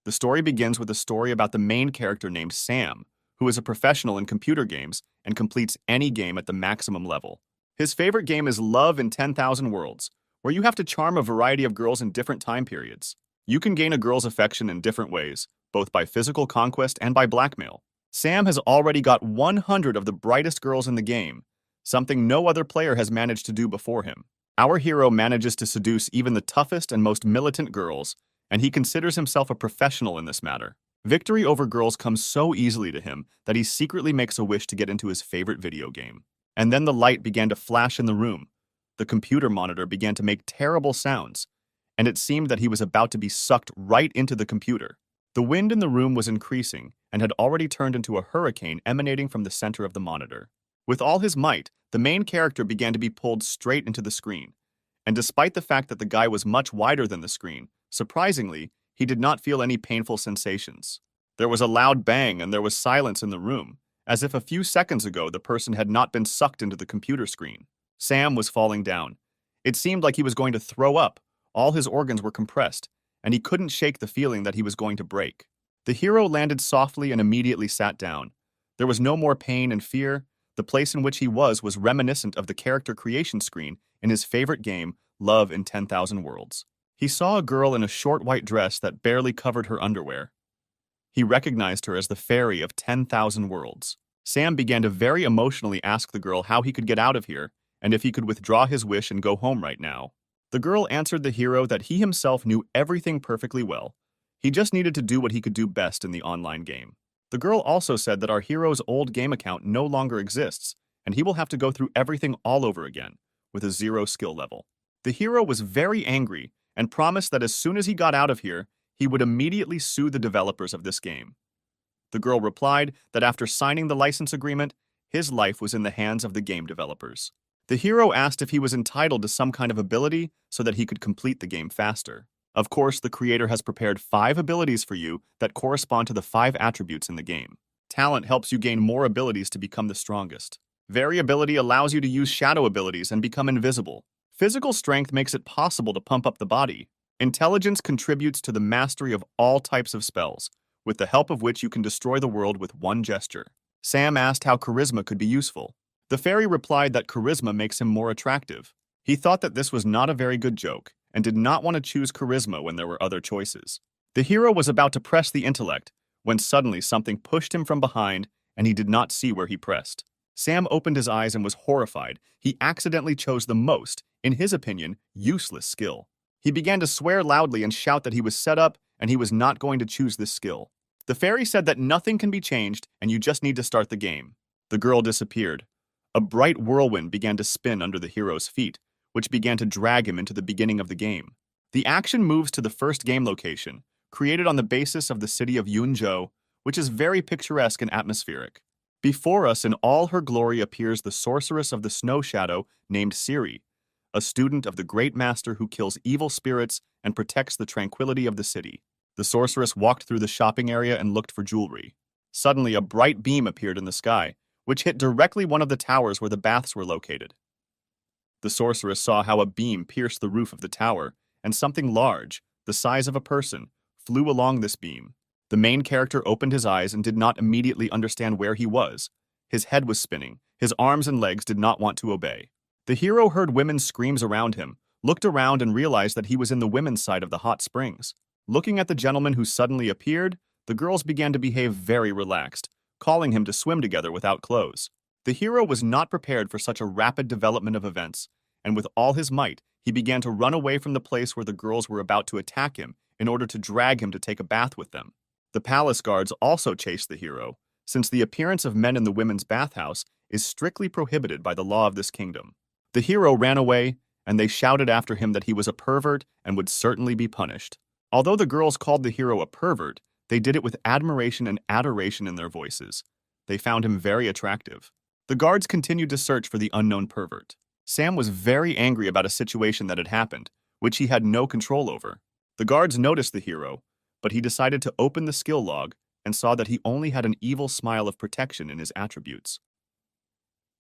The story begins with a story about the main character named Sam, who is a professional in computer games and completes any game at the maximum level. His favorite game is Love in 10,000 Worlds, where you have to charm a variety of girls in different time periods. You can gain a girl's affection in different ways, both by physical conquest and by blackmail. Sam has already got 100 of the brightest girls in the game, something no other player has managed to do before him. Our hero manages to seduce even the toughest and most militant girls, and he considers himself a professional in this matter. Victory over girls comes so easily to him that he secretly makes a wish to get into his favorite video game. And then the light began to flash in the room. The computer monitor began to make terrible sounds, and it seemed that he was about to be sucked right into the computer. The wind in the room was increasing and had already turned into a hurricane emanating from the center of the monitor. With all his might, the main character began to be pulled straight into the screen. And despite the fact that the guy was much wider than the screen, surprisingly, he did not feel any painful sensations. There was a loud bang and there was silence in the room, as if a few seconds ago the person had not been sucked into the computer screen. Sam was falling down. It seemed like he was going to throw up. All his organs were compressed, and he couldn't shake the feeling that he was going to break. The hero landed softly and immediately sat down. There was no more pain and fear. The place in which he was reminiscent of the character creation screen in his favorite game, Love in 10,000 Worlds. He saw a girl in a short white dress that barely covered her underwear. He recognized her as the fairy of 10,000 Worlds. Sam began to very emotionally ask the girl how he could get out of here and if he could withdraw his wish and go home right now. The girl answered the hero that he himself knew everything perfectly well. He just needed to do what he could do best in the online game. The girl also said that our hero's old game account no longer exists, and he will have to go through everything all over again, with a 0 skill level. The hero was very angry and promised that as soon as he got out of here, he would immediately sue the developers of this game. The girl replied that after signing the license agreement, his life was in the hands of the game developers. The hero asked if he was entitled to some kind of ability so that he could complete the game faster. Of course, the creator has prepared 5 abilities for you that correspond to the 5 attributes in the game. Talent helps you gain more abilities to become the strongest. Variability allows you to use shadow abilities and become invisible. Physical strength makes it possible to pump up the body. Intelligence contributes to the mastery of all types of spells, with the help of which you can destroy the world with one gesture. Sam asked how charisma could be useful. The fairy replied that charisma makes him more attractive. He thought that this was not a very good joke, and did not want to choose charisma when there were other choices. The hero was about to press the intellect, when suddenly something pushed him from behind, and he did not see where he pressed. Sam opened his eyes and was horrified. He accidentally chose the most, in his opinion, useless skill. He began to swear loudly and shout that he was set up and he was not going to choose this skill. The fairy said that nothing can be changed and you just need to start the game. The girl disappeared. A bright whirlwind began to spin under the hero's feet, which began to drag him into the beginning of the game. The action moves to the first game location, created on the basis of the city of Yunzhou, which is very picturesque and atmospheric. Before us in all her glory appears the sorceress of the snow shadow named Ciri, a student of the great master who kills evil spirits and protects the tranquility of the city. The sorceress walked through the shopping area and looked for jewelry. Suddenly, a bright beam appeared in the sky, which hit directly one of the towers where the baths were located. The sorceress saw how a beam pierced the roof of the tower, and something large, the size of a person, flew along this beam. The main character opened his eyes and did not immediately understand where he was. His head was spinning. His arms and legs did not want to obey. The hero heard women's screams around him, looked around and realized that he was in the women's side of the hot springs. Looking at the gentleman who suddenly appeared, the girls began to behave very relaxed, calling him to swim together without clothes. The hero was not prepared for such a rapid development of events, and with all his might, he began to run away from the place where the girls were about to attack him in order to drag him to take a bath with them. The palace guards also chased the hero, since the appearance of men in the women's bathhouse is strictly prohibited by the law of this kingdom. The hero ran away, and they shouted after him that he was a pervert and would certainly be punished. Although the girls called the hero a pervert, they did it with admiration and adoration in their voices. They found him very attractive. The guards continued to search for the unknown pervert. Sam was very angry about a situation that had happened, which he had no control over. The guards noticed the hero, but he decided to open the skill log and saw that he only had an evil smile of protection in his attributes.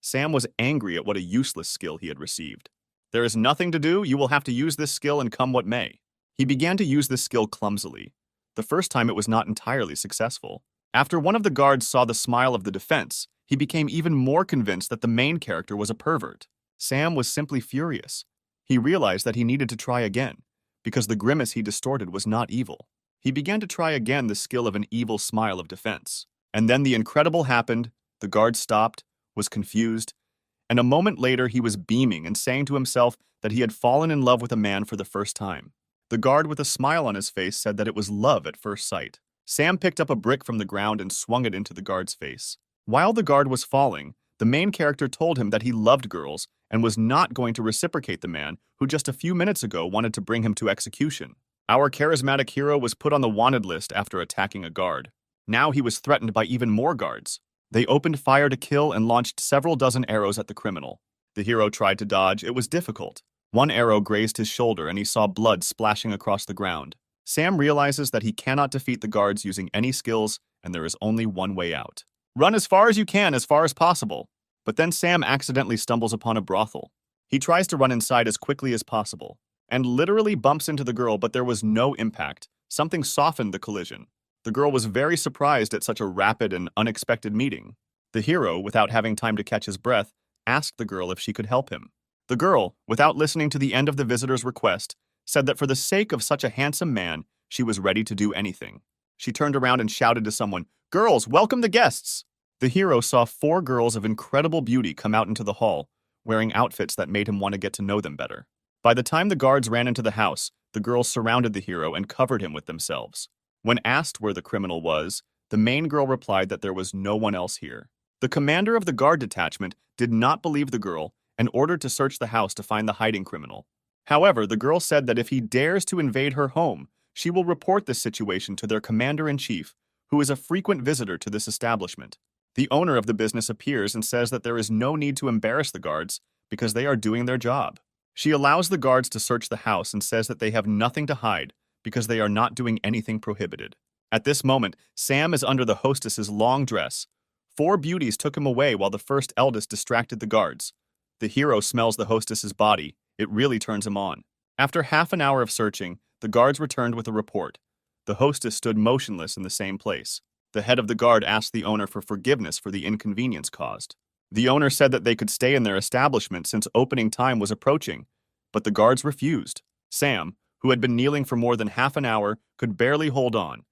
Sam was angry at what a useless skill he had received. There is nothing to do, you will have to use this skill and come what may. He began to use this skill clumsily. The first time it was not entirely successful. After one of the guards saw the smile of the defense, he became even more convinced that the main character was a pervert. Sam was simply furious. He realized that he needed to try again, because the grimace he distorted was not evil. He began to try again the skill of an evil smile of defense. And then the incredible happened. The guard stopped, was confused, and a moment later he was beaming and saying to himself that he had fallen in love with a man for the first time. The guard with a smile on his face said that it was love at first sight. Sam picked up a brick from the ground and swung it into the guard's face. While the guard was falling, the main character told him that he loved girls and was not going to reciprocate the man who just a few minutes ago wanted to bring him to execution. Our charismatic hero was put on the wanted list after attacking a guard. Now he was threatened by even more guards. They opened fire to kill and launched several dozen arrows at the criminal. The hero tried to dodge. It was difficult. One arrow grazed his shoulder and he saw blood splashing across the ground. Sam realizes that he cannot defeat the guards using any skills, and there is only one way out. Run as far as you can, as far as possible. But then Sam accidentally stumbles upon a brothel. He tries to run inside as quickly as possible, and literally bumps into the girl, but there was no impact. Something softened the collision. The girl was very surprised at such a rapid and unexpected meeting. The hero, without having time to catch his breath, asked the girl if she could help him. The girl, without listening to the end of the visitor's request, said that for the sake of such a handsome man, she was ready to do anything. She turned around and shouted to someone, "Girls, welcome the guests!" The hero saw 4 girls of incredible beauty come out into the hall, wearing outfits that made him want to get to know them better. By the time the guards ran into the house, the girls surrounded the hero and covered him with themselves. When asked where the criminal was, the main girl replied that there was no one else here. The commander of the guard detachment did not believe the girl and ordered to search the house to find the hiding criminal. However, the girl said that if he dares to invade her home, she will report this situation to their commander-in-chief, who is a frequent visitor to this establishment. The owner of the business appears and says that there is no need to embarrass the guards because they are doing their job. She allows the guards to search the house and says that they have nothing to hide because they are not doing anything prohibited. At this moment, Sam is under the hostess's long dress. 4 beauties took him away while the first eldest distracted the guards. The hero smells the hostess's body. It really turns him on. After half an hour of searching, the guards returned with a report. The hostess stood motionless in the same place. The head of the guard asked the owner for forgiveness for the inconvenience caused. The owner said that they could stay in their establishment since opening time was approaching, but the guards refused. Sam, who had been kneeling for more than half an hour, could barely hold on,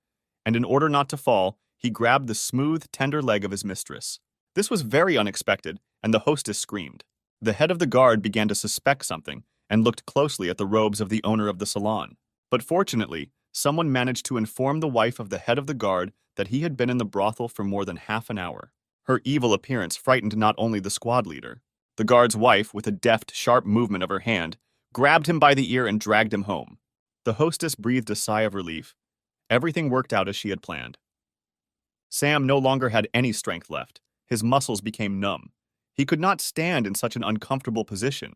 and in order not to fall, he grabbed the smooth, tender leg of his mistress. This was very unexpected, and the hostess screamed. The head of the guard began to suspect something and looked closely at the robes of the owner of the salon. But fortunately, someone managed to inform the wife of the head of the guard that he had been in the brothel for more than half an hour. Her evil appearance frightened not only the squad leader. The guard's wife, with a deft, sharp movement of her hand, grabbed him by the ear and dragged him home. The hostess breathed a sigh of relief. Everything worked out as she had planned. Sam no longer had any strength left. His muscles became numb. He could not stand in such an uncomfortable position.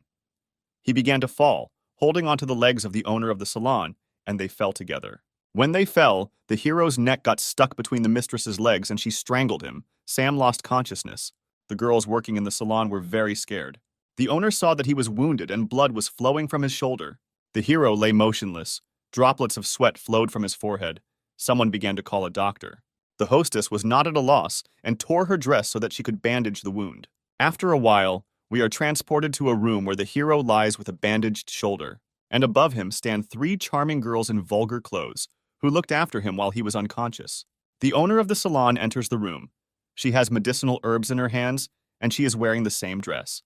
He began to fall, holding onto the legs of the owner of the salon, and they fell together. When they fell, the hero's neck got stuck between the mistress's legs and she strangled him. Sam lost consciousness. The girls working in the salon were very scared. The owner saw that he was wounded and blood was flowing from his shoulder. The hero lay motionless. Droplets of sweat flowed from his forehead. Someone began to call a doctor. The hostess was not at a loss and tore her dress so that she could bandage the wound. After a while, we are transported to a room where the hero lies with a bandaged shoulder, and above him stand 3 charming girls in vulgar clothes, who looked after him while he was unconscious. The owner of the salon enters the room. She has medicinal herbs in her hands, and she is wearing the same dress.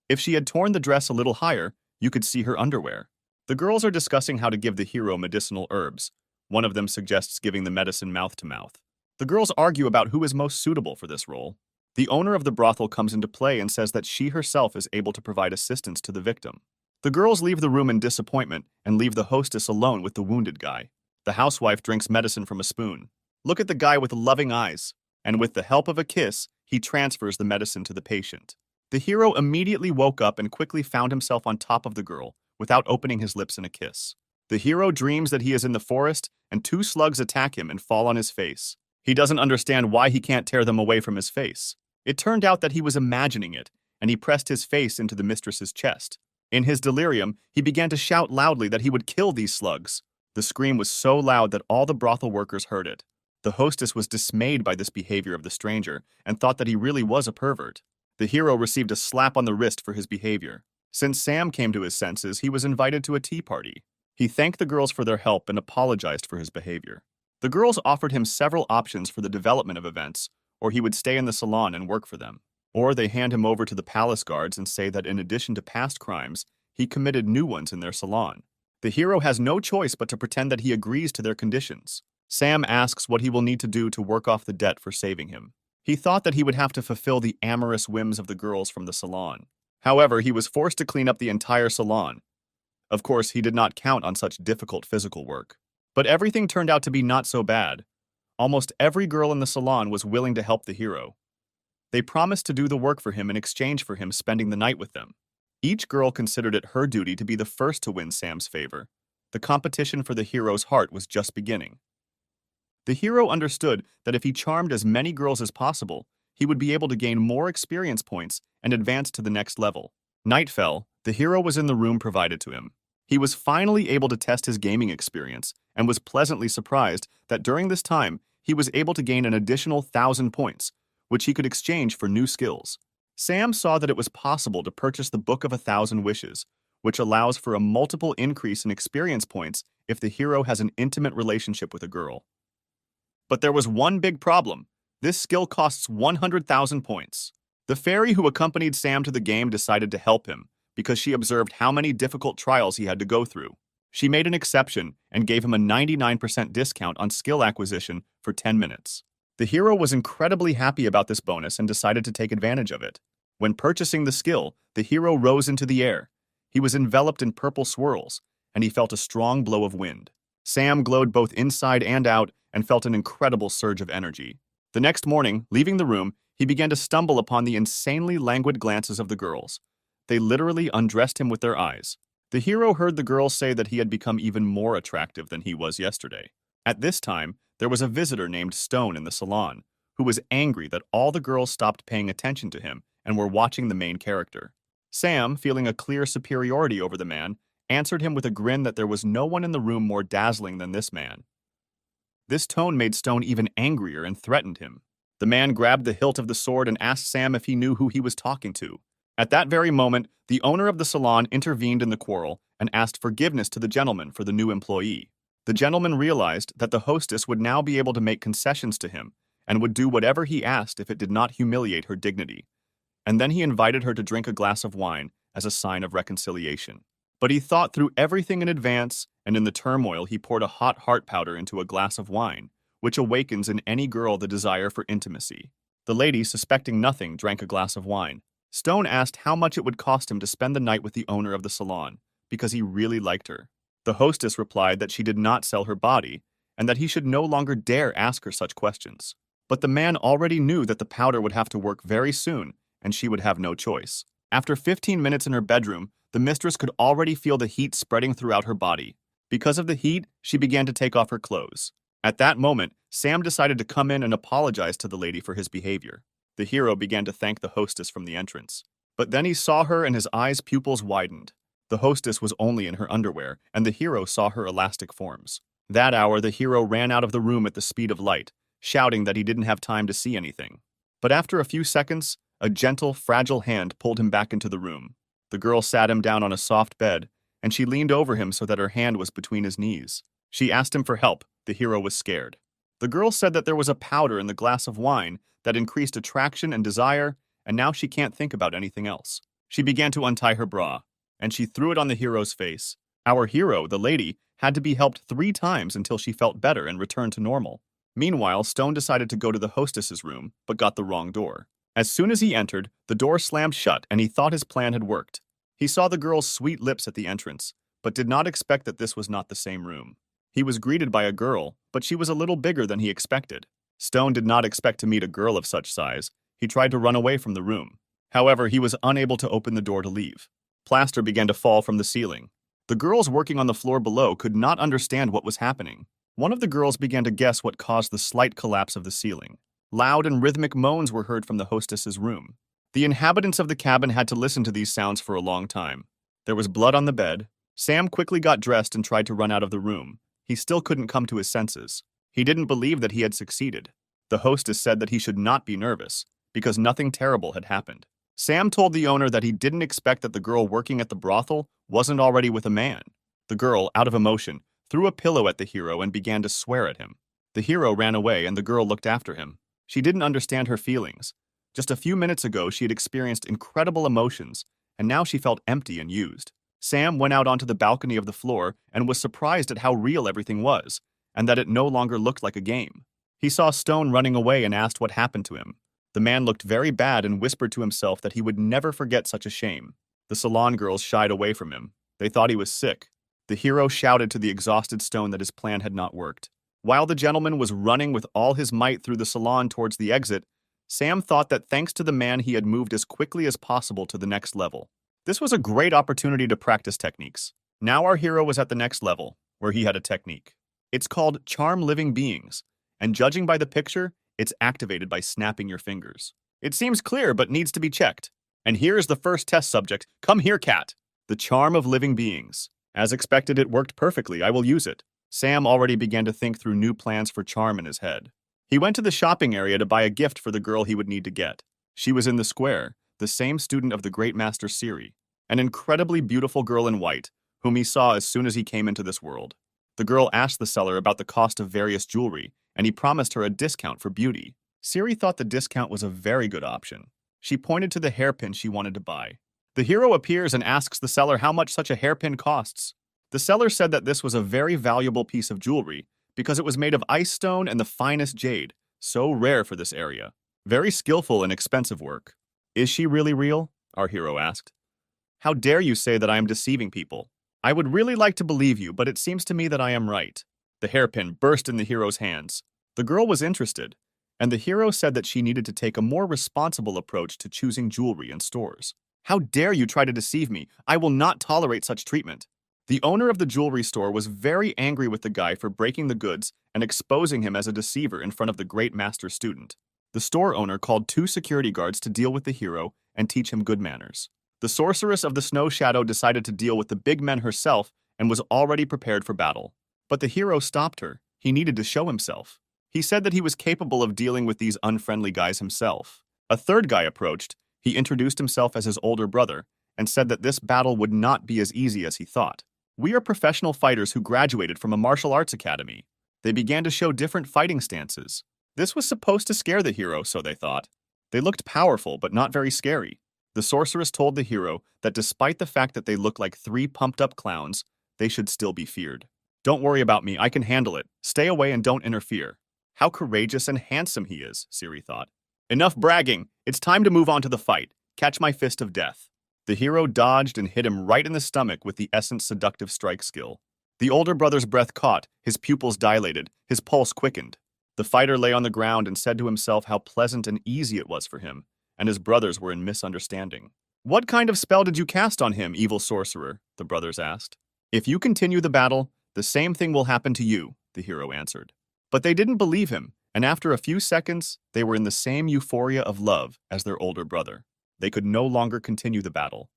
If she had torn the dress a little higher, you could see her underwear. The girls are discussing how to give the hero medicinal herbs. One of them suggests giving the medicine mouth to mouth. The girls argue about who is most suitable for this role. The owner of the brothel comes into play and says that she herself is able to provide assistance to the victim. The girls leave the room in disappointment and leave the hostess alone with the wounded guy. The housewife drinks medicine from a spoon. Look at the guy with loving eyes. And with the help of a kiss, he transfers the medicine to the patient. The hero immediately woke up and quickly found himself on top of the girl, without opening his lips in a kiss. The hero dreams that he is in the forest, and 2 slugs attack him and fall on his face. He doesn't understand why he can't tear them away from his face. It turned out that he was imagining it, and he pressed his face into the mistress's chest. In his delirium, he began to shout loudly that he would kill these slugs. The scream was so loud that all the brothel workers heard it. The hostess was dismayed by this behavior of the stranger and thought that he really was a pervert. The hero received a slap on the wrist for his behavior. Since Sam came to his senses, he was invited to a tea party. He thanked the girls for their help and apologized for his behavior. The girls offered him several options for the development of events, or he would stay in the salon and work for them. Or they hand him over to the palace guards and say that in addition to past crimes, he committed new ones in their salon. The hero has no choice but to pretend that he agrees to their conditions. Sam asks what he will need to do to work off the debt for saving him. He thought that he would have to fulfill the amorous whims of the girls from the salon. However, he was forced to clean up the entire salon. Of course, he did not count on such difficult physical work. But everything turned out to be not so bad. Almost every girl in the salon was willing to help the hero. They promised to do the work for him in exchange for him spending the night with them. Each girl considered it her duty to be the first to win Sam's favor. The competition for the hero's heart was just beginning. The hero understood that if he charmed as many girls as possible, he would be able to gain more experience points and advance to the next level. Night fell. The hero was in the room provided to him. He was finally able to test his gaming experience and was pleasantly surprised that during this time, he was able to gain an additional 1,000 points, which he could exchange for new skills. Sam saw that it was possible to purchase the Book of 1,000 Wishes, which allows for a multiple increase in experience points if the hero has an intimate relationship with a girl. But there was one big problem. This skill costs 100,000 points. The fairy who accompanied Sam to the game decided to help him because she observed how many difficult trials he had to go through. She made an exception and gave him a 99% discount on skill acquisition for 10 minutes. The hero was incredibly happy about this bonus and decided to take advantage of it. When purchasing the skill, the hero rose into the air. He was enveloped in purple swirls, and he felt a strong blow of wind. Sam glowed both inside and out and felt an incredible surge of energy. The next morning, leaving the room, he began to stumble upon the insanely languid glances of the girls. They literally undressed him with their eyes. The hero heard the girls say that he had become even more attractive than he was yesterday. At this time, there was a visitor named Stone in the salon, who was angry that all the girls stopped paying attention to him and were watching the main character. Sam, feeling a clear superiority over the man, answered him with a grin that there was no one in the room more dazzling than this man. This tone made Stone even angrier and threatened him. The man grabbed the hilt of the sword and asked Sam if he knew who he was talking to. At that very moment, the owner of the salon intervened in the quarrel and asked forgiveness to the gentleman for the new employee. The gentleman realized that the hostess would now be able to make concessions to him and would do whatever he asked if it did not humiliate her dignity. And then he invited her to drink a glass of wine as a sign of reconciliation. But he thought through everything in advance, and in the turmoil he poured a hot heart powder into a glass of wine, which awakens in any girl the desire for intimacy. The lady, suspecting nothing, drank a glass of wine. Stone asked how much it would cost him to spend the night with the owner of the salon, because he really liked her. The hostess replied that she did not sell her body, and that he should no longer dare ask her such questions. But the man already knew that the powder would have to work very soon, and she would have no choice. After 15 minutes in her bedroom, the mistress could already feel the heat spreading throughout her body. Because of the heat, she began to take off her clothes. At that moment, Sam decided to come in and apologize to the lady for his behavior. The hero began to thank the hostess from the entrance. But then he saw her and his eyes' pupils widened. The hostess was only in her underwear, and the hero saw her elastic forms. That hour, the hero ran out of the room at the speed of light, shouting that he didn't have time to see anything. But after a few seconds, a gentle, fragile hand pulled him back into the room. The girl sat him down on a soft bed, and she leaned over him so that her hand was between his knees. She asked him for help. The hero was scared. The girl said that there was a powder in the glass of wine that increased attraction and desire, and now she can't think about anything else. She began to untie her bra, and she threw it on the hero's face. Our hero, the lady, had to be helped 3 times until she felt better and returned to normal. Meanwhile, Stone decided to go to the hostess's room, but got the wrong door. As soon as he entered, the door slammed shut and he thought his plan had worked. He saw the girl's sweet lips at the entrance, but did not expect that this was not the same room. He was greeted by a girl, but she was a little bigger than he expected. Stone did not expect to meet a girl of such size. He tried to run away from the room. However, he was unable to open the door to leave. Plaster began to fall from the ceiling. The girls working on the floor below could not understand what was happening. One of the girls began to guess what caused the slight collapse of the ceiling. Loud and rhythmic moans were heard from the hostess's room. The inhabitants of the cabin had to listen to these sounds for a long time. There was blood on the bed. Sam quickly got dressed and tried to run out of the room. he still couldn't come to his senses. He didn't believe that he had succeeded. The hostess said that he should not be nervous, because nothing terrible had happened. Sam told the owner that he didn't expect that the girl working at the brothel wasn't already with a man. The girl, out of emotion, threw a pillow at the hero and began to swear at him. The hero ran away and the girl looked after him. She didn't understand her feelings. Just a few minutes ago, she had experienced incredible emotions, and now she felt empty and used. Sam went out onto the balcony of the floor and was surprised at how real everything was, and that it no longer looked like a game. He saw Stone running away and asked what happened to him. The man looked very bad and whispered to himself that he would never forget such a shame. The salon girls shied away from him. They thought he was sick. The hero shouted to the exhausted Stone that his plan had not worked. While the gentleman was running with all his might through the salon towards the exit, Sam thought that thanks to the man he had moved as quickly as possible to the next level. This was a great opportunity to practice techniques. Now our hero was at the next level, where he had a technique. It's called Charm Living Beings, and judging by the picture, it's activated by snapping your fingers. It seems clear but needs to be checked. And here's the first test subject. Come here, cat. The Charm of Living Beings. As expected, it worked perfectly. I will use it. Sam already began to think through new plans for charm in his head. He went to the shopping area to buy a gift for the girl he would need to get. She was in the square, the same student of the great master Siri, an incredibly beautiful girl in white, whom he saw as soon as he came into this world. The girl asked the seller about the cost of various jewelry, and he promised her a discount for beauty. Siri thought the discount was a very good option. She pointed to the hairpin she wanted to buy. The hero appears and asks the seller how much such a hairpin costs. The seller said that this was a very valuable piece of jewelry because it was made of ice stone and the finest jade, so rare for this area. Very skillful and expensive work. Is she really real? Our hero asked. How dare you say that I am deceiving people? I would really like to believe you, but it seems to me that I am right. The hairpin burst in the hero's hands. The girl was interested, and the hero said that she needed to take a more responsible approach to choosing jewelry in stores. How dare you try to deceive me? I will not tolerate such treatment. The owner of the jewelry store was very angry with the guy for breaking the goods and exposing him as a deceiver in front of the great master student. The store owner called 2 security guards to deal with the hero and teach him good manners. The sorceress of the snow shadow decided to deal with the big men herself and was already prepared for battle. But the hero stopped her. He needed to show himself. He said that he was capable of dealing with these unfriendly guys himself. A third guy approached. He introduced himself as his older brother and said that this battle would not be as easy as he thought. We are professional fighters who graduated from a martial arts academy. They began to show different fighting stances. This was supposed to scare the hero, so they thought. They looked powerful, but not very scary. The sorceress told the hero that despite the fact that they looked like 3 pumped-up clowns, they should still be feared. Don't worry about me, I can handle it. Stay away and don't interfere. How courageous and handsome he is, Siri thought. Enough bragging. It's time to move on to the fight. Catch my fist of death. The hero dodged and hit him right in the stomach with the Essence Seductive Strike skill. The older brother's breath caught, his pupils dilated, his pulse quickened. The fighter lay on the ground and said to himself how pleasant and easy it was for him, and his brothers were in misunderstanding. What kind of spell did you cast on him, evil sorcerer? The brothers asked. If you continue the battle, the same thing will happen to you, the hero answered. But they didn't believe him, and after a few seconds, they were in the same euphoria of love as their older brother. They could no longer continue the battle.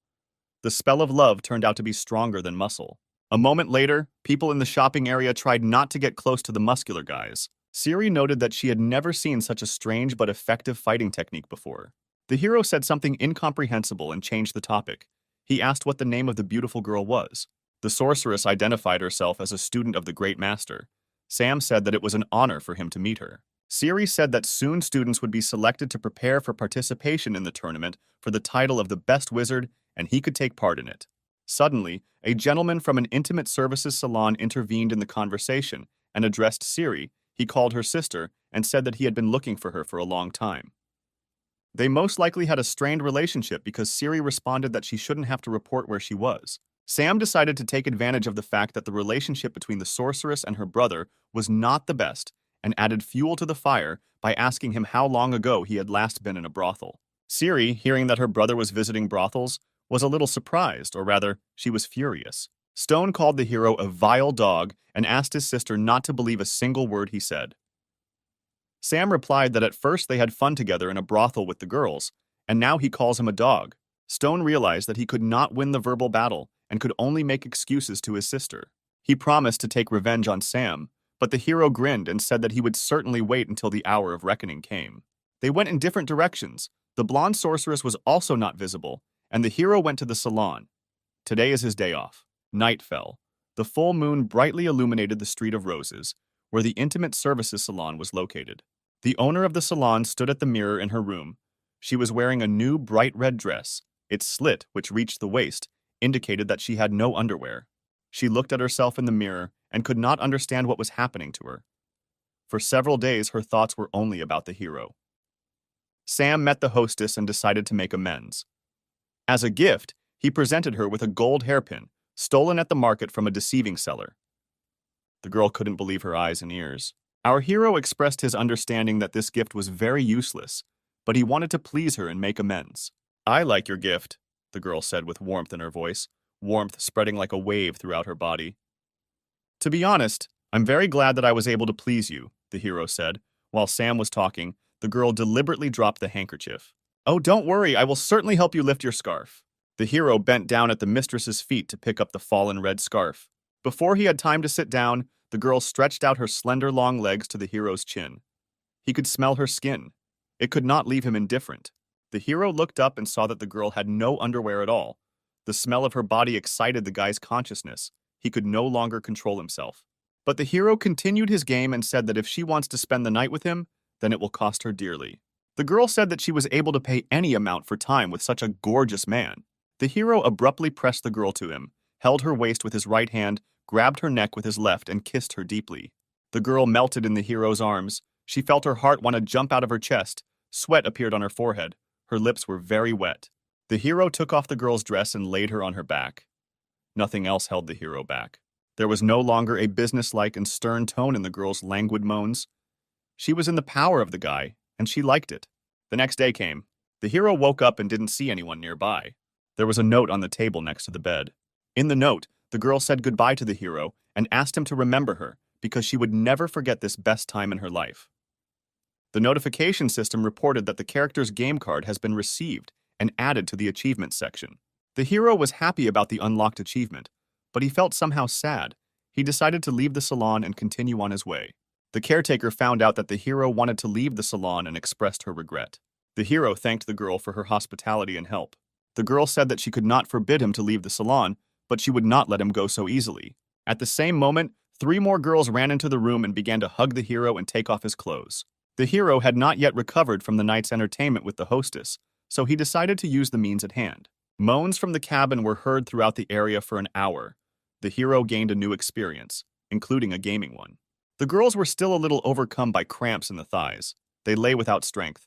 The spell of love turned out to be stronger than muscle. A moment later, people in the shopping area tried not to get close to the muscular guys. Siri noted that she had never seen such a strange but effective fighting technique before. The hero said something incomprehensible and changed the topic. He asked what the name of the beautiful girl was. The sorceress identified herself as a student of the great master. Sam said that it was an honor for him to meet her. Siri said that soon students would be selected to prepare for participation in the tournament for the title of the best wizard, and he could take part in it. Suddenly, a gentleman from an intimate services salon intervened in the conversation and addressed Siri. He called her sister and said that he had been looking for her for a long time. They most likely had a strained relationship because Siri responded that she shouldn't have to report where she was. Sam decided to take advantage of the fact that the relationship between the sorceress and her brother was not the best and added fuel to the fire by asking him how long ago he had last been in a brothel. Siri, hearing that her brother was visiting brothels, was a little surprised, or rather, she was furious. Stone called the hero a vile dog and asked his sister not to believe a single word he said. Sam replied that at first they had fun together in a brothel with the girls, and now he calls him a dog. Stone realized that he could not win the verbal battle and could only make excuses to his sister. He promised to take revenge on Sam, but the hero grinned and said that he would certainly wait until the hour of reckoning came. They went in different directions. The blonde sorceress was also not visible, and the hero went to the salon. Today is his day off. Night fell. The full moon brightly illuminated the Street of Roses, where the intimate services salon was located. The owner of the salon stood at the mirror in her room. She was wearing a new bright red dress. Its slit, which reached the waist, indicated that she had no underwear. She looked at herself in the mirror and could not understand what was happening to her. For several days, her thoughts were only about the hero. Sam met the hostess and decided to make amends. As a gift, he presented her with a gold hairpin, stolen at the market from a deceiving seller. The girl couldn't believe her eyes and ears. Our hero expressed his understanding that this gift was very useless, but he wanted to please her and make amends. "I like your gift," the girl said with warmth in her voice, warmth spreading like a wave throughout her body. "To be honest, I'm very glad that I was able to please you," the hero said. While Sam was talking, the girl deliberately dropped the handkerchief. "Oh, don't worry, I will certainly help you lift your scarf." The hero bent down at the mistress's feet to pick up the fallen red scarf. Before he had time to sit down, the girl stretched out her slender long legs to the hero's chin. He could smell her skin. It could not leave him indifferent. The hero looked up and saw that the girl had no underwear at all. The smell of her body excited the guy's consciousness. He could no longer control himself. But the hero continued his game and said that if she wants to spend the night with him, then it will cost her dearly. The girl said that she was able to pay any amount for time with such a gorgeous man. The hero abruptly pressed the girl to him, held her waist with his right hand, grabbed her neck with his left, and kissed her deeply. The girl melted in the hero's arms. She felt her heart want to jump out of her chest. Sweat appeared on her forehead. Her lips were very wet. The hero took off the girl's dress and laid her on her back. Nothing else held the hero back. There was no longer a businesslike and stern tone in the girl's languid moans. She was in the power of the guy, and she liked it. The next day came. The hero woke up and didn't see anyone nearby. There was a note on the table next to the bed. In the note, the girl said goodbye to the hero and asked him to remember her because she would never forget this best time in her life. The notification system reported that the character's game card has been received and added to the achievements section. The hero was happy about the unlocked achievement, but he felt somehow sad. He decided to leave the salon and continue on his way. The caretaker found out that the hero wanted to leave the salon and expressed her regret. The hero thanked the girl for her hospitality and help. The girl said that she could not forbid him to leave the salon, but she would not let him go so easily. At the same moment, 3 more girls ran into the room and began to hug the hero and take off his clothes. The hero had not yet recovered from the night's entertainment with the hostess, so he decided to use the means at hand. Moans from the cabin were heard throughout the area for an hour. The hero gained a new experience, including a gaming one. The girls were still a little overcome by cramps in the thighs. They lay without strength.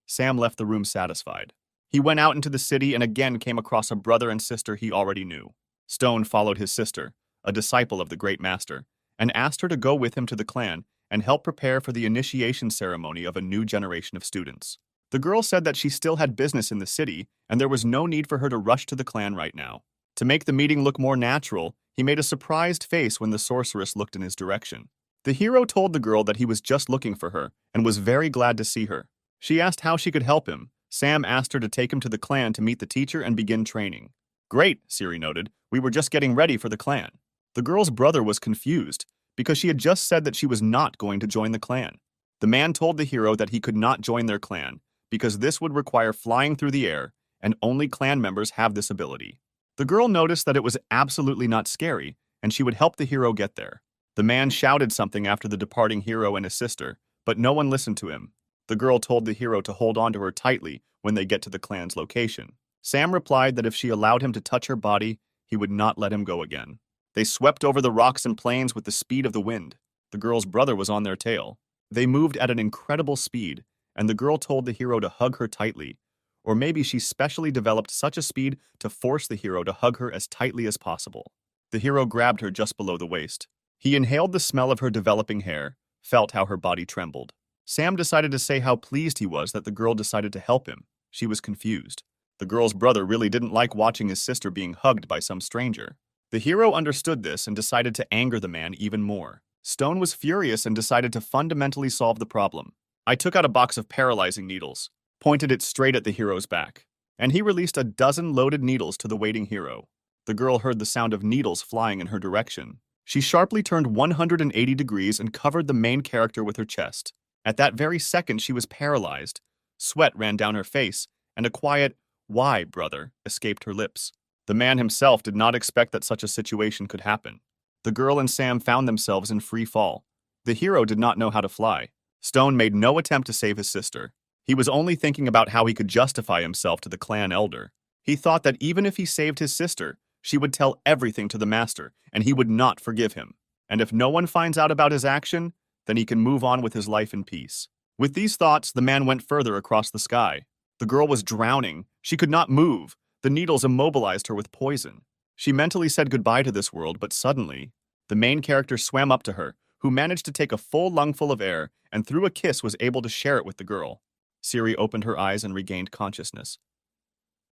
Sam left the room satisfied. He went out into the city and again came across a brother and sister he already knew. Stone followed his sister, a disciple of the great master, and asked her to go with him to the clan and help prepare for the initiation ceremony of a new generation of students. The girl said that she still had business in the city and there was no need for her to rush to the clan right now. To make the meeting look more natural, he made a surprised face when the sorceress looked in his direction. The hero told the girl that he was just looking for her and was very glad to see her. She asked how she could help him. Sam asked her to take him to the clan to meet the teacher and begin training. "Great," Siri noted. "We were just getting ready for the clan." The girl's brother was confused because she had just said that she was not going to join the clan. The man told the hero that he could not join their clan because this would require flying through the air and only clan members have this ability. The girl noticed that it was absolutely not scary and she would help the hero get there. The man shouted something after the departing hero and his sister, but no one listened to him. The girl told the hero to hold on to her tightly when they get to the clan's location. Sam replied that if she allowed him to touch her body, he would not let him go again. They swept over the rocks and plains with the speed of the wind. The girl's brother was on their tail. They moved at an incredible speed, and the girl told the hero to hug her tightly, or maybe she specially developed such a speed to force the hero to hug her as tightly as possible. The hero grabbed her just below the waist. He inhaled the smell of her developing hair, felt how her body trembled. Sam decided to say how pleased he was that the girl decided to help him. She was confused. The girl's brother really didn't like watching his sister being hugged by some stranger. The hero understood this and decided to anger the man even more. Stone was furious and decided to fundamentally solve the problem. I took out a box of paralyzing needles, pointed it straight at the hero's back, and he released a dozen loaded needles to the waiting hero. The girl heard the sound of needles flying in her direction. She sharply turned 180 degrees and covered the main character with her chest. At that very second, she was paralyzed. Sweat ran down her face, and a quiet, "Why, brother?" escaped her lips. The man himself did not expect that such a situation could happen. The girl and Sam found themselves in free fall. The hero did not know how to fly. Stone made no attempt to save his sister. He was only thinking about how he could justify himself to the clan elder. He thought that even if he saved his sister, she would tell everything to the master, and he would not forgive him. And if no one finds out about his action, then he can move on with his life in peace. With these thoughts, the man went further across the sky. The girl was drowning. She could not move. The needles immobilized her with poison. She mentally said goodbye to this world, but suddenly, the main character swam up to her, who managed to take a full lungful of air and through a kiss was able to share it with the girl. Siri opened her eyes and regained consciousness.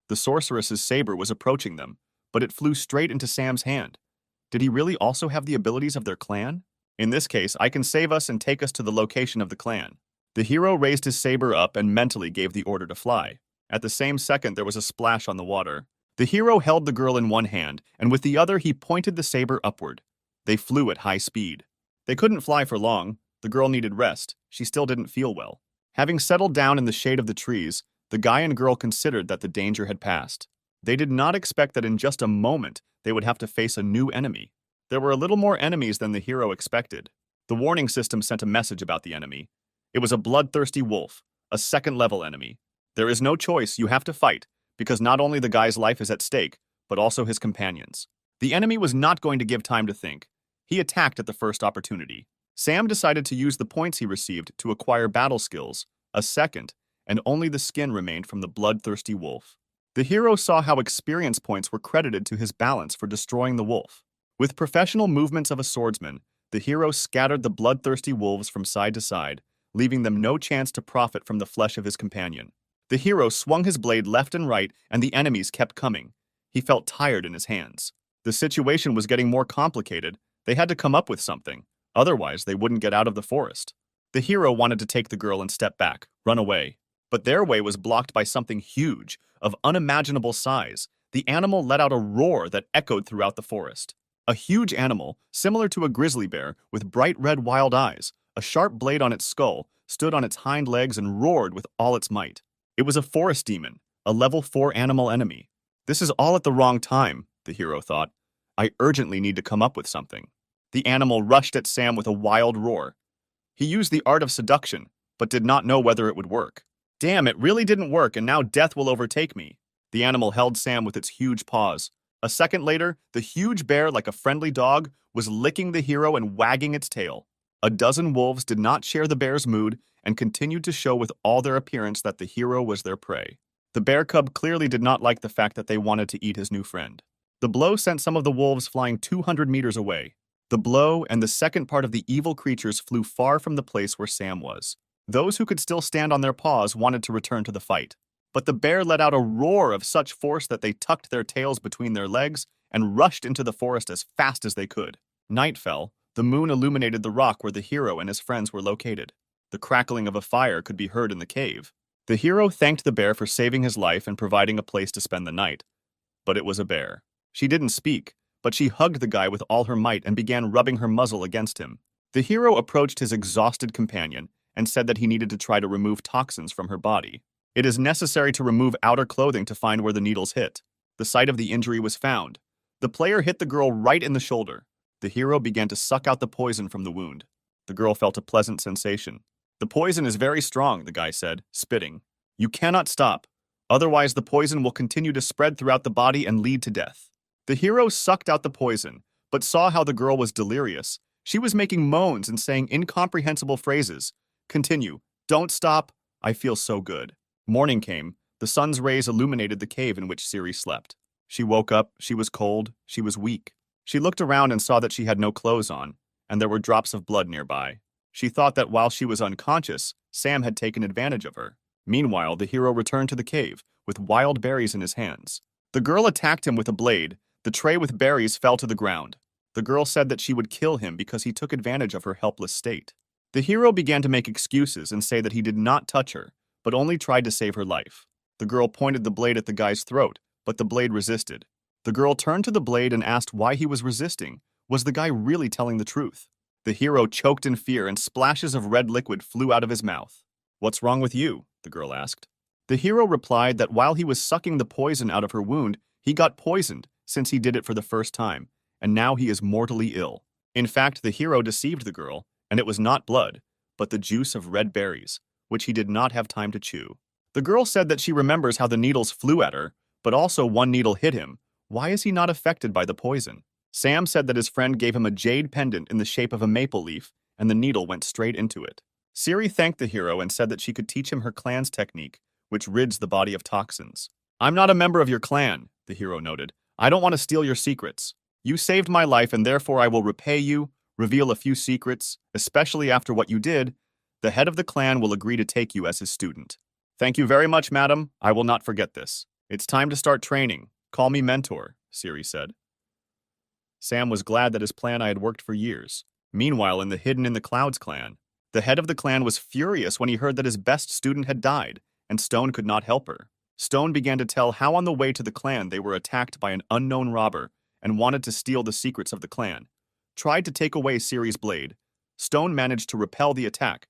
The sorceress's saber was approaching them, but it flew straight into Sam's hand. Did he really also have the abilities of their clan? In this case, I can save us and take us to the location of the clan. The hero raised his saber up and mentally gave the order to fly. At the same second, there was a splash on the water. The hero held the girl in one hand, and with the other, he pointed the saber upward. They flew at high speed. They couldn't fly for long. The girl needed rest. She still didn't feel well. Having settled down in the shade of the trees, the guy and girl considered that the danger had passed. They did not expect that in just a moment they would have to face a new enemy. There were a little more enemies than the hero expected. The warning system sent a message about the enemy. It was a bloodthirsty wolf, a second-level enemy. There is no choice, you have to fight, because not only the guy's life is at stake, but also his companions. The enemy was not going to give time to think. He attacked at the first opportunity. Sam decided to use the points he received to acquire battle skills, a second, and only the skin remained from the bloodthirsty wolf. The hero saw how experience points were credited to his balance for destroying the wolf. With professional movements of a swordsman, the hero scattered the bloodthirsty wolves from side to side, leaving them no chance to profit from the flesh of his companion. The hero swung his blade left and right, and the enemies kept coming. He felt tired in his hands. The situation was getting more complicated. They had to come up with something. Otherwise, they wouldn't get out of the forest. The hero wanted to take the girl and step back, run away. But their way was blocked by something huge, of unimaginable size. The animal let out a roar that echoed throughout the forest. A huge animal, similar to a grizzly bear, with bright red wild eyes, a sharp blade on its skull, stood on its hind legs and roared with all its might. It was a forest demon, a level 4 animal enemy. This is all at the wrong time, the hero thought. I urgently need to come up with something. The animal rushed at Sam with a wild roar. He used the art of seduction, but did not know whether it would work. Damn, it really didn't work, and now death will overtake me. The animal held Sam with its huge paws. A second later, the huge bear, like a friendly dog, was licking the hero and wagging its tail. A dozen wolves did not share the bear's mood and continued to show with all their appearance that the hero was their prey. The bear cub clearly did not like the fact that they wanted to eat his new friend. The blow sent some of the wolves flying 200 meters away. The blow and the second part of the evil creatures flew far from the place where Sam was. Those who could still stand on their paws wanted to return to the fight. But the bear let out a roar of such force that they tucked their tails between their legs and rushed into the forest as fast as they could. Night fell. The moon illuminated the rock where the hero and his friends were located. The crackling of a fire could be heard in the cave. The hero thanked the bear for saving his life and providing a place to spend the night. But it was a bear. She didn't speak, but she hugged the guy with all her might and began rubbing her muzzle against him. The hero approached his exhausted companion and said that he needed to try to remove toxins from her body. It is necessary to remove outer clothing to find where the needles hit. The site of the injury was found. The player hit the girl right in the shoulder. The hero began to suck out the poison from the wound. The girl felt a pleasant sensation. The poison is very strong, the guy said, spitting. You cannot stop. Otherwise, the poison will continue to spread throughout the body and lead to death. The hero sucked out the poison, but saw how the girl was delirious. She was making moans and saying incomprehensible phrases. Continue. Don't stop. I feel so good. Morning came. The sun's rays illuminated the cave in which Siri slept. She woke up. She was cold. She was weak. She looked around and saw that she had no clothes on, and there were drops of blood nearby. She thought that while she was unconscious, Sam had taken advantage of her. Meanwhile, the hero returned to the cave, with wild berries in his hands. The girl attacked him with a blade. The tray with berries fell to the ground. The girl said that she would kill him because he took advantage of her helpless state. The hero began to make excuses and say that he did not touch her, but only tried to save her life. The girl pointed the blade at the guy's throat, but the blade resisted. The girl turned to the blade and asked why he was resisting, Was the guy really telling the truth? The hero choked in fear and splashes of red liquid flew out of his mouth. "What's wrong with you?" the girl asked. The hero replied that while he was sucking the poison out of her wound, he got poisoned since he did it for the first time, and now he is mortally ill. In fact, the hero deceived the girl, and it was not blood, but the juice of red berries, which he did not have time to chew. The girl said that she remembers how the needles flew at her, but also one needle hit him. Why is he not affected by the poison? Sam said that his friend gave him a jade pendant in the shape of a maple leaf, and the needle went straight into it. Siri thanked the hero and said that she could teach him her clan's technique, which rids the body of toxins. "I'm not a member of your clan," the hero noted. "I don't want to steal your secrets. You saved my life and therefore I will repay you, reveal a few secrets, especially after what you did. The head of the clan will agree to take you as his student." "Thank you very much, madam. I will not forget this. It's time to start training. Call me mentor," Siri said. Sam was glad that his plan had worked for years. Meanwhile, in the Hidden in the Clouds clan, the head of the clan was furious when he heard that his best student had died, and Stone could not help her. Stone began to tell how on the way to the clan they were attacked by an unknown robber and wanted to steal the secrets of the clan. Tried to take away Siri's blade. Stone managed to repel the attack,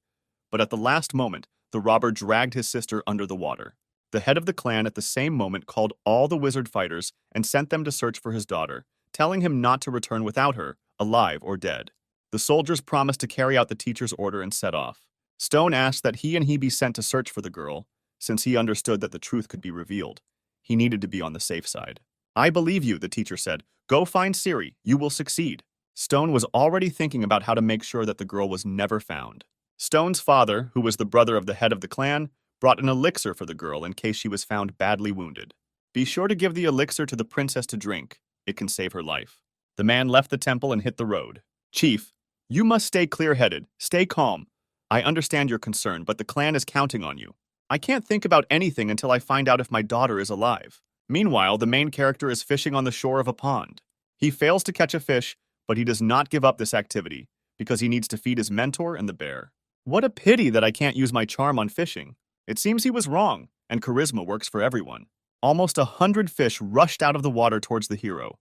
but at the last moment, the robber dragged his sister under the water. The head of the clan at the same moment called all the wizard fighters and sent them to search for his daughter, telling him not to return without her, alive or dead. The soldiers promised to carry out the teacher's order and set off. Stone asked that he be sent to search for the girl, since he understood that the truth could be revealed. He needed to be on the safe side. "I believe you," the teacher said. "Go find Siri. You will succeed." Stone was already thinking about how to make sure that the girl was never found. Stone's father, who was the brother of the head of the clan, brought an elixir for the girl in case she was found badly wounded. "Be sure to give the elixir to the princess to drink. It can save her life." The man left the temple and hit the road. "Chief, you must stay clear-headed. Stay calm. I understand your concern, but the clan is counting on you. I can't think about anything until I find out if my daughter is alive." Meanwhile, the main character is fishing on the shore of a pond. He fails to catch a fish, but he does not give up this activity because he needs to feed his mentor and the bear. "What a pity that I can't use my charm on fishing." It seems he was wrong, and charisma works for everyone. Almost 100 fish rushed out of the water towards the hero.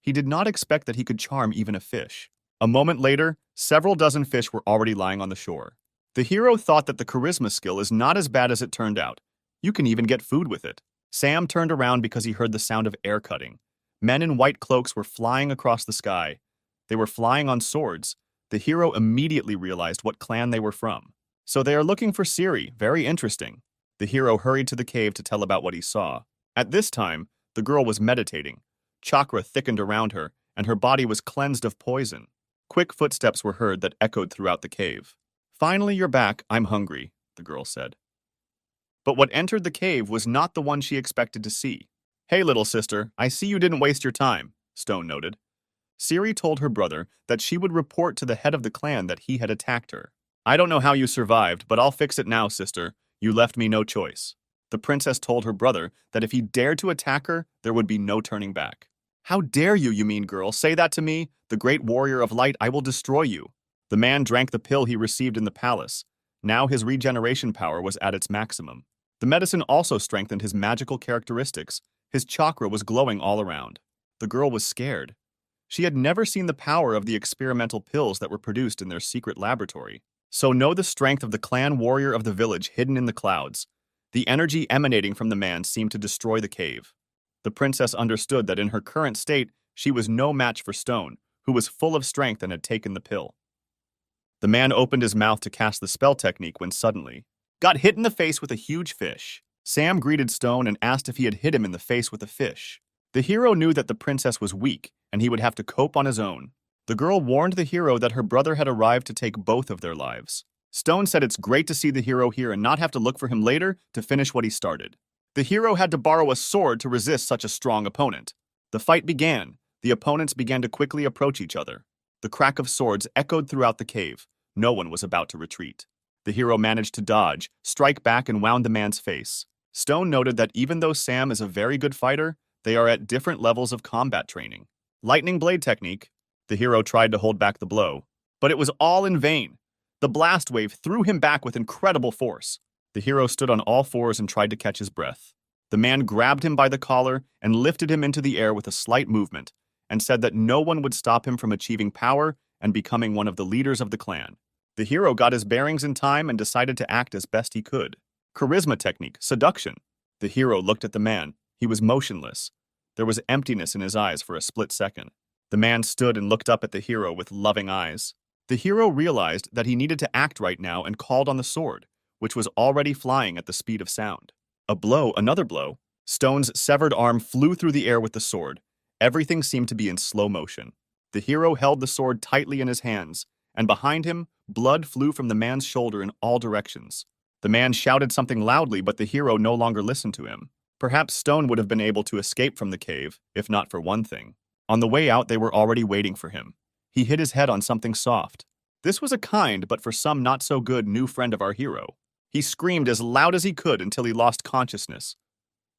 He did not expect that he could charm even a fish. A moment later, several dozen fish were already lying on the shore. The hero thought that the charisma skill is not as bad as it turned out. You can even get food with it. Sam turned around because he heard the sound of air cutting. Men in white cloaks were flying across the sky. They were flying on swords. The hero immediately realized what clan they were from. "So they are looking for Siri. Very interesting." The hero hurried to the cave to tell about what he saw. At this time, the girl was meditating. Chakra thickened around her, and her body was cleansed of poison. Quick footsteps were heard that echoed throughout the cave. "Finally, you're back. I'm hungry," the girl said. But what entered the cave was not the one she expected to see. "Hey, little sister, I see you didn't waste your time," Stone noted. Siri told her brother that she would report to the head of the clan that he had attacked her. "I don't know how you survived, but I'll fix it now, sister. You left me no choice." The princess told her brother that if he dared to attack her, there would be no turning back. "How dare you, you mean girl, say that to me? The great warrior of light, I will destroy you." The man drank the pill he received in the palace. Now his regeneration power was at its maximum. The medicine also strengthened his magical characteristics. His chakra was glowing all around. The girl was scared. She had never seen the power of the experimental pills that were produced in their secret laboratory. So know the strength of the clan warrior of the village hidden in the clouds. The energy emanating from the man seemed to destroy the cave. The princess understood that in her current state, she was no match for Stone, who was full of strength and had taken the pill. The man opened his mouth to cast the spell technique when suddenly got hit in the face with a huge fish. Sam greeted Stone and asked if he had hit him in the face with a fish. The hero knew that the princess was weak and he would have to cope on his own. The girl warned the hero that her brother had arrived to take both of their lives. Stone said it's great to see the hero here and not have to look for him later to finish what he started. The hero had to borrow a sword to resist such a strong opponent. The fight began. The opponents began to quickly approach each other. The crack of swords echoed throughout the cave. No one was about to retreat. The hero managed to dodge, strike back, and wound the man's face. Stone noted that even though Sam is a very good fighter, they are at different levels of combat training. Lightning blade technique. The hero tried to hold back the blow, but it was all in vain. The blast wave threw him back with incredible force. The hero stood on all fours and tried to catch his breath. The man grabbed him by the collar and lifted him into the air with a slight movement, and said that no one would stop him from achieving power and becoming one of the leaders of the clan. The hero got his bearings in time and decided to act as best he could. Charisma technique, seduction. The hero looked at the man. He was motionless. There was emptiness in his eyes for a split second. The man stood and looked up at the hero with loving eyes. The hero realized that he needed to act right now and called on the sword, which was already flying at the speed of sound. A blow, another blow. Stone's severed arm flew through the air with the sword. Everything seemed to be in slow motion. The hero held the sword tightly in his hands, and behind him, blood flew from the man's shoulder in all directions. The man shouted something loudly, but the hero no longer listened to him. Perhaps Stone would have been able to escape from the cave, if not for one thing. On the way out, they were already waiting for him. He hit his head on something soft. This was a kind, but for some not so good, new friend of our hero. He screamed as loud as he could until he lost consciousness.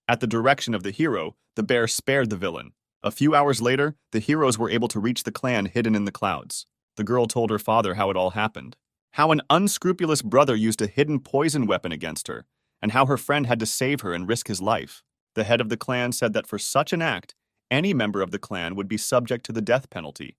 At the direction of the hero, the bear spared the villain. A few hours later, the heroes were able to reach the clan hidden in the clouds. The girl told her father how it all happened. How an unscrupulous brother used a hidden poison weapon against her, and how her friend had to save her and risk his life. The head of the clan said that for such an act, any member of the clan would be subject to the death penalty.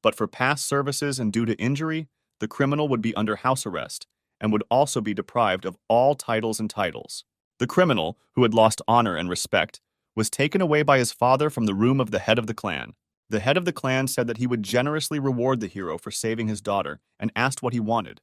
But for past services and due to injury, the criminal would be under house arrest and would also be deprived of all titles and titles. The criminal, who had lost honor and respect, was taken away by his father from the room of the head of the clan. The head of the clan said that he would generously reward the hero for saving his daughter and asked what he wanted.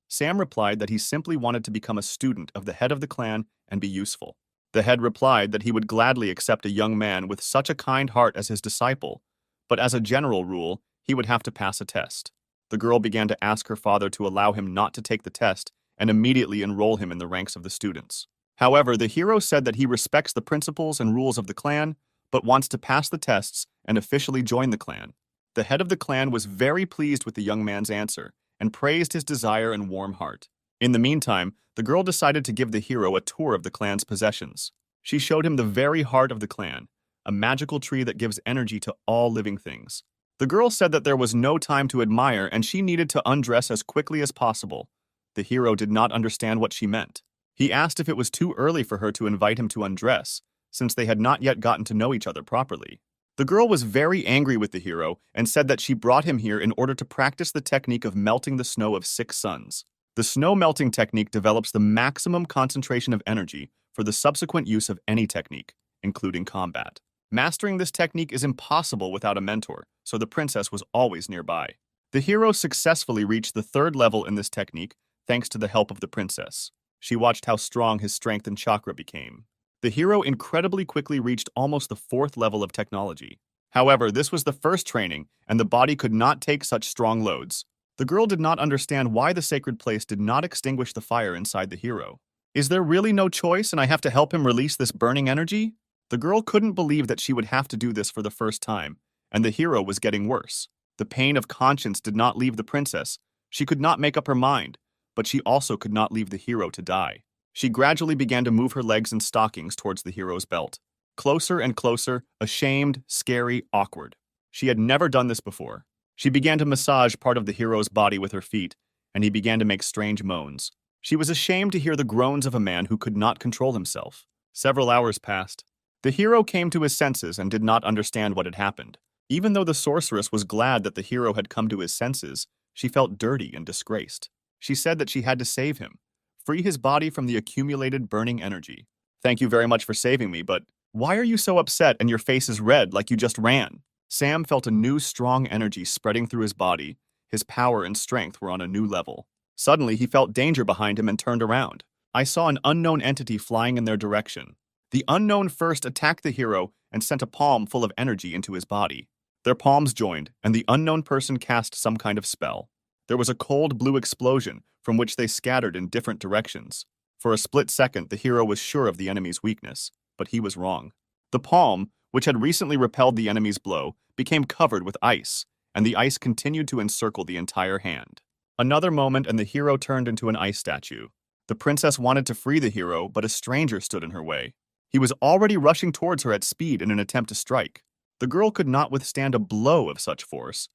Sam replied that he simply wanted to become a student of the head of the clan and be useful. The head replied that he would gladly accept a young man with such a kind heart as his disciple, but as a general rule, he would have to pass a test. The girl began to ask her father to allow him not to take the test and immediately enroll him in the ranks of the students. However, the hero said that he respects the principles and rules of the clan, but wants to pass the tests and officially join the clan. The head of the clan was very pleased with the young man's answer and praised his desire and warm heart. In the meantime, the girl decided to give the hero a tour of the clan's possessions. She showed him the very heart of the clan, a magical tree that gives energy to all living things. The girl said that there was no time to admire and she needed to undress as quickly as possible. The hero did not understand what she meant. He asked if it was too early for her to invite him to undress, since they had not yet gotten to know each other properly. The girl was very angry with the hero and said that she brought him here in order to practice the technique of melting the snow of 6 suns. The snow melting technique develops the maximum concentration of energy for the subsequent use of any technique, including combat. Mastering this technique is impossible without a mentor, so the princess was always nearby. The hero successfully reached the 3rd level in this technique thanks to the help of the princess. She watched how strong his strength and chakra became. The hero incredibly quickly reached almost the 4th level of technology. However, this was the first training, and the body could not take such strong loads. The girl did not understand why the sacred place did not extinguish the fire inside the hero. Is there really no choice and I have to help him release this burning energy? The girl couldn't believe that she would have to do this for the first time, and the hero was getting worse. The pain of conscience did not leave the princess. She could not make up her mind, but she also could not leave the hero to die. She gradually began to move her legs in stockings towards the hero's belt. Closer and closer, ashamed, scary, awkward. She had never done this before. She began to massage part of the hero's body with her feet, and he began to make strange moans. She was ashamed to hear the groans of a man who could not control himself. Several hours passed. The hero came to his senses and did not understand what had happened. Even though the sorceress was glad that the hero had come to his senses, she felt dirty and disgraced. She said that she had to save him, free his body from the accumulated burning energy. Thank you very much for saving me, but why are you so upset and your face is red like you just ran? Sam felt a new strong energy spreading through his body. His power and strength were on a new level. Suddenly, he felt danger behind him and turned around. I saw an unknown entity flying in their direction. The unknown first attacked the hero and sent a palm full of energy into his body. Their palms joined, and the unknown person cast some kind of spell. There was a cold blue explosion from which they scattered in different directions. For a split second, the hero was sure of the enemy's weakness, but he was wrong. The palm, which had recently repelled the enemy's blow, became covered with ice, and the ice continued to encircle the entire hand. Another moment and the hero turned into an ice statue. The princess wanted to free the hero, but a stranger stood in her way. He was already rushing towards her at speed in an attempt to strike. The girl could not withstand a blow of such force.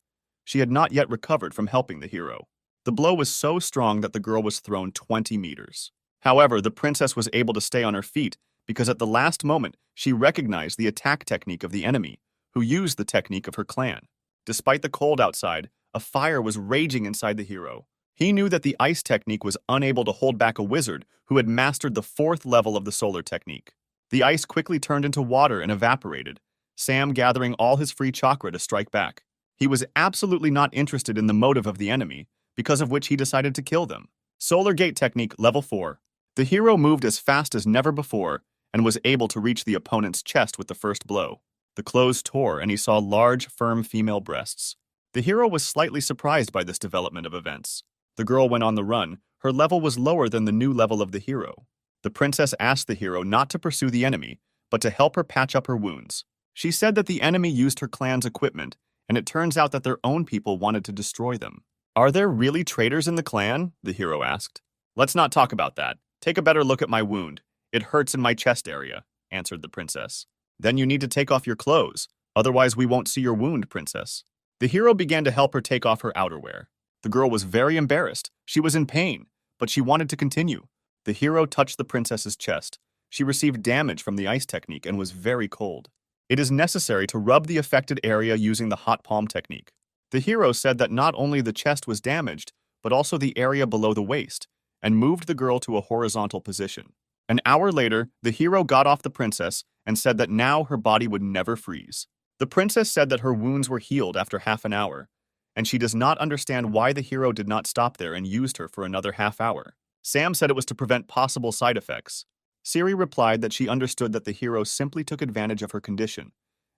She had not yet recovered from helping the hero. The blow was so strong that the girl was thrown 20 meters. However, the princess was able to stay on her feet because at the last moment she recognized the attack technique of the enemy, who used the technique of her clan. Despite the cold outside, a fire was raging inside the hero. He knew that the ice technique was unable to hold back a wizard who had mastered the 4th level of the solar technique. The ice quickly turned into water and evaporated, Sam gathering all his free chakra to strike back. He was absolutely not interested in the motive of the enemy, because of which he decided to kill them. Solar Gate Technique Level 4. The hero moved as fast as never before and was able to reach the opponent's chest with the first blow. The clothes tore and he saw large, firm female breasts. The hero was slightly surprised by this development of events. The girl went on the run. Her level was lower than the new level of the hero. The princess asked the hero not to pursue the enemy, but to help her patch up her wounds. She said that the enemy used her clan's equipment, and it turns out that their own people wanted to destroy them. Are there really traitors in the clan? The hero asked. Let's not talk about that. Take a better look at my wound. It hurts in my chest area, answered the princess. Then you need to take off your clothes, otherwise we won't see your wound, princess. The hero began to help her take off her outerwear. The girl was very embarrassed. She was in pain, but she wanted to continue. The hero touched the princess's chest. She received damage from the ice technique and was very cold. It is necessary to rub the affected area using the hot palm technique. The hero said that not only the chest was damaged, but also the area below the waist, and moved the girl to a horizontal position. An hour later, the hero got off the princess and said that now her body would never freeze. The princess said that her wounds were healed after half an hour, and she does not understand why the hero did not stop there and used her for another half hour. Sam said it was to prevent possible side effects. Siri replied that she understood that the hero simply took advantage of her condition,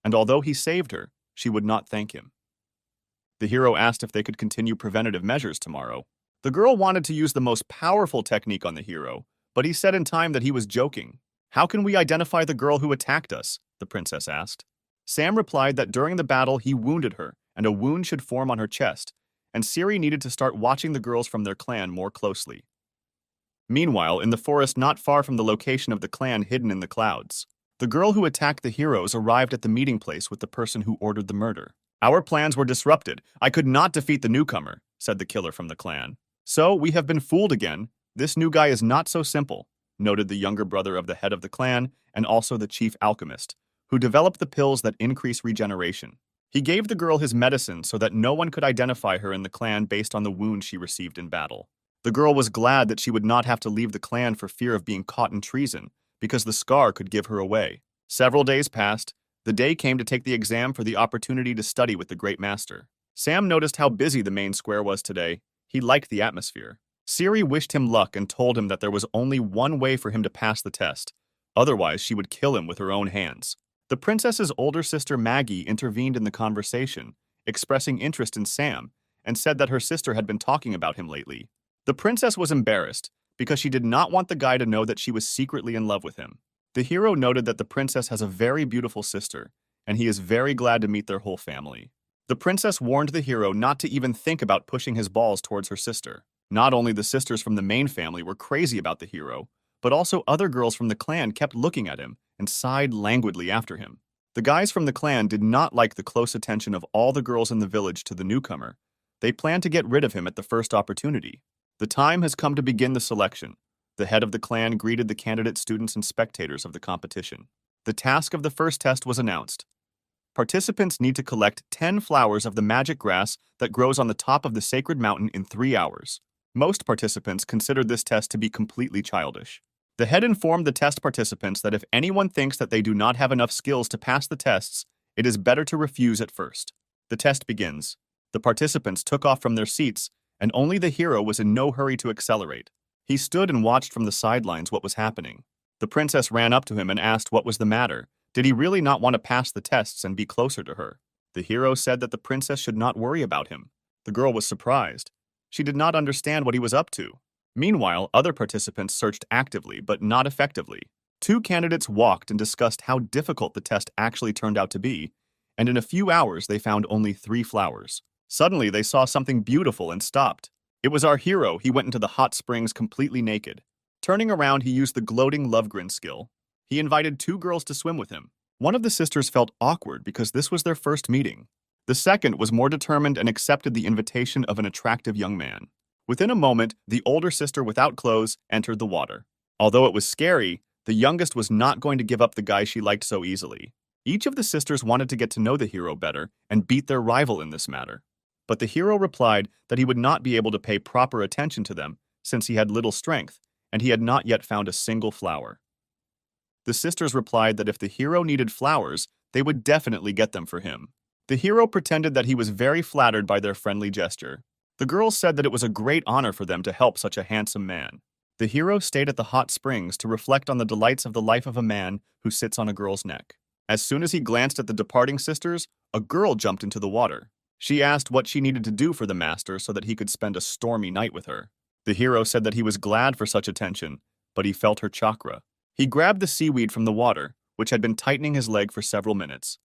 and although he saved her, she would not thank him. The hero asked if they could continue preventative measures tomorrow. The girl wanted to use the most powerful technique on the hero, but he said in time that he was joking. How can we identify the girl who attacked us? The princess asked. Sam replied that during the battle he wounded her, and a wound should form on her chest, and Siri needed to start watching the girls from their clan more closely. Meanwhile, in the forest not far from the location of the clan hidden in the clouds, the girl who attacked the heroes arrived at the meeting place with the person who ordered the murder. Our plans were disrupted. I could not defeat the newcomer, said the killer from the clan. So, we have been fooled again. This new guy is not so simple, noted the younger brother of the head of the clan and also the chief alchemist, who developed the pills that increase regeneration. He gave the girl his medicine so that no one could identify her in the clan based on the wound she received in battle. The girl was glad that she would not have to leave the clan for fear of being caught in treason, because the scar could give her away. Several days passed. The day came to take the exam for the opportunity to study with the Great Master. Sam noticed how busy the main square was today. He liked the atmosphere. Siri wished him luck and told him that there was only one way for him to pass the test. Otherwise, she would kill him with her own hands. The princess's older sister Maggie intervened in the conversation, expressing interest in Sam, and said that her sister had been talking about him lately. The princess was embarrassed because she did not want the guy to know that she was secretly in love with him. The hero noted that the princess has a very beautiful sister, and he is very glad to meet their whole family. The princess warned the hero not to even think about pushing his balls towards her sister. Not only the sisters from the main family were crazy about the hero, but also other girls from the clan kept looking at him and sighed languidly after him. The guys from the clan did not like the close attention of all the girls in the village to the newcomer. They planned to get rid of him at the first opportunity. The time has come to begin the selection. The head of the clan greeted the candidate students and spectators of the competition. The task of the first test was announced. Participants need to collect 10 flowers of the magic grass that grows on the top of the sacred mountain in 3 hours. Most participants considered this test to be completely childish. The head informed the test participants that if anyone thinks that they do not have enough skills to pass the tests, it is better to refuse at first. The test begins. The participants took off from their seats, and only the hero was in no hurry to accelerate. He stood and watched from the sidelines what was happening. The princess ran up to him and asked what was the matter. Did he really not want to pass the tests and be closer to her? The hero said that the princess should not worry about him. The girl was surprised. She did not understand what he was up to. Meanwhile, other participants searched actively, but not effectively. 2 candidates walked and discussed how difficult the test actually turned out to be, and in a few hours they found only 3 flowers. Suddenly, they saw something beautiful and stopped. It was our hero. He went into the hot springs completely naked. Turning around, he used the gloating love grin skill. He invited 2 girls to swim with him. One of the sisters felt awkward because this was their first meeting. The second was more determined and accepted the invitation of an attractive young man. Within a moment, the older sister without clothes entered the water. Although it was scary, the youngest was not going to give up the guy she liked so easily. Each of the sisters wanted to get to know the hero better and beat their rival in this matter. But the hero replied that he would not be able to pay proper attention to them since he had little strength and he had not yet found a single flower. The sisters replied that if the hero needed flowers, they would definitely get them for him. The hero pretended that he was very flattered by their friendly gesture. The girls said that it was a great honor for them to help such a handsome man. The hero stayed at the hot springs to reflect on the delights of the life of a man who sits on a girl's neck. As soon as he glanced at the departing sisters, a girl jumped into the water. She asked what she needed to do for the master so that he could spend a stormy night with her. The hero said that he was glad for such attention, but he felt her chakra. He grabbed the seaweed from the water, which had been tightening his leg for several minutes.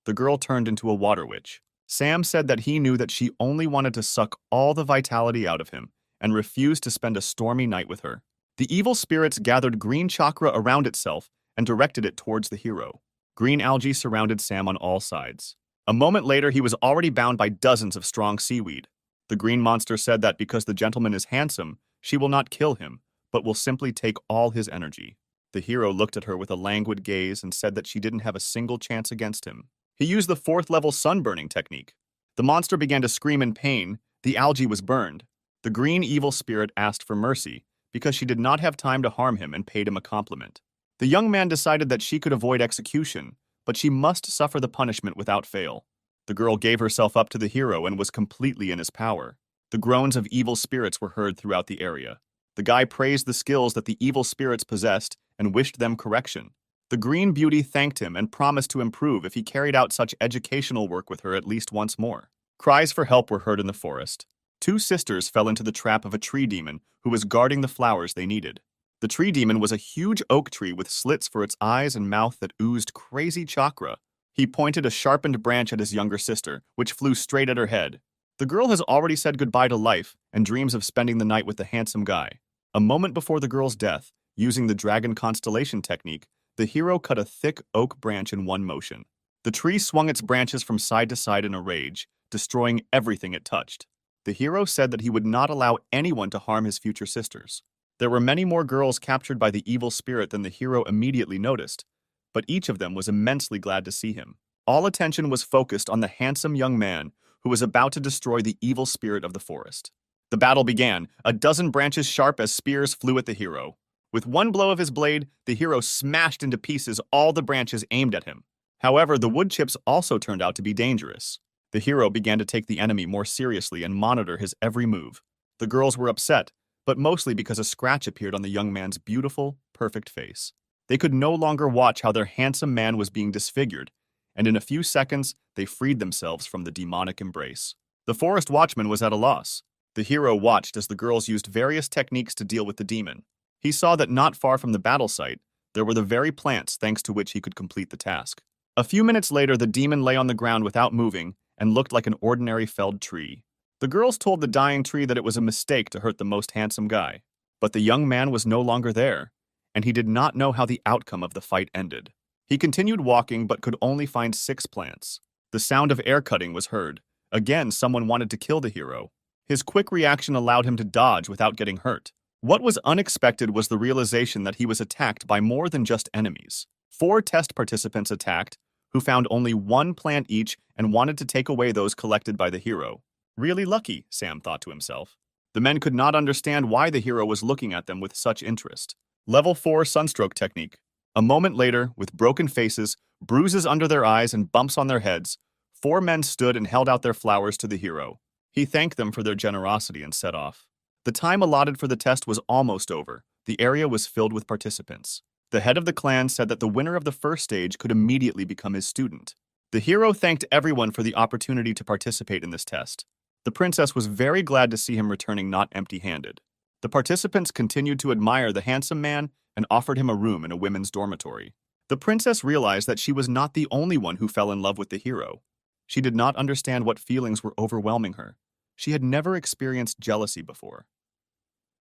The girl turned into a water witch. Sam said that he knew that she only wanted to suck all the vitality out of him and refused to spend a stormy night with her. The evil spirits gathered green chakra around itself and directed it towards the hero. Green algae surrounded Sam on all sides. A moment later, he was already bound by dozens of strong seaweed. The green monster said that because the gentleman is handsome, she will not kill him, but will simply take all his energy. The hero looked at her with a languid gaze and said that she didn't have a single chance against him. He used the 4th-level sunburning technique. The monster began to scream in pain. The algae was burned. The green evil spirit asked for mercy because she did not have time to harm him and paid him a compliment. The young man decided that she could avoid execution, but she must suffer the punishment without fail. The girl gave herself up to the hero and was completely in his power. The groans of evil spirits were heard throughout the area. The guy praised the skills that the evil spirits possessed and wished them correction. The green beauty thanked him and promised to improve if he carried out such educational work with her at least once more. Cries for help were heard in the forest. 2 sisters fell into the trap of a tree demon who was guarding the flowers they needed. The tree demon was a huge oak tree with slits for its eyes and mouth that oozed crazy chakra. He pointed a sharpened branch at his younger sister, which flew straight at her head. The girl has already said goodbye to life and dreams of spending the night with the handsome guy. A moment before the girl's death, using the dragon constellation technique, the hero cut a thick oak branch in one motion. The tree swung its branches from side to side in a rage, destroying everything it touched. The hero said that he would not allow anyone to harm his future sisters. There were many more girls captured by the evil spirit than the hero immediately noticed, but each of them was immensely glad to see him. All attention was focused on the handsome young man who was about to destroy the evil spirit of the forest. The battle began. A dozen branches sharp as spears flew at the hero. With one blow of his blade, the hero smashed into pieces all the branches aimed at him. However, the wood chips also turned out to be dangerous. The hero began to take the enemy more seriously and monitor his every move. The girls were upset, but mostly because a scratch appeared on the young man's beautiful, perfect face. They could no longer watch how their handsome man was being disfigured, and in a few seconds, they freed themselves from the demonic embrace. The forest watchman was at a loss. The hero watched as the girls used various techniques to deal with the demon. He saw that not far from the battle site, there were the very plants thanks to which he could complete the task. A few minutes later, the demon lay on the ground without moving and looked like an ordinary felled tree. The girls told the dying tree that it was a mistake to hurt the most handsome guy. But the young man was no longer there, and he did not know how the outcome of the fight ended. He continued walking but could only find 6 plants. The sound of air cutting was heard. Again, someone wanted to kill the hero. His quick reaction allowed him to dodge without getting hurt. What was unexpected was the realization that he was attacked by more than just enemies. 4 test participants attacked, who found only 1 plant each and wanted to take away those collected by the hero. Really lucky, Sam thought to himself. The men could not understand why the hero was looking at them with such interest. Level 4 Sunstroke Technique. A moment later, with broken faces, bruises under their eyes, and bumps on their heads, 4 men stood and held out their flowers to the hero. He thanked them for their generosity and set off. The time allotted for the test was almost over. The area was filled with participants. The head of the clan said that the winner of the first stage could immediately become his student. The hero thanked everyone for the opportunity to participate in this test. The princess was very glad to see him returning not empty-handed. The participants continued to admire the handsome man and offered him a room in a women's dormitory. The princess realized that she was not the only one who fell in love with the hero. She did not understand what feelings were overwhelming her. She had never experienced jealousy before.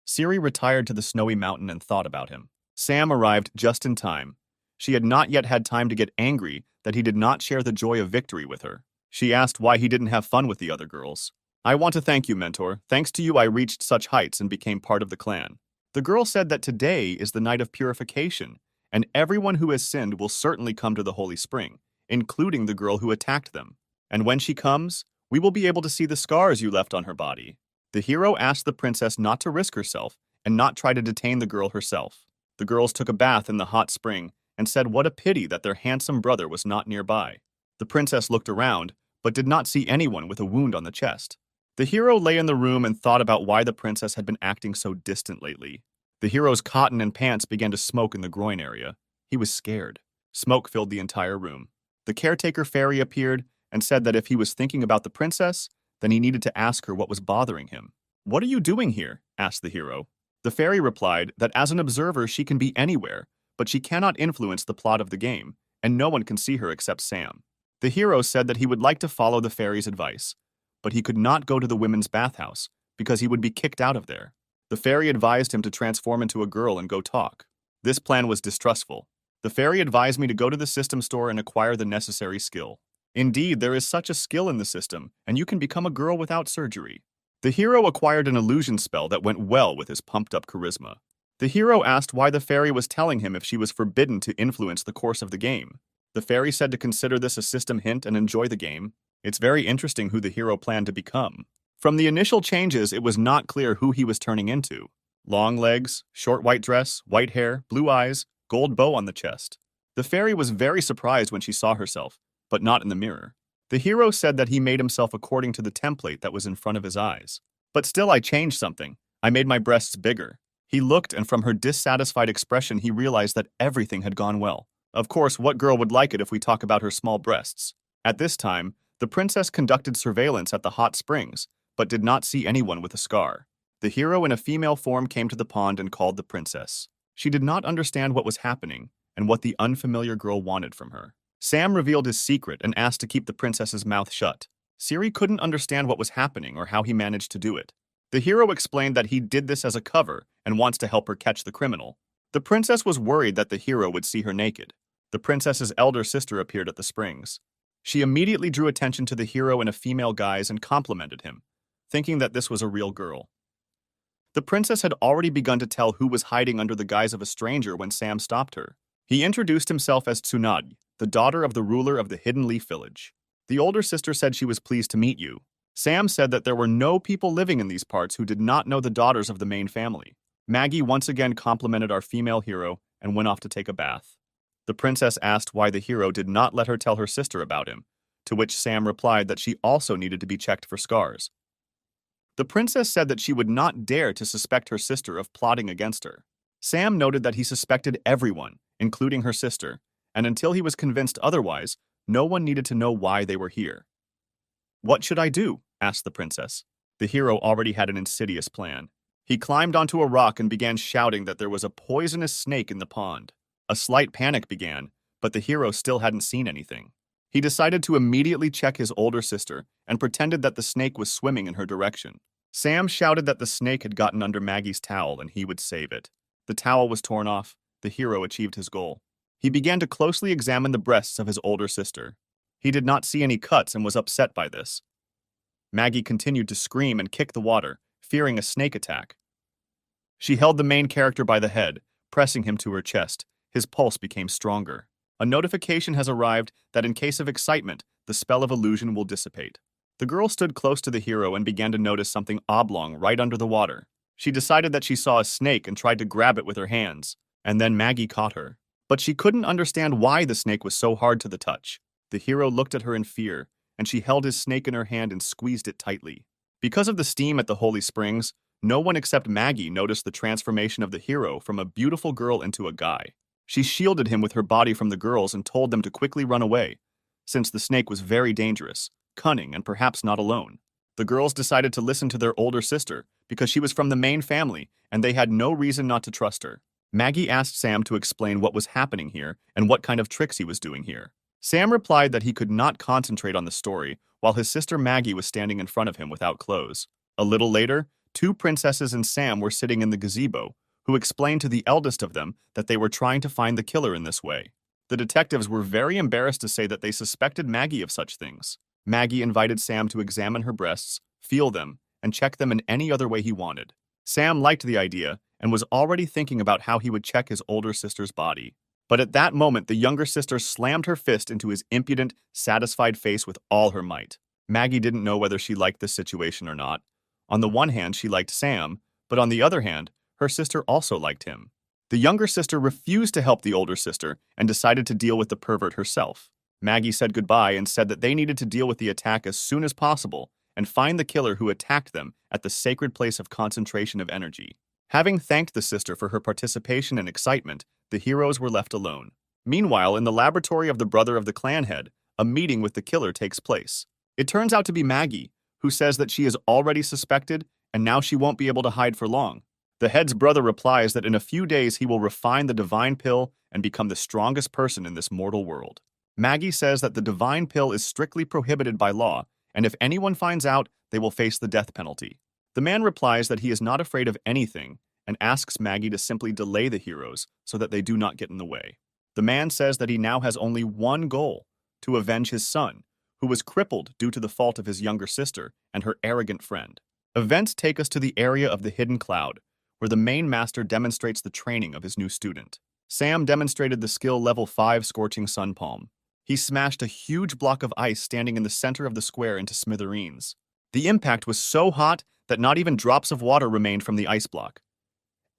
Siri retired to the snowy mountain and thought about him. Sam arrived just in time. She had not yet had time to get angry that he did not share the joy of victory with her. She asked why he didn't have fun with the other girls. "I want to thank you, mentor. Thanks to you, I reached such heights and became part of the clan." The girl said that today is the night of purification, and everyone who has sinned will certainly come to the holy spring, including the girl who attacked them. And when she comes, we will be able to see the scars you left on her body. The hero asked the princess not to risk herself and not try to detain the girl herself. The girls took a bath in the hot spring and said what a pity that their handsome brother was not nearby. The princess looked around, but did not see anyone with a wound on the chest. The hero lay in the room and thought about why the princess had been acting so distant lately. The hero's cotton and pants began to smoke in the groin area. He was scared. Smoke filled the entire room. The caretaker fairy appeared and said that if he was thinking about the princess, then he needed to ask her what was bothering him. "What are you doing here?" asked the hero. The fairy replied that as an observer she can be anywhere, but she cannot influence the plot of the game, and no one can see her except Sam. The hero said that he would like to follow the fairy's advice, but he could not go to the women's bathhouse because he would be kicked out of there. The fairy advised him to transform into a girl and go talk. This plan was distrustful. The fairy advised me to go to the system store and acquire the necessary skill. Indeed, there is such a skill in the system, and you can become a girl without surgery. The hero acquired an illusion spell that went well with his pumped-up charisma. The hero asked why the fairy was telling him if she was forbidden to influence the course of the game. The fairy said to consider this a system hint and enjoy the game. It's very interesting who the hero planned to become. From the initial changes, it was not clear who he was turning into. Long legs, short white dress, white hair, blue eyes, gold bow on the chest. The fairy was very surprised when she saw herself, but not in the mirror. The hero said that he made himself according to the template that was in front of his eyes. But still I changed something. I made my breasts bigger. He looked, and from her dissatisfied expression he realized that everything had gone well. Of course, what girl would like it if we talk about her small breasts? At this time, the princess conducted surveillance at the hot springs, but did not see anyone with a scar. The hero in a female form came to the pond and called the princess. She did not understand what was happening and what the unfamiliar girl wanted from her. Sam revealed his secret and asked to keep the princess's mouth shut. Siri couldn't understand what was happening or how he managed to do it. The hero explained that he did this as a cover and wants to help her catch the criminal. The princess was worried that the hero would see her naked. The princess's elder sister appeared at the springs. She immediately drew attention to the hero in a female guise and complimented him, thinking that this was a real girl. The princess had already begun to tell who was hiding under the guise of a stranger when Sam stopped her. He introduced himself as Tsunade, the daughter of the ruler of the Hidden Leaf Village. The older sister said she was pleased to meet you. Sam said that there were no people living in these parts who did not know the daughters of the main family. Maggie once again complimented our female hero and went off to take a bath. The princess asked why the hero did not let her tell her sister about him, to which Sam replied that she also needed to be checked for scars. The princess said that she would not dare to suspect her sister of plotting against her. Sam noted that he suspected everyone, including her sister, and until he was convinced otherwise, no one needed to know why they were here. "What should I do?" asked the princess. The hero already had an insidious plan. He climbed onto a rock and began shouting that there was a poisonous snake in the pond. A slight panic began, but the hero still hadn't seen anything. He decided to immediately check his older sister and pretended that the snake was swimming in her direction. Sam shouted that the snake had gotten under Maggie's towel and he would save it. The towel was torn off. The hero achieved his goal. He began to closely examine the breasts of his older sister. He did not see any cuts and was upset by this. Maggie continued to scream and kick the water, fearing a snake attack. She held the main character by the head, pressing him to her chest. His pulse became stronger. A notification has arrived that in case of excitement, the spell of illusion will dissipate. The girl stood close to the hero and began to notice something oblong right under the water. She decided that she saw a snake and tried to grab it with her hands, and then Maggie caught her. But she couldn't understand why the snake was so hard to the touch. The hero looked at her in fear, and she held his snake in her hand and squeezed it tightly. Because of the steam at the holy springs, no one except Maggie noticed the transformation of the hero from a beautiful girl into a guy. She shielded him with her body from the girls and told them to quickly run away, since the snake was very dangerous, cunning, and perhaps not alone. The girls decided to listen to their older sister because she was from the main family and they had no reason not to trust her. Maggie asked Sam to explain what was happening here and what kind of tricks he was doing here. Sam replied that he could not concentrate on the story while his sister Maggie was standing in front of him without clothes. A little later, two princesses and Sam were sitting in the gazebo, who explained to the eldest of them that they were trying to find the killer in this way. The detectives were very embarrassed to say that they suspected Maggie of such things. Maggie invited Sam to examine her breasts, feel them, and check them in any other way he wanted. Sam liked the idea and was already thinking about how he would check his older sister's body. But at that moment, the younger sister slammed her fist into his impudent, satisfied face with all her might. Maggie didn't know whether she liked this situation or not. On the one hand, she liked Sam, but on the other hand, her sister also liked him. The younger sister refused to help the older sister and decided to deal with the pervert herself. Maggie said goodbye and said that they needed to deal with the attack as soon as possible and find the killer who attacked them at the sacred place of concentration of energy. Having thanked the sister for her participation and excitement, the heroes were left alone. Meanwhile, in the laboratory of the brother of the clan head, a meeting with the killer takes place. It turns out to be Maggie, who says that she is already suspected and now she won't be able to hide for long. The head's brother replies that in a few days he will refine the divine pill and become the strongest person in this mortal world. Maggie says that the divine pill is strictly prohibited by law, and if anyone finds out, they will face the death penalty. The man replies that he is not afraid of anything and asks Maggie to simply delay the heroes so that they do not get in the way. The man says that he now has only one goal: to avenge his son, who was crippled due to the fault of his younger sister and her arrogant friend. Events take us to the area of the hidden cloud, where the main master demonstrates the training of his new student. Sam demonstrated the skill level 5 Scorching Sun Palm. He smashed a huge block of ice standing in the center of the square into smithereens. The impact was so hot that not even drops of water remained from the ice block.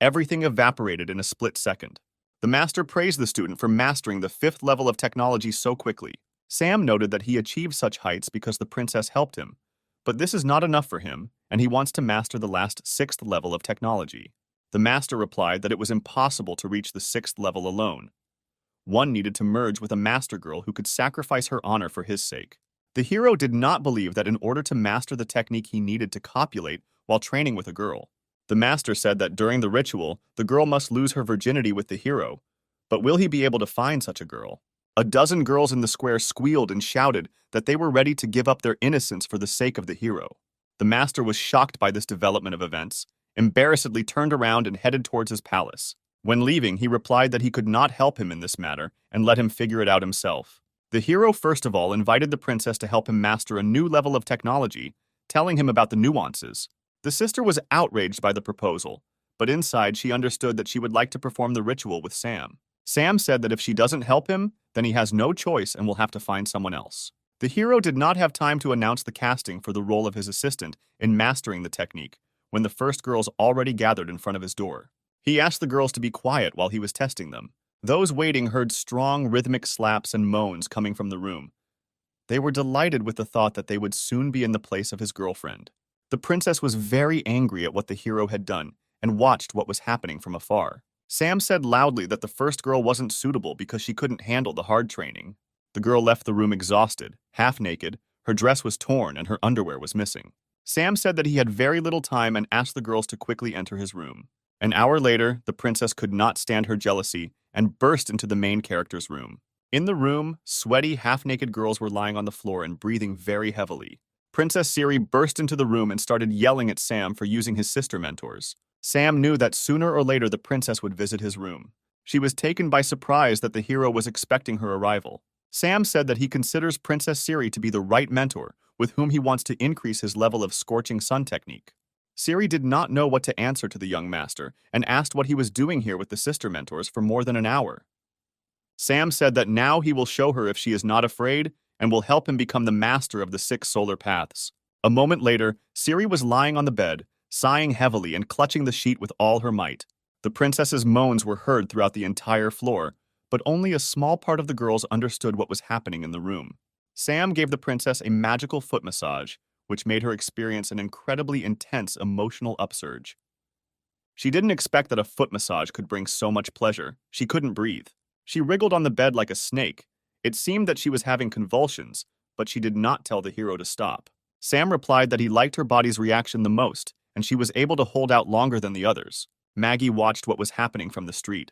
Everything evaporated in a split second. The master praised the student for mastering the 5th level of technology so quickly. Sam noted that he achieved such heights because the princess helped him, but this is not enough for him, and he wants to master the last 6th level of technology. The master replied that it was impossible to reach the 6th level alone. One needed to merge with a master girl who could sacrifice her honor for his sake. The hero did not believe that in order to master the technique he needed to copulate while training with a girl. The master said that during the ritual, the girl must lose her virginity with the hero. But will he be able to find such a girl? A dozen girls in the square squealed and shouted that they were ready to give up their innocence for the sake of the hero. The master was shocked by this development of events, embarrassedly turned around and headed towards his palace. When leaving, he replied that he could not help him in this matter and let him figure it out himself. The hero first of all invited the princess to help him master a new level of technology, telling him about the nuances. The sister was outraged by the proposal, but inside she understood that she would like to perform the ritual with Sam. Sam said that if she doesn't help him, then he has no choice and will have to find someone else. The hero did not have time to announce the casting for the role of his assistant in mastering the technique when the first girls already gathered in front of his door. He asked the girls to be quiet while he was testing them. Those waiting heard strong rhythmic slaps and moans coming from the room. They were delighted with the thought that they would soon be in the place of his girlfriend. The princess was very angry at what the hero had done and watched what was happening from afar. Sam said loudly that the first girl wasn't suitable because she couldn't handle the hard training. The girl left the room exhausted, half naked, her dress was torn and her underwear was missing. Sam said that he had very little time and asked the girls to quickly enter his room. An hour later, the princess could not stand her jealousy and burst into the main character's room. In the room, sweaty, half-naked girls were lying on the floor and breathing very heavily. Princess Siri burst into the room and started yelling at Sam for using his sister mentors. Sam knew that sooner or later the princess would visit his room. She was taken by surprise that the hero was expecting her arrival. Sam said that he considers Princess Siri to be the right mentor with whom he wants to increase his level of Scorching Sun technique. Siri did not know what to answer to the young master and asked what he was doing here with the sister mentors for more than an hour. Sam said that now he will show her if she is not afraid and will help him become the master of the 6 solar paths. A moment later, Siri was lying on the bed, sighing heavily and clutching the sheet with all her might. The princess's moans were heard throughout the entire floor, but only a small part of the girls understood what was happening in the room. Sam gave the princess a magical foot massage, which made her experience an incredibly intense emotional upsurge. She didn't expect that a foot massage could bring so much pleasure. She couldn't breathe. She wriggled on the bed like a snake. It seemed that she was having convulsions, but she did not tell the hero to stop. Sam replied that he liked her body's reaction the most, and she was able to hold out longer than the others. Maggie watched what was happening from the street.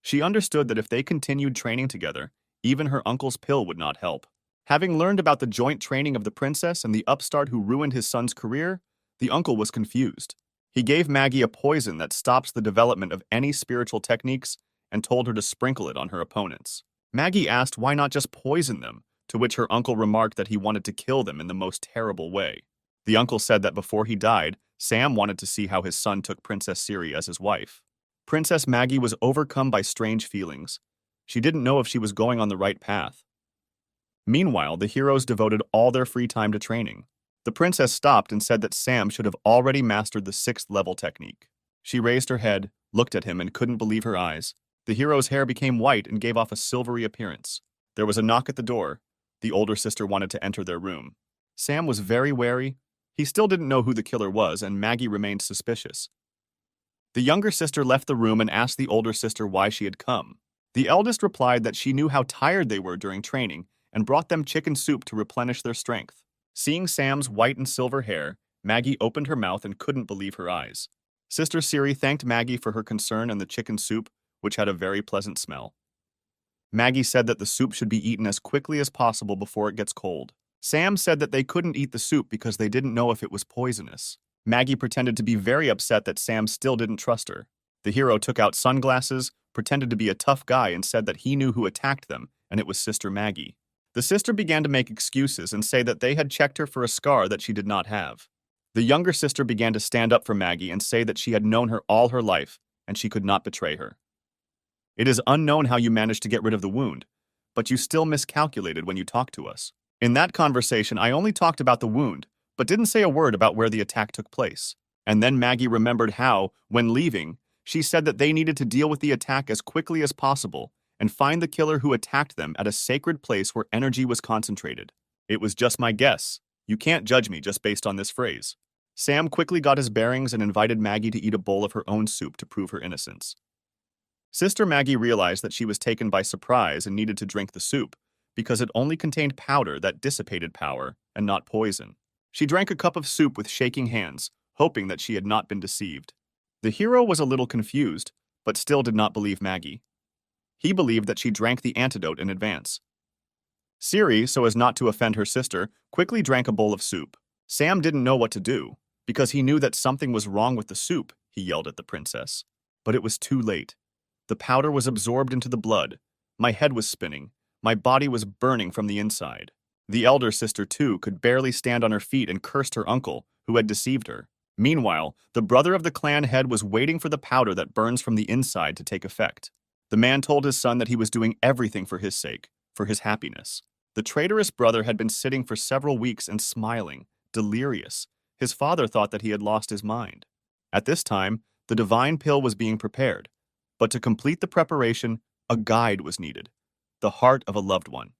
She understood that if they continued training together, even her uncle's pill would not help. Having learned about the joint training of the princess and the upstart who ruined his son's career, the uncle was confused. He gave Maggie a poison that stops the development of any spiritual techniques and told her to sprinkle it on her opponents. Maggie asked why not just poison them, to which her uncle remarked that he wanted to kill them in the most terrible way. The uncle said that before he died, Sam wanted to see how his son took Princess Siri as his wife. Princess Maggie was overcome by strange feelings. She didn't know if she was going on the right path. Meanwhile, the heroes devoted all their free time to training. The princess stopped and said that Sam should have already mastered the 6th level technique. She raised her head, looked at him, and couldn't believe her eyes. The hero's hair became white and gave off a silvery appearance. There was a knock at the door. The older sister wanted to enter their room. Sam was very wary. He still didn't know who the killer was, and Maggie remained suspicious. The younger sister left the room and asked the older sister why she had come. The eldest replied that she knew how tired they were during training and brought them chicken soup to replenish their strength. Seeing Sam's white and silver hair, Maggie opened her mouth and couldn't believe her eyes. Sister Siri thanked Maggie for her concern and the chicken soup, which had a very pleasant smell. Maggie said that the soup should be eaten as quickly as possible before it gets cold. Sam said that they couldn't eat the soup because they didn't know if it was poisonous. Maggie pretended to be very upset that Sam still didn't trust her. The hero took out sunglasses, pretended to be a tough guy, and said that he knew who attacked them, and it was Sister Maggie. The sister began to make excuses and say that they had checked her for a scar that she did not have. The younger sister began to stand up for Maggie and say that she had known her all her life, and she could not betray her. It is unknown how you managed to get rid of the wound, but you still miscalculated when you talked to us. In that conversation, I only talked about the wound, but didn't say a word about where the attack took place. And then Maggie remembered how, when leaving, she said that they needed to deal with the attack as quickly as possible and find the killer who attacked them at a sacred place where energy was concentrated. It was just my guess. You can't judge me just based on this phrase. Sam quickly got his bearings and invited Maggie to eat a bowl of her own soup to prove her innocence. Sister Maggie realized that she was taken by surprise and needed to drink the soup because it only contained powder that dissipated power and not poison. She drank a cup of soup with shaking hands, hoping that she had not been deceived. The hero was a little confused, but still did not believe Maggie. He believed that she drank the antidote in advance. Siri, so as not to offend her sister, quickly drank a bowl of soup. Sam didn't know what to do, because he knew that something was wrong with the soup, he yelled at the princess. But it was too late. The powder was absorbed into the blood. My head was spinning. My body was burning from the inside. The elder sister, too, could barely stand on her feet and cursed her uncle, who had deceived her. Meanwhile, the brother of the clan head was waiting for the powder that burns from the inside to take effect. The man told his son that he was doing everything for his sake, for his happiness. The traitorous brother had been sitting for several weeks and smiling, delirious. His father thought that he had lost his mind. At this time, the divine pill was being prepared. But to complete the preparation, a guide was needed, the heart of a loved one.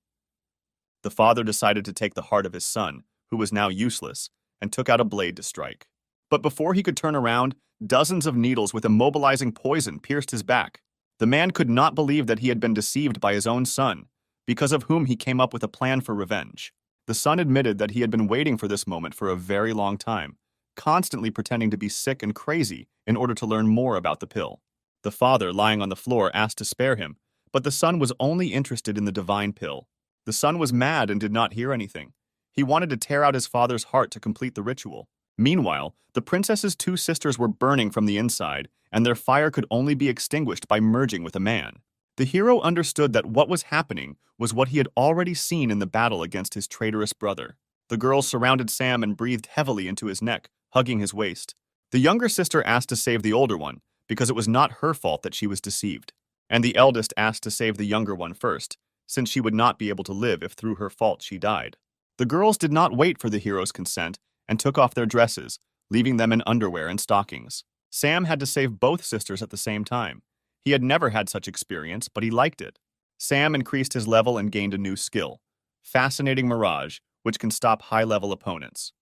The father decided to take the heart of his son, who was now useless, and took out a blade to strike. But before he could turn around, dozens of needles with immobilizing poison pierced his back. The man could not believe that he had been deceived by his own son, because of whom he came up with a plan for revenge. The son admitted that he had been waiting for this moment for a very long time, constantly pretending to be sick and crazy in order to learn more about the pill. The father, lying on the floor, asked to spare him, but the son was only interested in the divine pill. The son was mad and did not hear anything. He wanted to tear out his father's heart to complete the ritual. Meanwhile, the princess's 2 sisters were burning from the inside, and their fire could only be extinguished by merging with a man. The hero understood that what was happening was what he had already seen in the battle against his traitorous brother. The girls surrounded Sam and breathed heavily into his neck, hugging his waist. The younger sister asked to save the older one, because it was not her fault that she was deceived. And the eldest asked to save the younger one first, since she would not be able to live if through her fault she died. The girls did not wait for the hero's consent and took off their dresses, leaving them in underwear and stockings. Sam had to save both sisters at the same time. He had never had such experience, but he liked it. Sam increased his level and gained a new skill, Fascinating Mirage, which can stop high-level opponents.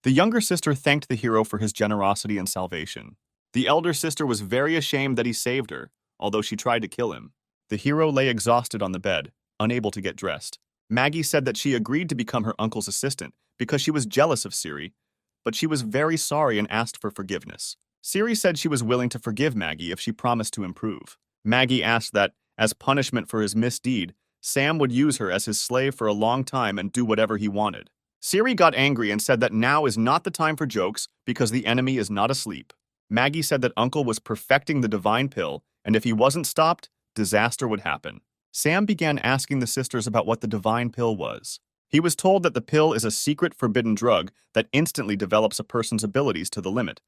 The younger sister thanked the hero for his generosity and salvation. The elder sister was very ashamed that he saved her, although she tried to kill him. The hero lay exhausted on the bed, unable to get dressed. Maggie said that she agreed to become her uncle's assistant because she was jealous of Siri, but she was very sorry and asked for forgiveness. Siri said she was willing to forgive Maggie if she promised to improve. Maggie asked that, as punishment for his misdeed, Sam would use her as his slave for a long time and do whatever he wanted. Siri got angry and said that now is not the time for jokes because the enemy is not asleep. Maggie said that Uncle was perfecting the divine pill, and if he wasn't stopped, disaster would happen. Sam began asking the sisters about what the divine pill was. He was told that the pill is a secret forbidden drug that instantly develops a person's abilities to the limit,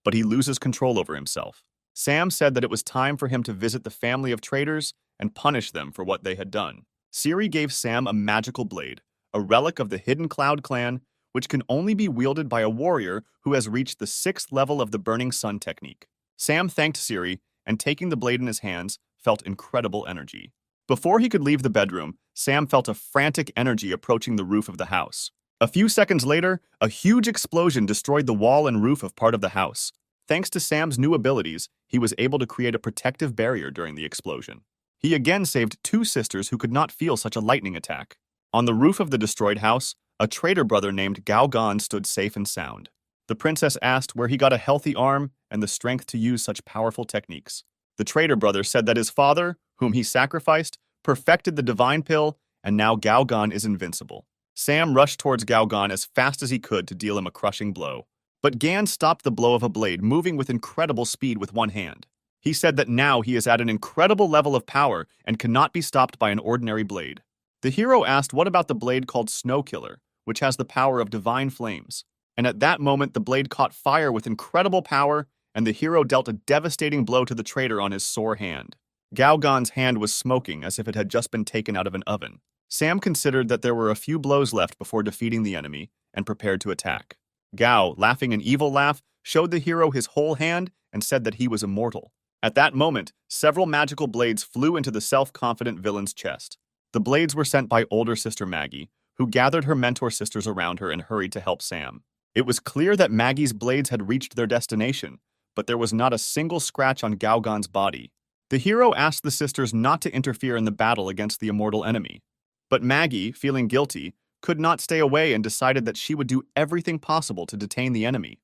but he loses control over himself. Sam said that it was time for him to visit the family of traitors and punish them for what they had done. Siri gave Sam a magical blade, a relic of the Hidden Cloud clan, which can only be wielded by a warrior who has reached the 6th level of the Burning Sun technique. Sam thanked Siri, and taking the blade in his hands, felt incredible energy. Before he could leave the bedroom, Sam felt a frantic energy approaching the roof of the house. A few seconds later, a huge explosion destroyed the wall and roof of part of the house. Thanks to Sam's new abilities, he was able to create a protective barrier during the explosion. He again saved 2 sisters who could not feel such a lightning attack. On the roof of the destroyed house, a traitor brother named Gao Gan stood safe and sound. The princess asked where he got a healthy arm and the strength to use such powerful techniques. The traitor brother said that his father, whom he sacrificed, perfected the divine pill, and now Gao Gan is invincible. Sam rushed towards Gao Gan as fast as he could to deal him a crushing blow. But Gan stopped the blow of a blade, moving with incredible speed with one hand. He said that now he is at an incredible level of power and cannot be stopped by an ordinary blade. The hero asked what about the blade called Snow Killer, which has the power of divine flames. And at that moment, the blade caught fire with incredible power, and the hero dealt a devastating blow to the traitor on his sore hand. Gao Gan's hand was smoking as if it had just been taken out of an oven. Sam considered that there were a few blows left before defeating the enemy and prepared to attack. Gao, laughing an evil laugh, showed the hero his whole hand and said that he was immortal. At that moment, several magical blades flew into the self-confident villain's chest. The blades were sent by older sister Maggie, who gathered her mentor sisters around her and hurried to help Sam. It was clear that Maggie's blades had reached their destination, but there was not a single scratch on Gao Gan's body. The hero asked the sisters not to interfere in the battle against the immortal enemy. But Maggie, feeling guilty, could not stay away and decided that she would do everything possible to detain the enemy.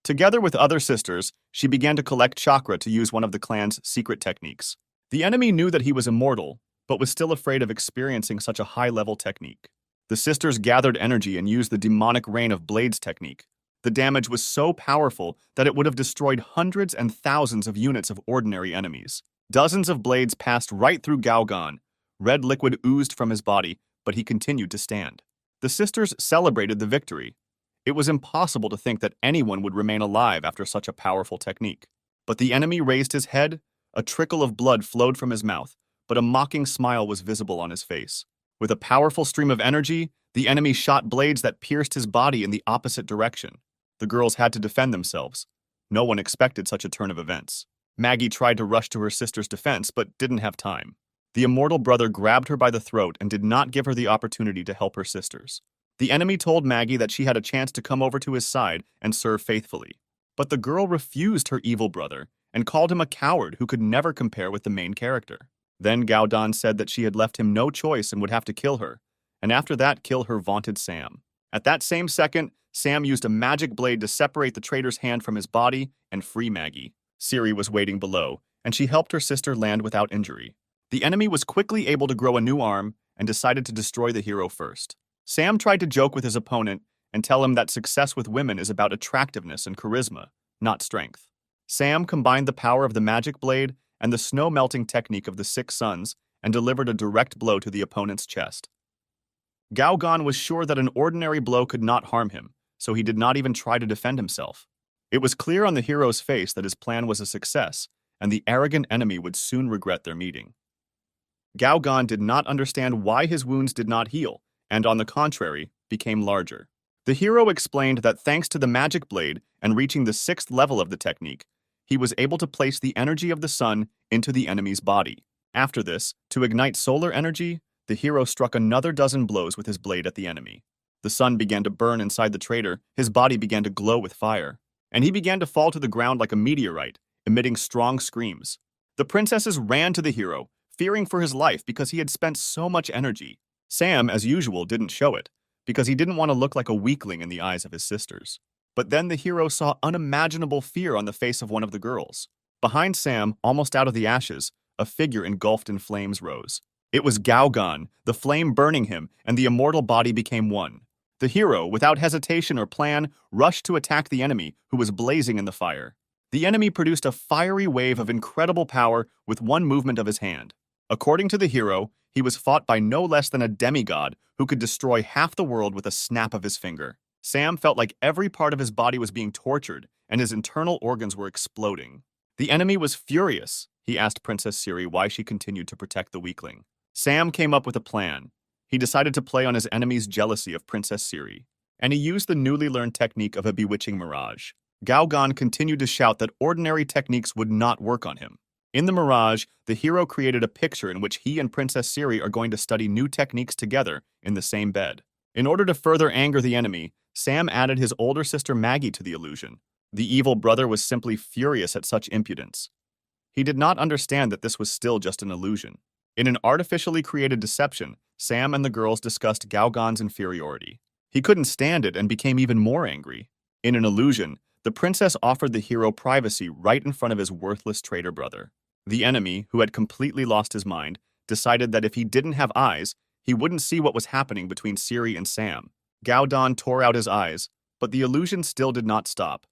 Together with other sisters, she began to collect chakra to use one of the clan's secret techniques. The enemy knew that he was immortal, but was still afraid of experiencing such a high-level technique. The sisters gathered energy and used the demonic rain of blades technique. The damage was so powerful that it would have destroyed hundreds and thousands of units of ordinary enemies. Dozens of blades passed right through Gao Gan. Red liquid oozed from his body, but he continued to stand. The sisters celebrated the victory. It was impossible to think that anyone would remain alive after such a powerful technique. But the enemy raised his head, a trickle of blood flowed from his mouth, but a mocking smile was visible on his face. With a powerful stream of energy, the enemy shot blades that pierced his body in the opposite direction. The girls had to defend themselves. No one expected such a turn of events. Maggie tried to rush to her sister's defense, but didn't have time. The immortal brother grabbed her by the throat and did not give her the opportunity to help her sisters. The enemy told Maggie that she had a chance to come over to his side and serve faithfully. But the girl refused her evil brother and called him a coward who could never compare with the main character. Then Gao Dan said that she had left him no choice and would have to kill her, and after that kill her vaunted Sam. At that same second, Sam used a magic blade to separate the traitor's hand from his body and free Maggie. Siri was waiting below, and she helped her sister land without injury. The enemy was quickly able to grow a new arm and decided to destroy the hero first. Sam tried to joke with his opponent and tell him that success with women is about attractiveness and charisma, not strength. Sam combined the power of the magic blade and the snow-melting technique of the 6 suns and delivered a direct blow to the opponent's chest. Gao Gan was sure that an ordinary blow could not harm him, so he did not even try to defend himself. It was clear on the hero's face that his plan was a success, and the arrogant enemy would soon regret their meeting. Gao Gan did not understand why his wounds did not heal, and on the contrary, became larger. The hero explained that thanks to the magic blade and reaching the 6th level of the technique, he was able to place the energy of the sun into the enemy's body. After this, to ignite solar energy, the hero struck another dozen blows with his blade at the enemy. The sun began to burn inside the traitor, his body began to glow with fire, and he began to fall to the ground like a meteorite, emitting strong screams. The princesses ran to the hero, fearing for his life because he had spent so much energy. Sam, as usual, didn't show it, because he didn't want to look like a weakling in the eyes of his sisters. But then the hero saw unimaginable fear on the face of one of the girls. Behind Sam, almost out of the ashes, a figure engulfed in flames rose. It was Gao Gan, the flame burning him, and the immortal body became one. The hero, without hesitation or plan, rushed to attack the enemy, who was blazing in the fire. The enemy produced a fiery wave of incredible power with one movement of his hand. According to the hero, he was fought by no less than a demigod who could destroy half the world with a snap of his finger. Sam felt like every part of his body was being tortured and his internal organs were exploding. The enemy was furious. He asked Princess Siri why she continued to protect the weakling. Sam came up with a plan. He decided to play on his enemy's jealousy of Princess Siri, and he used the newly learned technique of a bewitching mirage. Gaogan continued to shout that ordinary techniques would not work on him. In the mirage, the hero created a picture in which he and Princess Siri are going to study new techniques together in the same bed. In order to further anger the enemy, Sam added his older sister Maggie to the illusion. The evil brother was simply furious at such impudence. He did not understand that this was still just an illusion. In an artificially created deception, Sam and the girls discussed Gaogan's inferiority. He couldn't stand it and became even more angry. In an illusion, the princess offered the hero privacy right in front of his worthless traitor brother. The enemy, who had completely lost his mind, decided that if he didn't have eyes, he wouldn't see what was happening between Siri and Sam. Gaodan tore out his eyes, but the illusion still did not stop,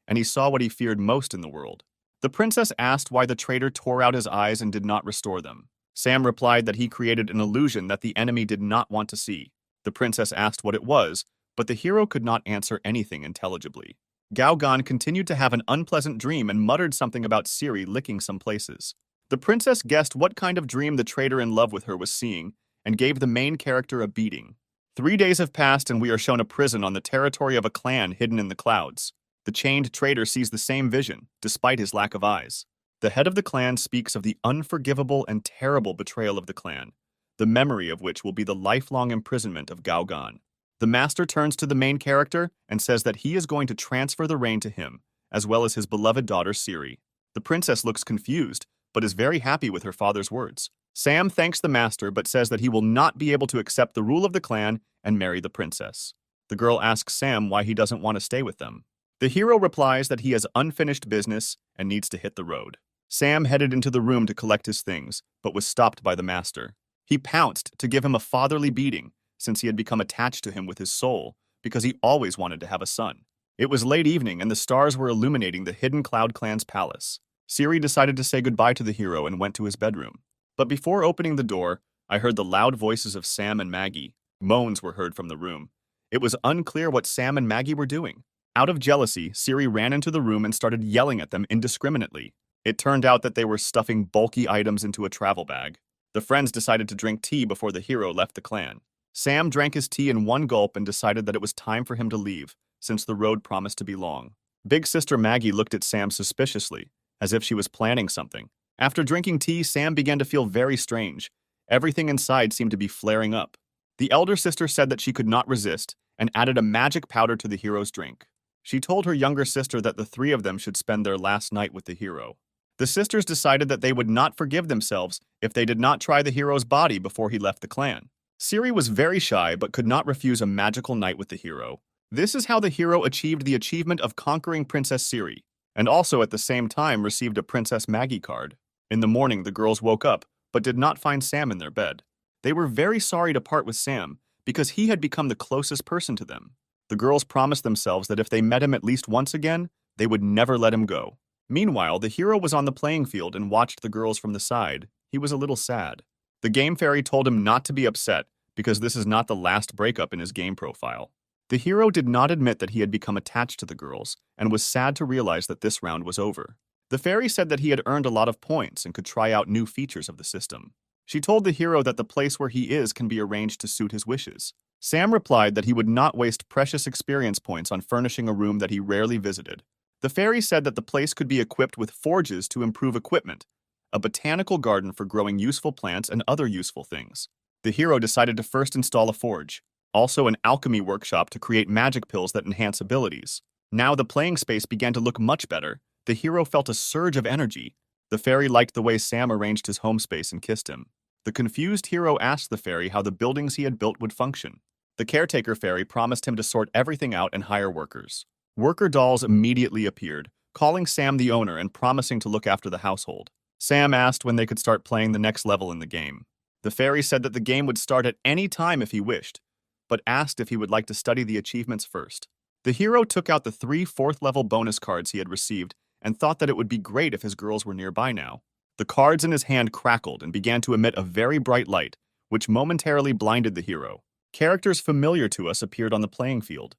and he saw what he feared most in the world. The princess asked why the traitor tore out his eyes and did not restore them. Sam replied that he created an illusion that the enemy did not want to see. The princess asked what it was, but the hero could not answer anything intelligibly. Gaogan continued to have an unpleasant dream and muttered something about Siri licking some places. The princess guessed what kind of dream the traitor in love with her was seeing and gave the main character a beating. 3 days have passed and we are shown a prison on the territory of a clan hidden in the clouds. The chained traitor sees the same vision, despite his lack of eyes. The head of the clan speaks of the unforgivable and terrible betrayal of the clan, the memory of which will be the lifelong imprisonment of Gaogan. The master turns to the main character and says that he is going to transfer the reign to him, as well as his beloved daughter Siri. The princess looks confused, but is very happy with her father's words. Sam thanks the master but says that he will not be able to accept the rule of the clan and marry the princess. The girl asks Sam why he doesn't want to stay with them. The hero replies that he has unfinished business and needs to hit the road. Sam headed into the room to collect his things, but was stopped by the master. He pounced to give him a fatherly beating, since he had become attached to him with his soul, because he always wanted to have a son. It was late evening and the stars were illuminating the hidden Cloud Clan's palace. Siri decided to say goodbye to the hero and went to his bedroom. But before opening the door, I heard the loud voices of Sam and Maggie. Moans were heard from the room. It was unclear what Sam and Maggie were doing. Out of jealousy, Siri ran into the room and started yelling at them indiscriminately. It turned out that they were stuffing bulky items into a travel bag. The friends decided to drink tea before the hero left the clan. Sam drank his tea in one gulp and decided that it was time for him to leave, since the road promised to be long. Big sister Maggie looked at Sam suspiciously, as if she was planning something. After drinking tea, Sam began to feel very strange. Everything inside seemed to be flaring up. The elder sister said that she could not resist and added a magic powder to the hero's drink. She told her younger sister that the three of them should spend their last night with the hero. The sisters decided that they would not forgive themselves if they did not try the hero's body before he left the clan. Siri was very shy but could not refuse a magical night with the hero. This is how the hero achieved the achievement of conquering Princess Siri, and also at the same time received a Princess Maggie card. In the morning, the girls woke up, but did not find Sam in their bed. They were very sorry to part with Sam, because he had become the closest person to them. The girls promised themselves that if they met him at least once again, they would never let him go. Meanwhile, the hero was on the playing field and watched the girls from the side. He was a little sad. The game fairy told him not to be upset, because this is not the last breakup in his game profile. The hero did not admit that he had become attached to the girls, and was sad to realize that this round was over. The fairy said that he had earned a lot of points and could try out new features of the system. She told the hero that the place where he is can be arranged to suit his wishes. Sam replied that he would not waste precious experience points on furnishing a room that he rarely visited. The fairy said that the place could be equipped with forges to improve equipment, a botanical garden for growing useful plants and other useful things. The hero decided to first install a forge, also an alchemy workshop to create magic pills that enhance abilities. Now the playing space began to look much better. The hero felt a surge of energy. The fairy liked the way Sam arranged his home space and kissed him. The confused hero asked the fairy how the buildings he had built would function. The caretaker fairy promised him to sort everything out and hire workers. Worker dolls immediately appeared, calling Sam the owner and promising to look after the household. Sam asked when they could start playing the next level in the game. The fairy said that the game would start at any time if he wished, but asked if he would like to study the achievements first. The hero took out the 3 4th-level bonus cards he had received and thought that it would be great if his girls were nearby now. The cards in his hand crackled and began to emit a very bright light, which momentarily blinded the hero. Characters familiar to us appeared on the playing field.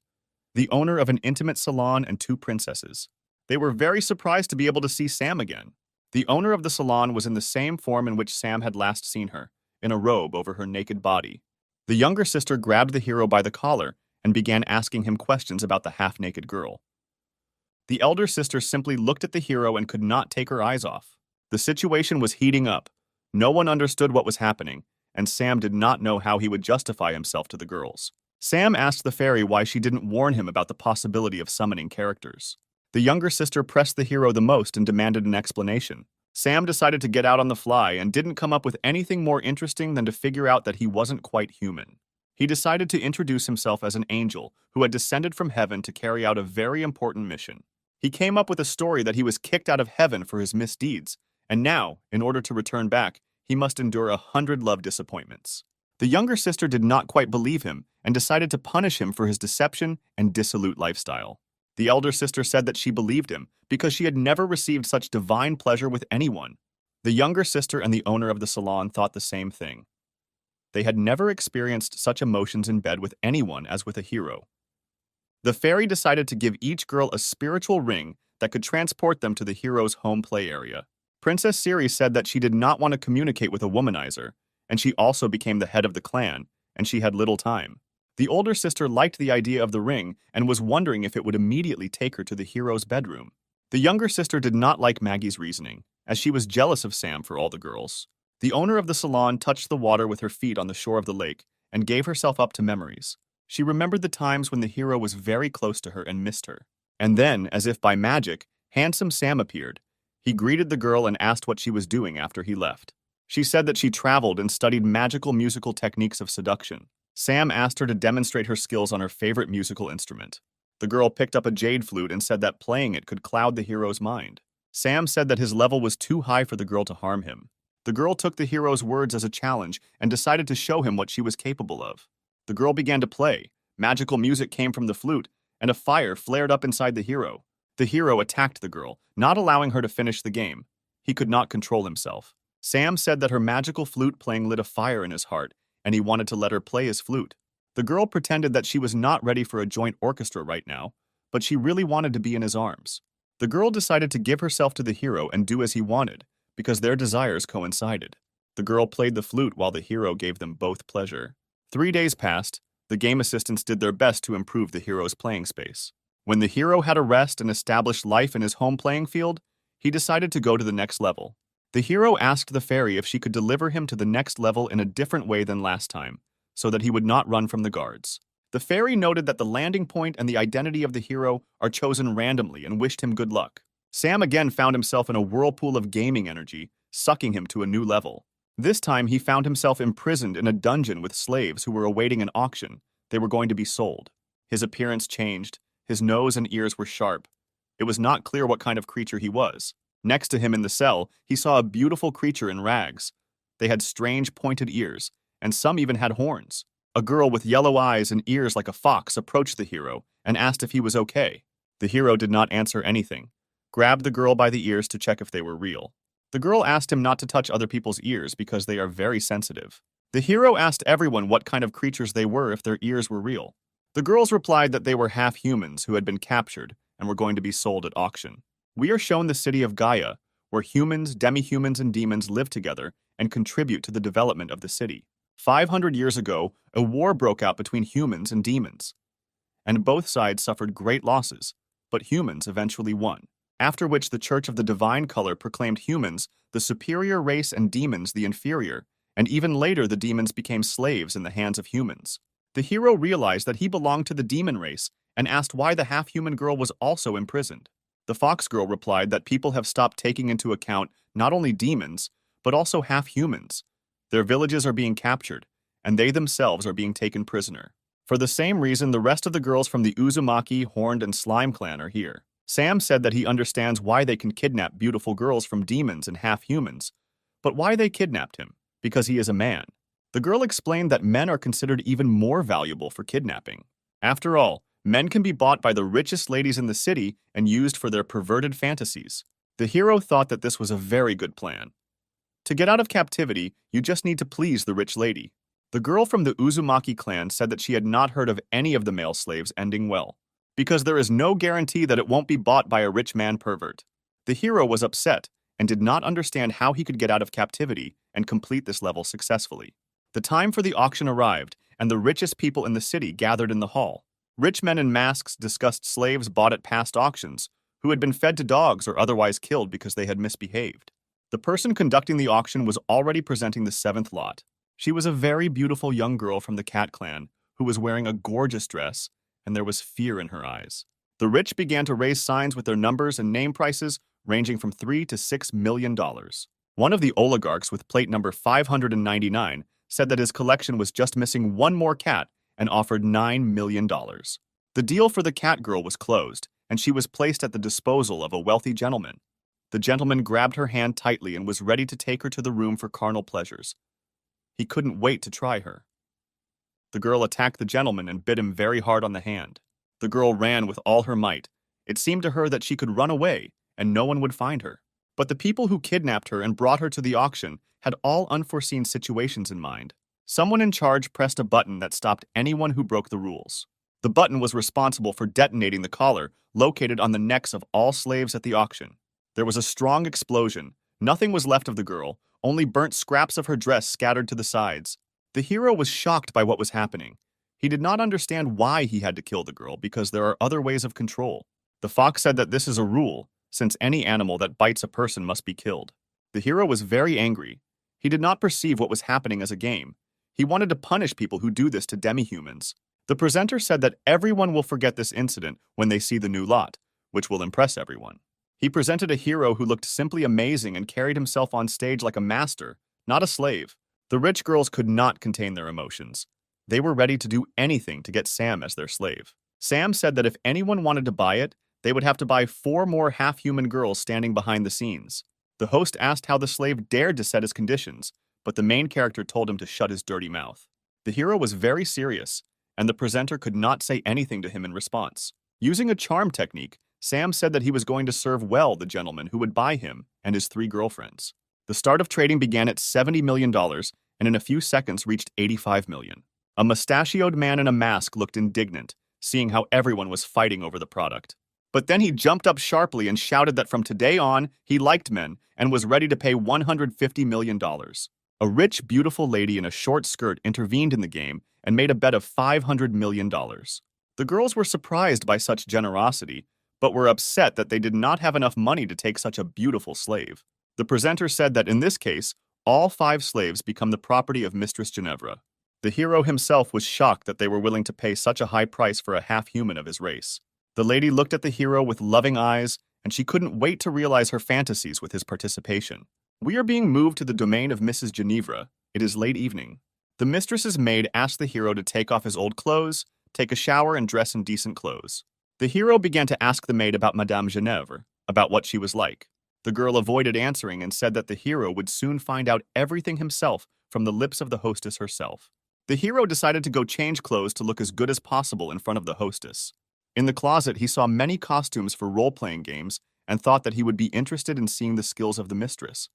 The owner of an intimate salon and 2 princesses. They were very surprised to be able to see Sam again. The owner of the salon was in the same form in which Sam had last seen her, in a robe over her naked body. The younger sister grabbed the hero by the collar and began asking him questions about the half-naked girl. The elder sister simply looked at the hero and could not take her eyes off. The situation was heating up. No one understood what was happening, and Sam did not know how he would justify himself to the girls. Sam asked the fairy why she didn't warn him about the possibility of summoning characters. The younger sister pressed the hero the most and demanded an explanation. Sam decided to get out on the fly and didn't come up with anything more interesting than to figure out that he wasn't quite human. He decided to introduce himself as an angel who had descended from heaven to carry out a very important mission. He came up with a story that he was kicked out of heaven for his misdeeds, and now, in order to return back, he must endure 100 love disappointments. The younger sister did not quite believe him and decided to punish him for his deception and dissolute lifestyle. The elder sister said that she believed him because she had never received such divine pleasure with anyone. The younger sister and the owner of the salon thought the same thing. They had never experienced such emotions in bed with anyone as with a hero. The fairy decided to give each girl a spiritual ring that could transport them to the hero's home play area. Princess Siri said that she did not want to communicate with a womanizer, and she also became the head of the clan, and she had little time. The older sister liked the idea of the ring and was wondering if it would immediately take her to the hero's bedroom. The younger sister did not like Maggie's reasoning, as she was jealous of Sam for all the girls. The owner of the salon touched the water with her feet on the shore of the lake and gave herself up to memories. She remembered the times when the hero was very close to her and missed her. And then, as if by magic, handsome Sam appeared. He greeted the girl and asked what she was doing after he left. She said that she traveled and studied magical musical techniques of seduction. Sam asked her to demonstrate her skills on her favorite musical instrument. The girl picked up a jade flute and said that playing it could cloud the hero's mind. Sam said that his level was too high for the girl to harm him. The girl took the hero's words as a challenge and decided to show him what she was capable of. The girl began to play. Magical music came from the flute, and a fire flared up inside the hero. The hero attacked the girl, not allowing her to finish the game. He could not control himself. Sam said that her magical flute playing lit a fire in his heart, and he wanted to let her play his flute. The girl pretended that she was not ready for a joint orchestra right now, but she really wanted to be in his arms. The girl decided to give herself to the hero and do as he wanted, because their desires coincided. The girl played the flute while the hero gave them both pleasure. 3 days passed. The game assistants did their best to improve the hero's playing space. When the hero had a rest and established life in his home playing field, he decided to go to the next level. The hero asked the fairy if she could deliver him to the next level in a different way than last time, so that he would not run from the guards. The fairy noted that the landing point and the identity of the hero are chosen randomly and wished him good luck. Sam again found himself in a whirlpool of gaming energy, sucking him to a new level. This time he found himself imprisoned in a dungeon with slaves who were awaiting an auction. They were going to be sold. His appearance changed. His nose and ears were sharp. It was not clear what kind of creature he was. Next to him in the cell, he saw a beautiful creature in rags. They had strange pointed ears, and some even had horns. A girl with yellow eyes and ears like a fox approached the hero and asked if he was okay. The hero did not answer anything, grabbed the girl by the ears to check if they were real. The girl asked him not to touch other people's ears because they are very sensitive. The hero asked everyone what kind of creatures they were if their ears were real. The girls replied that they were half-humans who had been captured and were going to be sold at auction. We are shown the city of Gaia, where humans, demi-humans, and demons live together and contribute to the development of the city. 500 years ago, a war broke out between humans and demons, and both sides suffered great losses, but humans eventually won, after which the Church of the Divine Color proclaimed humans the superior race and demons the inferior, and even later the demons became slaves in the hands of humans. The hero realized that he belonged to the demon race and asked why the half-human girl was also imprisoned. The fox girl replied that people have stopped taking into account not only demons, but also half-humans. Their villages are being captured, and they themselves are being taken prisoner. For the same reason, the rest of the girls from the Uzumaki, Horned, and Slime clan are here. Sam said that he understands why they can kidnap beautiful girls from demons and half-humans, but why they kidnapped him? Because he is a man. The girl explained that men are considered even more valuable for kidnapping. After all, men can be bought by the richest ladies in the city and used for their perverted fantasies. The hero thought that this was a very good plan. To get out of captivity, you just need to please the rich lady. The girl from the Uzumaki clan said that she had not heard of any of the male slaves ending well, because there is no guarantee that it won't be bought by a rich man pervert. The hero was upset and did not understand how he could get out of captivity and complete this level successfully. The time for the auction arrived, and the richest people in the city gathered in the hall. Rich men in masks discussed slaves bought at past auctions, who had been fed to dogs or otherwise killed because they had misbehaved. The person conducting the auction was already presenting the seventh lot. She was a very beautiful young girl from the Cat clan, who was wearing a gorgeous dress, and there was fear in her eyes. The rich began to raise signs with their numbers and name prices ranging from $3 to $6 million. One of the oligarchs with plate number 599 said that his collection was just missing one more cat and offered $9 million. The deal for the cat girl was closed, and she was placed at the disposal of a wealthy gentleman. The gentleman grabbed her hand tightly and was ready to take her to the room for carnal pleasures. He couldn't wait to try her. The girl attacked the gentleman and bit him very hard on the hand. The girl ran with all her might. It seemed to her that she could run away, and no one would find her. But the people who kidnapped her and brought her to the auction had all unforeseen situations in mind. Someone in charge pressed a button that stopped anyone who broke the rules. The button was responsible for detonating the collar located on the necks of all slaves at the auction. There was a strong explosion. Nothing was left of the girl, only burnt scraps of her dress scattered to the sides. The hero was shocked by what was happening. He did not understand why he had to kill the girl because there are other ways of control. The fox said that this is a rule, since any animal that bites a person must be killed. The hero was very angry. He did not perceive what was happening as a game. He wanted to punish people who do this to demi-humans. The presenter said that everyone will forget this incident when they see the new lot, which will impress everyone. He presented a hero who looked simply amazing and carried himself on stage like a master, not a slave. The rich girls could not contain their emotions. They were ready to do anything to get Sam as their slave. Sam said that if anyone wanted to buy it, they would have to buy 4 more half-human girls standing behind the scenes. The host asked how the slave dared to set his conditions, but the main character told him to shut his dirty mouth. The hero was very serious, and the presenter could not say anything to him in response. Using a charm technique, Sam said that he was going to serve well the gentleman who would buy him and his 3 girlfriends. The start of trading began at $70 million and in a few seconds reached $85 million. A mustachioed man in a mask looked indignant, seeing how everyone was fighting over the product. But then he jumped up sharply and shouted that from today on, he liked men and was ready to pay $150 million. A rich, beautiful lady in a short skirt intervened in the game and made a bet of $500 million. The girls were surprised by such generosity, but were upset that they did not have enough money to take such a beautiful slave. The presenter said that in this case, all 5 slaves become the property of Mistress Ginevra. The hero himself was shocked that they were willing to pay such a high price for a half-human of his race. The lady looked at the hero with loving eyes, and she couldn't wait to realize her fantasies with his participation. We are being moved to the domain of Mrs. Ginevra. It is late evening. The mistress's maid asked the hero to take off his old clothes, take a shower, and dress in decent clothes. The hero began to ask the maid about Madame Ginevra, about what she was like. The girl avoided answering and said that the hero would soon find out everything himself from the lips of the hostess herself. The hero decided to go change clothes to look as good as possible in front of the hostess. In the closet, he saw many costumes for role-playing games and thought that he would be interested in seeing the skills of the mistress.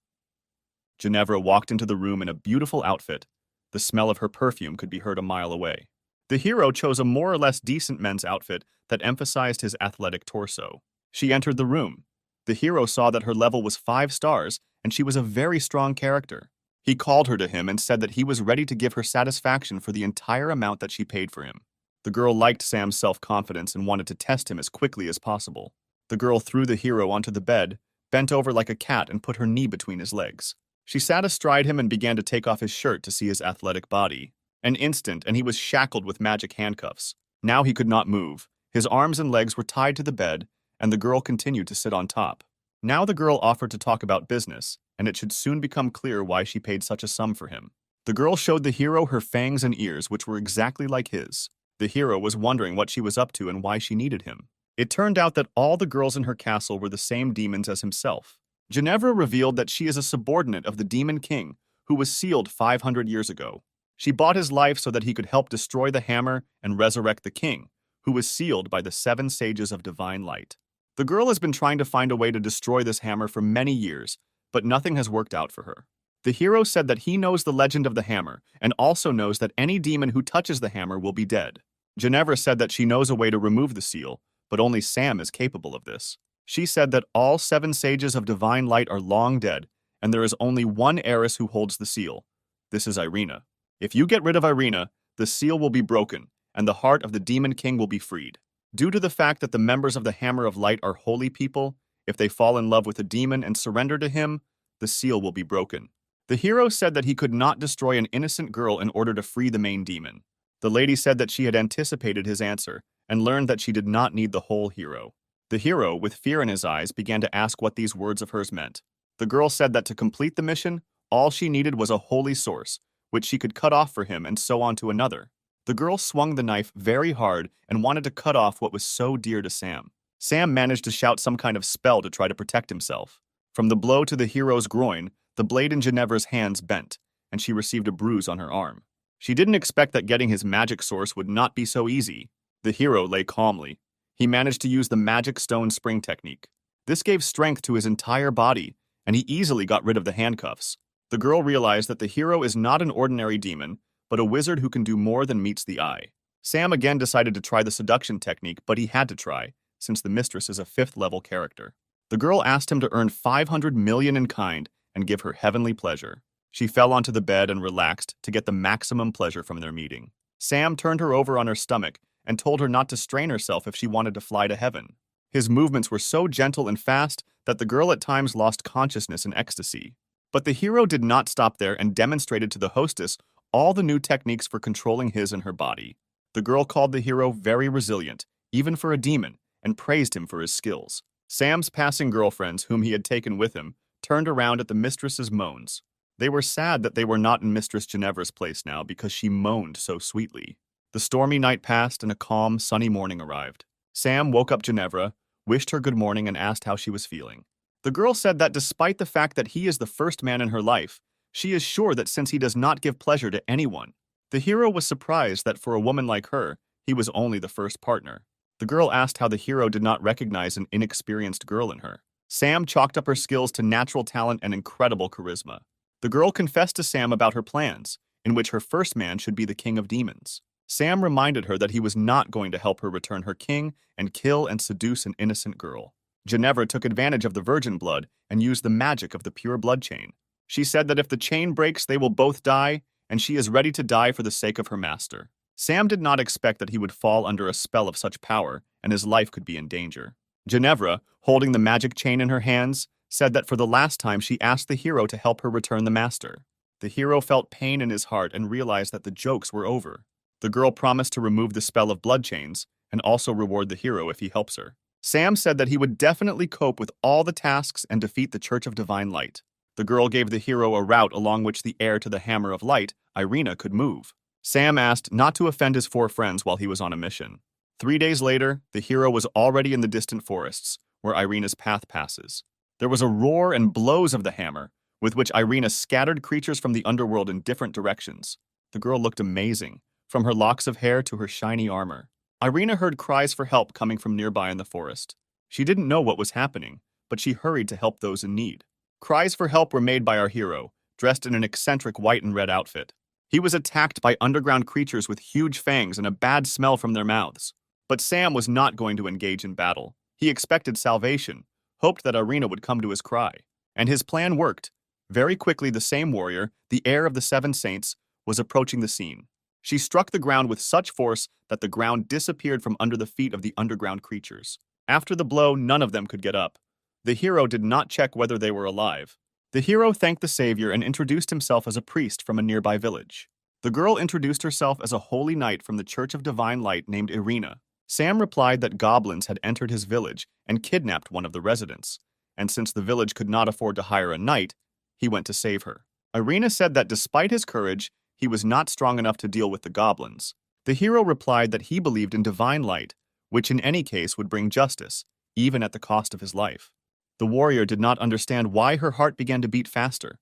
Ginevra walked into the room in a beautiful outfit. The smell of her perfume could be heard a mile away. The hero chose a more or less decent men's outfit that emphasized his athletic torso. She entered the room. The hero saw that her level was 5 stars and she was a very strong character. He called her to him and said that he was ready to give her satisfaction for the entire amount that she paid for him. The girl liked Sam's self-confidence and wanted to test him as quickly as possible. The girl threw the hero onto the bed, bent over like a cat and put her knee between his legs. She sat astride him and began to take off his shirt to see his athletic body. An instant, and he was shackled with magic handcuffs. Now he could not move. His arms and legs were tied to the bed, and the girl continued to sit on top. Now the girl offered to talk about business, and it should soon become clear why she paid such a sum for him. The girl showed the hero her fangs and ears, which were exactly like his. The hero was wondering what she was up to and why she needed him. It turned out that all the girls in her castle were the same demons as himself. Ginevra revealed that she is a subordinate of the Demon King, who was sealed 500 years ago. She bought his life so that he could help destroy the hammer and resurrect the king, who was sealed by the 7 sages of divine light. The girl has been trying to find a way to destroy this hammer for many years, but nothing has worked out for her. The hero said that he knows the legend of the hammer and also knows that any demon who touches the hammer will be dead. Ginevra said that she knows a way to remove the seal, but only Sam is capable of this. She said that all 7 sages of divine light are long dead, and there is only one heiress who holds the seal. This is Irina. If you get rid of Irina, the seal will be broken, and the heart of the demon king will be freed. Due to the fact that the members of the Hammer of Light are holy people, if they fall in love with a demon and surrender to him, the seal will be broken. The hero said that he could not destroy an innocent girl in order to free the main demon. The lady said that she had anticipated his answer and learned that she did not need the whole hero. The hero, with fear in his eyes, began to ask what these words of hers meant. The girl said that to complete the mission, all she needed was a holy source, which she could cut off for him and so on to another. The girl swung the knife very hard and wanted to cut off what was so dear to Sam. Sam managed to shout some kind of spell to try to protect himself. From the blow to the hero's groin, the blade in Ginevra's hands bent, and she received a bruise on her arm. She didn't expect that getting his magic source would not be so easy. The hero lay calmly. He managed to use the magic stone spring technique. This gave strength to his entire body, and he easily got rid of the handcuffs. The girl realized that the hero is not an ordinary demon, but a wizard who can do more than meets the eye. Sam again decided to try the seduction technique, but he had to try, since the mistress is a 5th-level character. The girl asked him to earn 500 million in kind and give her heavenly pleasure. She fell onto the bed and relaxed to get the maximum pleasure from their meeting. Sam turned her over on her stomach and told her not to strain herself if she wanted to fly to heaven. His movements were so gentle and fast that the girl at times lost consciousness in ecstasy. But the hero did not stop there and demonstrated to the hostess all the new techniques for controlling his and her body. The girl called the hero very resilient, even for a demon, and praised him for his skills. Sam's passing girlfriends, whom he had taken with him, turned around at the mistress's moans. They were sad that they were not in Mistress Ginevra's place now because she moaned so sweetly. The stormy night passed and a calm, sunny morning arrived. Sam woke up Ginevra, wished her good morning, and asked how she was feeling. The girl said that despite the fact that he is the first man in her life, she is sure that since he does not give pleasure to anyone. The hero was surprised that for a woman like her, he was only the first partner. The girl asked how the hero did not recognize an inexperienced girl in her. Sam chalked up her skills to natural talent and incredible charisma. The girl confessed to Sam about her plans, in which her first man should be the king of demons. Sam reminded her that he was not going to help her return her king and kill and seduce an innocent girl. Ginevra took advantage of the virgin blood and used the magic of the pure blood chain. She said that if the chain breaks, they will both die, and she is ready to die for the sake of her master. Sam did not expect that he would fall under a spell of such power, and his life could be in danger. Ginevra, holding the magic chain in her hands, said that for the last time she asked the hero to help her return the master. The hero felt pain in his heart and realized that the jokes were over. The girl promised to remove the spell of blood chains and also reward the hero if he helps her. Sam said that he would definitely cope with all the tasks and defeat the Church of Divine Light. The girl gave the hero a route along which the heir to the Hammer of Light, Irina, could move. Sam asked not to offend his 4 friends while he was on a mission. 3 days later, the hero was already in the distant forests, where Irina's path passes. There was a roar and blows of the hammer, with which Irina scattered creatures from the underworld in different directions. The girl looked amazing, from her locks of hair to her shiny armor. Irina heard cries for help coming from nearby in the forest. She didn't know what was happening, but she hurried to help those in need. Cries for help were made by our hero, dressed in an eccentric white and red outfit. He was attacked by underground creatures with huge fangs and a bad smell from their mouths. But Sam was not going to engage in battle. He expected salvation, hoped that Irina would come to his cry. And his plan worked. Very quickly, the same warrior, the heir of the 7 saints, was approaching the scene. She struck the ground with such force that the ground disappeared from under the feet of the underground creatures. After the blow, none of them could get up. The hero did not check whether they were alive. The hero thanked the savior and introduced himself as a priest from a nearby village. The girl introduced herself as a holy knight from the Church of Divine Light named Irina. Sam replied that goblins had entered his village and kidnapped one of the residents, and since the village could not afford to hire a knight, he went to save her. Irina said that despite his courage, he was not strong enough to deal with the goblins. The hero replied that he believed in divine light, which in any case would bring justice, even at the cost of his life. The warrior did not understand why her heart began to beat faster.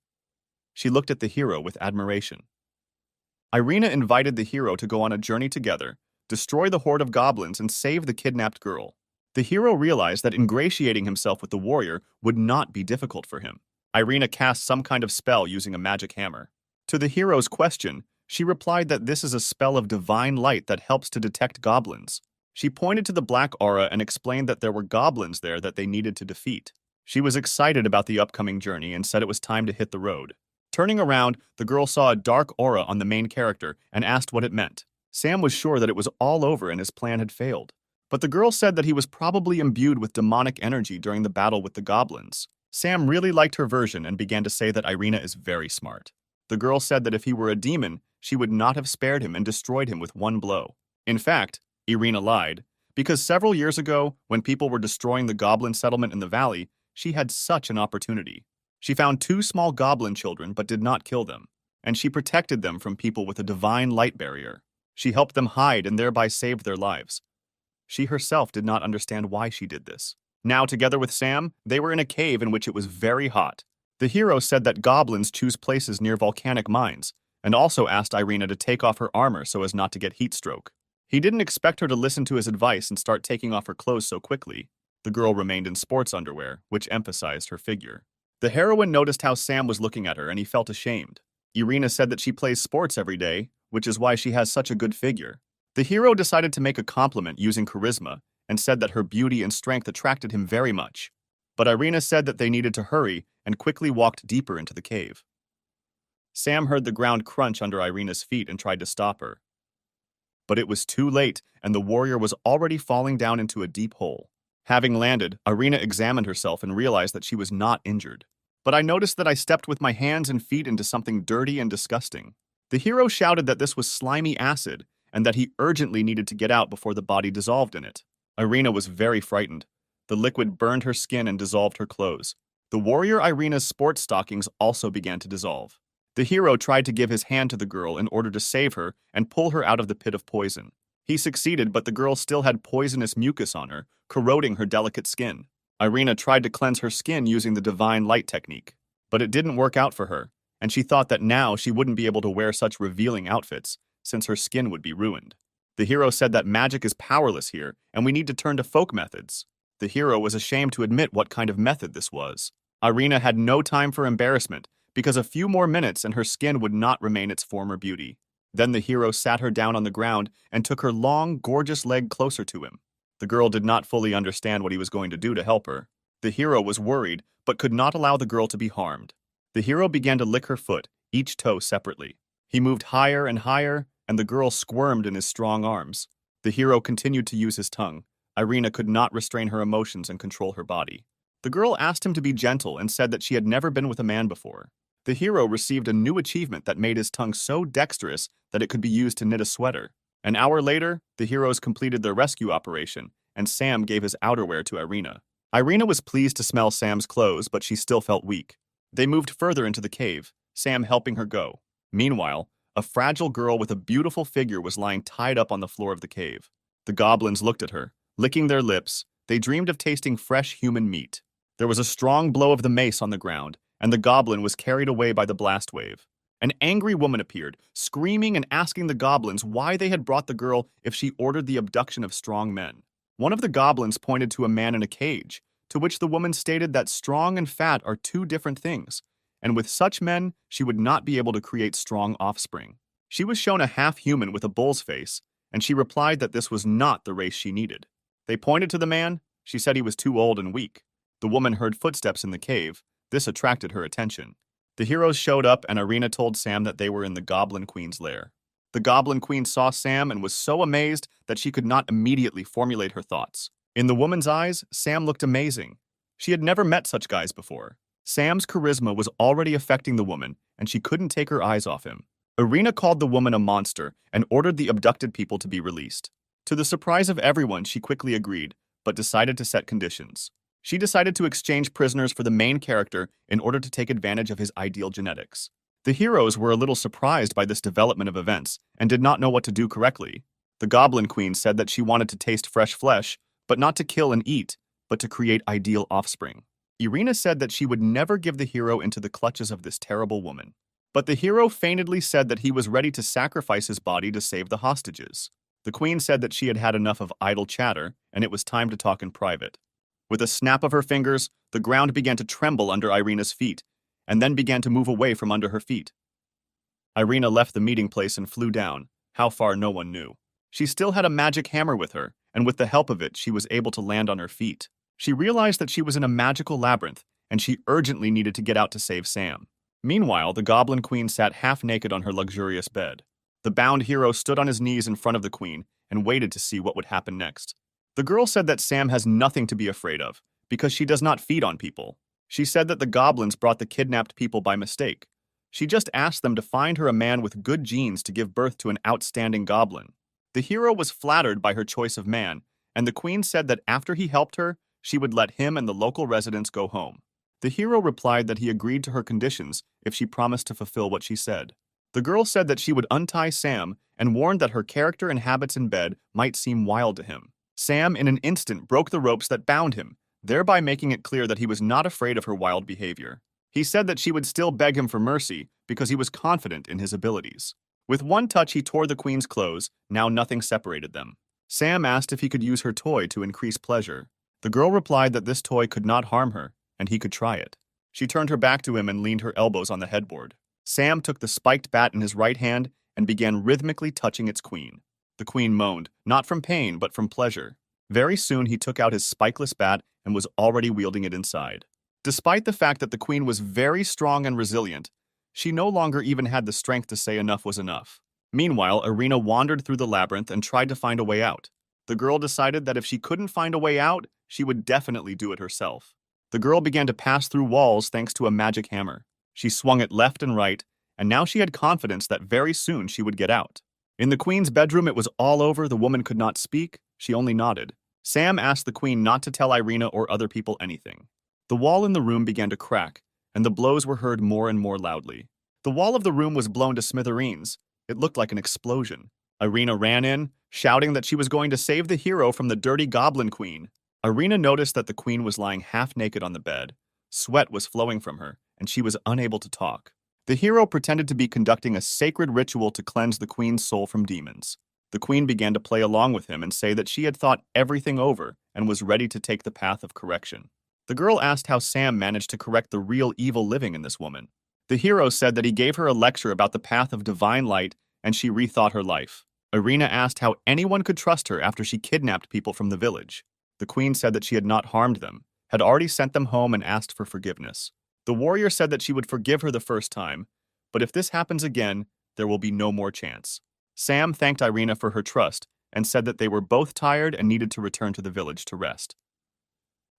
She looked at the hero with admiration. Irina invited the hero to go on a journey together, destroy the horde of goblins, and save the kidnapped girl. The hero realized that ingratiating himself with the warrior would not be difficult for him. Irina cast some kind of spell using a magic hammer. To the hero's question, she replied that this is a spell of divine light that helps to detect goblins. She pointed to the black aura and explained that there were goblins there that they needed to defeat. She was excited about the upcoming journey and said it was time to hit the road. Turning around, the girl saw a dark aura on the main character and asked what it meant. Sam was sure that it was all over and his plan had failed. But the girl said that he was probably imbued with demonic energy during the battle with the goblins. Sam really liked her version and began to say that Irina is very smart. The girl said that if he were a demon, she would not have spared him and destroyed him with one blow. In fact, Irina lied, because several years ago, when people were destroying the goblin settlement in the valley, she had such an opportunity. She found 2 small goblin children but did not kill them, and she protected them from people with a divine light barrier. She helped them hide and thereby saved their lives. She herself did not understand why she did this. Now, together with Sam, they were in a cave in which it was very hot. The hero said that goblins choose places near volcanic mines, and also asked Irina to take off her armor so as not to get heat stroke. He didn't expect her to listen to his advice and start taking off her clothes so quickly. The girl remained in sports underwear, which emphasized her figure. The heroine noticed how Sam was looking at her and he felt ashamed. Irina said that she plays sports every day, which is why she has such a good figure. The hero decided to make a compliment using charisma and said that her beauty and strength attracted him very much. But Irina said that they needed to hurry and quickly walked deeper into the cave. Sam heard the ground crunch under Irina's feet and tried to stop her. But it was too late, and the warrior was already falling down into a deep hole. Having landed, Irina examined herself and realized that she was not injured. But I noticed that I stepped with my hands and feet into something dirty and disgusting. The hero shouted that this was slimy acid, and that he urgently needed to get out before the body dissolved in it. Irina was very frightened. The liquid burned her skin and dissolved her clothes. The warrior Irina's sports stockings also began to dissolve. The hero tried to give his hand to the girl in order to save her and pull her out of the pit of poison. He succeeded, but the girl still had poisonous mucus on her, corroding her delicate skin. Irina tried to cleanse her skin using the divine light technique, but it didn't work out for her, and she thought that now she wouldn't be able to wear such revealing outfits, since her skin would be ruined. The hero said that magic is powerless here, and we need to turn to folk methods. The hero was ashamed to admit what kind of method this was. Irina had no time for embarrassment, because a few more minutes and her skin would not remain its former beauty. Then the hero sat her down on the ground and took her long, gorgeous leg closer to him. The girl did not fully understand what he was going to do to help her. The hero was worried, but could not allow the girl to be harmed. The hero began to lick her foot, each toe separately. He moved higher and higher, and the girl squirmed in his strong arms. The hero continued to use his tongue. Irina could not restrain her emotions and control her body. The girl asked him to be gentle and said that she had never been with a man before. The hero received a new achievement that made his tongue so dexterous that it could be used to knit a sweater. An hour later, the heroes completed their rescue operation, and Sam gave his outerwear to Irina. Irina was pleased to smell Sam's clothes, but she still felt weak. They moved further into the cave, Sam helping her go. Meanwhile, a fragile girl with a beautiful figure was lying tied up on the floor of the cave. The goblins looked at her, licking their lips. They dreamed of tasting fresh human meat. There was a strong blow of the mace on the ground, and the goblin was carried away by the blast wave. An angry woman appeared, screaming and asking the goblins why they had brought the girl if she ordered the abduction of strong men. One of the goblins pointed to a man in a cage, to which the woman stated that strong and fat are 2 different things, and with such men, she would not be able to create strong offspring. She was shown a half-human with a bull's face, and she replied that this was not the race she needed. They pointed to the man. She said he was too old and weak. The woman heard footsteps in the cave. This attracted her attention. The heroes showed up, and Irina told Sam that they were in the Goblin Queen's lair. The Goblin Queen saw Sam and was so amazed that she could not immediately formulate her thoughts. In the woman's eyes, Sam looked amazing. She had never met such guys before. Sam's charisma was already affecting the woman, and she couldn't take her eyes off him. Irina called the woman a monster and ordered the abducted people to be released. To the surprise of everyone, she quickly agreed, but decided to set conditions. She decided to exchange prisoners for the main character in order to take advantage of his ideal genetics. The heroes were a little surprised by this development of events and did not know what to do correctly. The Goblin Queen said that she wanted to taste fresh flesh, but not to kill and eat, but to create ideal offspring. Irina said that she would never give the hero into the clutches of this terrible woman. But the hero feignedly said that he was ready to sacrifice his body to save the hostages. The queen said that she had had enough of idle chatter, and it was time to talk in private. With a snap of her fingers, the ground began to tremble under Irina's feet, and then began to move away from under her feet. Irina left the meeting place and flew down, how far no one knew. She still had a magic hammer with her, and with the help of it, she was able to land on her feet. She realized that she was in a magical labyrinth, and she urgently needed to get out to save Sam. Meanwhile, the Goblin Queen sat half-naked on her luxurious bed. The bound hero stood on his knees in front of the queen and waited to see what would happen next. The girl said that Sam has nothing to be afraid of, because she does not feed on people. She said that the goblins brought the kidnapped people by mistake. She just asked them to find her a man with good genes to give birth to an outstanding goblin. The hero was flattered by her choice of man, and the queen said that after he helped her, she would let him and the local residents go home. The hero replied that he agreed to her conditions if she promised to fulfill what she said. The girl said that she would untie Sam and warned that her character and habits in bed might seem wild to him. Sam, in an instant, broke the ropes that bound him, thereby making it clear that he was not afraid of her wild behavior. He said that she would still beg him for mercy because he was confident in his abilities. With one touch, he tore the queen's clothes. Now nothing separated them. Sam asked if he could use her toy to increase pleasure. The girl replied that this toy could not harm her, and he could try it. She turned her back to him and leaned her elbows on the headboard. Sam took the spiked bat in his right hand and began rhythmically touching its queen. The queen moaned, not from pain, but from pleasure. Very soon he took out his spikeless bat and was already wielding it inside. Despite the fact that the queen was very strong and resilient, she no longer even had the strength to say enough was enough. Meanwhile, Irina wandered through the labyrinth and tried to find a way out. The girl decided that if she couldn't find a way out, she would definitely do it herself. The girl began to pass through walls thanks to a magic hammer. She swung it left and right, and now she had confidence that very soon she would get out. In the queen's bedroom, it was all over. The woman could not speak. She only nodded. Sam asked the queen not to tell Irina or other people anything. The wall in the room began to crack, and the blows were heard more and more loudly. The wall of the room was blown to smithereens. It looked like an explosion. Irina ran in, shouting that she was going to save the hero from the dirty goblin queen. Irina noticed that the queen was lying half-naked on the bed. Sweat was flowing from her, and she was unable to talk. The hero pretended to be conducting a sacred ritual to cleanse the queen's soul from demons. The queen began to play along with him and say that she had thought everything over and was ready to take the path of correction. The girl asked how Sam managed to correct the real evil living in this woman. The hero said that he gave her a lecture about the path of divine light and she rethought her life. Irina asked how anyone could trust her after she kidnapped people from the village. The queen said that she had not harmed them, had already sent them home and asked for forgiveness. The warrior said that she would forgive her the first time, but if this happens again, there will be no more chance. Sam thanked Irina for her trust and said that they were both tired and needed to return to the village to rest.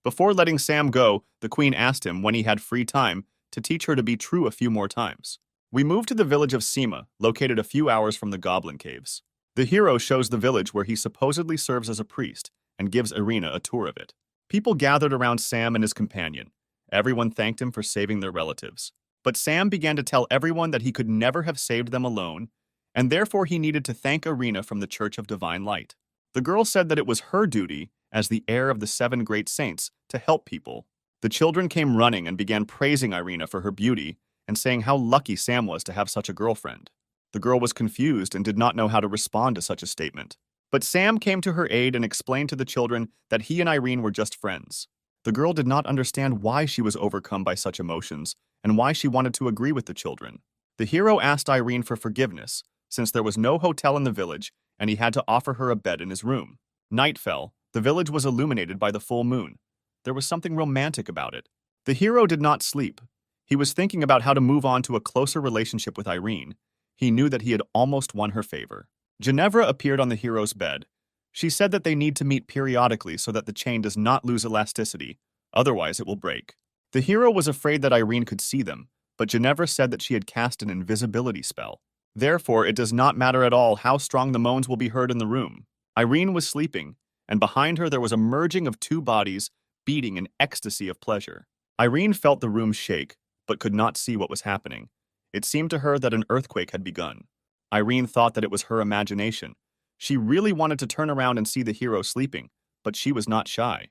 Before letting Sam go, the queen asked him when he had free time to teach her to be true a few more times. We moved to the village of Sima, located a few hours from the Goblin Caves. The hero shows the village where he supposedly serves as a priest and gives Irina a tour of it. People gathered around Sam and his companion. Everyone thanked him for saving their relatives. But Sam began to tell everyone that he could never have saved them alone, and therefore he needed to thank Irina from the Church of Divine Light. The girl said that it was her duty, as the heir of the 7 great saints, to help people. The children came running and began praising Irina for her beauty and saying how lucky Sam was to have such a girlfriend. The girl was confused and did not know how to respond to such a statement. But Sam came to her aid and explained to the children that he and Irene were just friends. The girl did not understand why she was overcome by such emotions and why she wanted to agree with the children. The hero asked Irene for forgiveness, since there was no hotel in the village and he had to offer her a bed in his room. Night fell. The village was illuminated by the full moon. There was something romantic about it. The hero did not sleep. He was thinking about how to move on to a closer relationship with Irene. He knew that he had almost won her favor. Ginevra appeared on the hero's bed. She said that they need to meet periodically so that the chain does not lose elasticity, otherwise it will break. The hero was afraid that Irene could see them, but Ginevra said that she had cast an invisibility spell. Therefore, it does not matter at all how strong the moans will be heard in the room. Irene was sleeping, and behind her there was a merging of 2 bodies, beating in ecstasy of pleasure. Irene felt the room shake, but could not see what was happening. It seemed to her that an earthquake had begun. Irene thought that it was her imagination. She really wanted to turn around and see the hero sleeping, but she was not shy.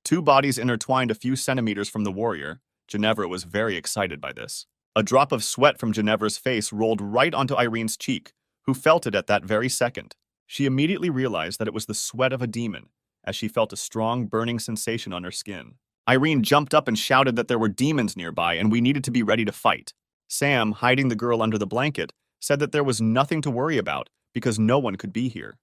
2 bodies intertwined a few centimeters from the warrior. Ginevra was very excited by this. A drop of sweat from Ginevra's face rolled right onto Irene's cheek, who felt it at that very second. She immediately realized that it was the sweat of a demon, as she felt a strong burning sensation on her skin. Irene jumped up and shouted that there were demons nearby and we needed to be ready to fight. Sam, hiding the girl under the blanket, said that there was nothing to worry about because no one could be here.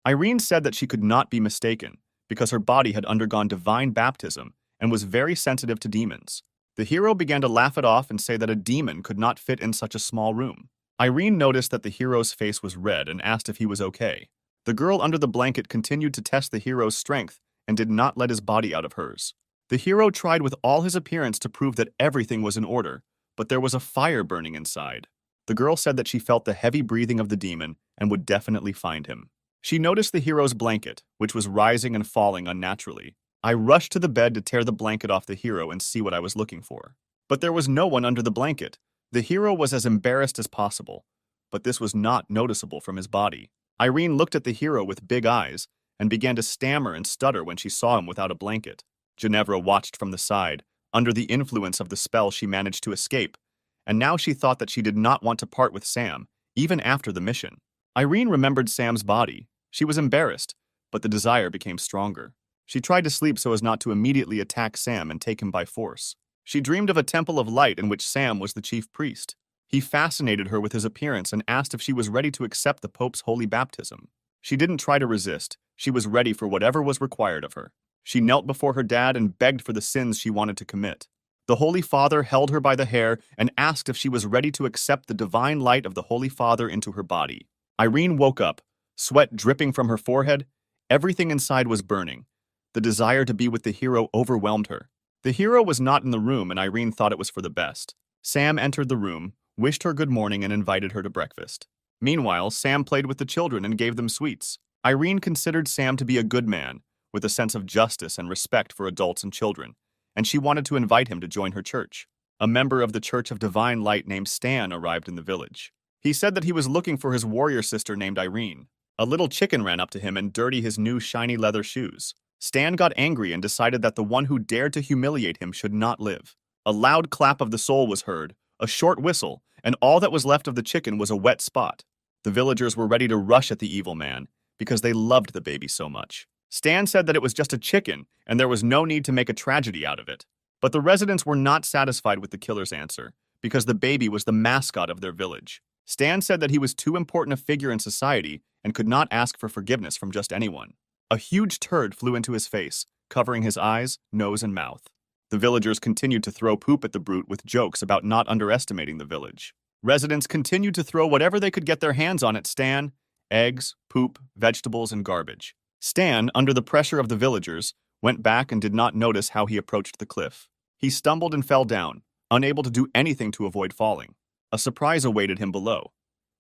Irene said that she could not be mistaken because her body had undergone divine baptism and was very sensitive to demons. The hero began to laugh it off and say that a demon could not fit in such a small room. Irene noticed that the hero's face was red and asked if he was okay. The girl under the blanket continued to test the hero's strength and did not let his body out of hers. The hero tried with all his appearance to prove that everything was in order, but there was a fire burning inside. The girl said that she felt the heavy breathing of the demon and would definitely find him. She noticed the hero's blanket, which was rising and falling unnaturally. I rushed to the bed to tear the blanket off the hero and see what I was looking for. But there was no one under the blanket. The hero was as embarrassed as possible, but this was not noticeable from his body. Irene looked at the hero with big eyes and began to stammer and stutter when she saw him without a blanket. Ginevra watched from the side. Under the influence of the spell, she managed to escape, and now she thought that she did not want to part with Sam, even after the mission. Irene remembered Sam's body. She was embarrassed, but the desire became stronger. She tried to sleep so as not to immediately attack Sam and take him by force. She dreamed of a temple of light in which Sam was the chief priest. He fascinated her with his appearance and asked if she was ready to accept the Pope's holy baptism. She didn't try to resist. She was ready for whatever was required of her. She knelt before her dad and begged for the sins she wanted to commit. The Holy Father held her by the hair and asked if she was ready to accept the divine light of the Holy Father into her body. Irene woke up, sweat dripping from her forehead. Everything inside was burning. The desire to be with the hero overwhelmed her. The hero was not in the room, and Irene thought it was for the best. Sam entered the room, wished her good morning, and invited her to breakfast. Meanwhile, Sam played with the children and gave them sweets. Irene considered Sam to be a good man, with a sense of justice and respect for adults and children, and she wanted to invite him to join her church. A member of the Church of Divine Light named Stan arrived in the village. He said that he was looking for his warrior sister named Irene. A little chicken ran up to him and dirtied his new shiny leather shoes. Stan got angry and decided that the one who dared to humiliate him should not live. A loud clap of the soul was heard, a short whistle, and all that was left of the chicken was a wet spot. The villagers were ready to rush at the evil man because they loved the baby so much. Stan said that it was just a chicken and there was no need to make a tragedy out of it. But the residents were not satisfied with the killer's answer because the baby was the mascot of their village. Stan said that he was too important a figure in society and could not ask for forgiveness from just anyone. A huge turd flew into his face, covering his eyes, nose, and mouth. The villagers continued to throw poop at the brute with jokes about not underestimating the village. Residents continued to throw whatever they could get their hands on at Stan: eggs, poop, vegetables, and garbage. Stan, under the pressure of the villagers, went back and did not notice how he approached the cliff. He stumbled and fell down, unable to do anything to avoid falling. A surprise awaited him below.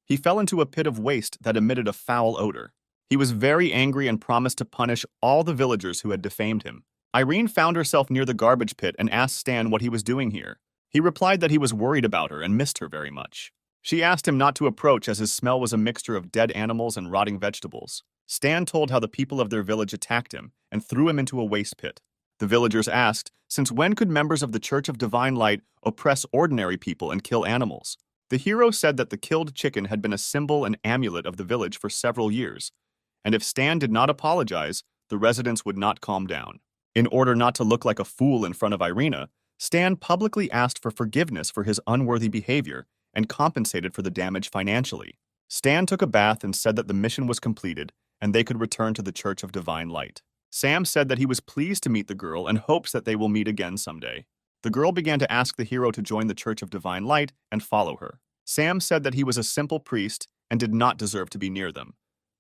He fell into a pit of waste that emitted a foul odor. He was very angry and promised to punish all the villagers who had defamed him. Irene found herself near the garbage pit and asked Stan what he was doing here. He replied that he was worried about her and missed her very much. She asked him not to approach as his smell was a mixture of dead animals and rotting vegetables. Stan told how the people of their village attacked him and threw him into a waste pit. The villagers asked, since when could members of the Church of Divine Light oppress ordinary people and kill animals? The hero said that the killed chicken had been a symbol and amulet of the village for several years, and if Stan did not apologize, the residents would not calm down. In order not to look like a fool in front of Irina, Stan publicly asked for forgiveness for his unworthy behavior and compensated for the damage financially. Stan took a bath and said that the mission was completed and they could return to the Church of Divine Light. Sam said that he was pleased to meet the girl and hopes that they will meet again someday. The girl began to ask the hero to join the Church of Divine Light and follow her. Sam said that he was a simple priest and did not deserve to be near them.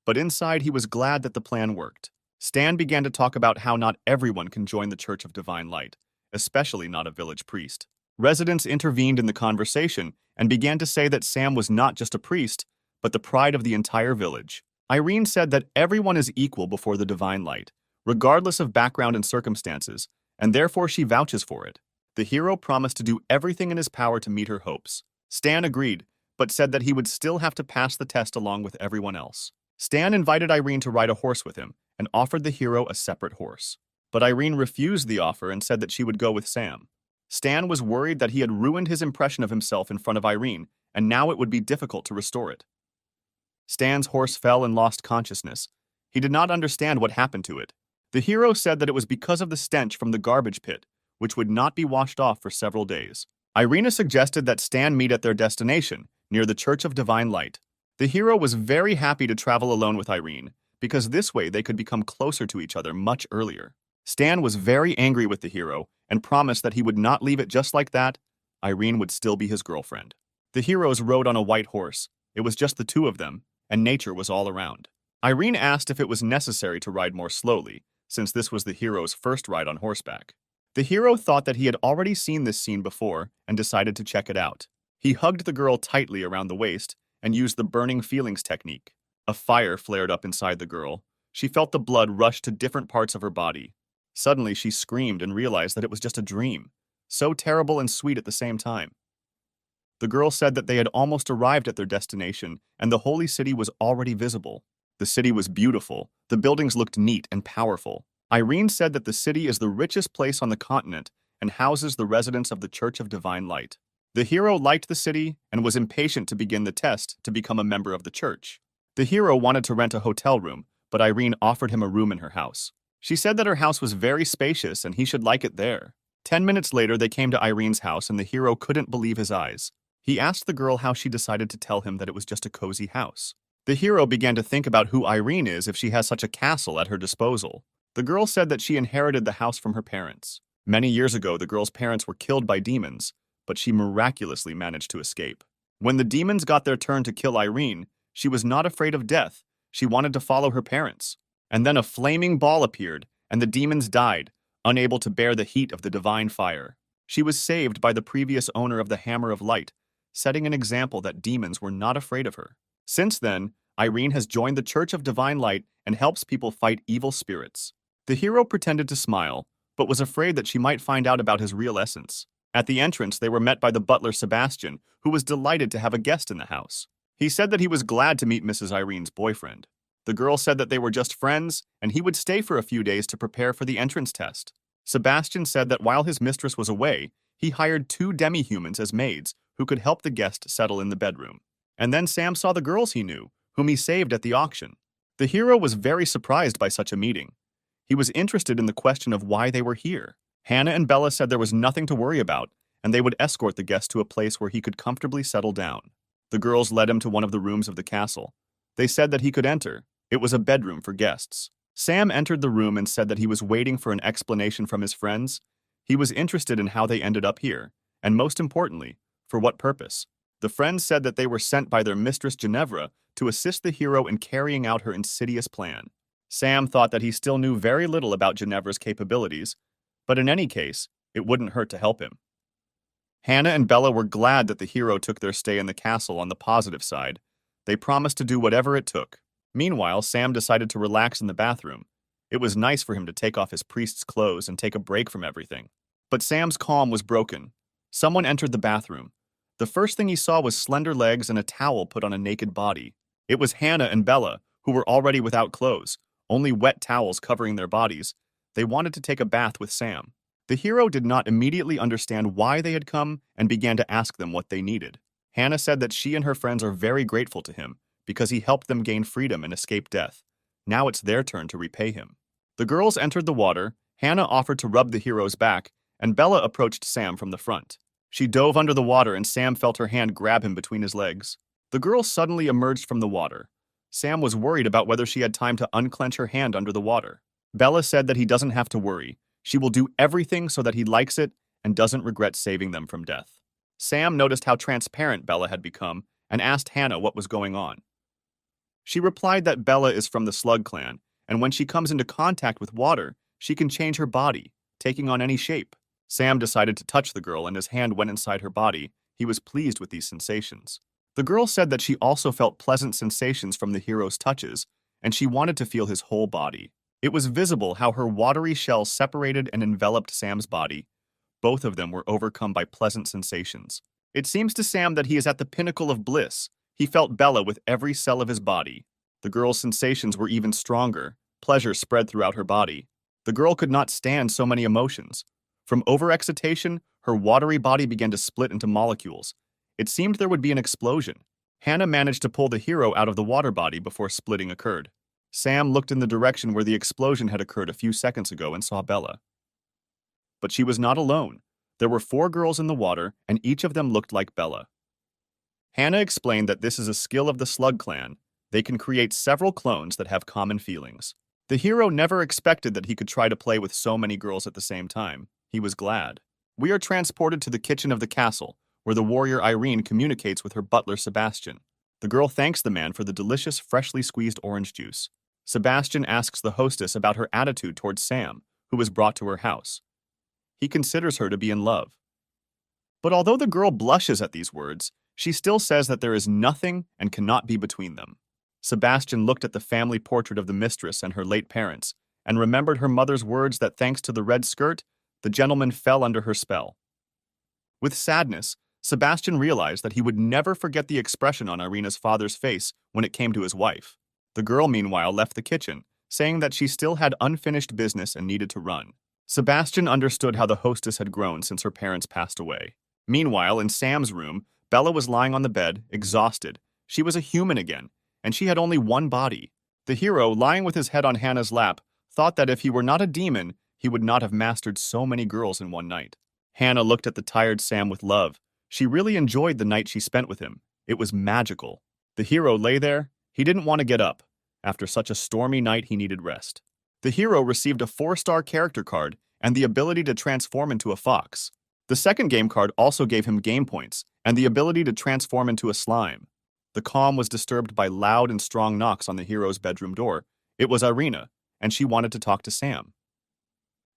But inside, he was glad that the plan worked. Stan began to talk about how not everyone can join the Church of Divine Light, especially not a village priest. Residents intervened in the conversation and began to say that Sam was not just a priest, but the pride of the entire village. Irene said that everyone is equal before the Divine Light, regardless of background and circumstances, and therefore she vouches for it. The hero promised to do everything in his power to meet her hopes. Stan agreed, but said that he would still have to pass the test along with everyone else. Stan invited Irene to ride a horse with him and offered the hero a separate horse. But Irene refused the offer and said that she would go with Sam. Stan was worried that he had ruined his impression of himself in front of Irene, and now it would be difficult to restore it. Stan's horse fell and lost consciousness. He did not understand what happened to it. The hero said that it was because of the stench from the garbage pit, which would not be washed off for several days. Irina suggested that Stan meet at their destination, near the Church of Divine Light. The hero was very happy to travel alone with Irene, because this way they could become closer to each other much earlier. Stan was very angry with the hero and promised that he would not leave it just like that. Irene would still be his girlfriend. The heroes rode on a white horse. It was just the two of them, and nature was all around. Irene asked if it was necessary to ride more slowly, since this was the hero's first ride on horseback. The hero thought that he had already seen this scene before and decided to check it out. He hugged the girl tightly around the waist and used the burning feelings technique. A fire flared up inside the girl. She felt the blood rush to different parts of her body. Suddenly, she screamed and realized that it was just a dream, so terrible and sweet at the same time. The girl said that they had almost arrived at their destination and the holy city was already visible. The city was beautiful. The buildings looked neat and powerful. Irene said that the city is the richest place on the continent and houses the residents of the Church of Divine Light. The hero liked the city and was impatient to begin the test to become a member of the church. The hero wanted to rent a hotel room, but Irene offered him a room in her house. She said that her house was very spacious and he should like it there. 10 minutes later, they came to Irene's house and the hero couldn't believe his eyes. He asked the girl how she decided to tell him that it was just a cozy house. The hero began to think about who Irene is if she has such a castle at her disposal. The girl said that she inherited the house from her parents. Many years ago, the girl's parents were killed by demons, but she miraculously managed to escape. When the demons got their turn to kill Irene, she was not afraid of death. She wanted to follow her parents. And then a flaming ball appeared, and the demons died, unable to bear the heat of the divine fire. She was saved by the previous owner of the Hammer of Light, setting an example that demons were not afraid of her. Since then, Irene has joined the Church of Divine Light and helps people fight evil spirits. The hero pretended to smile, but was afraid that she might find out about his real essence. At the entrance, they were met by the butler Sebastian, who was delighted to have a guest in the house. He said that he was glad to meet Mrs. Irene's boyfriend. The girl said that they were just friends, and he would stay for a few days to prepare for the entrance test. Sebastian said that while his mistress was away, he hired 2 demi-humans as maids who could help the guest settle in the bedroom. And then Sam saw the girls he knew, whom he saved at the auction. The hero was very surprised by such a meeting. He was interested in the question of why they were here. Hannah and Bella said there was nothing to worry about, and they would escort the guest to a place where he could comfortably settle down. The girls led him to one of the rooms of the castle. They said that he could enter. It was a bedroom for guests. Sam entered the room and said that he was waiting for an explanation from his friends. He was interested in how they ended up here, and most importantly, for what purpose. The friends said that they were sent by their mistress Ginevra to assist the hero in carrying out her insidious plan. Sam thought that he still knew very little about Ginevra's capabilities, but in any case, it wouldn't hurt to help him. Hannah and Bella were glad that the hero took their stay in the castle on the positive side. They promised to do whatever it took. Meanwhile, Sam decided to relax in the bathroom. It was nice for him to take off his priest's clothes and take a break from everything. But Sam's calm was broken. Someone entered the bathroom. The first thing he saw was slender legs and a towel put on a naked body. It was Hannah and Bella, who were already without clothes, only wet towels covering their bodies. They wanted to take a bath with Sam. The hero did not immediately understand why they had come and began to ask them what they needed. Hannah said that she and her friends are very grateful to him because he helped them gain freedom and escape death. Now it's their turn to repay him. The girls entered the water. Hannah offered to rub the hero's back, and Bella approached Sam from the front. She dove under the water and Sam felt her hand grab him between his legs. The girl suddenly emerged from the water. Sam was worried about whether she had time to unclench her hand under the water. Bella said that he doesn't have to worry. She will do everything so that he likes it and doesn't regret saving them from death. Sam noticed how transparent Bella had become and asked Hannah what was going on. She replied that Bella is from the Slug clan, and when she comes into contact with water, she can change her body, taking on any shape. Sam decided to touch the girl and his hand went inside her body. He was pleased with these sensations. The girl said that she also felt pleasant sensations from the hero's touches, and she wanted to feel his whole body. It was visible how her watery shell separated and enveloped Sam's body. Both of them were overcome by pleasant sensations. It seems to Sam that he is at the pinnacle of bliss. He felt Bella with every cell of his body. The girl's sensations were even stronger. Pleasure spread throughout her body. The girl could not stand so many emotions. From overexcitation, her watery body began to split into molecules. It seemed there would be an explosion. Hannah managed to pull the hero out of the water body before splitting occurred. Sam looked in the direction where the explosion had occurred a few seconds ago and saw Bella. But she was not alone. There were 4 girls in the water, and each of them looked like Bella. Hannah explained that this is a skill of the Slug clan. They can create several clones that have common feelings. The hero never expected that he could try to play with so many girls at the same time. He was glad. We are transported to the kitchen of the castle, where the warrior Irene communicates with her butler Sebastian. The girl thanks the man for the delicious, freshly squeezed orange juice. Sebastian asks the hostess about her attitude towards Sam, who was brought to her house. He considers her to be in love. But although the girl blushes at these words, she still says that there is nothing and cannot be between them. Sebastian looked at the family portrait of the mistress and her late parents, and remembered her mother's words that thanks to the red skirt, the gentleman fell under her spell. With sadness, Sebastian realized that he would never forget the expression on Irina's father's face when it came to his wife. The girl, meanwhile, left the kitchen, saying that she still had unfinished business and needed to run. Sebastian understood how the hostess had grown since her parents passed away. Meanwhile, in Sam's room, Bella was lying on the bed, exhausted. She was a human again, and she had only one body. The hero, lying with his head on Hannah's lap, thought that if he were not a demon, he would not have mastered so many girls in one night. Hannah looked at the tired Sam with love. She really enjoyed the night she spent with him. It was magical. The hero lay there. He didn't want to get up. After such a stormy night, he needed rest. The hero received a 4-star character card and the ability to transform into a fox. The second game card also gave him game points and the ability to transform into a slime. The calm was disturbed by loud and strong knocks on the hero's bedroom door. It was Irina, and she wanted to talk to Sam.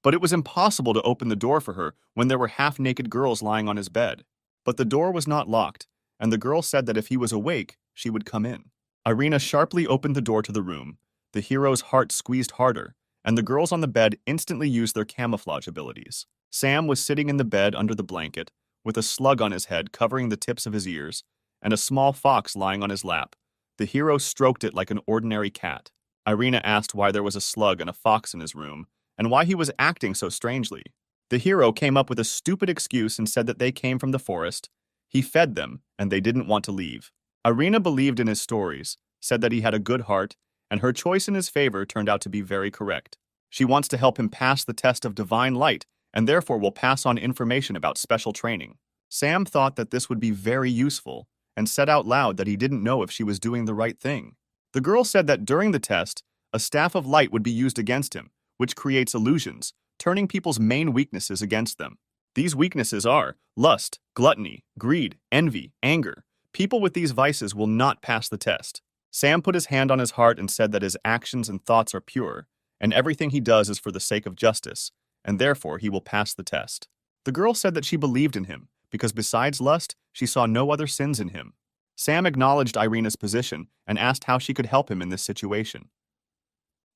But it was impossible to open the door for her when there were half-naked girls lying on his bed. But the door was not locked, and the girl said that if he was awake, she would come in. Irina sharply opened the door to the room. The hero's heart squeezed harder, and the girls on the bed instantly used their camouflage abilities. Sam was sitting in the bed under the blanket, with a slug on his head covering the tips of his ears, and a small fox lying on his lap. The hero stroked it like an ordinary cat. Irina asked why there was a slug and a fox in his room, and why he was acting so strangely. The hero came up with a stupid excuse and said that they came from the forest. He fed them, and they didn't want to leave. Irina believed in his stories, said that he had a good heart, and her choice in his favor turned out to be very correct. She wants to help him pass the test of divine light, and therefore will pass on information about special training. Sam thought that this would be very useful, and said out loud that he didn't know if she was doing the right thing. The girl said that during the test, a staff of light would be used against him, which creates illusions, turning people's main weaknesses against them. These weaknesses are lust, gluttony, greed, envy, anger. People with these vices will not pass the test. Sam put his hand on his heart and said that his actions and thoughts are pure, and everything he does is for the sake of justice, and therefore he will pass the test. The girl said that she believed in him, because besides lust, she saw no other sins in him. Sam acknowledged Irina's position and asked how she could help him in this situation.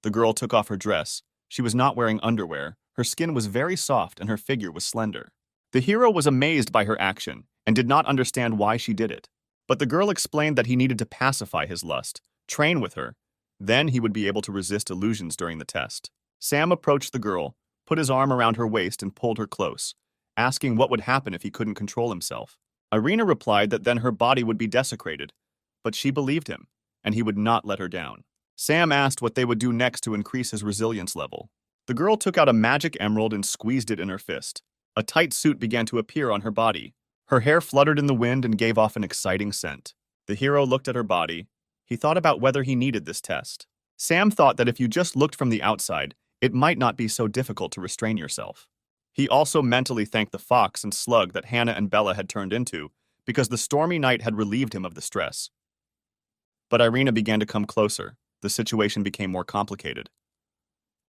The girl took off her dress. She was not wearing underwear, her skin was very soft and her figure was slender. The hero was amazed by her action and did not understand why she did it. But the girl explained that he needed to pacify his lust, train with her. Then he would be able to resist illusions during the test. Sam approached the girl, put his arm around her waist and pulled her close, asking what would happen if he couldn't control himself. Irina replied that then her body would be desecrated, but she believed him, and he would not let her down. Sam asked what they would do next to increase his resilience level. The girl took out a magic emerald and squeezed it in her fist. A tight suit began to appear on her body. Her hair fluttered in the wind and gave off an exciting scent. The hero looked at her body. He thought about whether he needed this test. Sam thought that if you just looked from the outside, it might not be so difficult to restrain yourself. He also mentally thanked the fox and slug that Hannah and Bella had turned into, because the stormy night had relieved him of the stress. But Irina began to come closer. The situation became more complicated.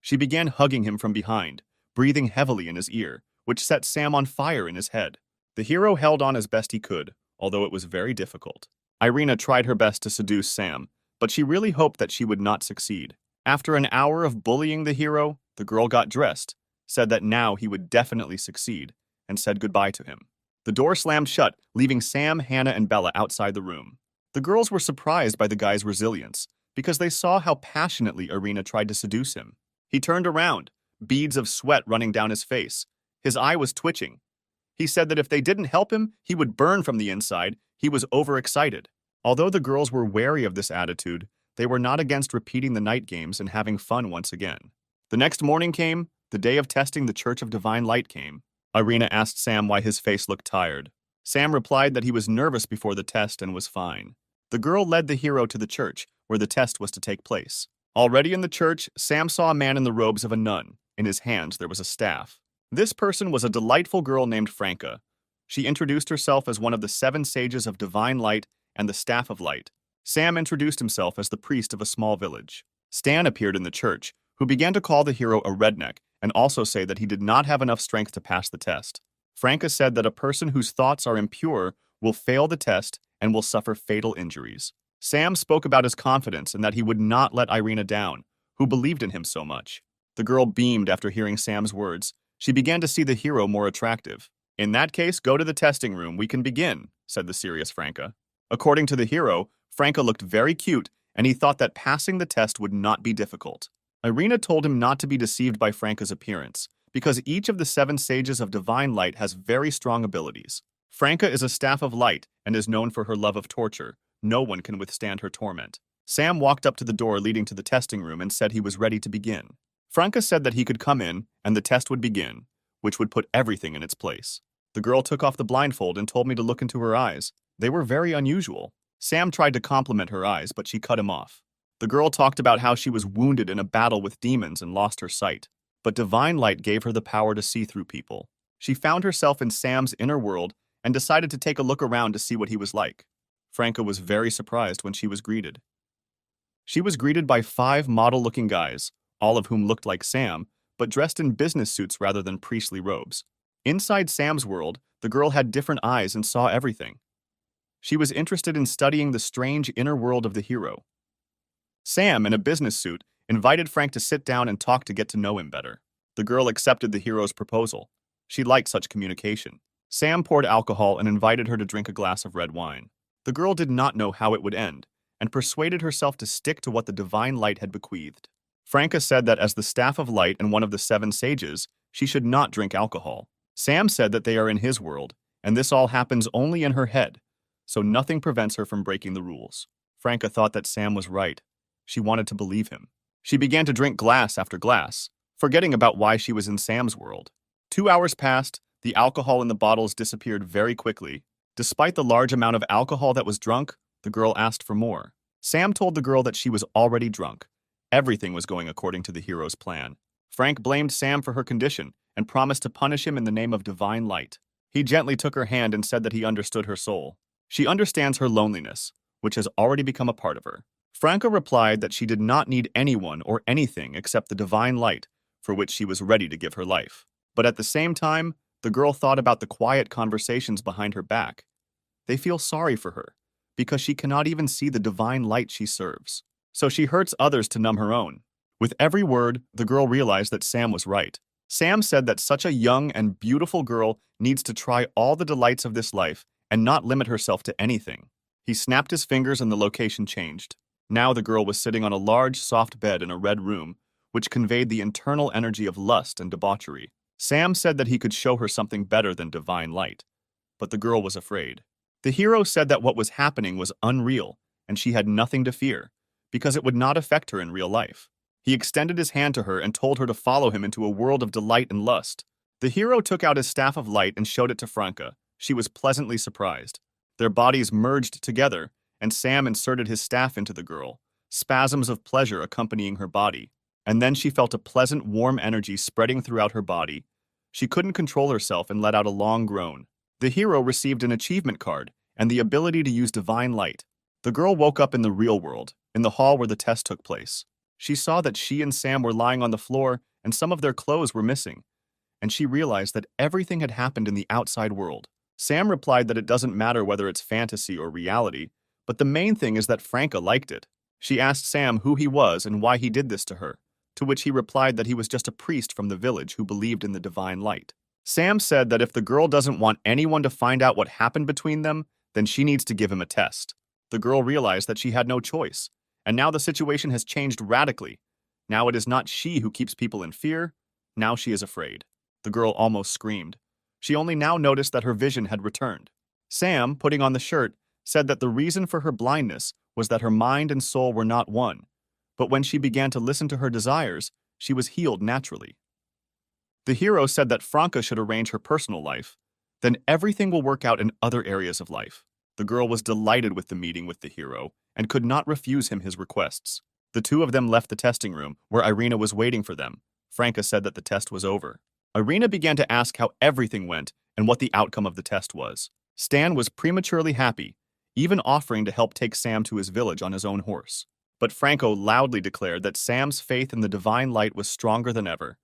She began hugging him from behind, breathing heavily in his ear, which set Sam on fire in his head. The hero held on as best he could, although it was very difficult. Irina tried her best to seduce Sam, but she really hoped that she would not succeed. After an hour of bullying the hero, the girl got dressed, said that now he would definitely succeed, and said goodbye to him. The door slammed shut, leaving Sam, Hannah, and Bella outside the room. The girls were surprised by the guy's resilience, because they saw how passionately Irina tried to seduce him. He turned around, beads of sweat running down his face. His eye was twitching. He said that if they didn't help him, he would burn from the inside. He was overexcited. Although the girls were wary of this attitude, they were not against repeating the night games and having fun once again. The next morning came, the day of testing the Church of Divine Light came. Irina asked Sam why his face looked tired. Sam replied that he was nervous before the test and was fine. The girl led the hero to the church, where the test was to take place. Already in the church, Sam saw a man in the robes of a nun. In his hands there was a staff. This person was a delightful girl named Franca. She introduced herself as one of the 7 sages of divine light and the staff of light. Sam introduced himself as the priest of a small village. Stan appeared in the church, who began to call the hero a redneck and also say that he did not have enough strength to pass the test. Franca said that a person whose thoughts are impure will fail the test and will suffer fatal injuries. Sam spoke about his confidence and that he would not let Irina down, who believed in him so much. The girl beamed after hearing Sam's words. She began to see the hero more attractive. "In that case, go to the testing room. We can begin," said the serious Franca. According to the hero, Franca looked very cute, and he thought that passing the test would not be difficult. Irina told him not to be deceived by Franca's appearance, because each of the 7 sages of divine light has very strong abilities. Franca is a staff of light and is known for her love of torture. No one can withstand her torment. Sam walked up to the door leading to the testing room and said he was ready to begin. Franca said that he could come in and the test would begin, which would put everything in its place. The girl took off the blindfold and told me to look into her eyes. They were very unusual. Sam tried to compliment her eyes, but she cut him off. The girl talked about how she was wounded in a battle with demons and lost her sight, but divine light gave her the power to see through people. She found herself in Sam's inner world and decided to take a look around to see what he was like. Franca was very surprised when she was greeted. She was greeted by 5 model-looking guys, all of whom looked like Sam, but dressed in business suits rather than priestly robes. Inside Sam's world, the girl had different eyes and saw everything. She was interested in studying the strange inner world of the hero. Sam, in a business suit, invited Frank to sit down and talk to get to know him better. The girl accepted the hero's proposal. She liked such communication. Sam poured alcohol and invited her to drink a glass of red wine. The girl did not know how it would end, and persuaded herself to stick to what the divine light had bequeathed. Franca said that as the staff of light and one of the 7 sages, she should not drink alcohol. Sam said that they are in his world, and this all happens only in her head, so nothing prevents her from breaking the rules. Franca thought that Sam was right. She wanted to believe him. She began to drink glass after glass, forgetting about why she was in Sam's world. 2 hours passed. The alcohol in the bottles disappeared very quickly. Despite the large amount of alcohol that was drunk, the girl asked for more. Sam told the girl that she was already drunk. Everything was going according to the hero's plan. Frank blamed Sam for her condition and promised to punish him in the name of divine light. He gently took her hand and said that he understood her soul. She understands her loneliness, which has already become a part of her. Franca replied that she did not need anyone or anything except the divine light, for which she was ready to give her life. But at the same time, the girl thought about the quiet conversations behind her back. They feel sorry for her, because she cannot even see the divine light she serves. So she hurts others to numb her own. With every word, the girl realized that Sam was right. Sam said that such a young and beautiful girl needs to try all the delights of this life and not limit herself to anything. He snapped his fingers and the location changed. Now the girl was sitting on a large, soft bed in a red room, which conveyed the internal energy of lust and debauchery. Sam said that he could show her something better than divine light, but the girl was afraid. The hero said that what was happening was unreal, and she had nothing to fear, because it would not affect her in real life. He extended his hand to her and told her to follow him into a world of delight and lust. The hero took out his staff of light and showed it to Franca. She was pleasantly surprised. Their bodies merged together, and Sam inserted his staff into the girl, spasms of pleasure accompanying her body. And then she felt a pleasant, warm energy spreading throughout her body. She couldn't control herself and let out a long groan. The hero received an achievement card and the ability to use divine light. The girl woke up in the real world, in the hall where the test took place. She saw that she and Sam were lying on the floor and some of their clothes were missing, and she realized that everything had happened in the outside world. Sam replied that it doesn't matter whether it's fantasy or reality, but the main thing is that Franca liked it. She asked Sam who he was and why he did this to her, to which he replied that he was just a priest from the village who believed in the divine light. Sam said that if the girl doesn't want anyone to find out what happened between them, then she needs to give him a test. The girl realized that she had no choice, and now the situation has changed radically. Now it is not she who keeps people in fear, now she is afraid. The girl almost screamed. She only now noticed that her vision had returned. Sam, putting on the shirt, said that the reason for her blindness was that her mind and soul were not one, but when she began to listen to her desires, she was healed naturally. The hero said that Franca should arrange her personal life, then everything will work out in other areas of life. The girl was delighted with the meeting with the hero and could not refuse him his requests. The two of them left the testing room, where Irina was waiting for them. Franca said that the test was over. Irina began to ask how everything went and what the outcome of the test was. Stan was prematurely happy, even offering to help take Sam to his village on his own horse. But Franco loudly declared that Sam's faith in the divine light was stronger than ever,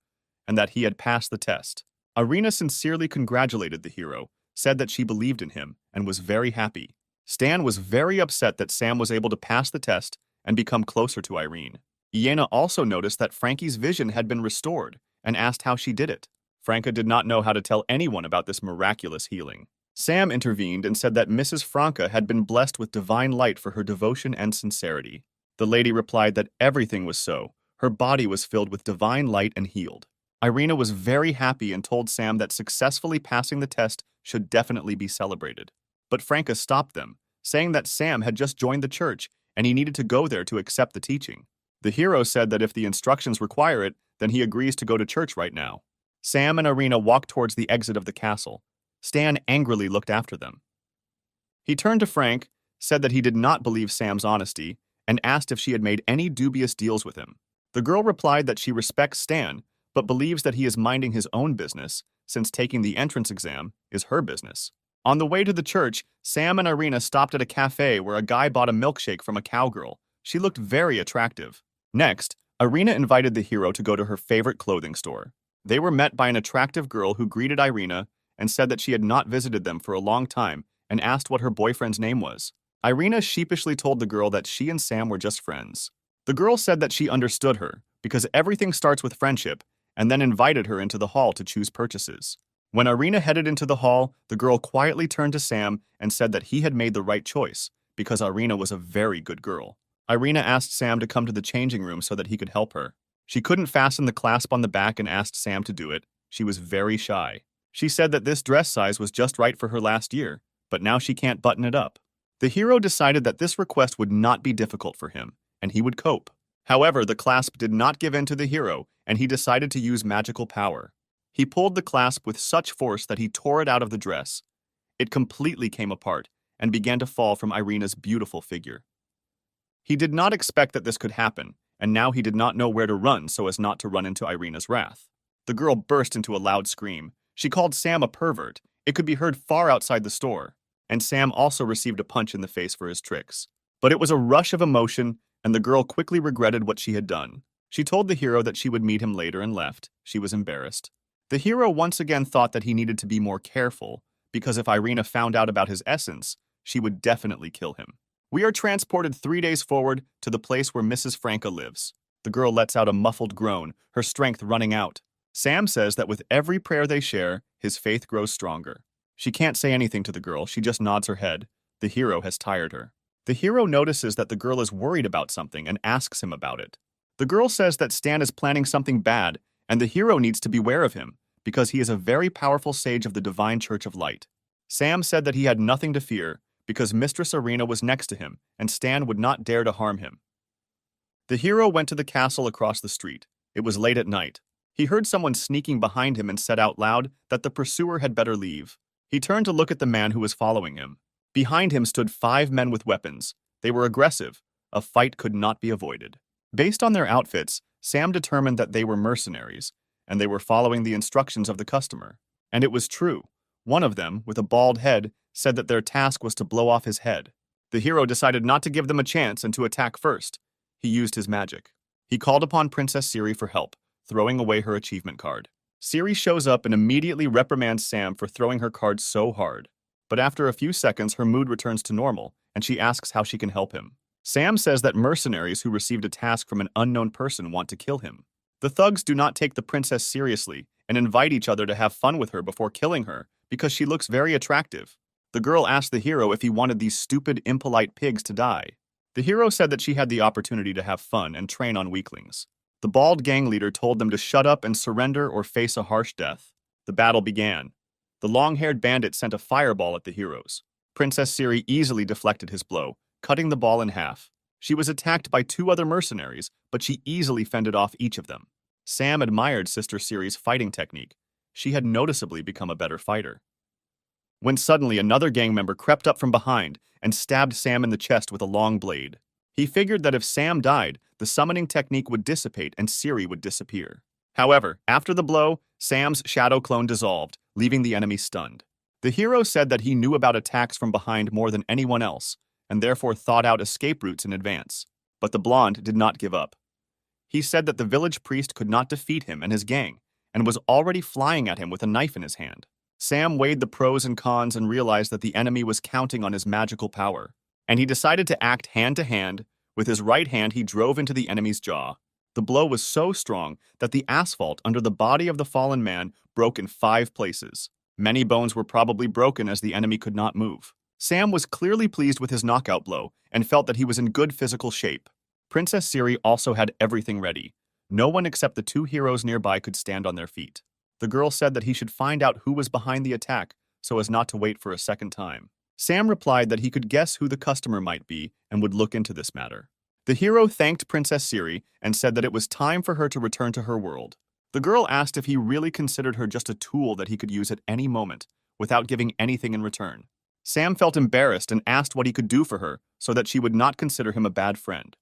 and that he had passed the test. Irina sincerely congratulated the hero, said that she believed in him, and was very happy. Stan was very upset that Sam was able to pass the test and become closer to Irene. Iena also noticed that Frankie's vision had been restored and asked how she did it. Franca did not know how to tell anyone about this miraculous healing. Sam intervened and said that Mrs. Franca had been blessed with divine light for her devotion and sincerity. The lady replied that everything was so. Her body was filled with divine light and healed. Irina was very happy and told Sam that successfully passing the test should definitely be celebrated. But Franca stopped them, saying that Sam had just joined the church and he needed to go there to accept the teaching. The hero said that if the instructions require it, then he agrees to go to church right now. Sam and Irina walked towards the exit of the castle. Stan angrily looked after them. He turned to Frank, said that he did not believe Sam's honesty, and asked if she had made any dubious deals with him. The girl replied that she respects Stan, but believes that he is minding his own business, since taking the entrance exam is her business. On the way to the church, Sam and Irina stopped at a cafe where a guy bought a milkshake from a cowgirl. She looked very attractive. Next, Irina invited the hero to go to her favorite clothing store. They were met by an attractive girl who greeted Irina and said that she had not visited them for a long time and asked what her boyfriend's name was. Irina sheepishly told the girl that she and Sam were just friends. The girl said that she understood her because everything starts with friendship, and then invited her into the hall to choose purchases. When Irina headed into the hall, the girl quietly turned to Sam and said that he had made the right choice because Irina was a very good girl. Irina asked Sam to come to the changing room so that he could help her. She couldn't fasten the clasp on the back and asked Sam to do it. She was very shy. She said that this dress size was just right for her last year, but now she can't button it up. The hero decided that this request would not be difficult for him, and he would cope. However, the clasp did not give in to the hero, and he decided to use magical power. He pulled the clasp with such force that he tore it out of the dress. It completely came apart and began to fall from Irina's beautiful figure. He did not expect that this could happen, and now he did not know where to run so as not to run into Irina's wrath. The girl burst into a loud scream. She called Sam a pervert. It could be heard far outside the store. And Sam also received a punch in the face for his tricks. But it was a rush of emotion, and the girl quickly regretted what she had done. She told the hero that she would meet him later and left. She was embarrassed. The hero once again thought that he needed to be more careful, because if Irina found out about his essence, she would definitely kill him. We are transported 3 days forward to the place where Mrs. Franca lives. The girl lets out a muffled groan, her strength running out. Sam says that with every prayer they share, his faith grows stronger. She can't say anything to the girl, she just nods her head. The hero has tired her. The hero notices that the girl is worried about something and asks him about it. The girl says that Stan is planning something bad, and the hero needs to beware of him, because he is a very powerful sage of the Divine Church of Light. Sam said that he had nothing to fear, because Mistress Irina was next to him, and Stan would not dare to harm him. The hero went to the castle across the street. It was late at night. He heard someone sneaking behind him and said out loud that the pursuer had better leave. He turned to look at the man who was following him. Behind him stood 5 men with weapons. They were aggressive. A fight could not be avoided. Based on their outfits, Sam determined that they were mercenaries, and they were following the instructions of the customer. And it was true. One of them, with a bald head, said that their task was to blow off his head. The hero decided not to give them a chance and to attack first. He used his magic. He called upon Princess Siri for help, throwing away her achievement card. Siri shows up and immediately reprimands Sam for throwing her card so hard. But after a few seconds, her mood returns to normal, and she asks how she can help him. Sam says that mercenaries who received a task from an unknown person want to kill him. The thugs do not take the princess seriously and invite each other to have fun with her before killing her because she looks very attractive. The girl asked the hero if he wanted these stupid, impolite pigs to die. The hero said that she had the opportunity to have fun and train on weaklings. The bald gang leader told them to shut up and surrender or face a harsh death. The battle began. The long-haired bandit sent a fireball at the heroes. Princess Siri easily deflected his blow, cutting the ball in half. She was attacked by 2 other mercenaries, but she easily fended off each of them. Sam admired Sister Siri's fighting technique. She had noticeably become a better fighter. when suddenly another gang member crept up from behind and stabbed Sam in the chest with a long blade. He figured that if Sam died, the summoning technique would dissipate and Siri would disappear. However, after the blow, Sam's shadow clone dissolved, leaving the enemy stunned. The hero said that he knew about attacks from behind more than anyone else, and therefore thought out escape routes in advance. But the blonde did not give up. He said that the village priest could not defeat him and his gang, and was already flying at him with a knife in his hand. Sam weighed the pros and cons and realized that the enemy was counting on his magical power, and he decided to act hand to hand. With his right hand, he drove into the enemy's jaw. The blow was so strong that the asphalt under the body of the fallen man broke in 5 places. Many bones were probably broken as the enemy could not move. Sam was clearly pleased with his knockout blow and felt that he was in good physical shape. Princess Siri also had everything ready. No one except the 2 heroes nearby could stand on their feet. The girl said that he should find out who was behind the attack so as not to wait for a second time. Sam replied that he could guess who the customer might be and would look into this matter. The hero thanked Princess Siri and said that it was time for her to return to her world. The girl asked if he really considered her just a tool that he could use at any moment, without giving anything in return. Sam felt embarrassed and asked what he could do for her so that she would not consider him a bad friend.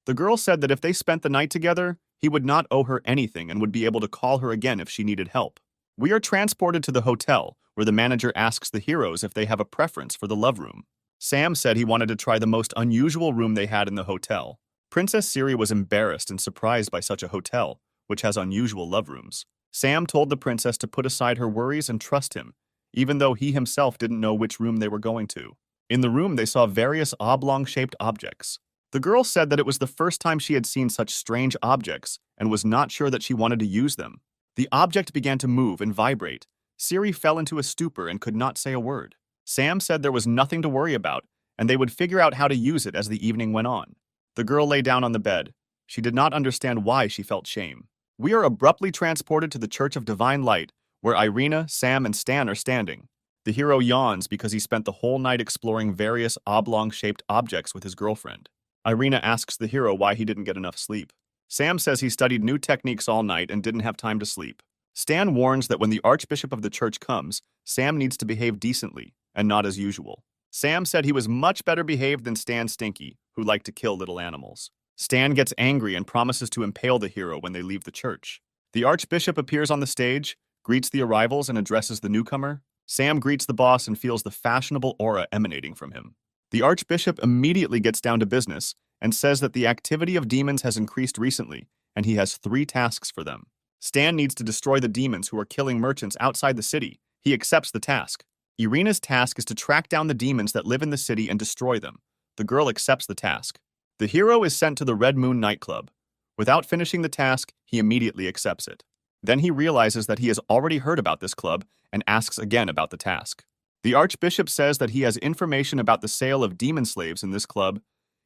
The girl said that if they spent the night together, he would not owe her anything and would be able to call her again if she needed help. We are transported to the hotel, where the manager asks the heroes if they have a preference for the love room. Sam said he wanted to try the most unusual room they had in the hotel. Princess Siri was embarrassed and surprised by such a hotel, which has unusual love rooms. Sam told the princess to put aside her worries and trust him, even though he himself didn't know which room they were going to. In the room, they saw various oblong-shaped objects. The girl said that it was the first time she had seen such strange objects and was not sure that she wanted to use them. The object began to move and vibrate. Siri fell into a stupor and could not say a word. Sam said there was nothing to worry about, and they would figure out how to use it as the evening went on. The girl lay down on the bed. She did not understand why she felt shame. We are abruptly transported to the Church of Divine Light, where Irina, Sam, and Stan are standing. The hero yawns because he spent the whole night exploring various oblong-shaped objects with his girlfriend. Irina asks the hero why he didn't get enough sleep. Sam says he studied new techniques all night and didn't have time to sleep. Stan warns that when the Archbishop of the church comes, Sam needs to behave decently, and not as usual. Sam said he was much better behaved than Stan Stinky, who liked to kill little animals. Stan gets angry and promises to impale the hero when they leave the church. The Archbishop appears on the stage, greets the arrivals, and addresses the newcomer. Sam greets the boss and feels the fashionable aura emanating from him. The Archbishop immediately gets down to business and says that the activity of demons has increased recently, and he has 3 tasks for them. Stan needs to destroy the demons who are killing merchants outside the city. He accepts the task. Irina's task is to track down the demons that live in the city and destroy them. The girl accepts the task. The hero is sent to the Red Moon nightclub. Without finishing the task, he immediately accepts it. Then he realizes that he has already heard about this club and asks again about the task. The Archbishop says that he has information about the sale of demon slaves in this club,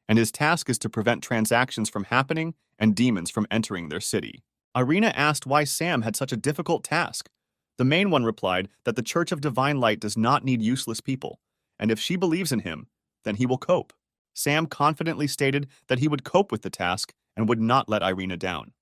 and his task is to prevent transactions from happening and demons from entering their city. Irina asked why Sam had such a difficult task. The main one replied that the Church of Divine Light does not need useless people, and if she believes in him, then he will cope. Sam confidently stated that he would cope with the task and would not let Irina down.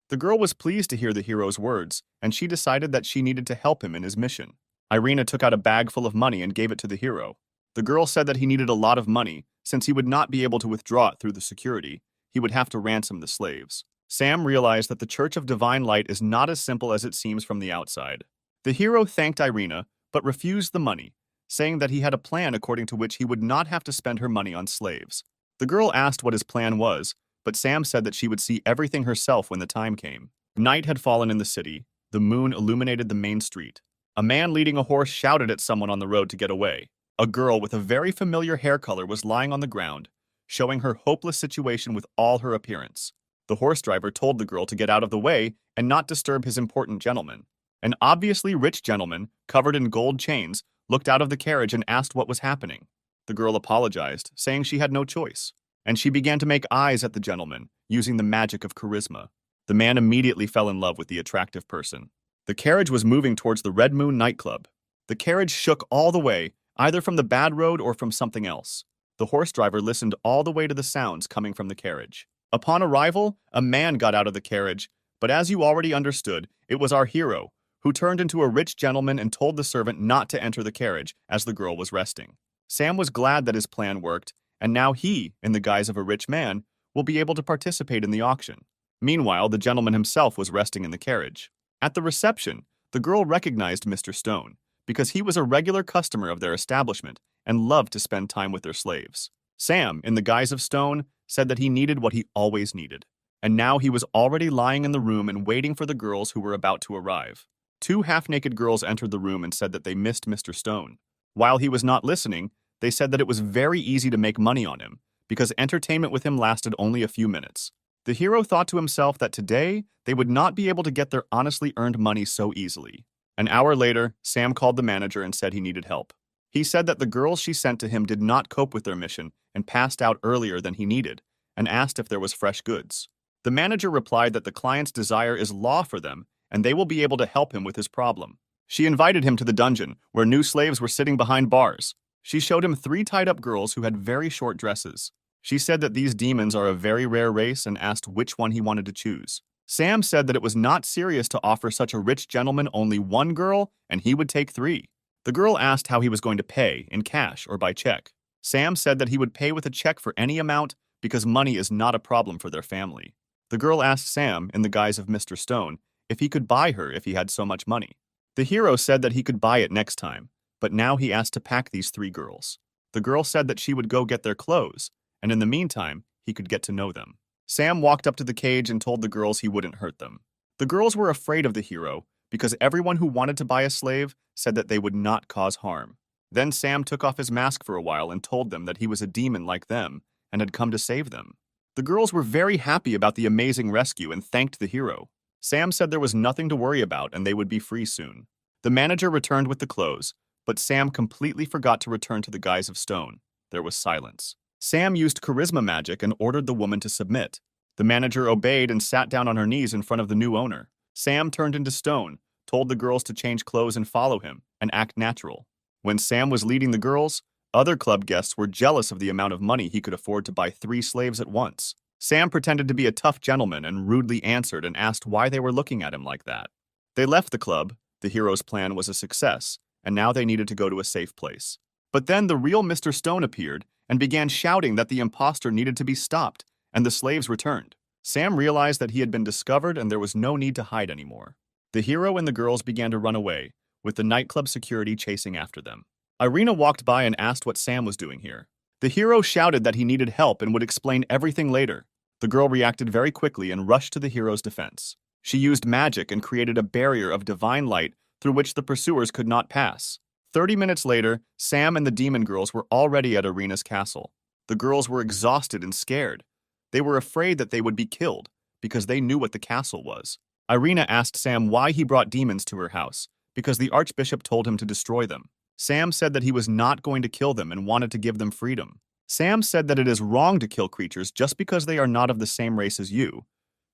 The girl was pleased to hear the hero's words, and she decided that she needed to help him in his mission. Irina took out a bag full of money and gave it to the hero. The girl said that he needed a lot of money, since he would not be able to withdraw it through the security. He would have to ransom the slaves. Sam realized that the Church of Divine Light is not as simple as it seems from the outside. The hero thanked Irina, but refused the money, saying that he had a plan according to which he would not have to spend her money on slaves. The girl asked what his plan was, but Sam said that she would see everything herself when the time came. Night had fallen in the city. The moon illuminated the main street. A man leading a horse shouted at someone on the road to get away. A girl with a very familiar hair color was lying on the ground, showing her hopeless situation with all her appearance. The horse driver told the girl to get out of the way and not disturb his important gentleman. An obviously rich gentleman, covered in gold chains, looked out of the carriage and asked what was happening. The girl apologized, saying she had no choice, and she began to make eyes at the gentleman, using the magic of charisma. The man immediately fell in love with the attractive person. The carriage was moving towards the Red Moon nightclub. The carriage shook all the way, either from the bad road or from something else. The horse driver listened all the way to the sounds coming from the carriage. Upon arrival, a man got out of the carriage, but as you already understood, it was our hero, who turned into a rich gentleman and told the servant not to enter the carriage as the girl was resting. Sam was glad that his plan worked, and now he, in the guise of a rich man, will be able to participate in the auction. Meanwhile, the gentleman himself was resting in the carriage. At the reception, the girl recognized Mr. Stone because he was a regular customer of their establishment and loved to spend time with their slaves. Sam, in the guise of Stone, said that he needed what he always needed, and now he was already lying in the room and waiting for the girls who were about to arrive. Two half-naked girls entered the room and said that they missed Mr. Stone. While he was not listening, they said that it was very easy to make money on him because entertainment with him lasted only a few minutes. The hero thought to himself that today they would not be able to get their honestly earned money so easily. An hour later, Sam called the manager and said he needed help. He said that the girls she sent to him did not cope with their mission and passed out earlier than he needed, and asked if there was fresh goods. The manager replied that the client's desire is law for them, and they will be able to help him with his problem. She invited him to the dungeon, where new slaves were sitting behind bars. She showed him 3 tied-up girls who had very short dresses. She said that these demons are a very rare race and asked which one he wanted to choose. Sam said that it was not serious to offer such a rich gentleman only 1 girl, and he would take 3. The girl asked how he was going to pay, in cash or by check. Sam said that he would pay with a check for any amount because money is not a problem for their family. The girl asked Sam, in the guise of Mr. Stone, if he could buy her if he had so much money. The hero said that he could buy it next time, but now he asked to pack these 3 girls. The girl said that she would go get their clothes, and in the meantime, he could get to know them. Sam walked up to the cage and told the girls he wouldn't hurt them. The girls were afraid of the hero because everyone who wanted to buy a slave said that they would not cause harm. Then Sam took off his mask for a while and told them that he was a demon like them and had come to save them. The girls were very happy about the amazing rescue and thanked the hero. Sam said there was nothing to worry about and they would be free soon. The manager returned with the clothes, but Sam completely forgot to return to the guise of Stone. There was silence. Sam used charisma magic and ordered the woman to submit. The manager obeyed and sat down on her knees in front of the new owner. Sam turned into Stone, told the girls to change clothes and follow him, and act natural. When Sam was leading the girls, other club guests were jealous of the amount of money he could afford to buy 3 slaves at once. Sam pretended to be a tough gentleman and rudely answered and asked why they were looking at him like that. They left the club. The hero's plan was a success, and now they needed to go to a safe place. But then the real Mr. Stone appeared and began shouting that the imposter needed to be stopped, and the slaves returned. Sam realized that he had been discovered and there was no need to hide anymore. The hero and the girls began to run away, with the nightclub security chasing after them. Irina walked by and asked what Sam was doing here. The hero shouted that he needed help and would explain everything later. The girl reacted very quickly and rushed to the hero's defense. She used magic and created a barrier of divine light through which the pursuers could not pass. 30 minutes later, Sam and the demon girls were already at Irina's castle. The girls were exhausted and scared. They were afraid that they would be killed because they knew what the castle was. Irina asked Sam why he brought demons to her house, because the archbishop told him to destroy them. Sam said that he was not going to kill them and wanted to give them freedom. Sam said that it is wrong to kill creatures just because they are not of the same race as you,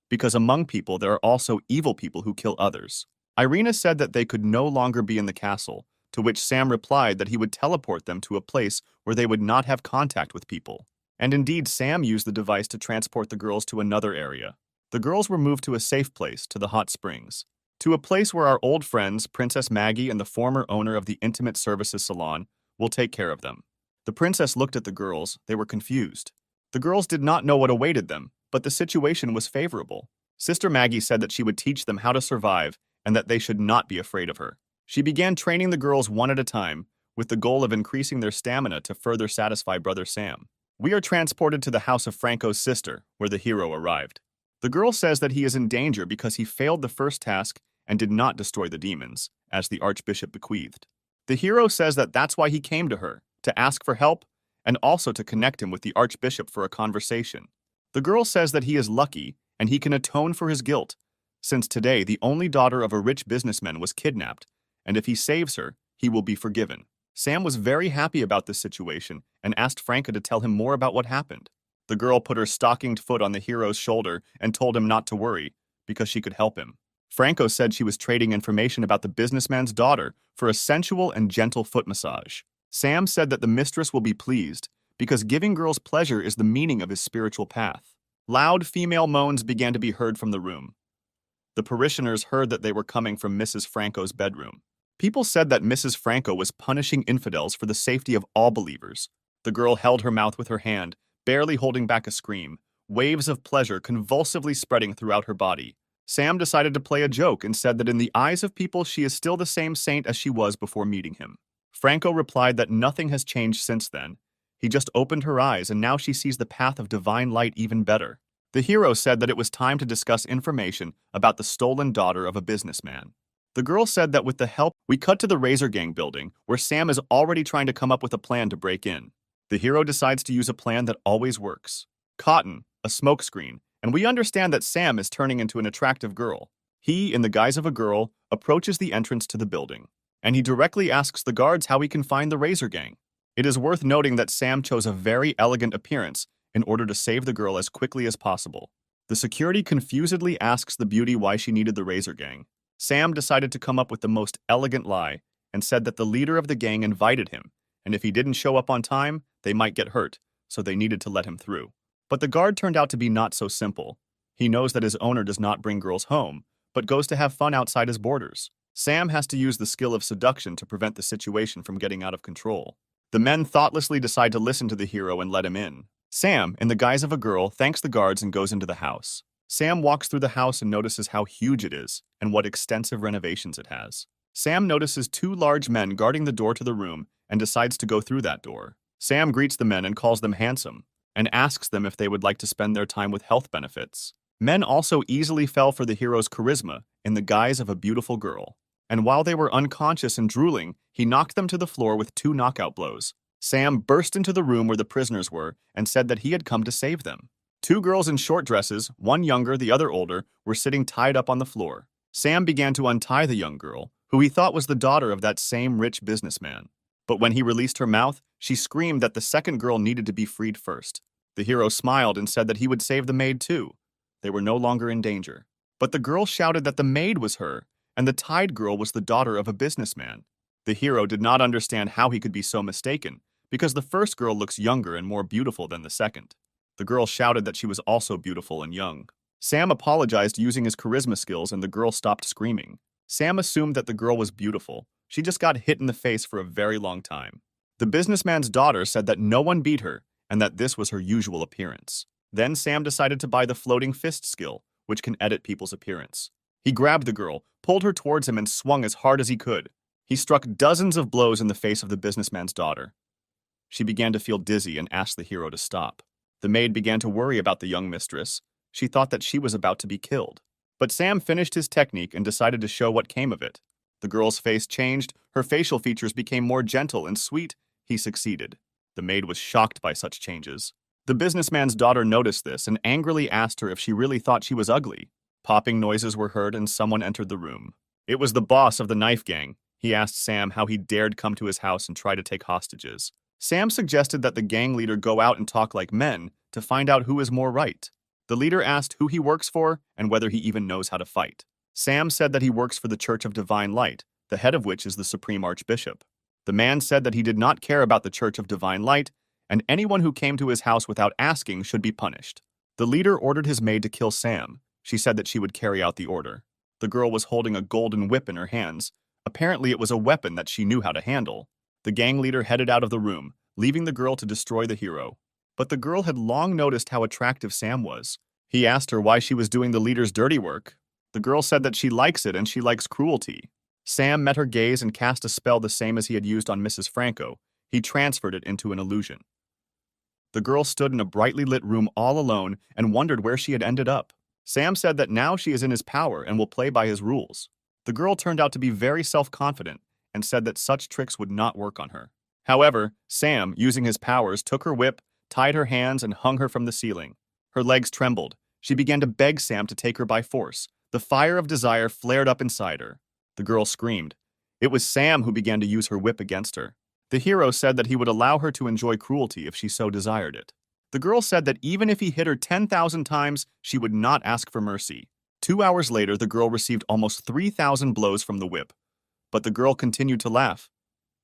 because among people there are also evil people who kill others. Irina said that they could no longer be in the castle, to which Sam replied that he would teleport them to a place where they would not have contact with people. And indeed, Sam used the device to transport the girls to another area. The girls were moved to a safe place, to the hot springs, to a place where our old friends, Princess Maggie and the former owner of the Intimate Services Salon, will take care of them. The princess looked at the girls. They were confused. The girls did not know what awaited them, but the situation was favorable. Sister Maggie said that she would teach them how to survive and that they should not be afraid of her. She began training the girls one at a time, with the goal of increasing their stamina to further satisfy Brother Sam. We are transported to the house of Franco's sister, where the hero arrived. The girl says that he is in danger because he failed the first task and did not destroy the demons, as the archbishop bequeathed. The hero says that that's why he came to her, to ask for help, and also to connect him with the archbishop for a conversation. The girl says that he is lucky and he can atone for his guilt, since today the only daughter of a rich businessman was kidnapped, and if he saves her, he will be forgiven. Sam was very happy about this situation and asked Franca to tell him more about what happened. The girl put her stockinged foot on the hero's shoulder and told him not to worry, because she could help him. Franco said she was trading information about the businessman's daughter for a sensual and gentle foot massage. Sam said that the mistress will be pleased, because giving girls pleasure is the meaning of his spiritual path. Loud female moans began to be heard from the room. The parishioners heard that they were coming from Mrs. Franco's bedroom. People said that Mrs. Franco was punishing infidels for the safety of all believers. The girl held her mouth with her hand, barely holding back a scream, waves of pleasure convulsively spreading throughout her body. Sam decided to play a joke and said that in the eyes of people she is still the same saint as she was before meeting him. Franco replied that nothing has changed since then. He just opened her eyes and now she sees the path of divine light even better. The hero said that it was time to discuss information about the stolen daughter of a businessman. The girl said that with the help, we cut to the Razor Gang building, where Sam is already trying to come up with a plan to break in. The hero decides to use a plan that always works. Cotton, a smokescreen, and we understand that Sam is turning into an attractive girl. He, in the guise of a girl, approaches the entrance to the building, and he directly asks the guards how he can find the Razor Gang. It is worth noting that Sam chose a very elegant appearance in order to save the girl as quickly as possible. The security confusedly asks the beauty why she needed the Razor Gang. Sam decided to come up with the most elegant lie and said that the leader of the gang invited him, and if he didn't show up on time, they might get hurt, so they needed to let him through. But the guard turned out to be not so simple. He knows that his owner does not bring girls home, but goes to have fun outside his borders. Sam has to use the skill of seduction to prevent the situation from getting out of control. The men thoughtlessly decide to listen to the hero and let him in. Sam, in the guise of a girl, thanks the guards and goes into the house. Sam walks through the house and notices how huge it is and what extensive renovations it has. Sam notices two large men guarding the door to the room and decides to go through that door. Sam greets the men and calls them handsome and asks them if they would like to spend their time with health benefits. Men also easily fell for the hero's charisma in the guise of a beautiful girl. And while they were unconscious and drooling, he knocked them to the floor with 2 knockout blows. Sam burst into the room where the prisoners were and said that he had come to save them. 2 girls in short dresses, one younger, the other older, were sitting tied up on the floor. Sam began to untie the young girl, who he thought was the daughter of that same rich businessman. But when he released her mouth, she screamed that the second girl needed to be freed first. The hero smiled and said that he would save the maid too. They were no longer in danger. But the girl shouted that the maid was her, and the tied girl was the daughter of a businessman. The hero did not understand how he could be so mistaken, because the first girl looks younger and more beautiful than the second. The girl shouted that she was also beautiful and young. Sam apologized using his charisma skills and the girl stopped screaming. Sam assumed that the girl was beautiful. She just got hit in the face for a very long time. The businessman's daughter said that no one beat her and that this was her usual appearance. Then Sam decided to buy the floating fist skill, which can edit people's appearance. He grabbed the girl, pulled her towards him and swung as hard as he could. He struck dozens of blows in the face of the businessman's daughter. She began to feel dizzy and asked the hero to stop. The maid began to worry about the young mistress. She thought that she was about to be killed. But Sam finished his technique and decided to show what came of it. The girl's face changed, her facial features became more gentle and sweet. He succeeded. The maid was shocked by such changes. The businessman's daughter noticed this and angrily asked her if she really thought she was ugly. Popping noises were heard and someone entered the room. It was the boss of the knife gang. He asked Sam how he dared come to his house and try to take hostages. Sam suggested that the gang leader go out and talk like men to find out who is more right. The leader asked who he works for and whether he even knows how to fight. Sam said that he works for the Church of Divine Light, the head of which is the Supreme Archbishop. The man said that he did not care about the Church of Divine Light, and anyone who came to his house without asking should be punished. The leader ordered his maid to kill Sam. She said that she would carry out the order. The girl was holding a golden whip in her hands. Apparently it was a weapon that she knew how to handle. The gang leader headed out of the room, leaving the girl to destroy the hero. But the girl had long noticed how attractive Sam was. He asked her why she was doing the leader's dirty work. The girl said that she likes it and she likes cruelty. Sam met her gaze and cast a spell the same as he had used on Mrs. Franco. He transferred it into an illusion. The girl stood in a brightly lit room all alone and wondered where she had ended up. Sam said that now she is in his power and will play by his rules. The girl turned out to be very self-confident and said that such tricks would not work on her. However, Sam, using his powers, took her whip, tied her hands, and hung her from the ceiling. Her legs trembled. She began to beg Sam to take her by force. The fire of desire flared up inside her. The girl screamed. It was Sam who began to use her whip against her. The hero said that he would allow her to enjoy cruelty if she so desired it. The girl said that even if he hit her 10,000 times, she would not ask for mercy. 2 hours later, the girl received almost 3,000 blows from the whip. But the girl continued to laugh.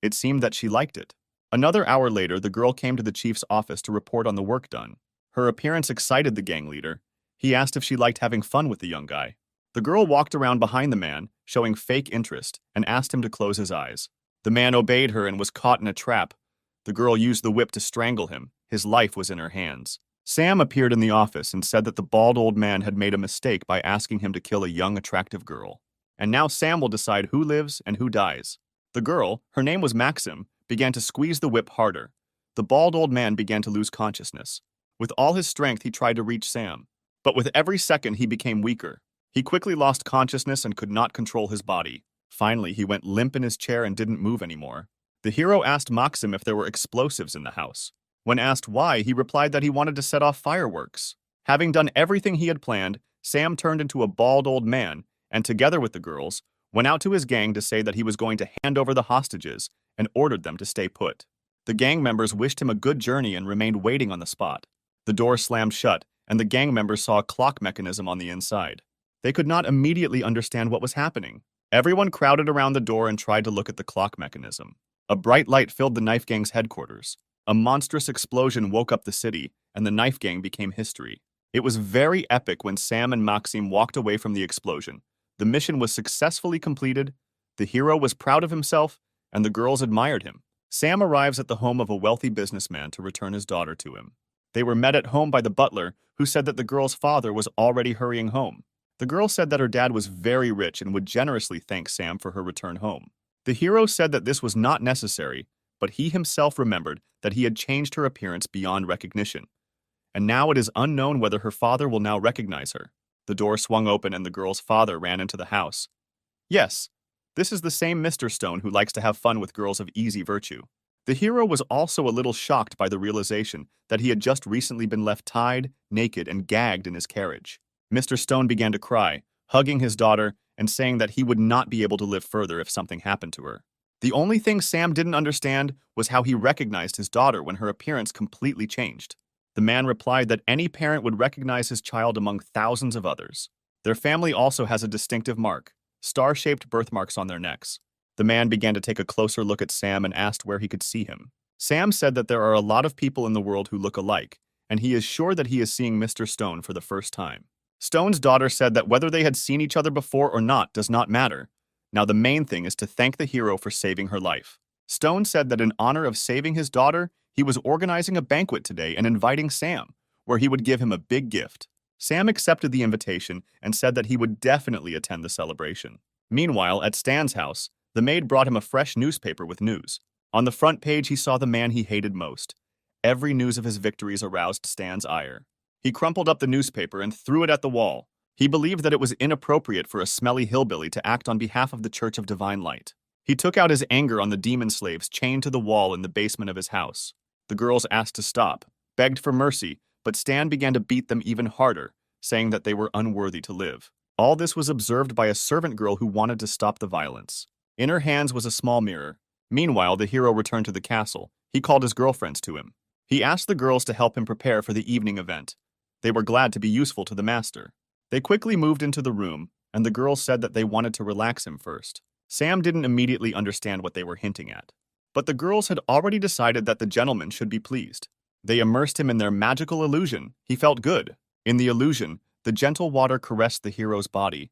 It seemed that she liked it. Another hour later, the girl came to the chief's office to report on the work done. Her appearance excited the gang leader. He asked if she liked having fun with the young guy. The The girl walked around behind the man, showing fake interest, and asked him to close his eyes. The man obeyed her and was caught in a trap. The girl used the whip to strangle him. His life was in her hands. Sam appeared in the office and said that the bald old man had made a mistake by asking him to kill a young, attractive girl. And now Sam will decide who lives and who dies. The girl, her name was Maxim, began to squeeze the whip harder. The bald old man began to lose consciousness. With all his strength, he tried to reach Sam. But with every second, he became weaker. He quickly lost consciousness and could not control his body. Finally, he went limp in his chair and didn't move anymore. The hero asked Maxim if there were explosives in the house. When asked why, he replied that he wanted to set off fireworks. Having done everything he had planned, Sam turned into a bald old man and, together with the girls, went out to his gang to say that he was going to hand over the hostages and ordered them to stay put. The gang members wished him a good journey and remained waiting on the spot. The door slammed shut, and the gang members saw a clock mechanism on the inside. They could not immediately understand what was happening. Everyone crowded around the door and tried to look at the clock mechanism. A bright light filled the knife gang's headquarters. A monstrous explosion woke up the city, and the knife gang became history. It was very epic when Sam and Maxim walked away from the explosion. The mission was successfully completed, the hero was proud of himself, and the girls admired him. Sam arrives at the home of a wealthy businessman to return his daughter to him. They were met at home by the butler, who said that the girl's father was already hurrying home. The girl said that her dad was very rich and would generously thank Sam for her return home. The hero said that this was not necessary, but he himself remembered that he had changed her appearance beyond recognition. And now it is unknown whether her father will now recognize her. The door swung open and the girl's father ran into the house. Yes, this is the same Mr. Stone who likes to have fun with girls of easy virtue. The hero was also a little shocked by the realization that he had just recently been left tied, naked, and gagged in his carriage. Mr. Stone began to cry, hugging his daughter and saying that he would not be able to live further if something happened to her. The only thing Sam didn't understand was how he recognized his daughter when her appearance completely changed. The man replied that any parent would recognize his child among thousands of others. Their family also has a distinctive mark, star-shaped birthmarks on their necks. The man began to take a closer look at Sam and asked where he could see him. Sam said that there are a lot of people in the world who look alike, and he is sure that he is seeing Mr. Stone for the first time. Stone's daughter said that whether they had seen each other before or not does not matter. Now the main thing is to thank the hero for saving her life. Stone said that in honor of saving his daughter, he was organizing a banquet today and inviting Sam, where he would give him a big gift. Sam accepted the invitation and said that he would definitely attend the celebration. Meanwhile, at Stan's house, the maid brought him a fresh newspaper with news. On the front page, he saw the man he hated most. Every news of his victories aroused Stan's ire. He crumpled up the newspaper and threw it at the wall. He believed that it was inappropriate for a smelly hillbilly to act on behalf of the Church of Divine Light. He took out his anger on the demon slaves chained to the wall in the basement of his house. The girls asked to stop, begged for mercy, but Stan began to beat them even harder, saying that they were unworthy to live. All this was observed by a servant girl who wanted to stop the violence. In her hands was a small mirror. Meanwhile, the hero returned to the castle. He called his girlfriends to him. He asked the girls to help him prepare for the evening event. They were glad to be useful to the master. They quickly moved into the room, and the girls said that they wanted to relax him first. Sam didn't immediately understand what they were hinting at. But the girls had already decided that the gentleman should be pleased. They immersed him in their magical illusion. He felt good. In the illusion, the gentle water caressed the hero's body.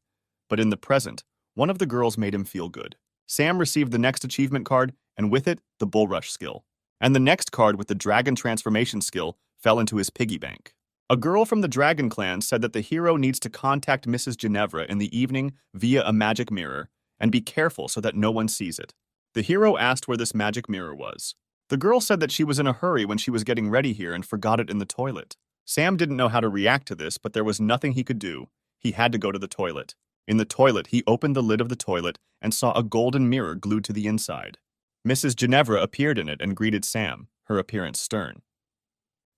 But in the present, one of the girls made him feel good. Sam received the next achievement card, and with it, the bull rush skill. And the next card with the dragon transformation skill fell into his piggy bank. A girl from the Dragon Clan said that the hero needs to contact Mrs. Ginevra in the evening via a magic mirror, and be careful so that no one sees it. The hero asked where this magic mirror was. The girl said that she was in a hurry when she was getting ready here and forgot it in the toilet. Sam didn't know how to react to this, but there was nothing he could do. He had to go to the toilet. In the toilet, he opened the lid of the toilet and saw a golden mirror glued to the inside. Mrs. Ginevra appeared in it and greeted Sam, her appearance stern.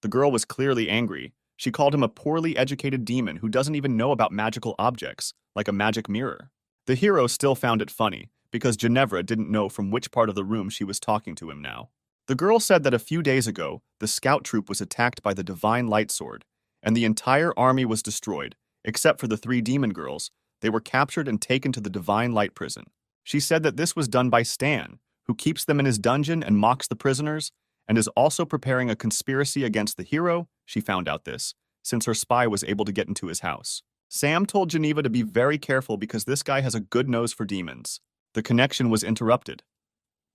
The girl was clearly angry. She called him a poorly educated demon who doesn't even know about magical objects, like a magic mirror. The hero still found it funny, because Ginevra didn't know from which part of the room she was talking to him now. The girl said that a few days ago, the scout troop was attacked by the Divine Light Sword, and the entire army was destroyed, except for the 3 demon girls. They were captured and taken to the Divine Light prison. She said that this was done by Stan, who keeps them in his dungeon and mocks the prisoners, and is also preparing a conspiracy against the hero. She found out this, since her spy was able to get into his house. Sam told Geneva to be very careful because this guy has a good nose for demons. The connection was interrupted.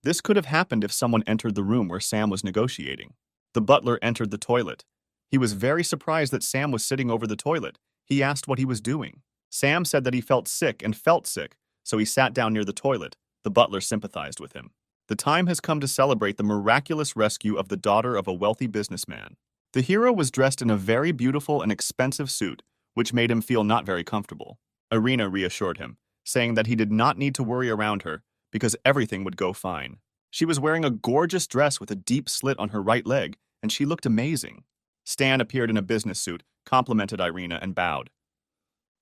This could have happened if someone entered the room where Sam was negotiating. The butler entered the toilet. He was very surprised that Sam was sitting over the toilet. He asked what he was doing. Sam said that he felt sick, so he sat down near the toilet. The butler sympathized with him. The time has come to celebrate the miraculous rescue of the daughter of a wealthy businessman. The hero was dressed in a very beautiful and expensive suit, which made him feel not very comfortable. Irina reassured him, saying that he did not need to worry around her because everything would go fine. She was wearing a gorgeous dress with a deep slit on her right leg, and she looked amazing. Stan appeared in a business suit, complimented Irina, and bowed.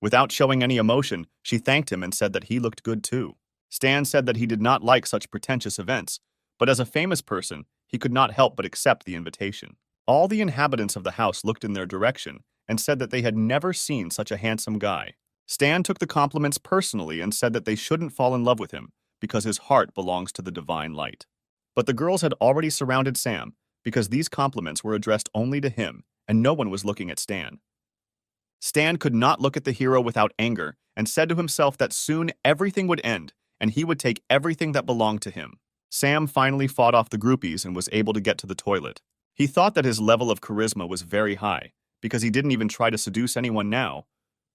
Without showing any emotion, she thanked him and said that he looked good too. Stan said that he did not like such pretentious events, but as a famous person, he could not help but accept the invitation. All the inhabitants of the house looked in their direction and said that they had never seen such a handsome guy. Stan took the compliments personally and said that they shouldn't fall in love with him because his heart belongs to the divine light. But the girls had already surrounded Sam because these compliments were addressed only to him and no one was looking at Stan. Stan could not look at the hero without anger and said to himself that soon everything would end and he would take everything that belonged to him. Sam finally fought off the groupies and was able to get to the toilet. He thought that his level of charisma was very high because he didn't even try to seduce anyone now,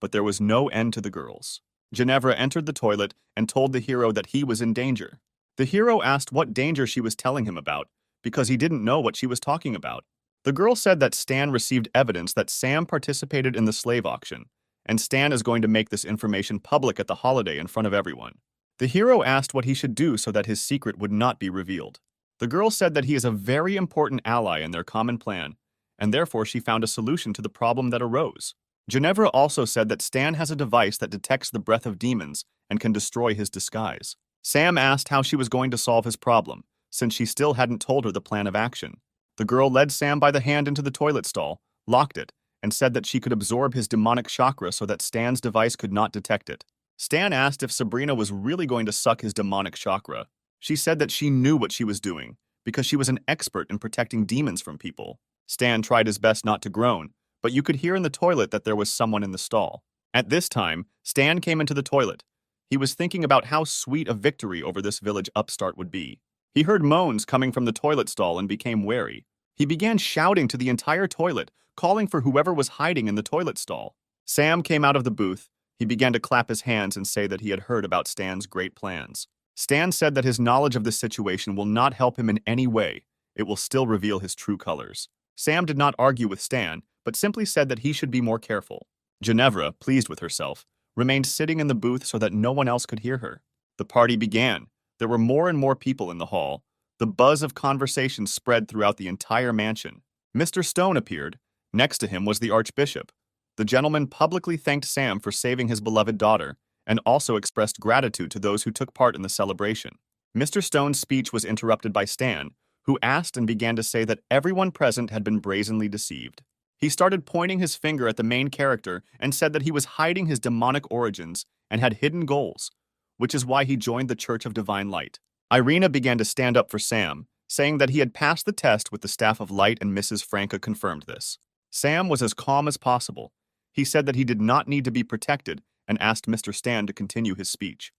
but there was no end to the girls. Ginevra entered the toilet and told the hero that he was in danger. The hero asked what danger she was telling him about because he didn't know what she was talking about. The girl said that Stan received evidence that Sam participated in the slave auction, and Stan is going to make this information public at the holiday in front of everyone. The hero asked what he should do so that his secret would not be revealed. The girl said that he is a very important ally in their common plan, and therefore she found a solution to the problem that arose. Ginevra also said that Stan has a device that detects the breath of demons and can destroy his disguise. Sam asked how she was going to solve his problem, since she still hadn't told her the plan of action. The girl led Sam by the hand into the toilet stall, locked it, and said that she could absorb his demonic chakra so that Stan's device could not detect it. Stan asked if Sabrina was really going to suck his demonic chakra. She said that she knew what she was doing, because she was an expert in protecting demons from people. Stan tried his best not to groan, but you could hear in the toilet that there was someone in the stall. At this time, Stan came into the toilet. He was thinking about how sweet a victory over this village upstart would be. He heard moans coming from the toilet stall and became wary. He began shouting to the entire toilet, calling for whoever was hiding in the toilet stall. Sam came out of the booth. He began to clap his hands and say that he had heard about Stan's great plans. Stan said that his knowledge of this situation will not help him in any way. It will still reveal his true colors. Sam did not argue with Stan, but simply said that he should be more careful. Ginevra, pleased with herself, remained sitting in the booth so that no one else could hear her. The party began. There were more and more people in the hall. The buzz of conversation spread throughout the entire mansion. Mr. Stone appeared. Next to him was the Archbishop. The gentleman publicly thanked Sam for saving his beloved daughter, and also expressed gratitude to those who took part in the celebration. Mr. Stone's speech was interrupted by Stan, who asked and began to say that everyone present had been brazenly deceived. He started pointing his finger at the main character and said that he was hiding his demonic origins and had hidden goals, which is why he joined the Church of Divine Light. Irina began to stand up for Sam, saying that he had passed the test with the Staff of Light, and Mrs. Franca confirmed this. Sam was as calm as possible. He said that he did not need to be protected and asked Mr. Stan to continue his speech.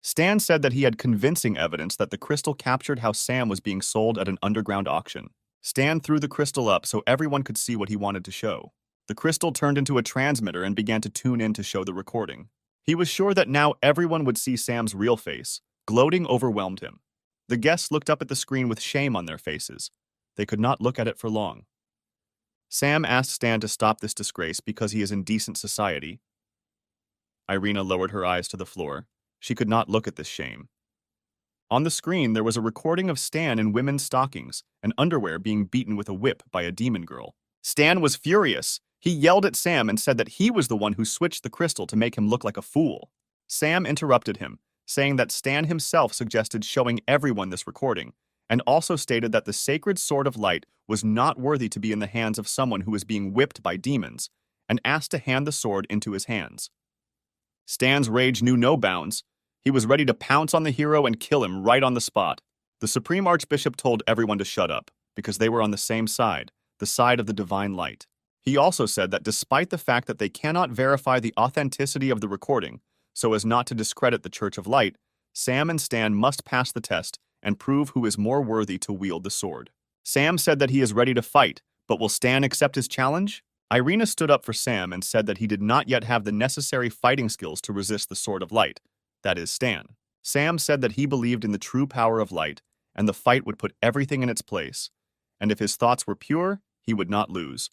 Stan said that he had convincing evidence that the crystal captured how Sam was being sold at an underground auction. Stan threw the crystal up so everyone could see what he wanted to show. The crystal turned into a transmitter and began to tune in to show the recording. He was sure that now everyone would see Sam's real face. Gloating overwhelmed him. The guests looked up at the screen with shame on their faces. They could not look at it for long. Sam asked Stan to stop this disgrace because he is in decent society. Irina lowered her eyes to the floor. She could not look at this shame. On the screen, there was a recording of Stan in women's stockings and underwear being beaten with a whip by a demon girl. Stan was furious. He yelled at Sam and said that he was the one who switched the crystal to make him look like a fool. Sam interrupted him, saying that Stan himself suggested showing everyone this recording, and also stated that the sacred sword of light was not worthy to be in the hands of someone who was being whipped by demons, and asked to hand the sword into his hands. Stan's rage knew no bounds. He was ready to pounce on the hero and kill him right on the spot. The Supreme Archbishop told everyone to shut up, because they were on the same side, the side of the divine light. He also said that despite the fact that they cannot verify the authenticity of the recording, so as not to discredit the Church of Light, Sam and Stan must pass the test and prove who is more worthy to wield the sword. Sam said that he is ready to fight, but will Stan accept his challenge? Irina stood up for Sam and said that he did not yet have the necessary fighting skills to resist the Sword of Light, that is, Stan. Sam said that he believed in the true power of light, and the fight would put everything in its place, and if his thoughts were pure, he would not lose,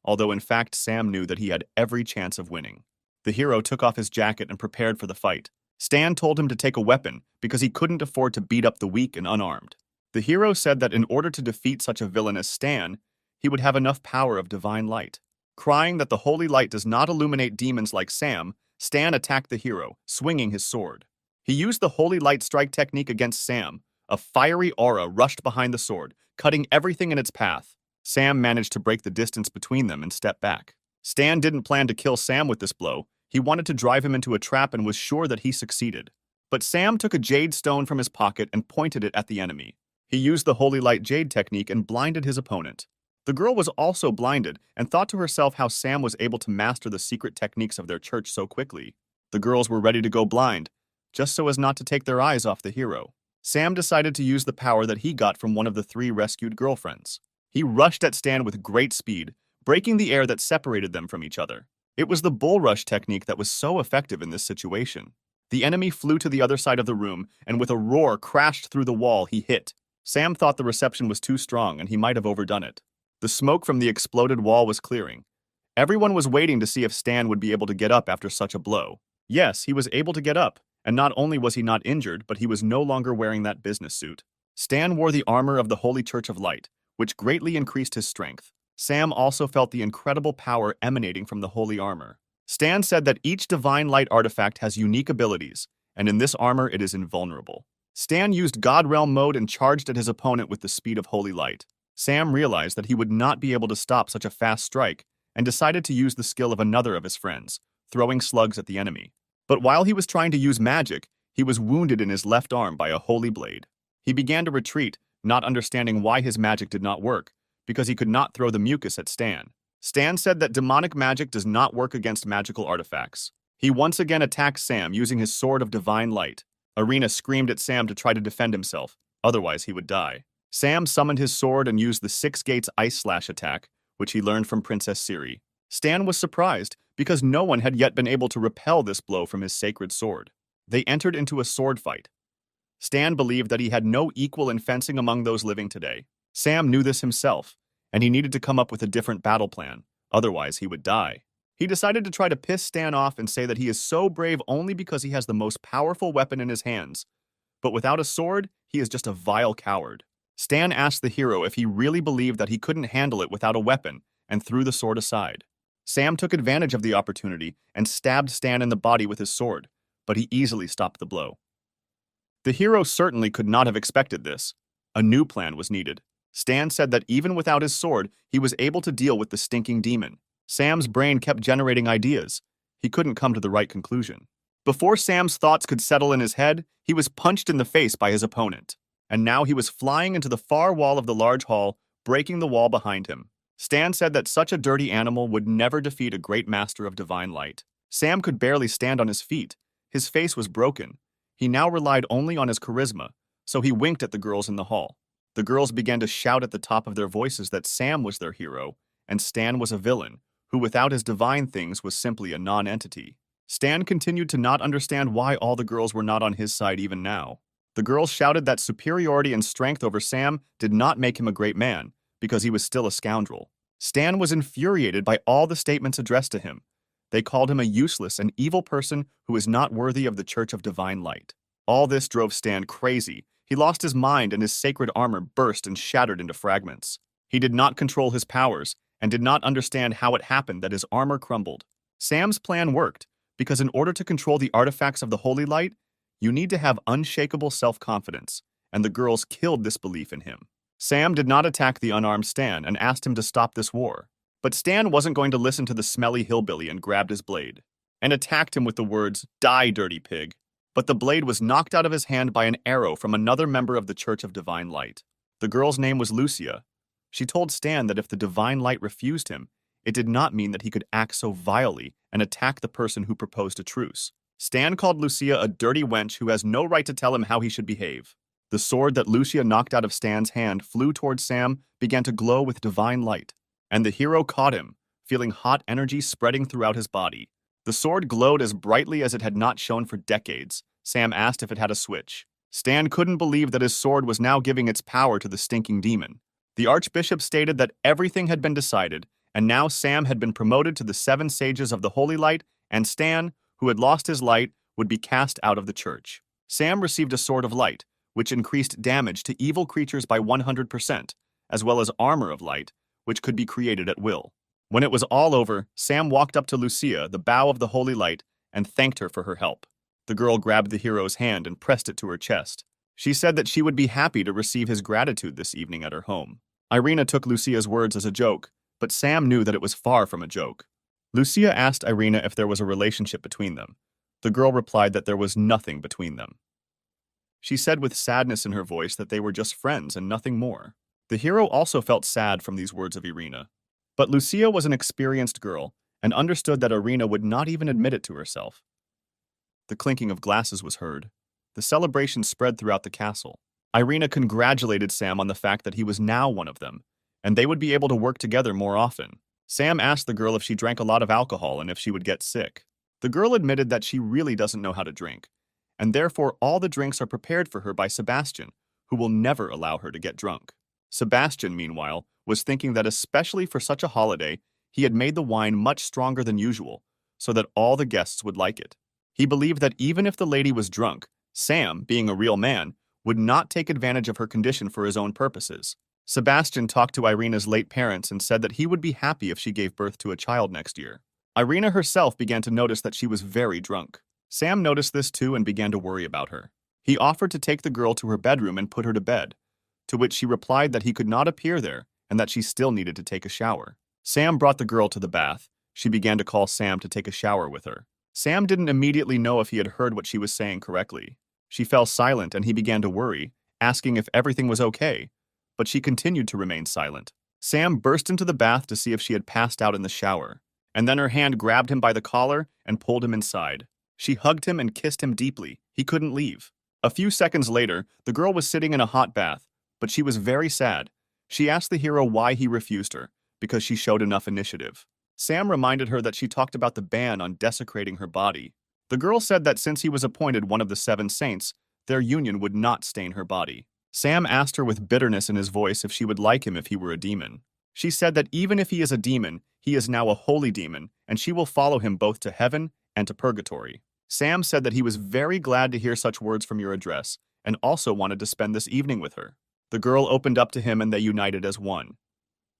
although in fact Sam knew that he had every chance of winning. The hero took off his jacket and prepared for the fight. Stan told him to take a weapon because he couldn't afford to beat up the weak and unarmed. The hero said that in order to defeat such a villain as Stan, he would have enough power of divine light. Crying that the holy light does not illuminate demons like Sam, Stan attacked the hero, swinging his sword. He used the holy light strike technique against Sam. A fiery aura rushed behind the sword, cutting everything in its path. Sam managed to break the distance between them and step back. Stan didn't plan to kill Sam with this blow. He wanted to drive him into a trap and was sure that he succeeded. But Sam took a jade stone from his pocket and pointed it at the enemy. He used the holy light jade technique and blinded his opponent. The girl was also blinded and thought to herself how Sam was able to master the secret techniques of their church so quickly. The girls were ready to go blind, just so as not to take their eyes off the hero. Sam decided to use the power that he got from one of the 3 rescued girlfriends. He rushed at Stan with great speed, breaking the air that separated them from each other. It was the bull rush technique that was so effective in this situation. The enemy flew to the other side of the room and with a roar crashed through the wall he hit. Sam thought the reception was too strong and he might have overdone it. The smoke from the exploded wall was clearing. Everyone was waiting to see if Stan would be able to get up after such a blow. Yes, he was able to get up, and not only was he not injured, but he was no longer wearing that business suit. Stan wore the armor of the Holy Church of Light, which greatly increased his strength. Sam also felt the incredible power emanating from the holy armor. Stan said that each divine light artifact has unique abilities, and in this armor it is invulnerable. Stan used God Realm mode and charged at his opponent with the speed of holy light. Sam realized that he would not be able to stop such a fast strike and decided to use the skill of another of his friends, throwing slugs at the enemy. But while he was trying to use magic, he was wounded in his left arm by a holy blade. He began to retreat, not understanding why his magic did not work, because he could not throw the mucus at Stan. Stan said that demonic magic does not work against magical artifacts. He once again attacked Sam using his sword of divine light. Irina screamed at Sam to try to defend himself, otherwise he would die. Sam summoned his sword and used the 6 Gates Ice Slash attack, which he learned from Princess Siri. Stan was surprised, because no one had yet been able to repel this blow from his sacred sword. They entered into a sword fight. Stan believed that he had no equal in fencing among those living today. Sam knew this himself, and he needed to come up with a different battle plan, otherwise he would die. He decided to try to piss Stan off and say that he is so brave only because he has the most powerful weapon in his hands. But without a sword, he is just a vile coward. Stan asked the hero if he really believed that he couldn't handle it without a weapon, and threw the sword aside. Sam took advantage of the opportunity and stabbed Stan in the body with his sword, but he easily stopped the blow. The hero certainly could not have expected this. A new plan was needed. Stan said that even without his sword, he was able to deal with the stinking demon. Sam's brain kept generating ideas. He couldn't come to the right conclusion. Before Sam's thoughts could settle in his head, he was punched in the face by his opponent. And now he was flying into the far wall of the large hall, breaking the wall behind him. Stan said that such a dirty animal would never defeat a great master of divine light. Sam could barely stand on his feet. His face was broken. He now relied only on his charisma, so he winked at the girls in the hall. The girls began to shout at the top of their voices that Sam was their hero, and Stan was a villain, who without his divine things was simply a non-entity. Stan continued to not understand why all the girls were not on his side even now. The girls shouted that superiority and strength over Sam did not make him a great man, because he was still a scoundrel. Stan was infuriated by all the statements addressed to him. They called him a useless and evil person who is not worthy of the Church of Divine Light. All this drove Stan crazy. He lost his mind and his sacred armor burst and shattered into fragments. He did not control his powers and did not understand how it happened that his armor crumbled. Sam's plan worked, because in order to control the artifacts of the Holy Light, you need to have unshakable self-confidence, and the girls killed this belief in him. Sam did not attack the unarmed Stan and asked him to stop this war. But Stan wasn't going to listen to the smelly hillbilly and grabbed his blade, and attacked him with the words, "Die, dirty pig." But the blade was knocked out of his hand by an arrow from another member of the Church of Divine Light. The girl's name was Lucia. She told Stan that if the Divine Light refused him, it did not mean that he could act so vilely and attack the person who proposed a truce. Stan called Lucia a dirty wench who has no right to tell him how he should behave. The sword that Lucia knocked out of Stan's hand flew towards Sam, began to glow with divine light. And the hero caught him, feeling hot energy spreading throughout his body. The sword glowed as brightly as it had not shone for decades. Sam asked if it had a switch. Stan couldn't believe that his sword was now giving its power to the stinking demon. The archbishop stated that everything had been decided, and now Sam had been promoted to the 7 sages of the Holy Light, and Stan, who had lost his light, would be cast out of the church. Sam received a sword of light, which increased damage to evil creatures by 100%, as well as armor of light, which could be created at will. When it was all over, Sam walked up to Lucia, the bow of the Holy Light, and thanked her for her help. The girl grabbed the hero's hand and pressed it to her chest. She said that she would be happy to receive his gratitude this evening at her home. Irina took Lucia's words as a joke, but Sam knew that it was far from a joke. Lucia asked Irina if there was a relationship between them. The girl replied that there was nothing between them. She said with sadness in her voice that they were just friends and nothing more. The hero also felt sad from these words of Irina. But Lucia was an experienced girl and understood that Irina would not even admit it to herself. The clinking of glasses was heard. The celebration spread throughout the castle. Irina congratulated Sam on the fact that he was now one of them, and they would be able to work together more often. Sam asked the girl if she drank a lot of alcohol and if she would get sick. The girl admitted that she really doesn't know how to drink, and therefore all the drinks are prepared for her by Sebastian, who will never allow her to get drunk. Sebastian, meanwhile, was thinking that especially for such a holiday, he had made the wine much stronger than usual, so that all the guests would like it. He believed that even if the lady was drunk, Sam, being a real man, would not take advantage of her condition for his own purposes. Sebastian talked to Irina's late parents and said that he would be happy if she gave birth to a child next year. Irina herself began to notice that she was very drunk. Sam noticed this too and began to worry about her. He offered to take the girl to her bedroom and put her to bed, to which she replied that he could not appear there and that she still needed to take a shower. Sam brought the girl to the bath. She began to call Sam to take a shower with her. Sam didn't immediately know if he had heard what she was saying correctly. She fell silent and he began to worry, asking if everything was okay, but she continued to remain silent. Sam burst into the bath to see if she had passed out in the shower, and then her hand grabbed him by the collar and pulled him inside. She hugged him and kissed him deeply. He couldn't leave. A few seconds later, the girl was sitting in a hot bath, but she was very sad. She asked the hero why he refused her, because she showed enough initiative. Sam reminded her that she talked about the ban on desecrating her body. The girl said that since he was appointed one of the 7 saints, their union would not stain her body. Sam asked her with bitterness in his voice if she would like him if he were a demon. She said that even if he is a demon, he is now a holy demon, and she will follow him both to heaven and to purgatory. Sam said that he was very glad to hear such words from your address, and also wanted to spend this evening with her. The girl opened up to him and they united as one.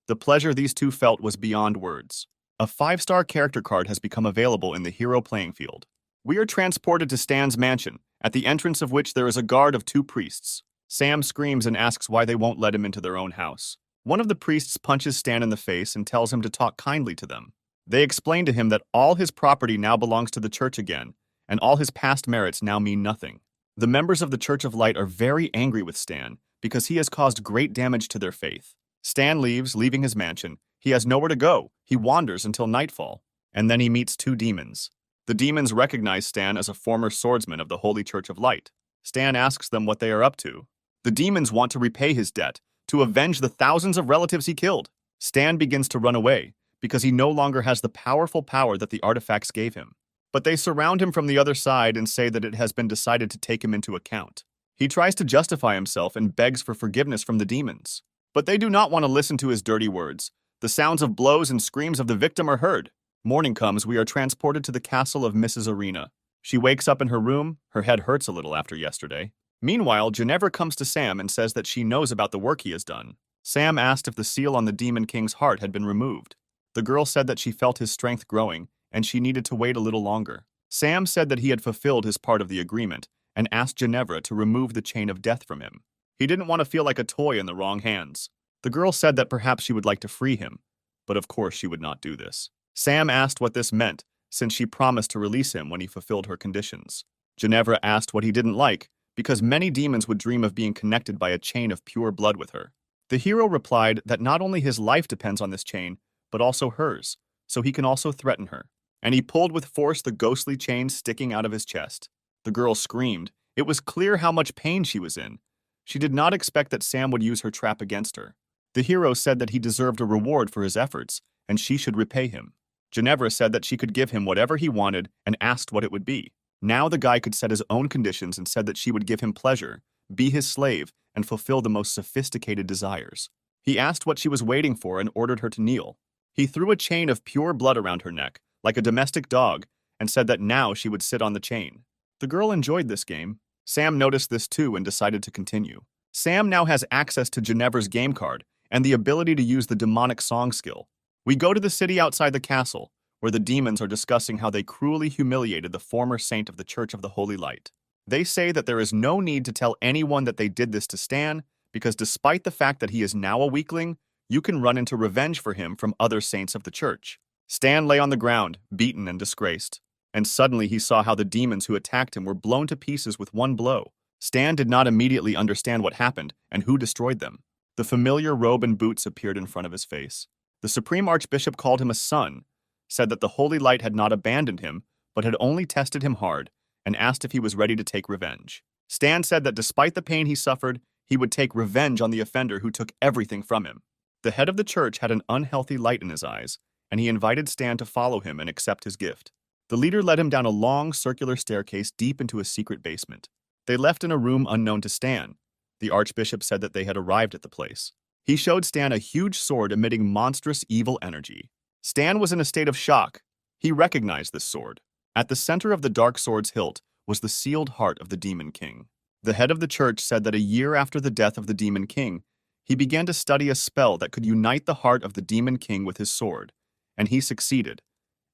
The pleasure these two felt was beyond words. A 5-star character card has become available in the hero playing field. We are transported to Stan's mansion, at the entrance of which there is a guard of 2 priests. Sam screams and asks why they won't let him into their own house. One of the priests punches Stan in the face and tells him to talk kindly to them. They explain to him that all his property now belongs to the church again, and all his past merits now mean nothing. The members of the Church of Light are very angry with Stan because he has caused great damage to their faith. Stan leaves, leaving his mansion. He has nowhere to go. He wanders until nightfall, and then he meets 2 demons. The demons recognize Stan as a former swordsman of the Holy Church of Light. Stan asks them what they are up to. The demons want to repay his debt, to avenge the thousands of relatives he killed. Stan begins to run away, because he no longer has the powerful power that the artifacts gave him. But they surround him from the other side and say that it has been decided to take him into account. He tries to justify himself and begs for forgiveness from the demons. But they do not want to listen to his dirty words. The sounds of blows and screams of the victim are heard. Morning comes, we are transported to the castle of Mrs. Arena. She wakes up in her room. Her head hurts a little after yesterday. Meanwhile, Ginevra comes to Sam and says that she knows about the work he has done. Sam asked if the seal on the Demon King's heart had been removed. The girl said that she felt his strength growing, and she needed to wait a little longer. Sam said that he had fulfilled his part of the agreement, and asked Ginevra to remove the chain of death from him. He didn't want to feel like a toy in the wrong hands. The girl said that perhaps she would like to free him, but of course she would not do this. Sam asked what this meant, since she promised to release him when he fulfilled her conditions. Ginevra asked what he didn't like, because many demons would dream of being connected by a chain of pure blood with her. The hero replied that not only his life depends on this chain, but also hers, so he can also threaten her. And he pulled with force the ghostly chain sticking out of his chest. The girl screamed. It was clear how much pain she was in. She did not expect that Sam would use her trap against her. The hero said that he deserved a reward for his efforts, and she should repay him. Ginevra said that she could give him whatever he wanted and asked what it would be. Now the guy could set his own conditions and said that she would give him pleasure, be his slave, and fulfill the most sophisticated desires. He asked what she was waiting for and ordered her to kneel. He threw a chain of pure blood around her neck, like a domestic dog, and said that now she would sit on the chain. The girl enjoyed this game. Sam noticed this too and decided to continue. Sam now has access to Ginevra's game card and the ability to use the demonic song skill. We go to the city outside the castle, where the demons are discussing how they cruelly humiliated the former saint of the Church of the Holy Light. They say that there is no need to tell anyone that they did this to Stan, because despite the fact that he is now a weakling, you can run into revenge for him from other saints of the church. Stan lay on the ground, beaten and disgraced, and suddenly he saw how the demons who attacked him were blown to pieces with one blow. Stan did not immediately understand what happened and who destroyed them. The familiar robe and boots appeared in front of his face. The Supreme Archbishop called him a son, said that the Holy Light had not abandoned him, but had only tested him hard, and asked if he was ready to take revenge. Stan said that despite the pain he suffered, he would take revenge on the offender who took everything from him. The head of the church had an unhealthy light in his eyes, and he invited Stan to follow him and accept his gift. The leader led him down a long, circular staircase deep into a secret basement. They left in a room unknown to Stan. The Archbishop said that they had arrived at the place. He showed Stan a huge sword emitting monstrous evil energy. Stan was in a state of shock. He recognized this sword. At the center of the dark sword's hilt was the sealed heart of the Demon King. The head of the church said that a year after the death of the Demon King, he began to study a spell that could unite the heart of the Demon King with his sword, and he succeeded.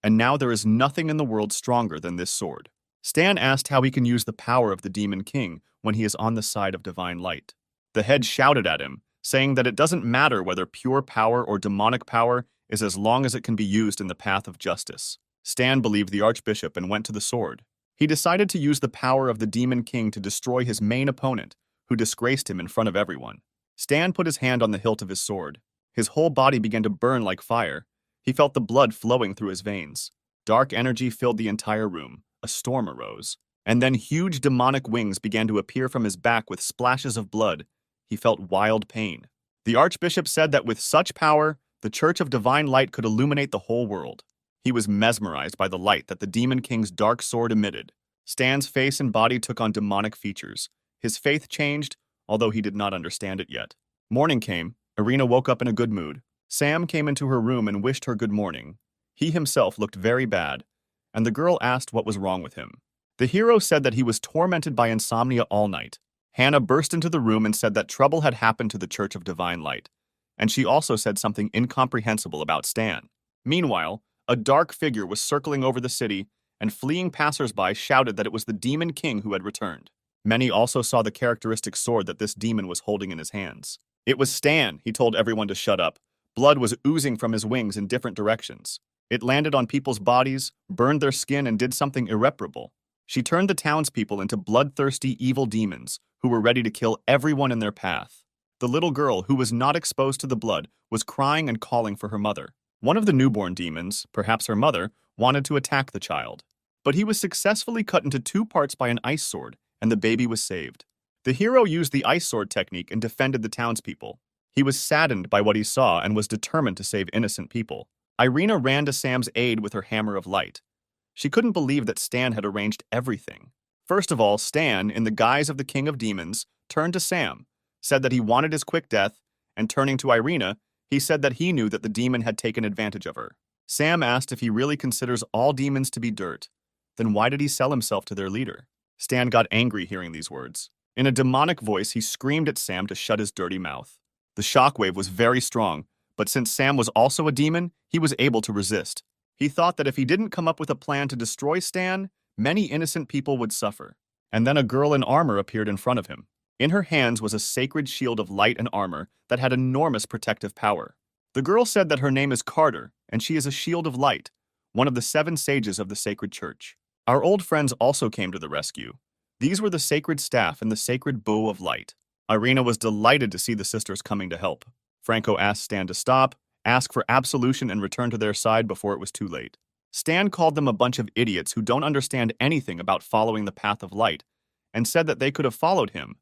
And now there is nothing in the world stronger than this sword. Stan asked how he can use the power of the Demon King when he is on the side of divine light. The head shouted at him, saying that it doesn't matter whether pure power or demonic power is as long as it can be used in the path of justice. Stan believed the Archbishop and went to the sword. He decided to use the power of the Demon King to destroy his main opponent, who disgraced him in front of everyone. Stan put his hand on the hilt of his sword. His whole body began to burn like fire. He felt the blood flowing through his veins. Dark energy filled the entire room. A storm arose. And then huge demonic wings began to appear from his back with splashes of blood. He felt wild pain. The Archbishop said that with such power, the Church of Divine Light could illuminate the whole world. He was mesmerized by the light that the Demon King's dark sword emitted. Stan's face and body took on demonic features. His faith changed, although he did not understand it yet. Morning came. Irina woke up in a good mood. Sam came into her room and wished her good morning. He himself looked very bad, and the girl asked what was wrong with him. The hero said that he was tormented by insomnia all night. Hannah burst into the room and said that trouble had happened to the Church of Divine Light, and she also said something incomprehensible about Stan. Meanwhile, a dark figure was circling over the city, and fleeing passersby shouted that it was the Demon King who had returned. Many also saw the characteristic sword that this demon was holding in his hands. It was Stan, he told everyone to shut up. Blood was oozing from his wings in different directions. It landed on people's bodies, burned their skin, and did something irreparable. She turned the townspeople into bloodthirsty evil demons who were ready to kill everyone in their path. The little girl, who was not exposed to the blood, was crying and calling for her mother. One of the newborn demons, perhaps her mother, wanted to attack the child. But he was successfully cut into 2 parts by an ice sword, and the baby was saved. The hero used the ice sword technique and defended the townspeople. He was saddened by what he saw and was determined to save innocent people. Irina ran to Sam's aid with her hammer of light. She couldn't believe that Stan had arranged everything. First of all, Stan, in the guise of the King of Demons, turned to Sam, said that he wanted his quick death, and turning to Irina, he said that he knew that the demon had taken advantage of her. Sam asked if he really considers all demons to be dirt. Then why did he sell himself to their leader? Stan got angry hearing these words. In a demonic voice, he screamed at Sam to shut his dirty mouth. The shockwave was very strong, but since Sam was also a demon, he was able to resist. He thought that if he didn't come up with a plan to destroy Stan, many innocent people would suffer. And then a girl in armor appeared in front of him. In her hands was a sacred shield of light and armor that had enormous protective power. The girl said that her name is Carter, and she is a shield of light, one of the 7 sages of the sacred church. Our old friends also came to the rescue. These were the sacred staff and the sacred bow of light. Irina was delighted to see the sisters coming to help. Franco asked Stan to stop, ask for absolution and return to their side before it was too late. Stan called them a bunch of idiots who don't understand anything about following the path of light, and said that they could have followed him,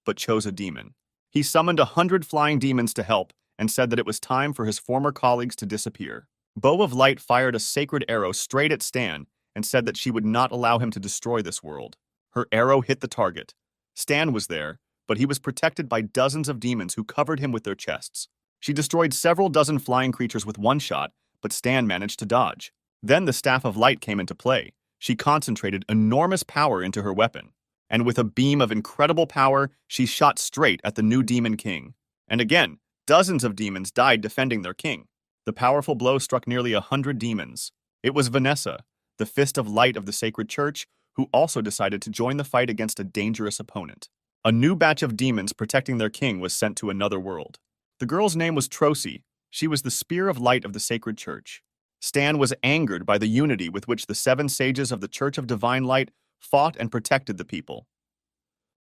but chose a demon. He summoned 100 flying demons to help and said that it was time for his former colleagues to disappear. Bow of Light fired a sacred arrow straight at Stan and said that she would not allow him to destroy this world. Her arrow hit the target. Stan was there, but he was protected by dozens of demons who covered him with their chests. She destroyed several dozen flying creatures with one shot, but Stan managed to dodge. Then the Staff of Light came into play. She concentrated enormous power into her weapon, and with a beam of incredible power, she shot straight at the new Demon King. And again, dozens of demons died defending their king. The powerful blow struck nearly 100 demons. It was Vanessa, the Fist of Light of the Sacred Church, who also decided to join the fight against a dangerous opponent. A new batch of demons protecting their king was sent to another world. The girl's name was Trosi. She was the Spear of Light of the Sacred Church. Stan was angered by the unity with which the 7 sages of the Church of Divine Light fought and protected the people.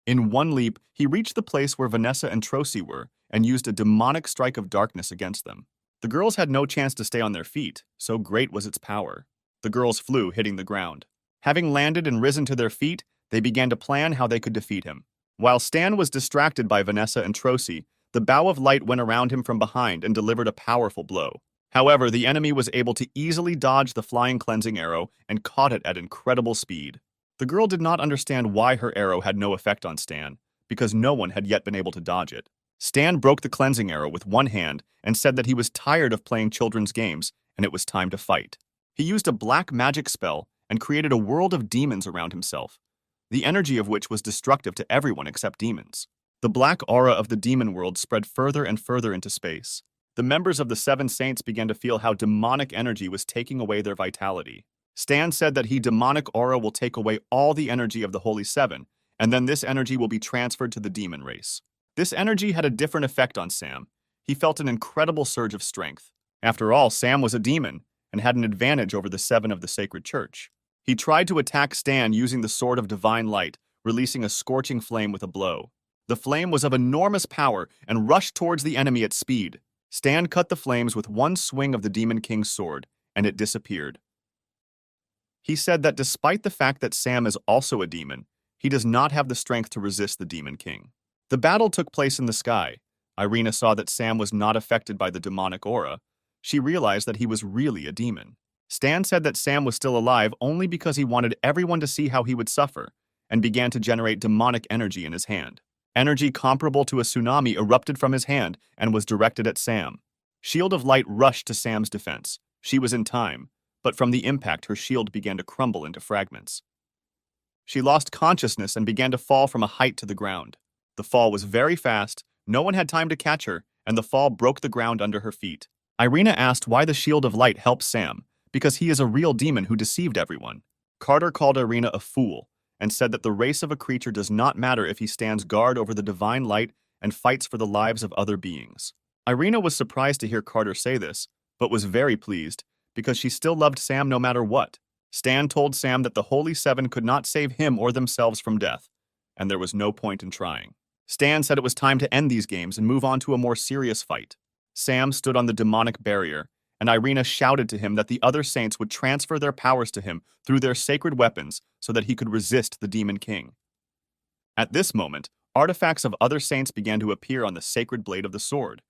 In one leap, he reached the place where Vanessa and Trosi were and used a demonic strike of darkness against them. The girls had no chance to stay on their feet, so great was its power. The girls flew, hitting the ground. Having landed and risen to their feet, they began to plan how they could defeat him. While Stan was distracted by Vanessa and Trosi, the Bow of Light went around him from behind and delivered a powerful blow. However, the enemy was able to easily dodge the flying cleansing arrow and caught it at incredible speed. The girl did not understand why her arrow had no effect on Stan, because no one had yet been able to dodge it. Stan broke the cleansing arrow with one hand and said that he was tired of playing children's games and it was time to fight. He used a black magic spell and created a world of demons around himself, the energy of which was destructive to everyone except demons. The black aura of the demon world spread further and further into space. The members of the 7 saints began to feel how demonic energy was taking away their vitality. Stan said that demonic aura will take away all the energy of the Holy 7, and then this energy will be transferred to the demon race. This energy had a different effect on Sam. He felt an incredible surge of strength. After all, Sam was a demon and had an advantage over the 7 of the Sacred Church. He tried to attack Stan using the Sword of Divine Light, releasing a scorching flame with a blow. The flame was of enormous power and rushed towards the enemy at speed. Stan cut the flames with one swing of the Demon King's sword, and it disappeared. He said that despite the fact that Sam is also a demon, he does not have the strength to resist the Demon King. The battle took place in the sky. Irina saw that Sam was not affected by the demonic aura. She realized that he was really a demon. Stan said that Sam was still alive only because he wanted everyone to see how he would suffer, and began to generate demonic energy in his hand. Energy comparable to a tsunami erupted from his hand and was directed at Sam. Shield of Light rushed to Sam's defense. She was in time, but from the impact her shield began to crumble into fragments. She lost consciousness and began to fall from a height to the ground. The fall was very fast, no one had time to catch her, and the fall broke the ground under her feet. Irina asked why the Shield of Light helped Sam, because he is a real demon who deceived everyone. Carter called Irina a fool, and said that the race of a creature does not matter if he stands guard over the divine light and fights for the lives of other beings. Irina was surprised to hear Carter say this, but was very pleased, because she still loved Sam no matter what. Stan told Sam that the Holy 7 could not save him or themselves from death, and there was no point in trying. Stan said it was time to end these games and move on to a more serious fight. Sam stood on the demonic barrier, and Irina shouted to him that the other saints would transfer their powers to him through their sacred weapons so that he could resist the Demon King. At this moment, artifacts of other saints began to appear on the sacred blade of the sword.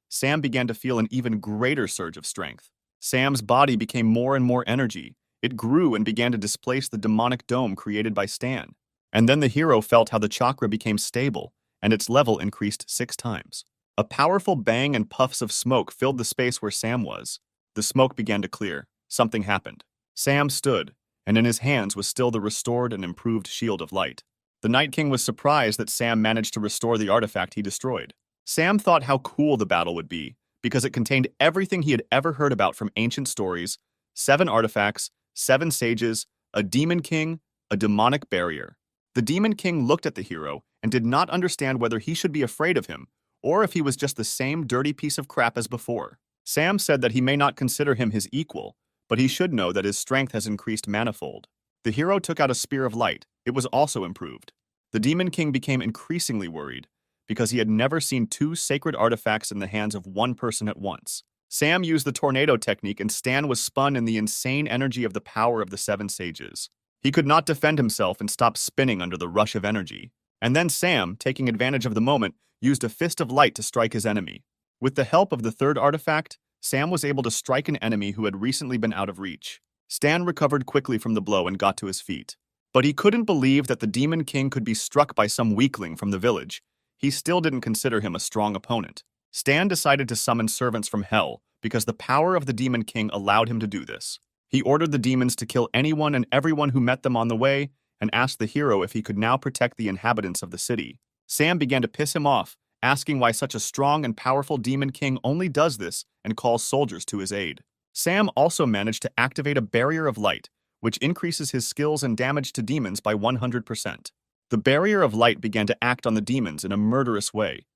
Sam began to feel an even greater surge of strength. Sam's body became more and more energy. It grew and began to displace the demonic dome created by Stan. And then the hero felt how the chakra became stable, and its level increased 6 times. A powerful bang and puffs of smoke filled the space where Sam was. The smoke began to clear. Something happened. Sam stood, and in his hands was still the restored and improved Shield of Light. The Night King was surprised that Sam managed to restore the artifact he destroyed. Sam thought how cool the battle would be, because it contained everything he had ever heard about from ancient stories: 7 artifacts, 7 sages, a Demon King, a demonic barrier. The Demon King looked at the hero and did not understand whether he should be afraid of him, or if he was just the same dirty piece of crap as before. Sam said that he may not consider him his equal, but he should know that his strength has increased manifold. The hero took out a Spear of Light. It was also improved. The Demon King became increasingly worried, because he had never seen 2 sacred artifacts in the hands of one person at once. Sam used the tornado technique and Stan was spun in the insane energy of the power of the Seven Sages. He could not defend himself and stopped spinning under the rush of energy. And then Sam, taking advantage of the moment, used a fist of light to strike his enemy. With the help of the third artifact, Sam was able to strike an enemy who had recently been out of reach. Stan recovered quickly from the blow and got to his feet. But he couldn't believe that the Demon King could be struck by some weakling from the village. He still didn't consider him a strong opponent. Stan decided to summon servants from hell because the power of the Demon King allowed him to do this. He ordered the demons to kill anyone and everyone who met them on the way and asked the hero if he could now protect the inhabitants of the city. Sam began to piss him off, asking why such a strong and powerful Demon King only does this and calls soldiers to his aid. Sam also managed to activate a barrier of light, which increases his skills and damage to demons by 100%. The barrier of light began to act on the demons in a murderous way.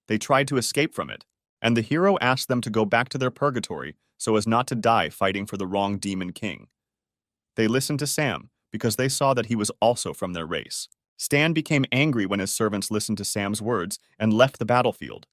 They tried to escape from it, and the hero asked them to go back to their purgatory so as not to die fighting for the wrong Demon King. They listened to Sam because they saw that he was also from their race. Stan became angry when his servants listened to Sam's words and left the battlefield.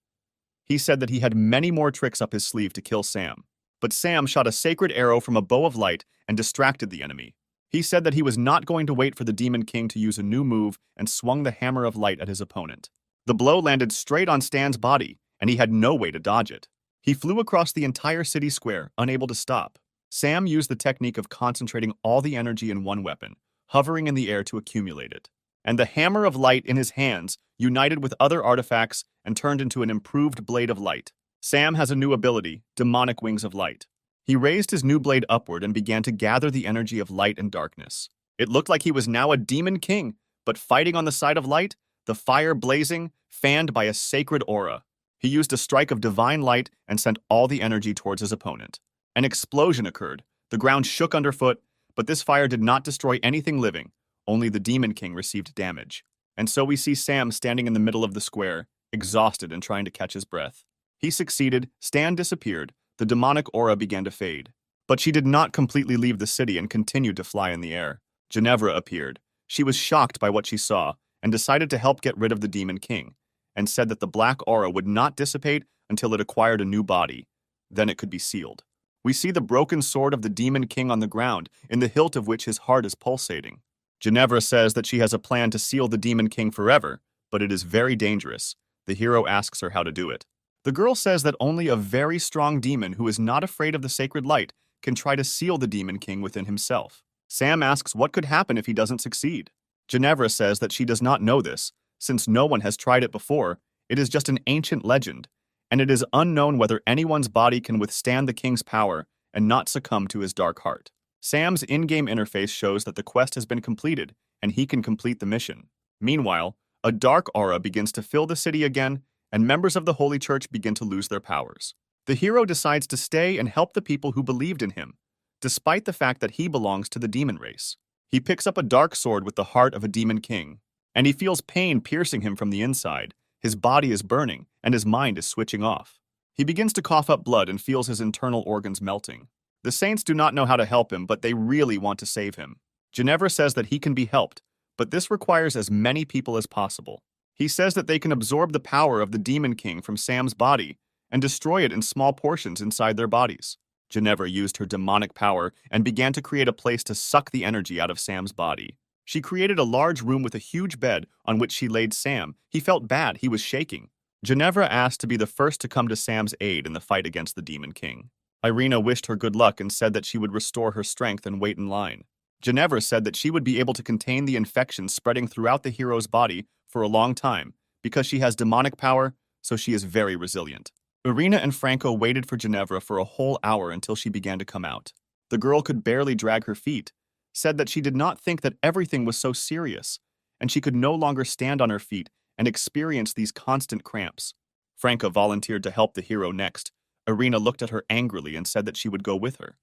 He said that he had many more tricks up his sleeve to kill Sam. But Sam shot a sacred arrow from a bow of light and distracted the enemy. He said that he was not going to wait for the Demon King to use a new move and swung the hammer of light at his opponent. The blow landed straight on Stan's body, and he had no way to dodge it. He flew across the entire city square, unable to stop. Sam used the technique of concentrating all the energy in one weapon, hovering in the air to accumulate it. And the hammer of light in his hands united with other artifacts and turned into an improved blade of light. Sam has a new ability, Demonic Wings of Light. He raised his new blade upward and began to gather the energy of light and darkness. It looked like he was now a Demon King, but fighting on the side of light, the fire blazing, fanned by a sacred aura. He used a strike of divine light and sent all the energy towards his opponent. An explosion occurred. The ground shook underfoot, but this fire did not destroy anything living. Only the Demon King received damage. And so we see Sam standing in the middle of the square, exhausted and trying to catch his breath. He succeeded, Stan disappeared, the demonic aura began to fade. But she did not completely leave the city and continued to fly in the air. Ginevra appeared. She was shocked by what she saw and decided to help get rid of the Demon King, and said that the black aura would not dissipate until it acquired a new body. Then it could be sealed. We see the broken sword of the Demon King on the ground, in the hilt of which his heart is pulsating. Ginevra says that she has a plan to seal the Demon King forever, but it is very dangerous. The hero asks her how to do it. The girl says that only a very strong demon who is not afraid of the sacred light can try to seal the Demon King within himself. Sam asks what could happen if he doesn't succeed. Ginevra says that she does not know this, since no one has tried it before. It is just an ancient legend, and it is unknown whether anyone's body can withstand the king's power and not succumb to his dark heart. Sam's in-game interface shows that the quest has been completed, and he can complete the mission. Meanwhile, a dark aura begins to fill the city again, and members of the Holy Church begin to lose their powers. The hero decides to stay and help the people who believed in him, despite the fact that he belongs to the demon race. He picks up a dark sword with the heart of a Demon King, and he feels pain piercing him from the inside. His body is burning, and his mind is switching off. He begins to cough up blood and feels his internal organs melting. The saints do not know how to help him, but they really want to save him. Ginevra says that he can be helped, but this requires as many people as possible. He says that they can absorb the power of the Demon King from Sam's body and destroy it in small portions inside their bodies. Ginevra used her demonic power and began to create a place to suck the energy out of Sam's body. She created a large room with a huge bed on which she laid Sam. He felt bad, he was shaking. Ginevra asked to be the first to come to Sam's aid in the fight against the Demon King. Irina wished her good luck and said that she would restore her strength and wait in line. Ginevra said that she would be able to contain the infection spreading throughout the hero's body for a long time, because she has demonic power, so she is very resilient. Irina and Franco waited for Ginevra for a whole hour until she began to come out. The girl could barely drag her feet, said that she did not think that everything was so serious, and she could no longer stand on her feet and experience these constant cramps. Franco volunteered to help the hero next. Irina looked at her angrily and said that she would go with her.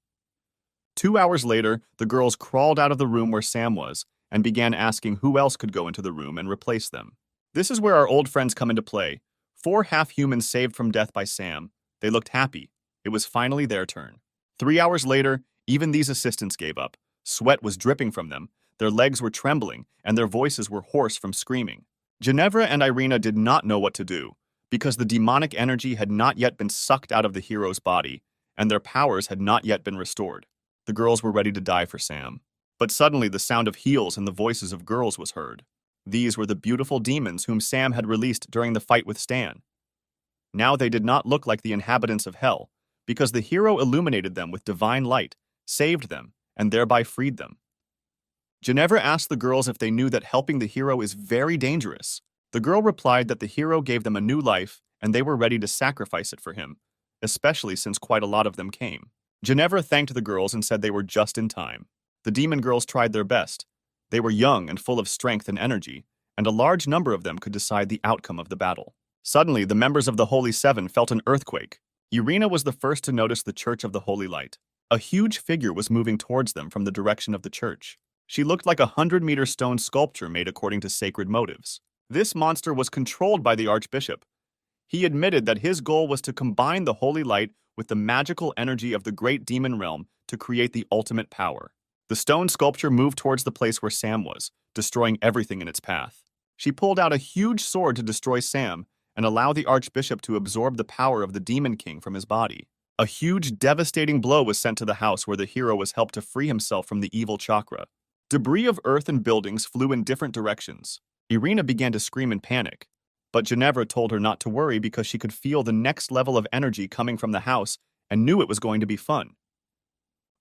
2 hours later, the girls crawled out of the room where Sam was and began asking who else could go into the room and replace them. This is where our old friends come into play. 4 half-humans saved from death by Sam. They looked happy. It was finally their turn. 3 hours later, even these assistants gave up. Sweat was dripping from them, their legs were trembling, and their voices were hoarse from screaming. Ginevra and Irina did not know what to do, because the demonic energy had not yet been sucked out of the hero's body, and their powers had not yet been restored. The girls were ready to die for Sam. But suddenly the sound of heels and the voices of girls was heard. These were the beautiful demons whom Sam had released during the fight with Stan. Now they did not look like the inhabitants of hell, because the hero illuminated them with divine light, saved them, and thereby freed them. Ginevra asked the girls if they knew that helping the hero is very dangerous. The girl replied that the hero gave them a new life, and they were ready to sacrifice it for him, especially since quite a lot of them came. Ginevra thanked the girls and said they were just in time. The demon girls tried their best. They were young and full of strength and energy, and a large number of them could decide the outcome of the battle. Suddenly, the members of the Holy Seven felt an earthquake. Irina was the first to notice the Church of the Holy Light. A huge figure was moving towards them from the direction of the church. She looked like a 100-meter stone sculpture made according to sacred motives. This monster was controlled by the Archbishop. He admitted that his goal was to combine the holy light with the magical energy of the great demon realm to create the ultimate power. The stone sculpture moved towards the place where Sam was, destroying everything in its path. She pulled out a huge sword to destroy Sam and allow the Archbishop to absorb the power of the Demon King from his body. A huge, devastating blow was sent to the house where the hero was helped to free himself from the evil chakra. Debris of earth and buildings flew in different directions. Irina began to scream in panic, but Ginevra told her not to worry because she could feel the next level of energy coming from the house and knew it was going to be fun.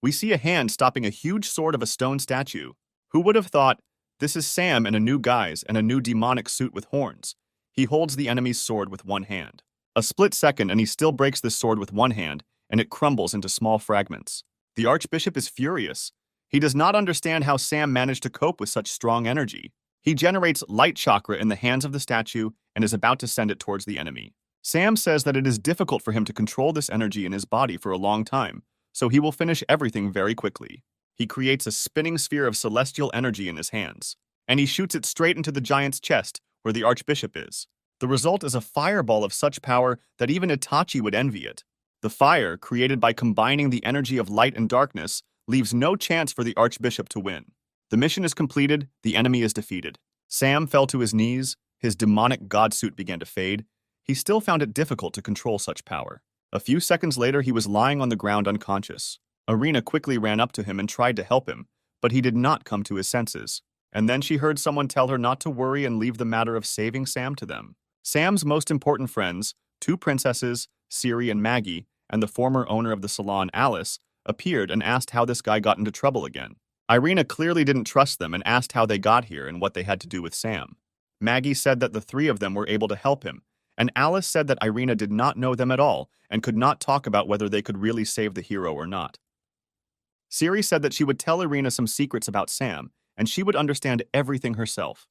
We see a hand stopping a huge sword of a stone statue. Who would have thought? This is Sam in a new guise and a new demonic suit with horns. He holds the enemy's sword with one hand. A split second and he still breaks the sword with one hand, and it crumbles into small fragments. The Archbishop is furious. He does not understand how Sam managed to cope with such strong energy. He generates light chakra in the hands of the statue and is about to send it towards the enemy. Sam says that it is difficult for him to control this energy in his body for a long time, so he will finish everything very quickly. He creates a spinning sphere of celestial energy in his hands, and he shoots it straight into the giant's chest, where the Archbishop is. The result is a fireball of such power that even Itachi would envy it. The fire, created by combining the energy of light and darkness, leaves no chance for the Archbishop to win. The mission is completed, the enemy is defeated. Sam fell to his knees, his demonic god suit began to fade. He still found it difficult to control such power. A few seconds later, he was lying on the ground unconscious. Irina quickly ran up to him and tried to help him, but he did not come to his senses. And then she heard someone tell her not to worry and leave the matter of saving Sam to them. Sam's most important friends, two princesses, Siri and Maggie, and the former owner of the salon, Alice, appeared and asked how this guy got into trouble again. Irina clearly didn't trust them and asked how they got here and what they had to do with Sam. Maggie said that the three of them were able to help him, and Alice said that Irina did not know them at all and could not talk about whether they could really save the hero or not. Siri said that she would tell Irina some secrets about Sam, and she would understand everything herself.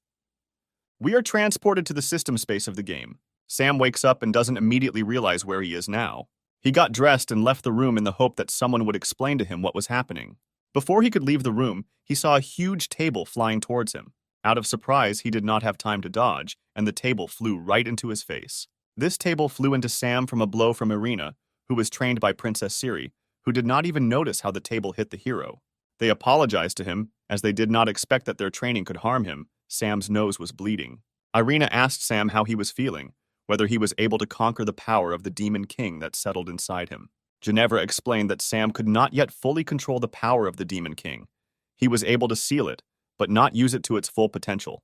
We are transported to the system space of the game. Sam wakes up and doesn't immediately realize where he is now. He got dressed and left the room in the hope that someone would explain to him what was happening. Before he could leave the room, he saw a huge table flying towards him. Out of surprise, he did not have time to dodge, and the table flew right into his face. This table flew into Sam from a blow from Irina, who was trained by Princess Siri, who did not even notice how the table hit the hero. They apologized to him, as they did not expect that their training could harm him. Sam's nose was bleeding. Irina asked Sam how he was feeling, whether he was able to conquer the power of the Demon King that settled inside him. Ginevra explained that Sam could not yet fully control the power of the Demon King. He was able to seal it, but not use it to its full potential.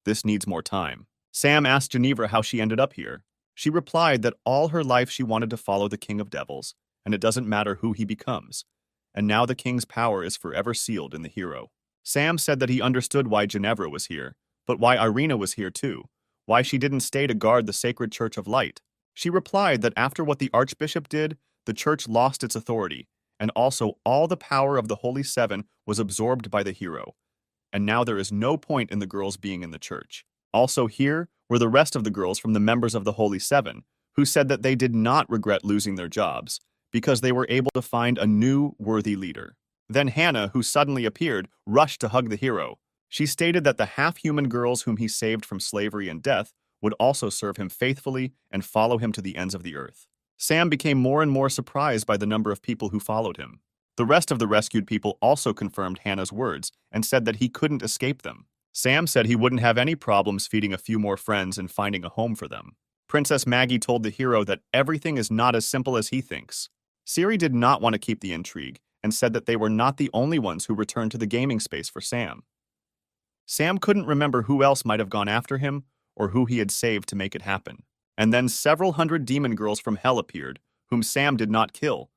This needs more time. Sam asked Ginevra how she ended up here. She replied that all her life she wanted to follow the King of Devils, and it doesn't matter who he becomes. And now the king's power is forever sealed in the hero. Sam said that he understood why Ginevra was here, but why Irina was here too, why she didn't stay to guard the sacred Church of Light. She replied that after what the Archbishop did, the church lost its authority, and also all the power of the Holy Seven was absorbed by the hero. And now there is no point in the girls being in the church. Also here were the rest of the girls from the members of the Holy Seven, who said that they did not regret losing their jobs, because they were able to find a new, worthy leader. Then Hannah, who suddenly appeared, rushed to hug the hero. She stated that the half-human girls whom he saved from slavery and death would also serve him faithfully and follow him to the ends of the earth. Sam became more and more surprised by the number of people who followed him. The rest of the rescued people also confirmed Hannah's words and said that he couldn't escape them. Sam said he wouldn't have any problems feeding a few more friends and finding a home for them. Princess Maggie told the hero that everything is not as simple as he thinks. Siri did not want to keep the intrigue and said that they were not the only ones who returned to the gaming space for Sam. Sam couldn't remember who else might have gone after him or who he had saved to make it happen. And then several hundred demon girls from hell appeared, whom Sam did not kill,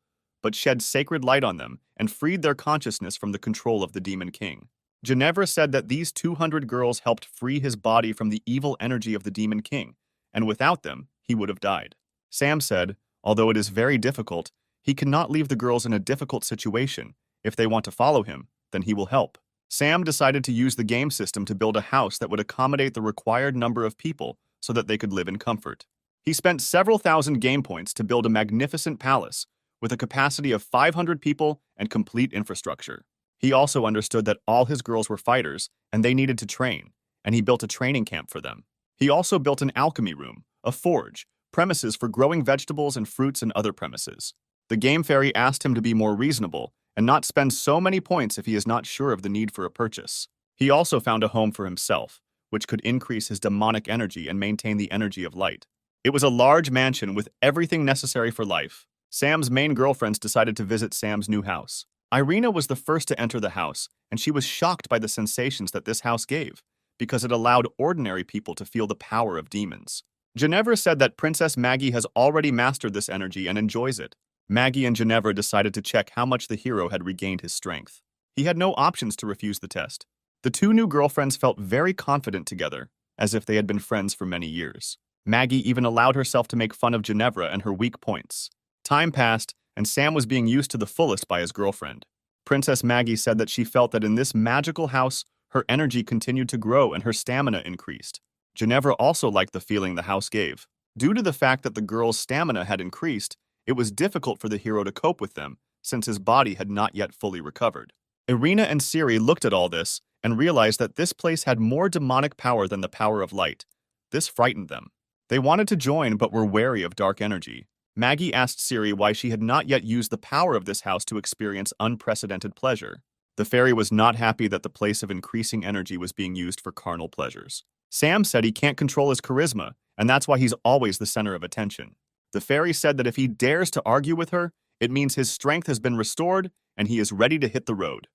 but shed sacred light on them and freed their consciousness from the control of the Demon King. Ginevra said that these 200 girls helped free his body from the evil energy of the Demon King, and without them, he would have died. Sam said, although it is very difficult, he cannot leave the girls in a difficult situation. If they want to follow him, then he will help. Sam decided to use the game system to build a house that would accommodate the required number of people so that they could live in comfort. He spent several thousand game points to build a magnificent palace with a capacity of 500 people and complete infrastructure. He also understood that all his girls were fighters and they needed to train, and he built a training camp for them. He also built an alchemy room, a forge, premises for growing vegetables and fruits and other premises. The game fairy asked him to be more reasonable and not spend so many points if he is not sure of the need for a purchase. He also found a home for himself, which could increase his demonic energy and maintain the energy of light. It was a large mansion with everything necessary for life. Sam's main girlfriends decided to visit Sam's new house. Irina was the first to enter the house, and she was shocked by the sensations that this house gave, because it allowed ordinary people to feel the power of demons. Ginevra said that Princess Maggie has already mastered this energy and enjoys it. Maggie and Ginevra decided to check how much the hero had regained his strength. He had no options to refuse the test. The two new girlfriends felt very confident together, as if they had been friends for many years. Maggie even allowed herself to make fun of Ginevra and her weak points. Time passed, and Sam was being used to the fullest by his girlfriend. Princess Maggie said that she felt that in this magical house, her energy continued to grow and her stamina increased. Ginevra also liked the feeling the house gave. Due to the fact that the girl's stamina had increased, it was difficult for the hero to cope with them, since his body had not yet fully recovered. Irina and Siri looked at all this and realized that this place had more demonic power than the power of light. This frightened them. They wanted to join but were wary of dark energy. Maggie asked Siri why she had not yet used the power of this house to experience unprecedented pleasure. The fairy was not happy that the place of increasing energy was being used for carnal pleasures. Sam said he can't control his charisma, and that's why he's always the center of attention. The fairy said that if he dares to argue with her, it means his strength has been restored and he is ready to hit the road.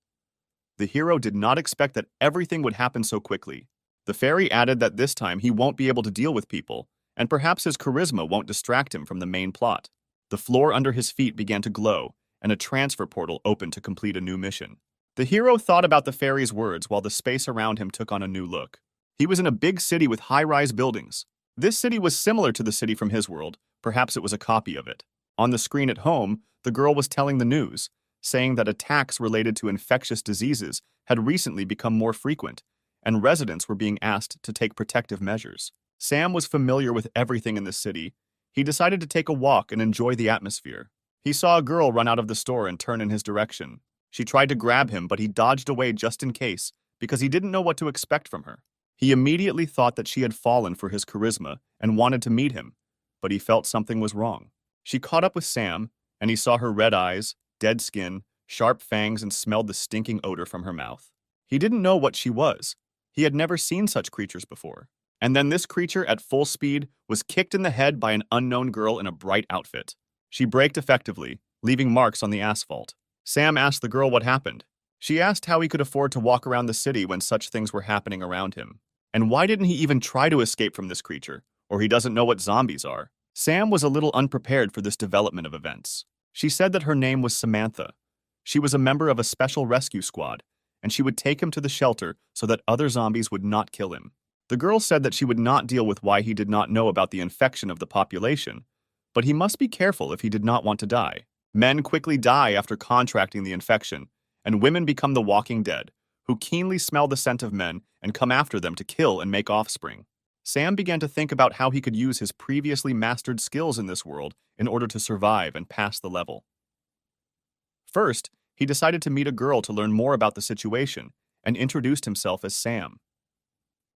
The hero did not expect that everything would happen so quickly. The fairy added that this time he won't be able to deal with people, and perhaps his charisma won't distract him from the main plot. The floor under his feet began to glow, and a transfer portal opened to complete a new mission. The hero thought about the fairy's words while the space around him took on a new look. He was in a big city with high-rise buildings. This city was similar to the city from his world, perhaps it was a copy of it. On the screen at home, the girl was telling the news, saying that attacks related to infectious diseases had recently become more frequent, and residents were being asked to take protective measures. Sam was familiar with everything in the city. He decided to take a walk and enjoy the atmosphere. He saw a girl run out of the store and turn in his direction. She tried to grab him, but he dodged away just in case, because he didn't know what to expect from her. He immediately thought that she had fallen for his charisma and wanted to meet him, but he felt something was wrong. She caught up with Sam, and he saw her red eyes, dead skin, sharp fangs, and smelled the stinking odor from her mouth. He didn't know what she was. He had never seen such creatures before. And then this creature, at full speed, was kicked in the head by an unknown girl in a bright outfit. She braked effectively, leaving marks on the asphalt. Sam asked the girl what happened. She asked how he could afford to walk around the city when such things were happening around him. And why didn't he even try to escape from this creature? Or he doesn't know what zombies are. Sam was a little unprepared for this development of events. She said that her name was Samantha. She was a member of a special rescue squad, and she would take him to the shelter so that other zombies would not kill him. The girl said that she would not deal with why he did not know about the infection of the population, but he must be careful if he did not want to die. Men quickly die after contracting the infection, and women become the walking dead, who keenly smell the scent of men and come after them to kill and make offspring. Sam began to think about how he could use his previously mastered skills in this world in order to survive and pass the level. First, he decided to meet a girl to learn more about the situation and introduced himself as Sam.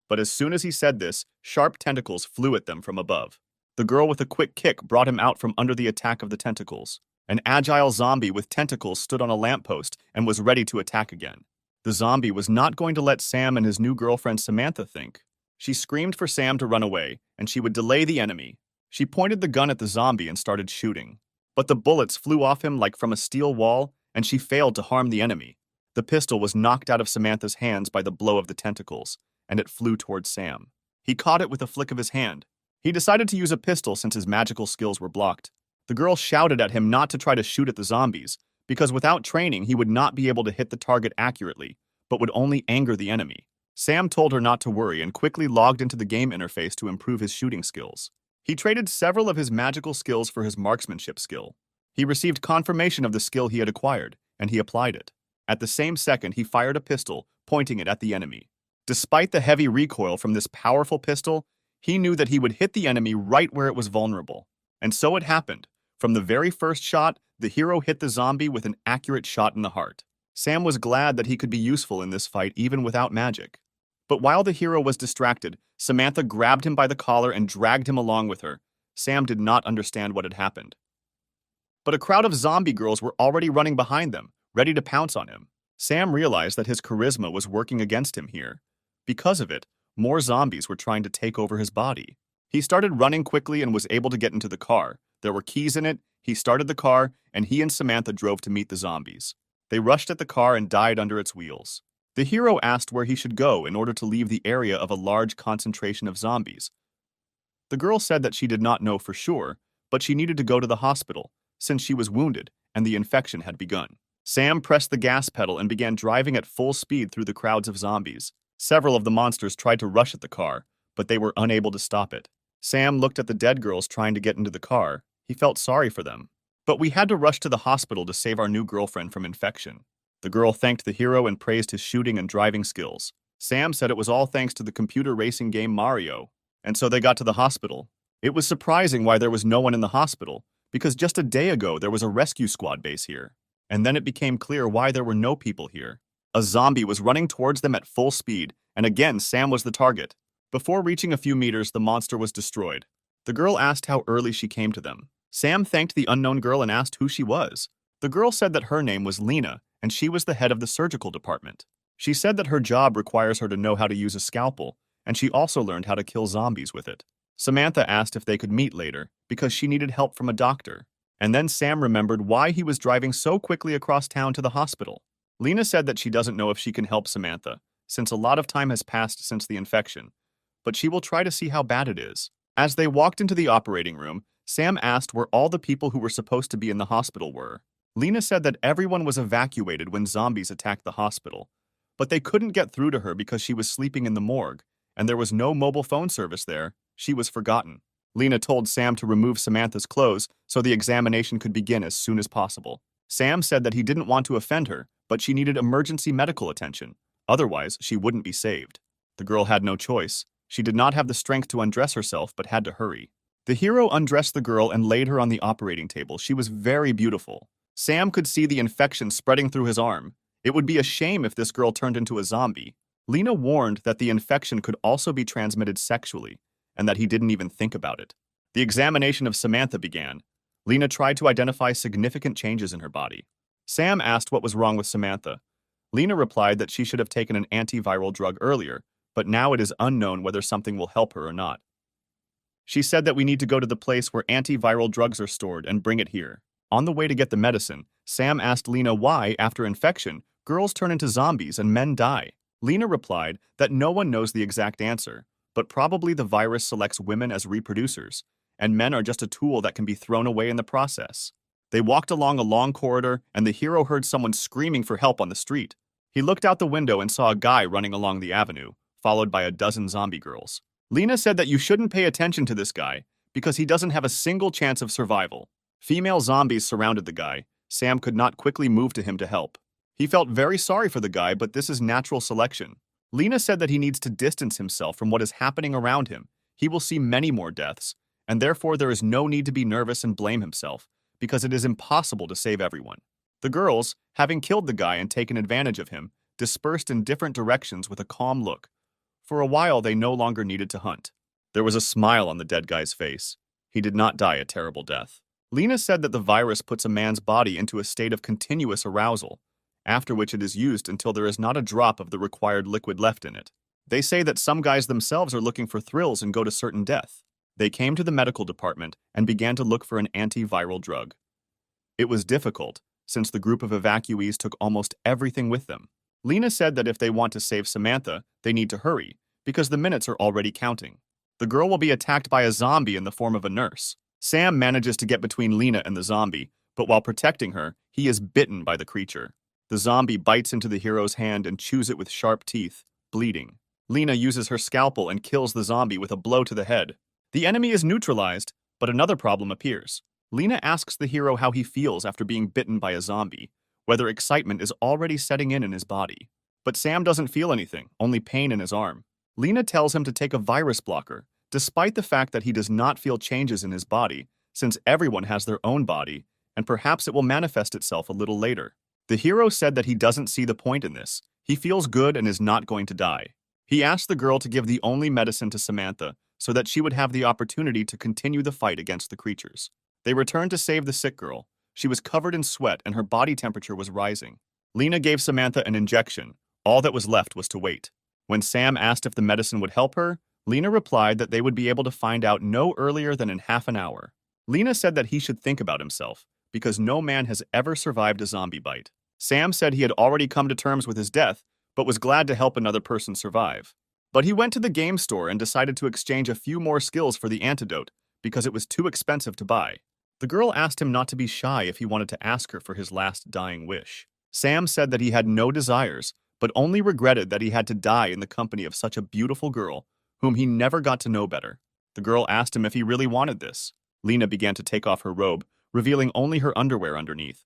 But as soon as he said this, sharp tentacles flew at them from above. The girl with a quick kick brought him out from under the attack of the tentacles. An agile zombie with tentacles stood on a lamppost and was ready to attack again. The zombie was not going to let Sam and his new girlfriend Samantha think. She screamed for Sam to run away, and she would delay the enemy. She pointed the gun at the zombie and started shooting. but the bullets flew off him like from a steel wall, and she failed to harm the enemy. The pistol was knocked out of Samantha's hands by the blow of the tentacles, and it flew towards Sam. He caught it with a flick of his hand. He decided to use a pistol since his magical skills were blocked. The girl shouted at him not to try to shoot at the zombies, because without training he would not be able to hit the target accurately, but would only anger the enemy. Sam told her not to worry and quickly logged into the game interface to improve his shooting skills. He traded several of his magical skills for his marksmanship skill. He received confirmation of the skill he had acquired, and he applied it. At the same second, he fired a pistol, pointing it at the enemy. Despite the heavy recoil from this powerful pistol, he knew that he would hit the enemy right where it was vulnerable. And so it happened. From the very first shot, the hero hit the zombie with an accurate shot in the heart. Sam was glad that he could be useful in this fight even without magic. But while the hero was distracted, Samantha grabbed him by the collar and dragged him along with her. Sam did not understand what had happened. But a crowd of zombie girls were already running behind them, ready to pounce on him. Sam realized that his charisma was working against him here. Because of it, more zombies were trying to take over his body. He started running quickly and was able to get into the car. There were keys in it, he started the car, and he and Samantha drove to meet the zombies. They rushed at the car and died under its wheels. The hero asked where he should go in order to leave the area of a large concentration of zombies. The girl said that she did not know for sure, but she needed to go to the hospital, since she was wounded and the infection had begun. Sam pressed the gas pedal and began driving at full speed through the crowds of zombies. Several of the monsters tried to rush at the car, but they were unable to stop it. Sam looked at the dead girls trying to get into the car. He felt sorry for them. But we had to rush to the hospital to save our new girlfriend from infection. The girl thanked the hero and praised his shooting and driving skills. Sam said it was all thanks to the computer racing game Mario. And so they got to the hospital. It was surprising why there was no one in the hospital, because just a day ago there was a rescue squad base here. And then it became clear why there were no people here. A zombie was running towards them at full speed, and again Sam was the target. Before reaching a few meters, the monster was destroyed. The girl asked how early she came to them. Sam thanked the unknown girl and asked who she was. The girl said that her name was Lena, and she was the head of the surgical department. She said that her job requires her to know how to use a scalpel, and she also learned how to kill zombies with it. Samantha asked if they could meet later, because she needed help from a doctor. And then Sam remembered why he was driving so quickly across town to the hospital. Lena said that she doesn't know if she can help Samantha, since a lot of time has passed since the infection, but she will try to see how bad it is. As they walked into the operating room, Sam asked where all the people who were supposed to be in the hospital were. Lena said that everyone was evacuated when zombies attacked the hospital, but they couldn't get through to her because she was sleeping in the morgue, and there was no mobile phone service there. She was forgotten. Lena told Sam to remove Samantha's clothes so the examination could begin as soon as possible. Sam said that he didn't want to offend her, but she needed emergency medical attention. Otherwise, she wouldn't be saved. The girl had no choice. She did not have the strength to undress herself, but had to hurry. The hero undressed the girl and laid her on the operating table. She was very beautiful. Sam could see the infection spreading through his arm. It would be a shame if this girl turned into a zombie. Lena warned that the infection could also be transmitted sexually, and that he didn't even think about it. The examination of Samantha began. Lena tried to identify significant changes in her body. Sam asked what was wrong with Samantha. Lena replied that she should have taken an antiviral drug earlier, but now it is unknown whether something will help her or not. She said that we need to go to the place where antiviral drugs are stored and bring it here. On the way to get the medicine, Sam asked Lena why, after infection, girls turn into zombies and men die. Lena replied that no one knows the exact answer, but probably the virus selects women as reproducers, and men are just a tool that can be thrown away in the process. They walked along a long corridor, and the hero heard someone screaming for help on the street. He looked out the window and saw a guy running along the avenue, followed by a dozen zombie girls. Lena said that you shouldn't pay attention to this guy, because he doesn't have a single chance of survival. Female zombies surrounded the guy. Sam could not quickly move to him to help. He felt very sorry for the guy, but this is natural selection. Lena said that he needs to distance himself from what is happening around him. He will see many more deaths, and therefore there is no need to be nervous and blame himself, because it is impossible to save everyone. The girls, having killed the guy and taken advantage of him, dispersed in different directions with a calm look. For a while, they no longer needed to hunt. There was a smile on the dead guy's face. He did not die a terrible death. Lena said that the virus puts a man's body into a state of continuous arousal, after which it is used until there is not a drop of the required liquid left in it. They say that some guys themselves are looking for thrills and go to certain death. They came to the medical department and began to look for an antiviral drug. It was difficult, since the group of evacuees took almost everything with them. Lena said that if they want to save Samantha, they need to hurry, because the minutes are already counting. The girl will be attacked by a zombie in the form of a nurse. Sam manages to get between Lena and the zombie, but while protecting her, he is bitten by the creature. The zombie bites into the hero's hand and chews it with sharp teeth, bleeding. Lena uses her scalpel and kills the zombie with a blow to the head. The enemy is neutralized, but another problem appears. Lena asks the hero how he feels after being bitten by a zombie, whether excitement is already setting in his body. But Sam doesn't feel anything, only pain in his arm. Lena tells him to take a virus blocker, despite the fact that he does not feel changes in his body, since everyone has their own body, and perhaps it will manifest itself a little later. The hero said that he doesn't see the point in this. He feels good and is not going to die. He asked the girl to give the only medicine to Samantha so that she would have the opportunity to continue the fight against the creatures. They returned to save the sick girl. She was covered in sweat and her body temperature was rising. Lena gave Samantha an injection. All that was left was to wait. When Sam asked if the medicine would help her, Lena replied that they would be able to find out no earlier than in half an hour. Lena said that he should think about himself, because no man has ever survived a zombie bite. Sam said he had already come to terms with his death, but was glad to help another person survive. But he went to the game store and decided to exchange a few more skills for the antidote, because it was too expensive to buy. The girl asked him not to be shy if he wanted to ask her for his last dying wish. Sam said that he had no desires, but only regretted that he had to die in the company of such a beautiful girl, whom he never got to know better. The girl asked him if he really wanted this. Lena began to take off her robe, revealing only her underwear underneath.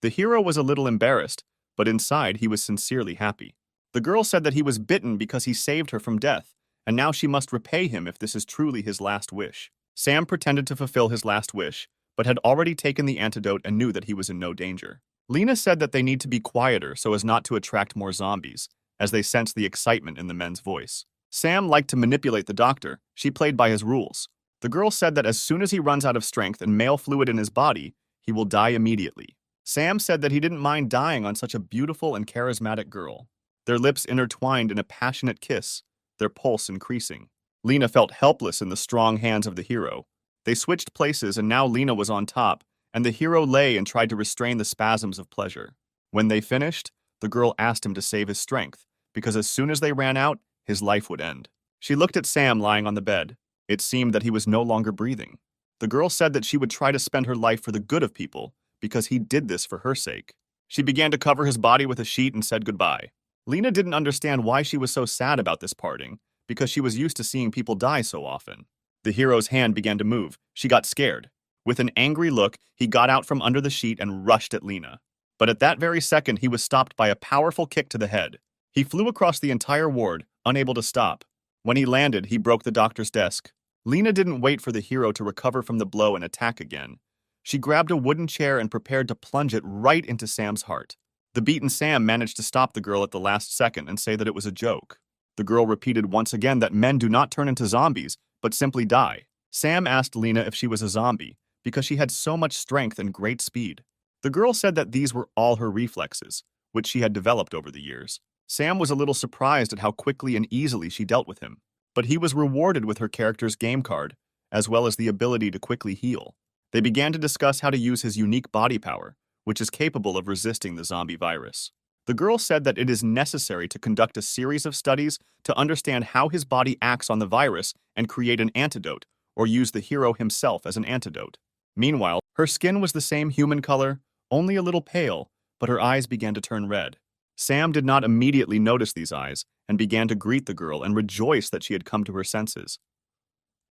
The hero was a little embarrassed, but inside he was sincerely happy. The girl said that he was bitten because he saved her from death, and now she must repay him if this is truly his last wish. Sam pretended to fulfill his last wish, but had already taken the antidote and knew that he was in no danger. Lena said that they need to be quieter so as not to attract more zombies, as they sensed the excitement in the men's voice. Sam liked to manipulate the doctor. She played by his rules. The girl said that as soon as he runs out of strength and male fluid in his body, he will die immediately. Sam said that he didn't mind dying on such a beautiful and charismatic girl. Their lips intertwined in a passionate kiss, their pulse increasing. Lena felt helpless in the strong hands of the hero. They switched places and now Lena was on top, and the hero lay and tried to restrain the spasms of pleasure. When they finished, the girl asked him to save his strength, because as soon as they ran out, his life would end. She looked at Sam lying on the bed. It seemed that he was no longer breathing. The girl said that she would try to spend her life for the good of people, because he did this for her sake. She began to cover his body with a sheet and said goodbye. Lena didn't understand why she was so sad about this parting, because she was used to seeing people die so often. The hero's hand began to move. She got scared. With an angry look, he got out from under the sheet and rushed at Lena. But at that very second, he was stopped by a powerful kick to the head. He flew across the entire ward, unable to stop. When he landed, he broke the doctor's desk. Lena didn't wait for the hero to recover from the blow and attack again. She grabbed a wooden chair and prepared to plunge it right into Sam's heart. The beaten Sam managed to stop the girl at the last second and say that it was a joke. The girl repeated once again that men do not turn into zombies, but simply die. Sam asked Lena if she was a zombie, because she had so much strength and great speed. The girl said that these were all her reflexes, which she had developed over the years. Sam was a little surprised at how quickly and easily she dealt with him, but he was rewarded with her character's game card, as well as the ability to quickly heal. They began to discuss how to use his unique body power, which is capable of resisting the zombie virus. The girl said that it is necessary to conduct a series of studies to understand how his body acts on the virus and create an antidote, or use the hero himself as an antidote. Meanwhile, her skin was the same human color, only a little pale, but her eyes began to turn red. Sam did not immediately notice these eyes and began to greet the girl and rejoice that she had come to her senses.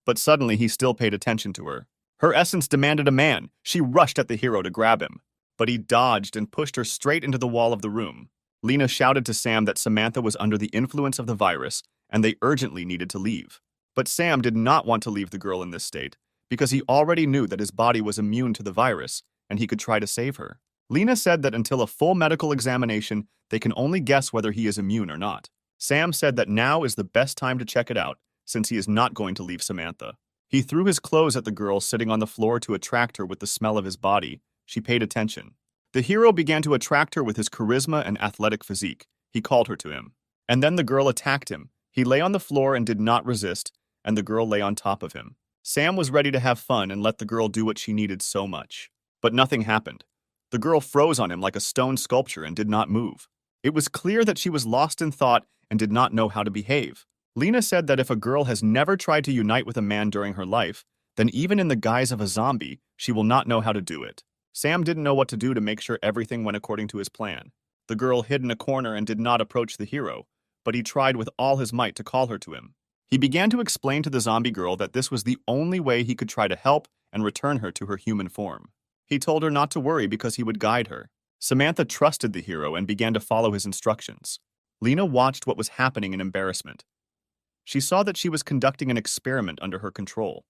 But suddenly he still paid attention to her. Her essence demanded a man. She rushed at the hero to grab him, but he dodged and pushed her straight into the wall of the room. Lena shouted to Sam that Samantha was under the influence of the virus and they urgently needed to leave. But Sam did not want to leave the girl in this state because he already knew that his body was immune to the virus and he could try to save her. Lena said that until a full medical examination, they can only guess whether he is immune or not. Sam said that now is the best time to check it out, since he is not going to leave Samantha. He threw his clothes at the girl sitting on the floor to attract her with the smell of his body. She paid attention. The hero began to attract her with his charisma and athletic physique. He called her to him. And then the girl attacked him. He lay on the floor and did not resist, and the girl lay on top of him. Sam was ready to have fun and let the girl do what she needed so much. But nothing happened. The girl froze on him like a stone sculpture and did not move. It was clear that she was lost in thought and did not know how to behave. Lena said that if a girl has never tried to unite with a man during her life, then even in the guise of a zombie, she will not know how to do it. Sam didn't know what to do to make sure everything went according to his plan. The girl hid in a corner and did not approach the hero, but he tried with all his might to call her to him. He began to explain to the zombie girl that this was the only way he could try to help and return her to her human form. He told her not to worry because he would guide her. Samantha trusted the hero and began to follow his instructions. Lena watched what was happening in embarrassment. She saw that she was conducting an experiment under her control.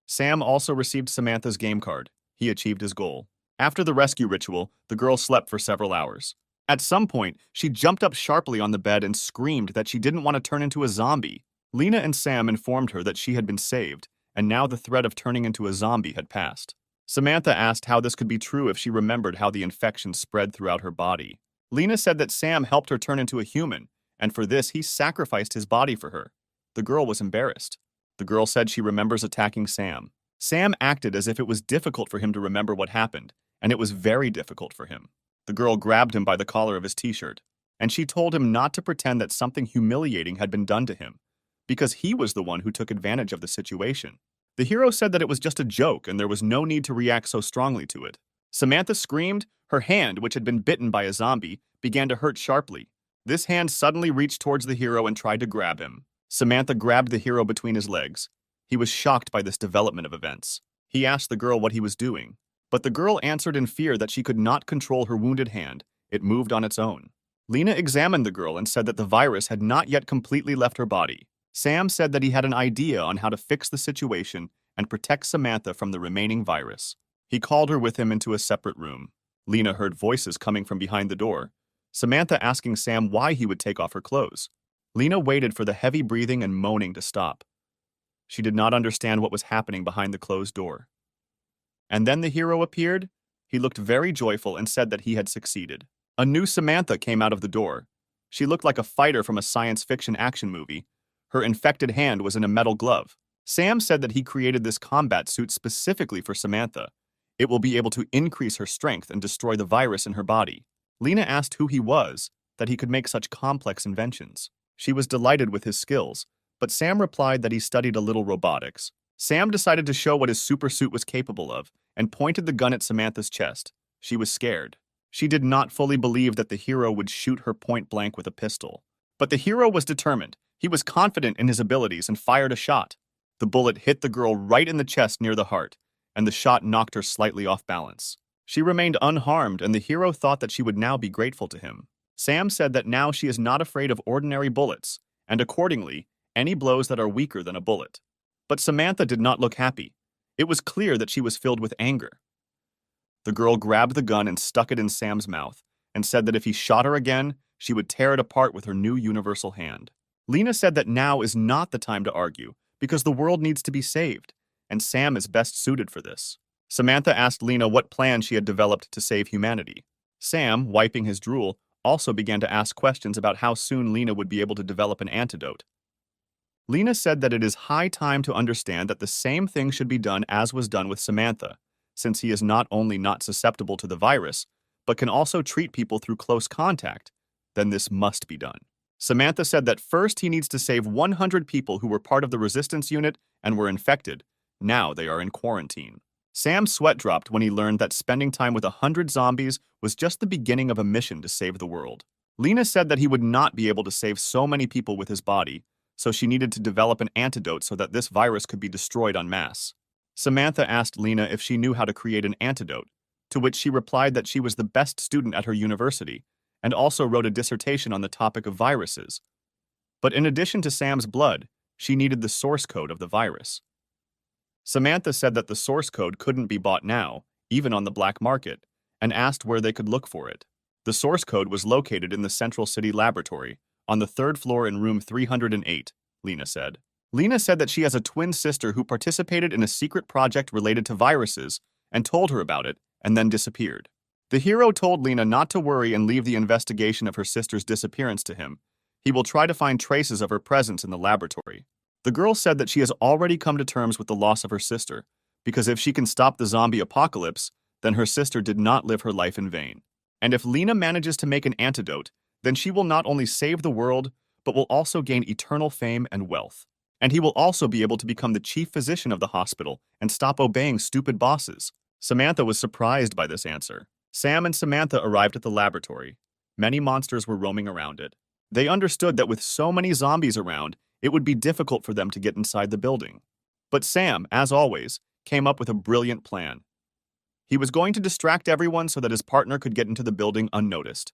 Sam also received Samantha's game card. He achieved his goal. After the rescue ritual, the girl slept for several hours. At some point, she jumped up sharply on the bed and screamed that she didn't want to turn into a zombie. Lena and Sam informed her that she had been saved, and now the threat of turning into a zombie had passed. Samantha asked how this could be true if she remembered how the infection spread throughout her body. Lena said that Sam helped her turn into a human, and for this he sacrificed his body for her. The girl was embarrassed. The girl said she remembers attacking Sam. Sam acted as if it was difficult for him to remember what happened, and it was very difficult for him. The girl grabbed him by the collar of his t-shirt, and she told him not to pretend that something humiliating had been done to him, because he was the one who took advantage of the situation. The hero said that it was just a joke and there was no need to react so strongly to it. Samantha screamed. Her hand, which had been bitten by a zombie, began to hurt sharply. This hand suddenly reached towards the hero and tried to grab him. Samantha grabbed the hero between his legs. He was shocked by this development of events. He asked the girl what he was doing, but the girl answered in fear that she could not control her wounded hand. It moved on its own. Lena examined the girl and said that the virus had not yet completely left her body. Sam said that he had an idea on how to fix the situation and protect Samantha from the remaining virus. He called her with him into a separate room. Lena heard voices coming from behind the door, Samantha asking Sam why he would take off her clothes. Lena waited for the heavy breathing and moaning to stop. She did not understand what was happening behind the closed door. And then the hero appeared. He looked very joyful and said that he had succeeded. A new Samantha came out of the door. She looked like a fighter from a science fiction action movie. Her infected hand was in a metal glove. Sam said that he created this combat suit specifically for Samantha. It will be able to increase her strength and destroy the virus in her body. Lena asked who he was, that he could make such complex inventions. She was delighted with his skills, but Sam replied that he studied a little robotics. Sam decided to show what his super suit was capable of and pointed the gun at Samantha's chest. She was scared. She did not fully believe that the hero would shoot her point blank with a pistol. But the hero was determined. He was confident in his abilities and fired a shot. The bullet hit the girl right in the chest near the heart, and the shot knocked her slightly off balance. She remained unharmed, and the hero thought that she would now be grateful to him. Sam said that now she is not afraid of ordinary bullets, and accordingly, any blows that are weaker than a bullet. But Samantha did not look happy. It was clear that she was filled with anger. The girl grabbed the gun and stuck it in Sam's mouth, and said that if he shot her again, she would tear it apart with her new universal hand. Lena said that now is not the time to argue, because the world needs to be saved, and Sam is best suited for this. Samantha asked Lena what plan she had developed to save humanity. Sam, wiping his drool, also began to ask questions about how soon Lena would be able to develop an antidote. Lena said that it is high time to understand that the same thing should be done as was done with Samantha, since he is not only not susceptible to the virus, but can also treat people through close contact. Then this must be done. Samantha said that first he needs to save 100 people who were part of the resistance unit and were infected. Now they are in quarantine. Sam's sweat dropped when he learned that spending time with 100 zombies was just the beginning of a mission to save the world. Lena said that he would not be able to save so many people with his body, so she needed to develop an antidote so that this virus could be destroyed en masse. Samantha asked Lena if she knew how to create an antidote, to which she replied that she was the best student at her university and also wrote a dissertation on the topic of viruses. But in addition to Sam's blood, she needed the source code of the virus. Samantha said that the source code couldn't be bought now, even on the black market, and asked where they could look for it. The source code was located in the Central City Laboratory, on the 3rd floor in room 308, Lena said. Lena said that she has a twin sister who participated in a secret project related to viruses and told her about it, and then disappeared. The hero told Lena not to worry and leave the investigation of her sister's disappearance to him. He will try to find traces of her presence in the laboratory. The girl said that she has already come to terms with the loss of her sister, because if she can stop the zombie apocalypse, then her sister did not live her life in vain. And if Lena manages to make an antidote, then she will not only save the world, but will also gain eternal fame and wealth. And he will also be able to become the chief physician of the hospital and stop obeying stupid bosses. Samantha was surprised by this answer. Sam and Samantha arrived at the laboratory. Many monsters were roaming around it. They understood that with so many zombies around, it would be difficult for them to get inside the building. But Sam, as always, came up with a brilliant plan. He was going to distract everyone so that his partner could get into the building unnoticed.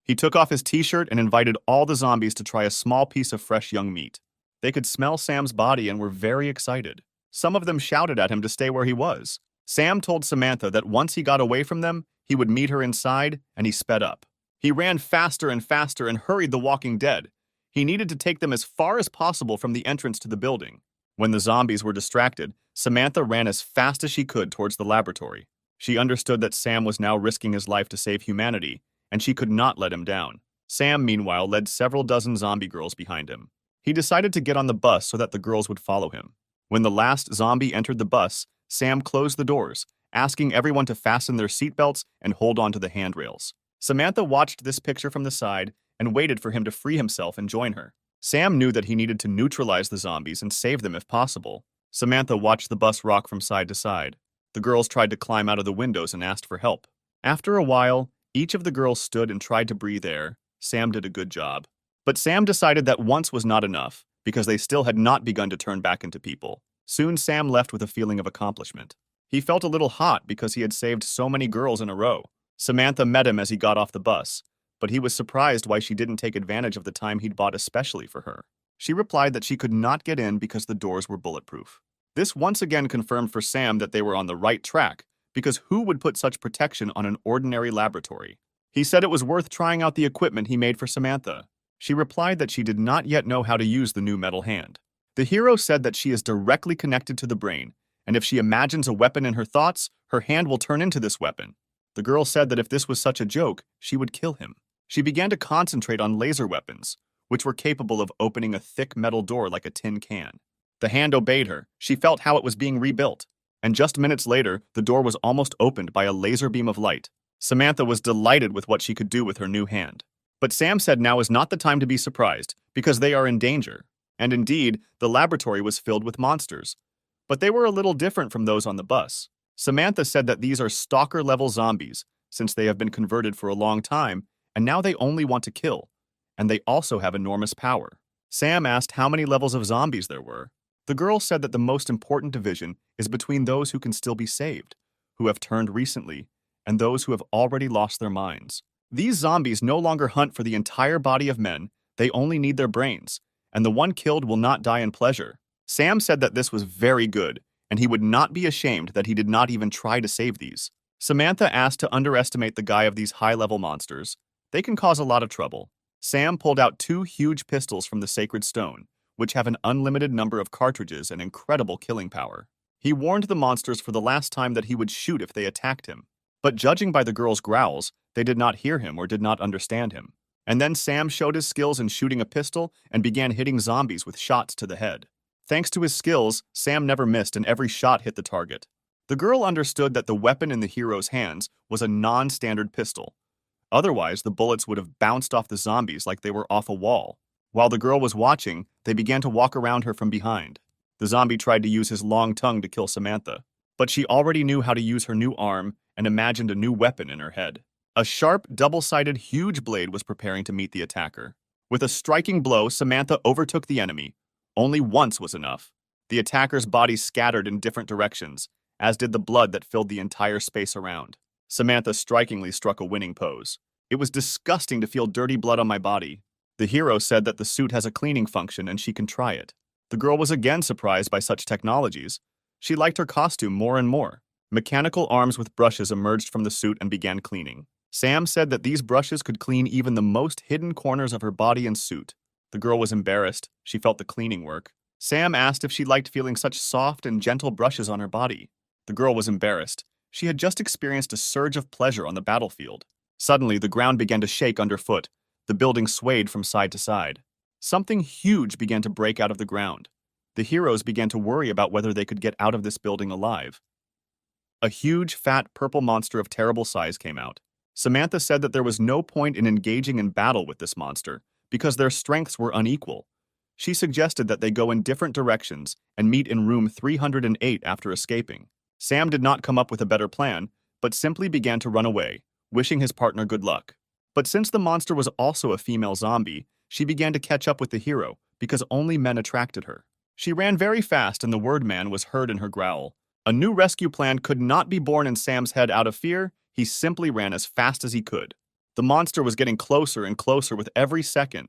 He took off his t-shirt and invited all the zombies to try a small piece of fresh young meat. They could smell Sam's body and were very excited. Some of them shouted at him to stay where he was. Sam told Samantha that once he got away from them, he would meet her inside, and he sped up. He ran faster and faster and hurried the walking dead. He needed to take them as far as possible from the entrance to the building. When the zombies were distracted, Samantha ran as fast as she could towards the laboratory. She understood that Sam was now risking his life to save humanity, and she could not let him down. Sam, meanwhile, led several dozen zombie girls behind him. He decided to get on the bus so that the girls would follow him. When the last zombie entered the bus, Sam closed the doors, asking everyone to fasten their seatbelts and hold on to the handrails. Samantha watched this picture from the side and waited for him to free himself and join her. Sam knew that he needed to neutralize the zombies and save them if possible. Samantha watched the bus rock from side to side. The girls tried to climb out of the windows and asked for help. After a while, each of the girls stood and tried to breathe air. Sam did a good job. But Sam decided that once was not enough, because they still had not begun to turn back into people. Soon Sam left with a feeling of accomplishment. He felt a little hot because he had saved so many girls in a row. Samantha met him as he got off the bus, but he was surprised why she didn't take advantage of the time he'd bought especially for her. She replied that she could not get in because the doors were bulletproof. This once again confirmed for Sam that they were on the right track, because who would put such protection on an ordinary laboratory? He said it was worth trying out the equipment he made for Samantha. She replied that she did not yet know how to use the new metal hand. The hero said that she is directly connected to the brain, and if she imagines a weapon in her thoughts, her hand will turn into this weapon. The girl said that if this was such a joke, she would kill him. She began to concentrate on laser weapons, which were capable of opening a thick metal door like a tin can. The hand obeyed her. She felt how it was being rebuilt. And just minutes later, the door was almost opened by a laser beam of light. Samantha was delighted with what she could do with her new hand. But Sam said now is not the time to be surprised, because they are in danger. And indeed, the laboratory was filled with monsters. But they were a little different from those on the bus. Samantha said that these are stalker-level zombies, since they have been converted for a long time, and now they only want to kill. And they also have enormous power. Sam asked how many levels of zombies there were. The girl said that the most important division is between those who can still be saved, who have turned recently, and those who have already lost their minds. These zombies no longer hunt for the entire body of men, they only need their brains, and the one killed will not die in pleasure. Sam said that this was very good, and he would not be ashamed that he did not even try to save these. Samantha asked to underestimate the guy of these high-level monsters. They can cause a lot of trouble. Sam pulled out 2 huge pistols from the sacred stone, which have an unlimited number of cartridges and incredible killing power. He warned the monsters for the last time that he would shoot if they attacked him. But judging by the girls' growls, they did not hear him or did not understand him. And then Sam showed his skills in shooting a pistol and began hitting zombies with shots to the head. Thanks to his skills, Sam never missed and every shot hit the target. The girl understood that the weapon in the hero's hands was a non-standard pistol. Otherwise, the bullets would have bounced off the zombies like they were off a wall. While the girl was watching, they began to walk around her from behind. The zombie tried to use his long tongue to kill Samantha, but she already knew how to use her new arm and imagined a new weapon in her head. A sharp, double-sided, huge blade was preparing to meet the attacker. With a striking blow, Samantha overtook the enemy. Only once was enough. The attacker's body scattered in different directions, as did the blood that filled the entire space around. Samantha strikingly struck a winning pose. It was disgusting to feel dirty blood on my body. The hero said that the suit has a cleaning function and she can try it. The girl was again surprised by such technologies. She liked her costume more and more. Mechanical arms with brushes emerged from the suit and began cleaning. Sam said that these brushes could clean even the most hidden corners of her body and suit. The girl was embarrassed. She felt the cleaning work. Sam asked if she liked feeling such soft and gentle brushes on her body. The girl was embarrassed. She had just experienced a surge of pleasure on the battlefield. Suddenly, the ground began to shake underfoot. The building swayed from side to side. Something huge began to break out of the ground. The heroes began to worry about whether they could get out of this building alive. A huge, fat, purple monster of terrible size came out. Samantha said that there was no point in engaging in battle with this monster because their strengths were unequal. She suggested that they go in different directions and meet in room 308 after escaping. Sam did not come up with a better plan, but simply began to run away, wishing his partner good luck. But since the monster was also a female zombie, she began to catch up with the hero because only men attracted her. She ran very fast and the word man was heard in her growl. A new rescue plan could not be born in Sam's head out of fear. He simply ran as fast as he could. The monster was getting closer and closer with every second.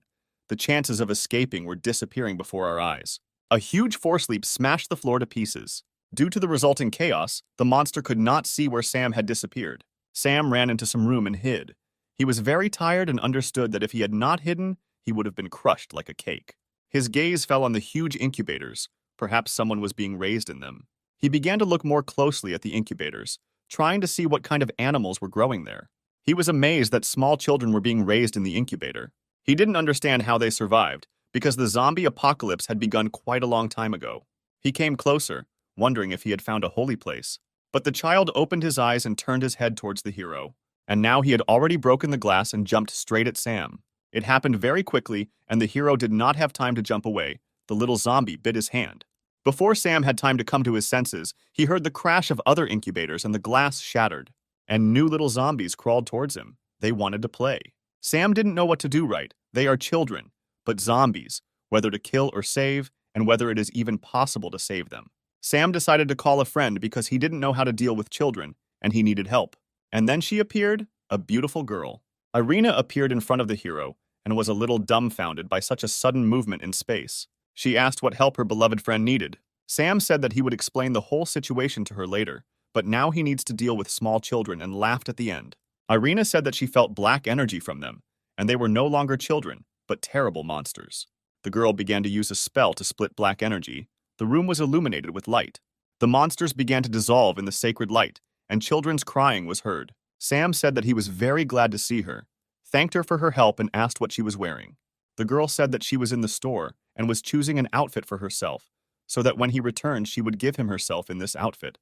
The chances of escaping were disappearing before our eyes. A huge force leap smashed the floor to pieces. Due to the resulting chaos, the monster could not see where Sam had disappeared. Sam ran into some room and hid. He was very tired and understood that if he had not hidden, he would have been crushed like a cake. His gaze fell on the huge incubators. Perhaps someone was being raised in them. He began to look more closely at the incubators, trying to see what kind of animals were growing there. He was amazed that small children were being raised in the incubator. He didn't understand how they survived, because the zombie apocalypse had begun quite a long time ago. He came closer, wondering if he had found a holy place. But the child opened his eyes and turned his head towards the hero. And now he had already broken the glass and jumped straight at Sam. It happened very quickly, and the hero did not have time to jump away. The little zombie bit his hand. Before Sam had time to come to his senses, he heard the crash of other incubators and the glass shattered. And new little zombies crawled towards him. They wanted to play. Sam didn't know what to do right. They are children, but zombies, whether to kill or save, and whether it is even possible to save them. Sam decided to call a friend because he didn't know how to deal with children, and he needed help. And then she appeared, a beautiful girl. Irina appeared in front of the hero and was a little dumbfounded by such a sudden movement in space. She asked what help her beloved friend needed. Sam said that he would explain the whole situation to her later, but now he needs to deal with small children and laughed at the end. Irina said that she felt black energy from them, and they were no longer children, but terrible monsters. The girl began to use a spell to split black energy. The room was illuminated with light. The monsters began to dissolve in the sacred light, and children's crying was heard. Sam said that he was very glad to see her, thanked her for her help, and asked what she was wearing. The girl said that she was in the store and was choosing an outfit for herself, so that when he returned she would give him herself in this outfit.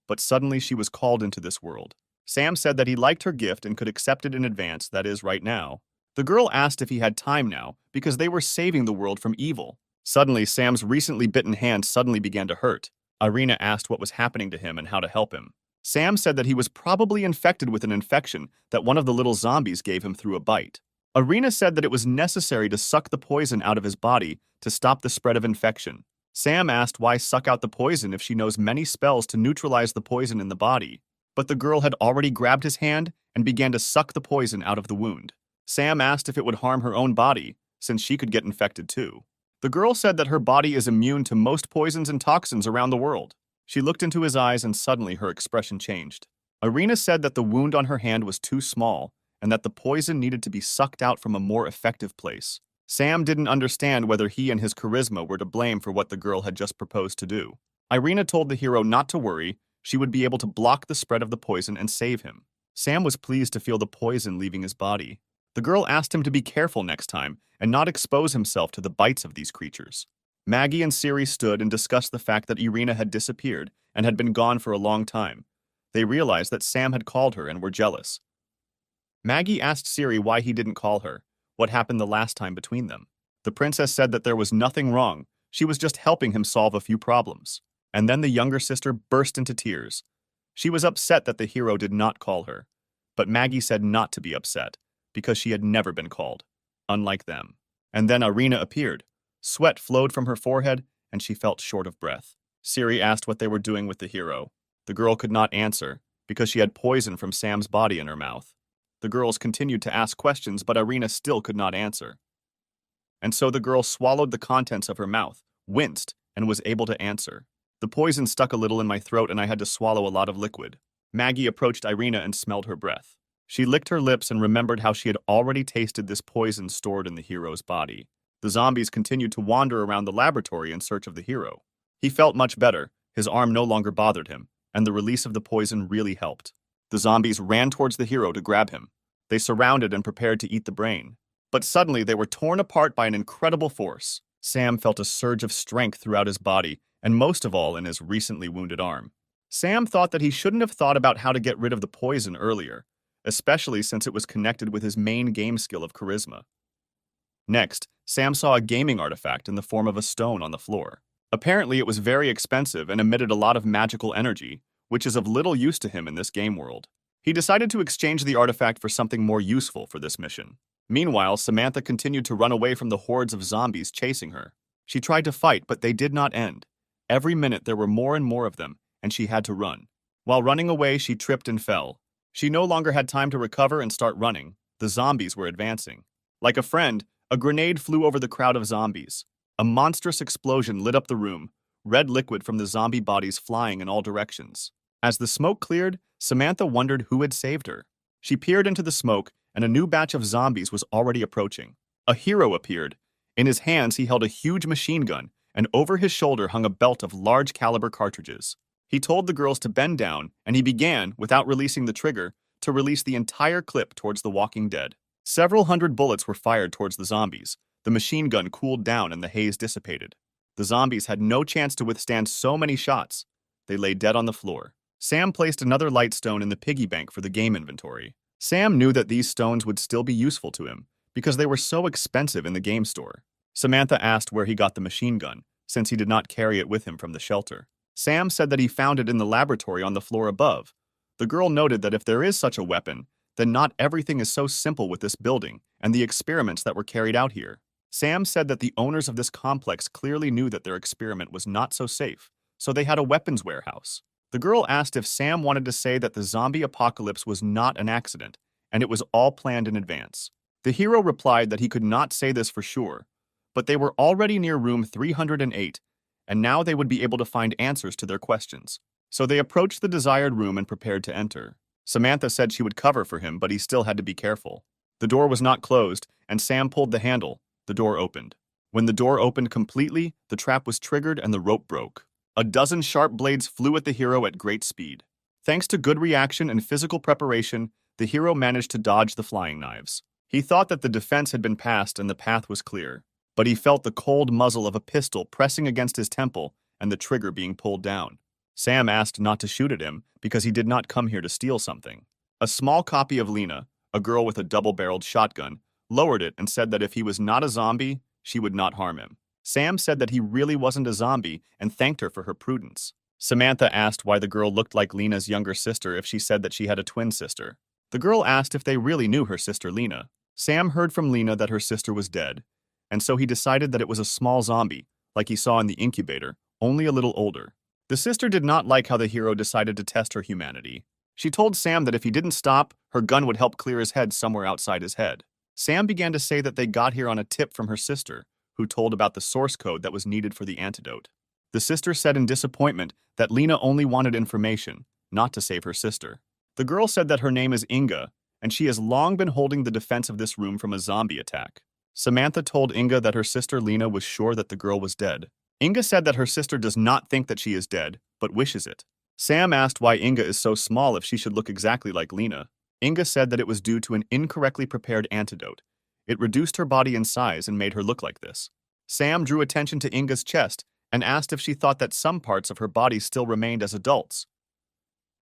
But suddenly she was called into this world. Sam said that he liked her gift and could accept it in advance, that is, right now. The girl asked if he had time now, because they were saving the world from evil. Suddenly, Sam's recently bitten hand suddenly began to hurt. Irina asked what was happening to him and how to help him. Sam said that he was probably infected with an infection that one of the little zombies gave him through a bite. Irina said that it was necessary to suck the poison out of his body to stop the spread of infection. Sam asked why suck out the poison if she knows many spells to neutralize the poison in the body. But the girl had already grabbed his hand and began to suck the poison out of the wound. Sam asked if it would harm her own body, since she could get infected too. The girl said that her body is immune to most poisons and toxins around the world. She looked into his eyes and suddenly her expression changed. Irina said that the wound on her hand was too small and that the poison needed to be sucked out from a more effective place. Sam didn't understand whether he and his charisma were to blame for what the girl had just proposed to do. Irina told the hero not to worry, she would be able to block the spread of the poison and save him. Sam was pleased to feel the poison leaving his body. The girl asked him to be careful next time and not expose himself to the bites of these creatures. Maggie and Siri stood and discussed the fact that Irina had disappeared and had been gone for a long time. They realized that Sam had called her and were jealous. Maggie asked Siri why he didn't call her, what happened the last time between them. The princess said that there was nothing wrong, she was just helping him solve a few problems. And then the younger sister burst into tears. She was upset that the hero did not call her, but Maggie said not to be upset, because she had never been called, unlike them. And then Irina appeared. Sweat flowed from her forehead, and she felt short of breath. Siri asked what they were doing with the hero. The girl could not answer, because she had poison from Sam's body in her mouth. The girls continued to ask questions, but Irina still could not answer. And so the girl swallowed the contents of her mouth, winced, and was able to answer. The poison stuck a little in my throat and I had to swallow a lot of liquid. Maggie approached Irina and smelled her breath. She licked her lips and remembered how she had already tasted this poison stored in the hero's body. The zombies continued to wander around the laboratory in search of the hero. He felt much better, his arm no longer bothered him, and the release of the poison really helped. The zombies ran towards the hero to grab him. They surrounded and prepared to eat the brain. But suddenly they were torn apart by an incredible force. Sam felt a surge of strength throughout his body, and most of all in his recently wounded arm. Sam thought that he shouldn't have thought about how to get rid of the poison earlier, especially since it was connected with his main game skill of charisma. Next, Sam saw a gaming artifact in the form of a stone on the floor. Apparently, it was very expensive and emitted a lot of magical energy, which is of little use to him in this game world. He decided to exchange the artifact for something more useful for this mission. Meanwhile, Samantha continued to run away from the hordes of zombies chasing her. She tried to fight, but they did not end. Every minute there were more and more of them, and she had to run. While running away, she tripped and fell. She no longer had time to recover and start running. The zombies were advancing. Like a friend, a grenade flew over the crowd of zombies. A monstrous explosion lit up the room, red liquid from the zombie bodies flying in all directions. As the smoke cleared, Samantha wondered who had saved her. She peered into the smoke, and a new batch of zombies was already approaching. A hero appeared. In his hands, he held a huge machine gun, and over his shoulder hung a belt of large caliber cartridges. He told the girls to bend down, and he began, without releasing the trigger, to release the entire clip towards the walking dead. Several hundred bullets were fired towards the zombies. The machine gun cooled down and the haze dissipated. The zombies had no chance to withstand so many shots. They lay dead on the floor. Sam placed another light stone in the piggy bank for the game inventory. Sam knew that these stones would still be useful to him, because they were so expensive in the game store. Samantha asked where he got the machine gun, since he did not carry it with him from the shelter. Sam said that he found it in the laboratory on the floor above. The girl noted that if there is such a weapon, then not everything is so simple with this building and the experiments that were carried out here. Sam said that the owners of this complex clearly knew that their experiment was not so safe, so they had a weapons warehouse. The girl asked if Sam wanted to say that the zombie apocalypse was not an accident, and it was all planned in advance. The hero replied that he could not say this for sure, but they were already near room 308, and now they would be able to find answers to their questions. So they approached the desired room and prepared to enter. Samantha said she would cover for him, but he still had to be careful. The door was not closed, and Sam pulled the handle. The door opened. When the door opened completely, the trap was triggered and the rope broke. A dozen sharp blades flew at the hero at great speed. Thanks to good reaction and physical preparation, the hero managed to dodge the flying knives. He thought that the defense had been passed and the path was clear, but he felt the cold muzzle of a pistol pressing against his temple and the trigger being pulled down. Sam asked not to shoot at him because he did not come here to steal something. A small copy of Lena, a girl with a double-barreled shotgun, lowered it and said that if he was not a zombie, she would not harm him. Sam said that he really wasn't a zombie and thanked her for her prudence. Samantha asked why the girl looked like Lena's younger sister if she said that she had a twin sister. The girl asked if they really knew her sister Lena. Sam heard from Lena that her sister was dead, and so he decided that it was a small zombie, like he saw in the incubator, only a little older. The sister did not like how the hero decided to test her humanity. She told Sam that if he didn't stop, her gun would help clear his head somewhere outside his head. Sam began to say that they got here on a tip from her sister, who told about the source code that was needed for the antidote. The sister said in disappointment that Lena only wanted information, not to save her sister. The girl said that her name is Inga, and she has long been holding the defense of this room from a zombie attack. Samantha told Inga that her sister Lena was sure that the girl was dead. Inga said that her sister does not think that she is dead, but wishes it. Sam asked why Inga is so small if she should look exactly like Lena. Inga said that it was due to an incorrectly prepared antidote. It reduced her body in size and made her look like this. Sam drew attention to Inga's chest and asked if she thought that some parts of her body still remained as adults.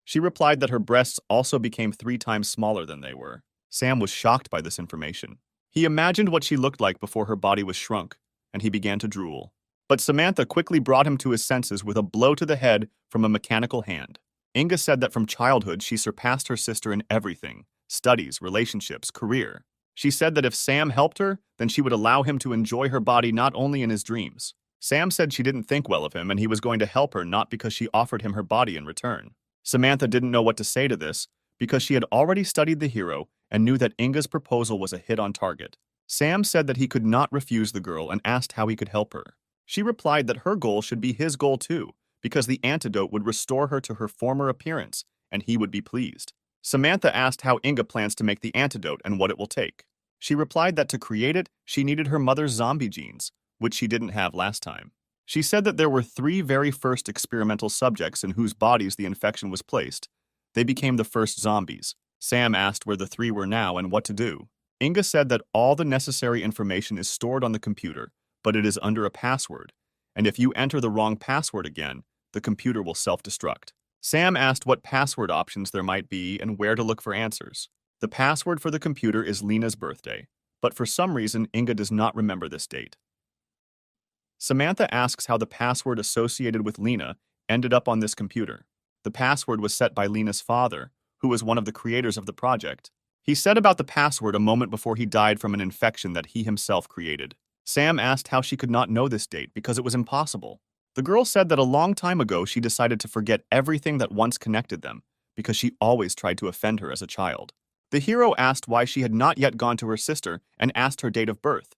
She replied that her breasts also became 3 times smaller than they were. Sam was shocked by this information. He imagined what she looked like before her body was shrunk, and he began to drool. But Samantha quickly brought him to his senses with a blow to the head from a mechanical hand. Inga said that from childhood she surpassed her sister in everything: studies, relationships, career. She said that if Sam helped her, then she would allow him to enjoy her body not only in his dreams. Sam said she didn't think well of him and he was going to help her not because she offered him her body in return. Samantha didn't know what to say to this because she had already studied the hero and knew that Inga's proposal was a hit on target. Sam said that he could not refuse the girl and asked how he could help her. She replied that her goal should be his goal too, because the antidote would restore her to her former appearance, and he would be pleased. Samantha asked how Inga plans to make the antidote and what it will take. She replied that to create it, she needed her mother's zombie genes, which she didn't have last time. She said that there were 3 very first experimental subjects in whose bodies the infection was placed. They became the first zombies. Sam asked where the 3 were now and what to do. Inga said that all the necessary information is stored on the computer, but it is under a password, and if you enter the wrong password again, the computer will self-destruct. Sam asked what password options there might be and where to look for answers. The password for the computer is Lena's birthday, but for some reason Inga does not remember this date. Samantha asks how the password associated with Lena ended up on this computer. The password was set by Lena's father, who was one of the creators of the project. He said about the password a moment before he died from an infection that he himself created. Sam asked how she could not know this date because it was impossible. The girl said that a long time ago she decided to forget everything that once connected them because she always tried to offend her as a child. The hero asked why she had not yet gone to her sister and asked her date of birth.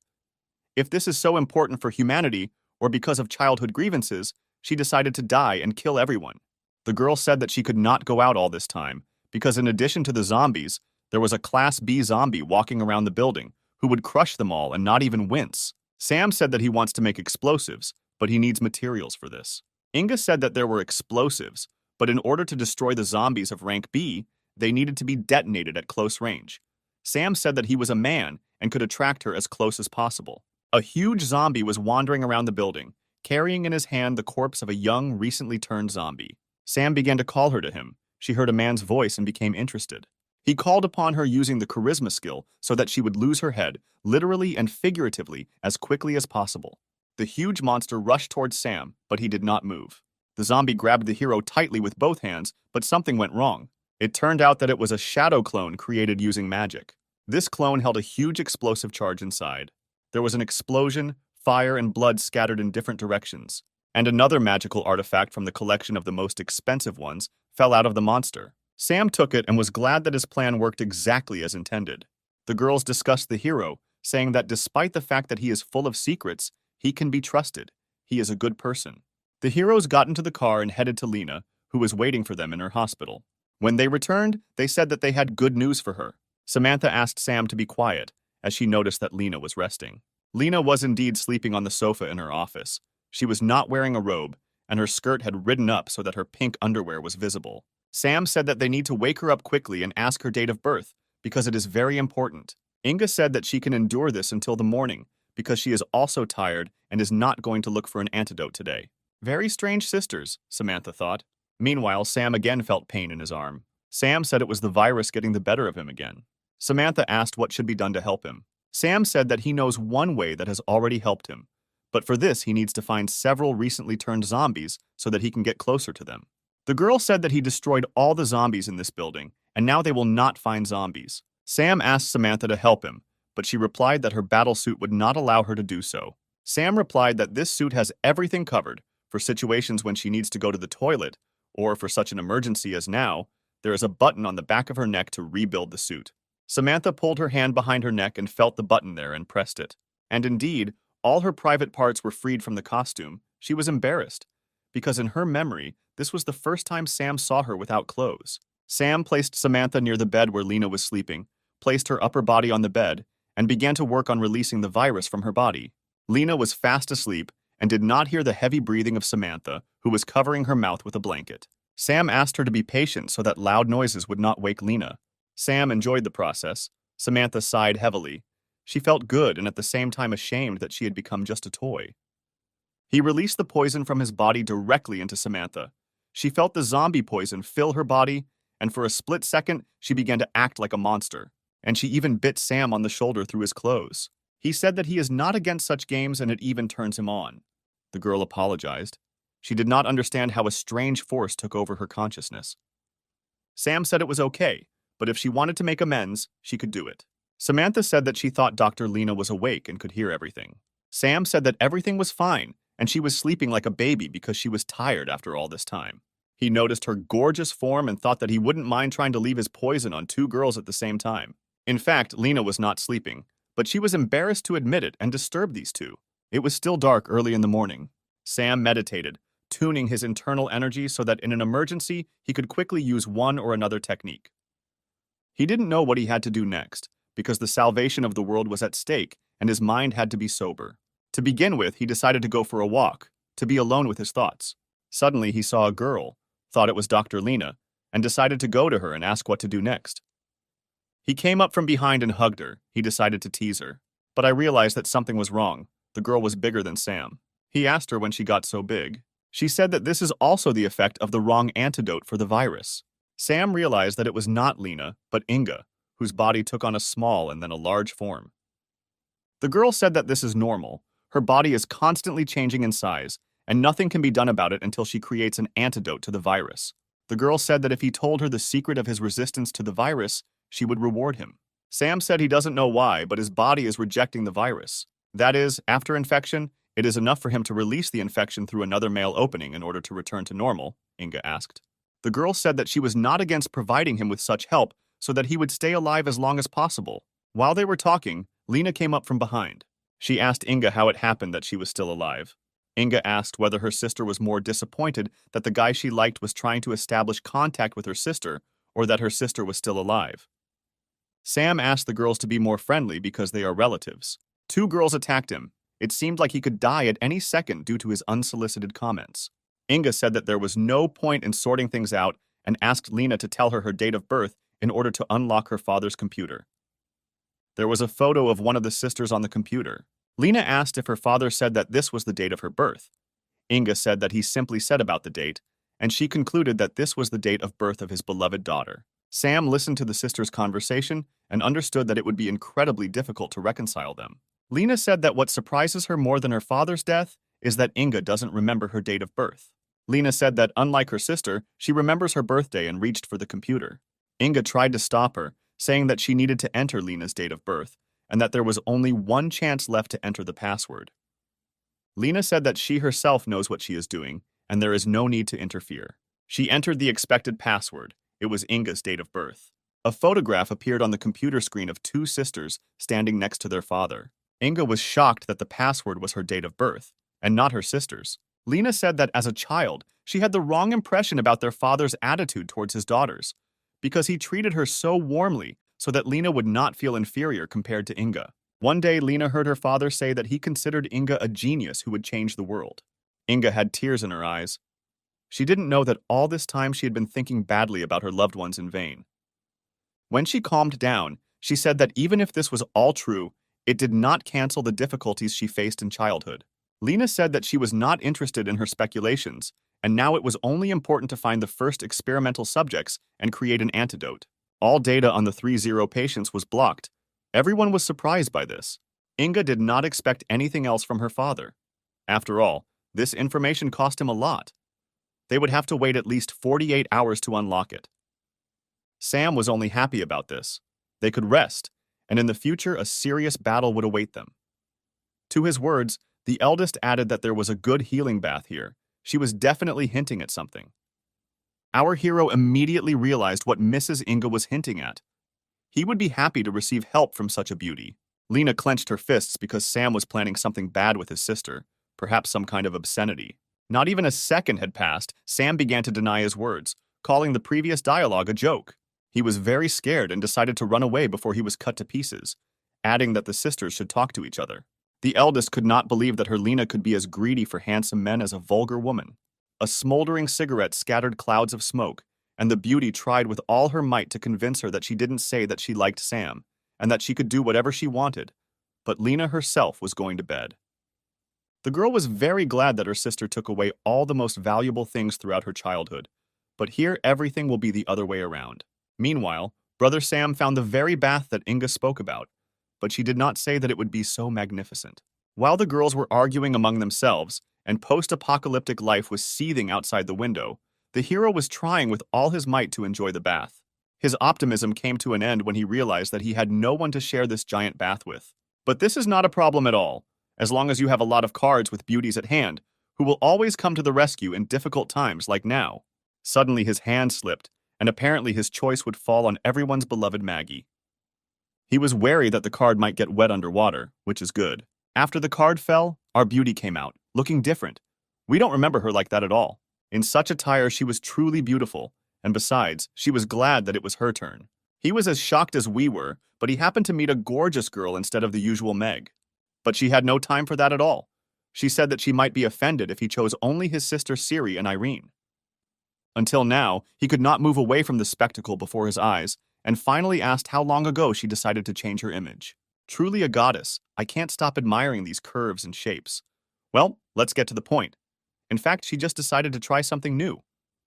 If this is so important for humanity, or because of childhood grievances, she decided to die and kill everyone. The girl said that she could not go out all this time because in addition to the zombies, there was a Class B zombie walking around the building who would crush them all and not even wince. Sam said that he wants to make explosives, but he needs materials for this. Inga said that there were explosives, but in order to destroy the zombies of rank B, they needed to be detonated at close range. Sam said that he was a man and could attract her as close as possible. A huge zombie was wandering around the building, carrying in his hand the corpse of a young, recently turned zombie. Sam began to call her to him. She heard a man's voice and became interested. He called upon her using the charisma skill so that she would lose her head, literally and figuratively, as quickly as possible. The huge monster rushed towards Sam, but he did not move. The zombie grabbed the hero tightly with both hands, but something went wrong. It turned out that it was a shadow clone created using magic. This clone held a huge explosive charge inside. There was an explosion, fire, and blood scattered in different directions. And another magical artifact from the collection of the most expensive ones fell out of the monster. Sam took it and was glad that his plan worked exactly as intended. The girls discussed the hero, saying that despite the fact that he is full of secrets, he can be trusted. He is a good person. The heroes got into the car and headed to Lena, who was waiting for them in her hospital. When they returned, they said that they had good news for her. Samantha asked Sam to be quiet, as she noticed that Lena was resting. Lena was indeed sleeping on the sofa in her office. She was not wearing a robe, and her skirt had ridden up so that her pink underwear was visible. Sam said that they need to wake her up quickly and ask her date of birth, because it is very important. Inga said that she can endure this until the morning, because she is also tired and is not going to look for an antidote today. Very strange sisters, Samantha thought. Meanwhile, Sam again felt pain in his arm. Sam said it was the virus getting the better of him again. Samantha asked what should be done to help him. Sam said that he knows one way that has already helped him, but for this he needs to find several recently turned zombies so that he can get closer to them. The girl said that he destroyed all the zombies in this building, and now they will not find zombies. Sam asked Samantha to help him, but she replied that her battle suit would not allow her to do so. Sam replied that this suit has everything covered for situations when she needs to go to the toilet, or for such an emergency as now, there is a button on the back of her neck to rebuild the suit. Samantha pulled her hand behind her neck and felt the button there and pressed it. And indeed, all her private parts were freed from the costume. She was embarrassed, because in her memory, this was the first time Sam saw her without clothes. Sam placed Samantha near the bed where Lena was sleeping, placed her upper body on the bed, and began to work on releasing the virus from her body. Lena was fast asleep and did not hear the heavy breathing of Samantha, who was covering her mouth with a blanket. Sam asked her to be patient so that loud noises would not wake Lena. Sam enjoyed the process. Samantha sighed heavily. She felt good and at the same time ashamed that she had become just a toy. He released the poison from his body directly into Samantha. She felt the zombie poison fill her body, and for a split second, she began to act like a monster. And she even bit Sam on the shoulder through his clothes. He said that he is not against such games and it even turns him on. The girl apologized. She did not understand how a strange force took over her consciousness. Sam said it was okay, but if she wanted to make amends, she could do it. Samantha said that she thought Dr. Lena was awake and could hear everything. Sam said that everything was fine, and she was sleeping like a baby because she was tired after all this time. He noticed her gorgeous form and thought that he wouldn't mind trying to leave his poison on two girls at the same time. In fact, Lena was not sleeping, but she was embarrassed to admit it and disturb these two. It was still dark early in the morning. Sam meditated, tuning his internal energy so that in an emergency, he could quickly use one or another technique. He didn't know what he had to do next, because the salvation of the world was at stake and his mind had to be sober. To begin with, he decided to go for a walk, to be alone with his thoughts. Suddenly, he saw a girl, thought it was Dr. Lena, and decided to go to her and ask what to do next. He came up from behind and hugged her. He decided to tease her. But I realized that something was wrong. The girl was bigger than Sam. He asked her when she got so big. She said that this is also the effect of the wrong antidote for the virus. Sam realized that it was not Lena, but Inga, whose body took on a small and then a large form. The girl said that this is normal. Her body is constantly changing in size, and nothing can be done about it until she creates an antidote to the virus. The girl said that if he told her the secret of his resistance to the virus, she would reward him. Sam said he doesn't know why, but his body is rejecting the virus. That is, after infection, it is enough for him to release the infection through another male opening in order to return to normal, Inga asked. The girl said that she was not against providing him with such help so that he would stay alive as long as possible. While they were talking, Lena came up from behind. She asked Inga how it happened that she was still alive. Inga asked whether her sister was more disappointed that the guy she liked was trying to establish contact with her sister or that her sister was still alive. Sam asked the girls to be more friendly because they are relatives. Two girls attacked him. It seemed like he could die at any second due to his unsolicited comments. Inga said that there was no point in sorting things out and asked Lena to tell her date of birth in order to unlock her father's computer. There was a photo of one of the sisters on the computer. Lena asked if her father said that this was the date of her birth. Inga said that he simply said about the date, and she concluded that this was the date of birth of his beloved daughter. Sam listened to the sisters' conversation and understood that it would be incredibly difficult to reconcile them. Lena said that what surprises her more than her father's death is that Inga doesn't remember her date of birth. Lena said that, unlike her sister, she remembers her birthday and reached for the computer. Inga tried to stop her, saying that she needed to enter Lena's date of birth and that there was only one chance left to enter the password. Lena said that she herself knows what she is doing and there is no need to interfere. She entered the expected password. It was Inga's date of birth. A photograph appeared on the computer screen of two sisters standing next to their father. Inga was shocked that the password was her date of birth, and not her sister's. Lena said that as a child, she had the wrong impression about their father's attitude towards his daughters, because he treated her so warmly so that Lena would not feel inferior compared to Inga. One day, Lena heard her father say that he considered Inga a genius who would change the world. Inga had tears in her eyes. She didn't know that all this time she had been thinking badly about her loved ones in vain. When she calmed down, she said that even if this was all true, it did not cancel the difficulties she faced in childhood. Lena said that she was not interested in her speculations, and now it was only important to find the first experimental subjects and create an antidote. All data on the 3-0 patients was blocked. Everyone was surprised by this. Inga did not expect anything else from her father. After all, this information cost him a lot. They would have to wait at least 48 hours to unlock it. Sam was only happy about this. They could rest, and in the future a serious battle would await them. To his words, the eldest added that there was a good healing bath here. She was definitely hinting at something. Our hero immediately realized what Mrs. Inga was hinting at. He would be happy to receive help from such a beauty. Lena clenched her fists because Sam was planning something bad with his sister, perhaps some kind of obscenity. Not even a second had passed, Sam began to deny his words, calling the previous dialogue a joke. He was very scared and decided to run away before he was cut to pieces, adding that the sisters should talk to each other. The eldest could not believe that her Lena could be as greedy for handsome men as a vulgar woman. A smoldering cigarette scattered clouds of smoke, and the beauty tried with all her might to convince her that she didn't say that she liked Sam, and that she could do whatever she wanted. But Lena herself was going to bed. The girl was very glad that her sister took away all the most valuable things throughout her childhood, but here everything will be the other way around. Meanwhile, Brother Sam found the very bath that Inga spoke about, but she did not say that it would be so magnificent. While the girls were arguing among themselves, and post-apocalyptic life was seething outside the window, the hero was trying with all his might to enjoy the bath. His optimism came to an end when he realized that he had no one to share this giant bath with. But this is not a problem at all, as long as you have a lot of cards with beauties at hand, who will always come to the rescue in difficult times like now. Suddenly his hand slipped, and apparently his choice would fall on everyone's beloved Maggie. He was wary that the card might get wet underwater, which is good. After the card fell, our beauty came out, looking different. We don't remember her like that at all. In such attire, she was truly beautiful, and besides, she was glad that it was her turn. He was as shocked as we were, but he happened to meet a gorgeous girl instead of the usual Meg. But she had no time for that at all. She said that she might be offended if he chose only his sister Siri and Irene. Until now, he could not move away from the spectacle before his eyes, and finally asked how long ago she decided to change her image. Truly a goddess, I can't stop admiring these curves and shapes. Well, let's get to the point. In fact, she just decided to try something new.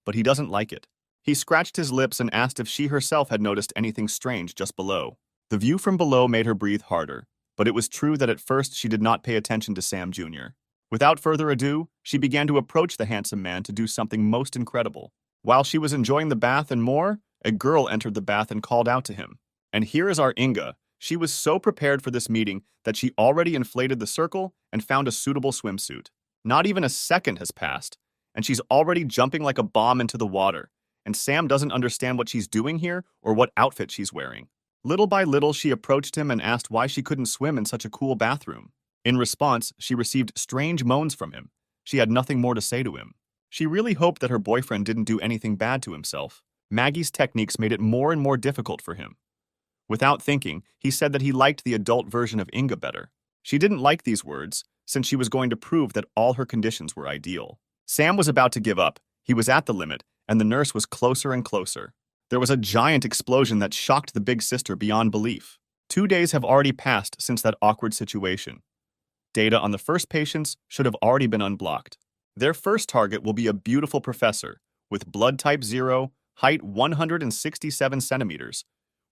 But he doesn't like it. He scratched his lips and asked if she herself had noticed anything strange just below. The view from below made her breathe harder, but it was true that at first she did not pay attention to Sam Jr. Without further ado, she began to approach the handsome man to do something most incredible. While she was enjoying the bath and more, a girl entered the bath and called out to him. And here is our Inga. She was so prepared for this meeting that she already inflated the circle and found a suitable swimsuit. Not even a second has passed, and she's already jumping like a bomb into the water, and Sam doesn't understand what she's doing here or what outfit she's wearing. Little by little, she approached him and asked why she couldn't swim in such a cool bathroom. In response, she received strange moans from him. She had nothing more to say to him. She really hoped that her boyfriend didn't do anything bad to himself. Maggie's techniques made it more and more difficult for him. Without thinking, he said that he liked the adult version of Inga better. She didn't like these words, since she was going to prove that all her conditions were ideal. Sam was about to give up. He was at the limit, and the nurse was closer and closer. There was a giant explosion that shocked the big sister beyond belief. 2 days have already passed since that awkward situation. Data on the first patients should have already been unblocked. Their first target will be a beautiful professor with blood type 0, height 167 centimeters,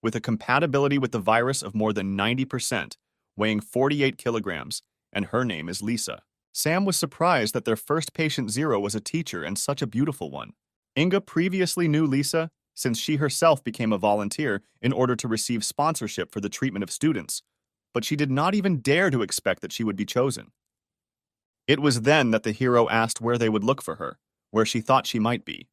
with a compatibility with the virus of more than 90%, weighing 48 kilograms, and her name is Lisa. Sam was surprised that their first patient 0 was a teacher and such a beautiful one. Inga previously knew Lisa since she herself became a volunteer in order to receive sponsorship for the treatment of students, but she did not even dare to expect that she would be chosen. It was then that the hero asked where they would look for her, where she thought she might be.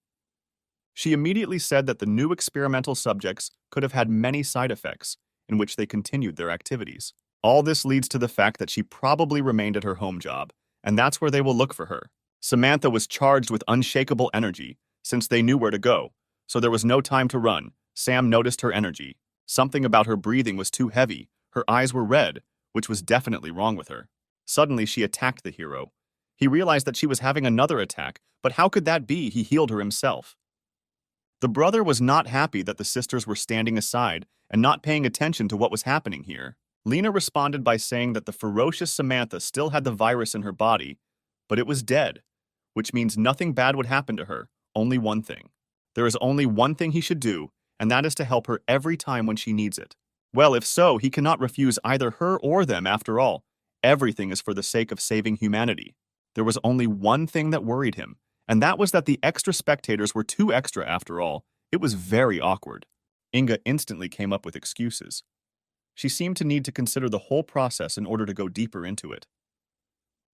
She immediately said that the new experimental subjects could have had many side effects, in which they continued their activities. All this leads to the fact that she probably remained at her home job, and that's where they will look for her. Samantha was charged with unshakable energy, since they knew where to go, so there was no time to run. Sam noticed her energy. Something about her breathing was too heavy. Her eyes were red, which was definitely wrong with her. Suddenly, she attacked the hero. He realized that she was having another attack, but how could that be? He healed her himself. The brother was not happy that the sisters were standing aside and not paying attention to what was happening here. Lena responded by saying that the ferocious Samantha still had the virus in her body, but it was dead, which means nothing bad would happen to her, only one thing. There is only one thing he should do, and that is to help her every time when she needs it. Well, if so, he cannot refuse either her or them after all. Everything is for the sake of saving humanity. There was only one thing that worried him, and that was that the extra spectators were too extra after all. It was very awkward. Inga instantly came up with excuses. She seemed to need to consider the whole process in order to go deeper into it.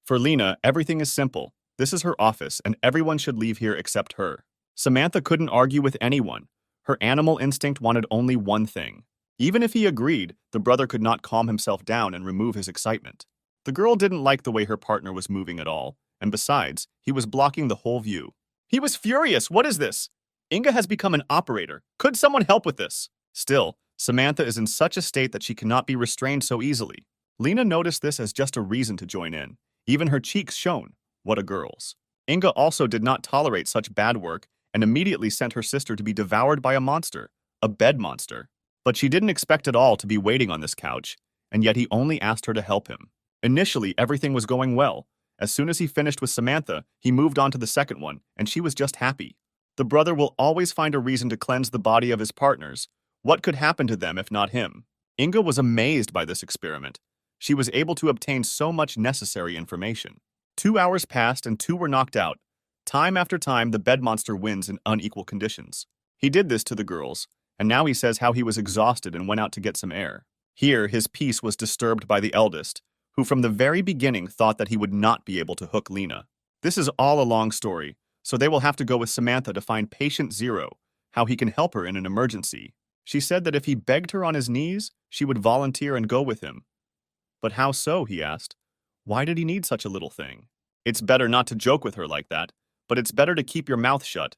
For Lena, everything is simple. This is her office, and everyone should leave here except her. Samantha couldn't argue with anyone. Her animal instinct wanted only one thing. Even if he agreed, the brother could not calm himself down and remove his excitement. The girl didn't like the way her partner was moving at all, and besides, he was blocking the whole view. He was furious. What is this? Inga has become an operator. Could someone help with this? Still, Samantha is in such a state that she cannot be restrained so easily. Lena noticed this as just a reason to join in. Even her cheeks shone. What a girl's. Inga also did not tolerate such bad work and immediately sent her sister to be devoured by a monster, a bed monster. But she didn't expect at all to be waiting on this couch, and yet he only asked her to help him. Initially, everything was going well. As soon as he finished with Samantha, he moved on to the second one, and she was just happy. The brother will always find a reason to cleanse the body of his partners. What could happen to them if not him? Inga was amazed by this experiment. She was able to obtain so much necessary information. 2 hours passed and 2 were knocked out. Time after time, the bed monster wins in unequal conditions. He did this to the girls, and now he says how he was exhausted and went out to get some air. Here, his peace was disturbed by the eldest, who from the very beginning thought that he would not be able to hook Lena. This is all a long story, so they will have to go with Samantha to find patient 0, how he can help her in an emergency. She said that if he begged her on his knees, she would volunteer and go with him. But how so, he asked. Why did he need such a little thing? It's better not to joke with her like that, but it's better to keep your mouth shut.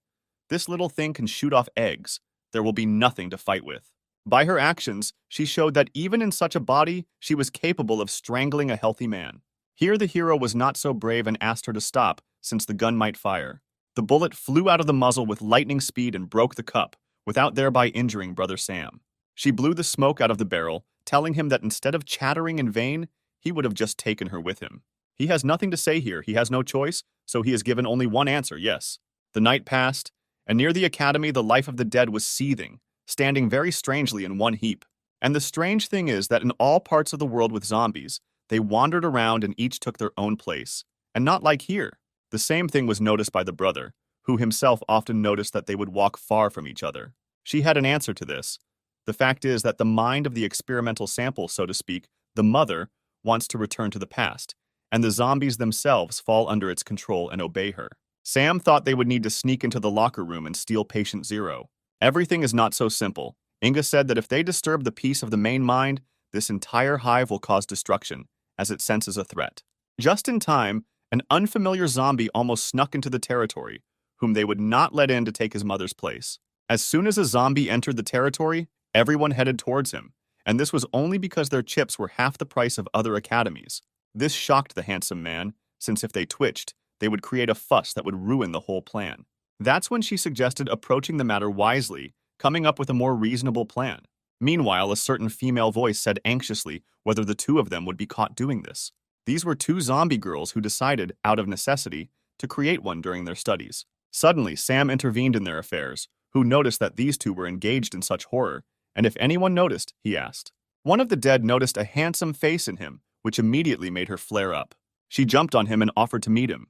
This little thing can shoot off eggs. There will be nothing to fight with. By her actions, she showed that even in such a body, she was capable of strangling a healthy man. Here the hero was not so brave and asked her to stop, since the gun might fire. The bullet flew out of the muzzle with lightning speed and broke the cup, without thereby injuring Brother Sam. She blew the smoke out of the barrel, telling him that instead of chattering in vain, he would have just taken her with him. He has nothing to say here, he has no choice, so he is given only one answer, yes. The night passed, and near the academy the life of the dead was seething, standing very strangely in one heap. And the strange thing is that in all parts of the world with zombies, they wandered around and each took their own place. And not like here. The same thing was noticed by the brother, who himself often noticed that they would walk far from each other. She had an answer to this. The fact is that the mind of the experimental sample, so to speak, the mother, wants to return to the past, and the zombies themselves fall under its control and obey her. Sam thought they would need to sneak into the locker room and steal patient zero. Everything is not so simple. Inga said that if they disturb the peace of the main mind, this entire hive will cause destruction, as it senses a threat. Just in time, an unfamiliar zombie almost snuck into the territory, whom they would not let in to take his mother's place. As soon as a zombie entered the territory, everyone headed towards him, and this was only because their chips were half the price of other academies. This shocked the handsome man, since if they twitched, they would create a fuss that would ruin the whole plan. That's when she suggested approaching the matter wisely, coming up with a more reasonable plan. Meanwhile, a certain female voice said anxiously whether the two of them would be caught doing this. These were two zombie girls who decided, out of necessity, to create one during their studies. Suddenly, Sam intervened in their affairs, who noticed that these two were engaged in such horror, and if anyone noticed, he asked. One of the dead noticed a handsome face in him, which immediately made her flare up. She jumped on him and offered to meet him.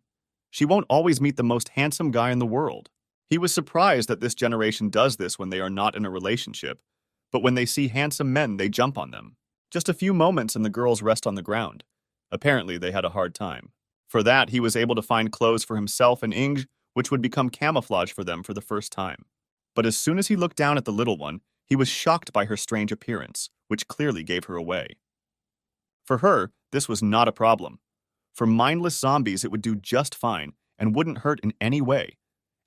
She won't always meet the most handsome guy in the world. He was surprised that this generation does this when they are not in a relationship, but when they see handsome men, they jump on them. Just a few moments and the girls rest on the ground. Apparently, they had a hard time. For that, he was able to find clothes for himself and Inge, which would become camouflage for them for the first time. But as soon as he looked down at the little one, he was shocked by her strange appearance, which clearly gave her away. For her, this was not a problem. For mindless zombies, it would do just fine and wouldn't hurt in any way.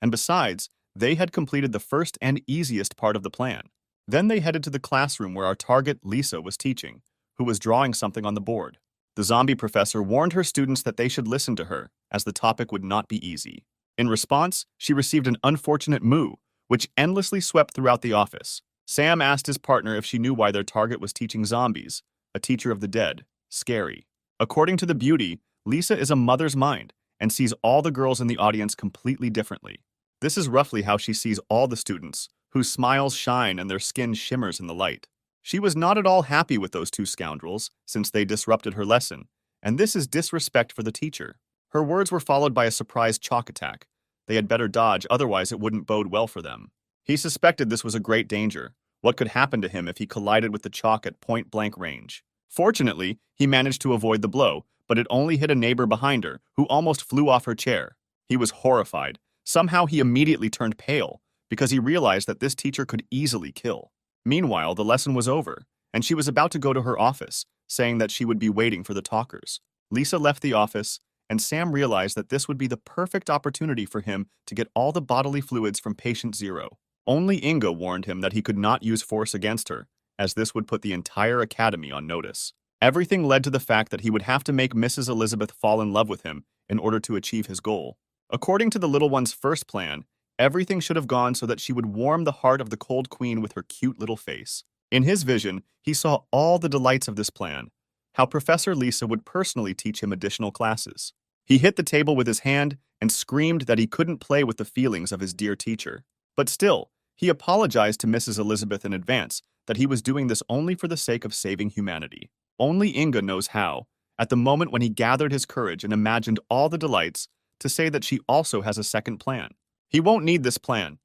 And besides, they had completed the first and easiest part of the plan. Then they headed to the classroom where our target, Lisa, was teaching, who was drawing something on the board. The zombie professor warned her students that they should listen to her, as the topic would not be easy. In response, she received an unfortunate moo, which endlessly swept throughout the office. Sam asked his partner if she knew why their target was teaching zombies, a teacher of the dead. Scary. According to the beauty, Lisa is a mother's mind and sees all the girls in the audience completely differently. This is roughly how she sees all the students, whose smiles shine and their skin shimmers in the light. She was not at all happy with those two scoundrels, since they disrupted her lesson, and this is disrespect for the teacher. Her words were followed by a surprise chalk attack. They had better dodge, otherwise it wouldn't bode well for them. He suspected this was a great danger. What could happen to him if he collided with the chalk at point-blank range? Fortunately, he managed to avoid the blow, but it only hit a neighbor behind her, who almost flew off her chair. He was horrified. Somehow he immediately turned pale, because he realized that this teacher could easily kill. Meanwhile, the lesson was over, and she was about to go to her office, saying that she would be waiting for the talkers. Lisa left the office, and Sam realized that this would be the perfect opportunity for him to get all the bodily fluids from patient zero. Only Inga warned him that he could not use force against her, as this would put the entire academy on notice. Everything led to the fact that he would have to make Mrs. Elizabeth fall in love with him in order to achieve his goal. According to the little one's first plan, everything should have gone so that she would warm the heart of the cold queen with her cute little face. In his vision, he saw all the delights of this plan, how Professor Lisa would personally teach him additional classes. He hit the table with his hand and screamed that he couldn't play with the feelings of his dear teacher. But still, he apologized to Mrs. Elizabeth in advance that he was doing this only for the sake of saving humanity. Only Inga knows how, at the moment when he gathered his courage and imagined all the delights, to say that she also has a second plan. He won't need this plan.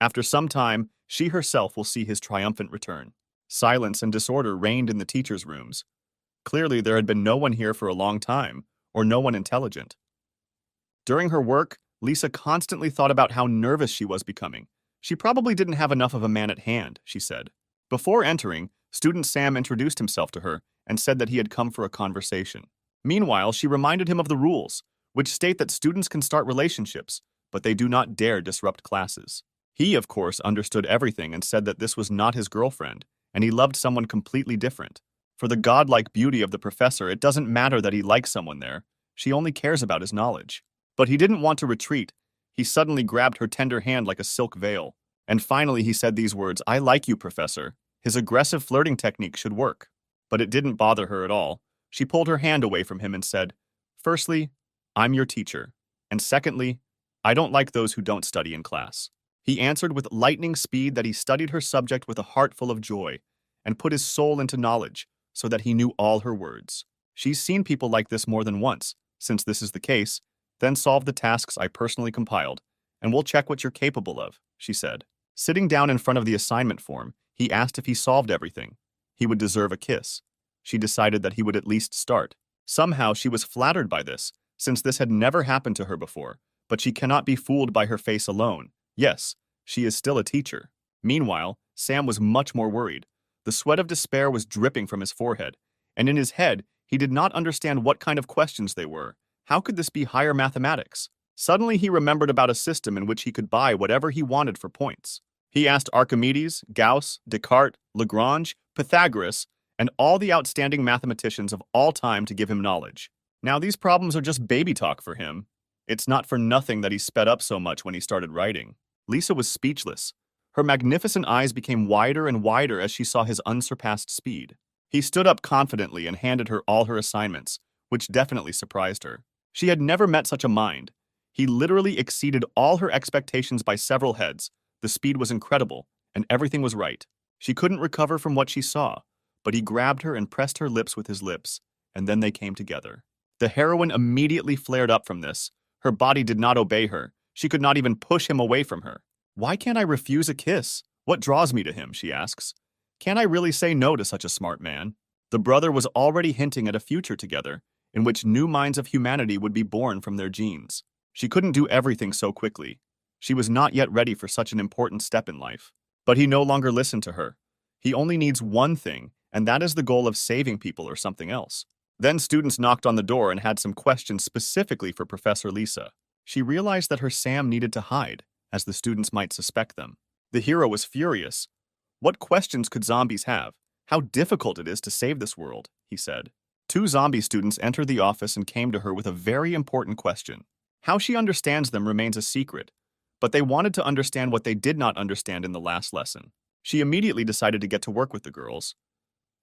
After some time, she herself will see his triumphant return. Silence and disorder reigned in the teachers' rooms. Clearly, there had been no one here for a long time, or no one intelligent. During her work, Lisa constantly thought about how nervous she was becoming. She probably didn't have enough of a man at hand, she said. Before entering, student Sam introduced himself to her and said that he had come for a conversation. Meanwhile, she reminded him of the rules, which state that students can start relationships, but they do not dare disrupt classes. He, of course, understood everything and said that this was not his girlfriend, and he loved someone completely different. For the godlike beauty of the professor, it doesn't matter that he likes someone there. She only cares about his knowledge. But he didn't want to retreat. He suddenly grabbed her tender hand like a silk veil. And finally he said these words, "I like you, Professor." His aggressive flirting technique should work. But it didn't bother her at all. She pulled her hand away from him and said, "Firstly, I'm your teacher. And secondly, I don't like those who don't study in class. He answered with lightning speed that he studied her subject with a heart full of joy and put his soul into knowledge so that he knew all her words. She's seen people like this more than once. Since this is the case, then solve the tasks I personally compiled, and we'll check what you're capable of, she said. Sitting down in front of the assignment form, he asked if he solved everything. He would deserve a kiss. She decided that he would at least start. Somehow she was flattered by this, since this had never happened to her before, but she cannot be fooled by her face alone. Yes, she is still a teacher. Meanwhile, Sam was much more worried. The sweat of despair was dripping from his forehead, and in his head, he did not understand what kind of questions they were. How could this be higher mathematics? Suddenly he remembered about a system in which he could buy whatever he wanted for points. He asked Archimedes, Gauss, Descartes, Lagrange, Pythagoras, and all the outstanding mathematicians of all time to give him knowledge. Now these problems are just baby talk for him. It's not for nothing that he sped up so much when he started writing. Lisa was speechless. Her magnificent eyes became wider and wider as she saw his unsurpassed speed. He stood up confidently and handed her all her assignments, which definitely surprised her. She had never met such a mind. He literally exceeded all her expectations by several heads. The speed was incredible, and everything was right. She couldn't recover from what she saw, but he grabbed her and pressed her lips with his lips, and then they came together. The heroine immediately flared up from this. Her body did not obey her. She could not even push him away from her. Why can't I refuse a kiss? What draws me to him, she asks. Can I really say no to such a smart man? The brother was already hinting at a future together, in which new minds of humanity would be born from their genes. She couldn't do everything so quickly. She was not yet ready for such an important step in life. But he no longer listened to her. He only needs one thing, and that is the goal of saving people or something else. Then students knocked on the door and had some questions specifically for Professor Lisa. She realized that her Sam needed to hide, as the students might suspect them. The hero was furious. What questions could zombies have? How difficult it is to save this world, he said. Two zombie students entered the office and came to her with a very important question. How she understands them remains a secret, but they wanted to understand what they did not understand in the last lesson. She immediately decided to get to work with the girls.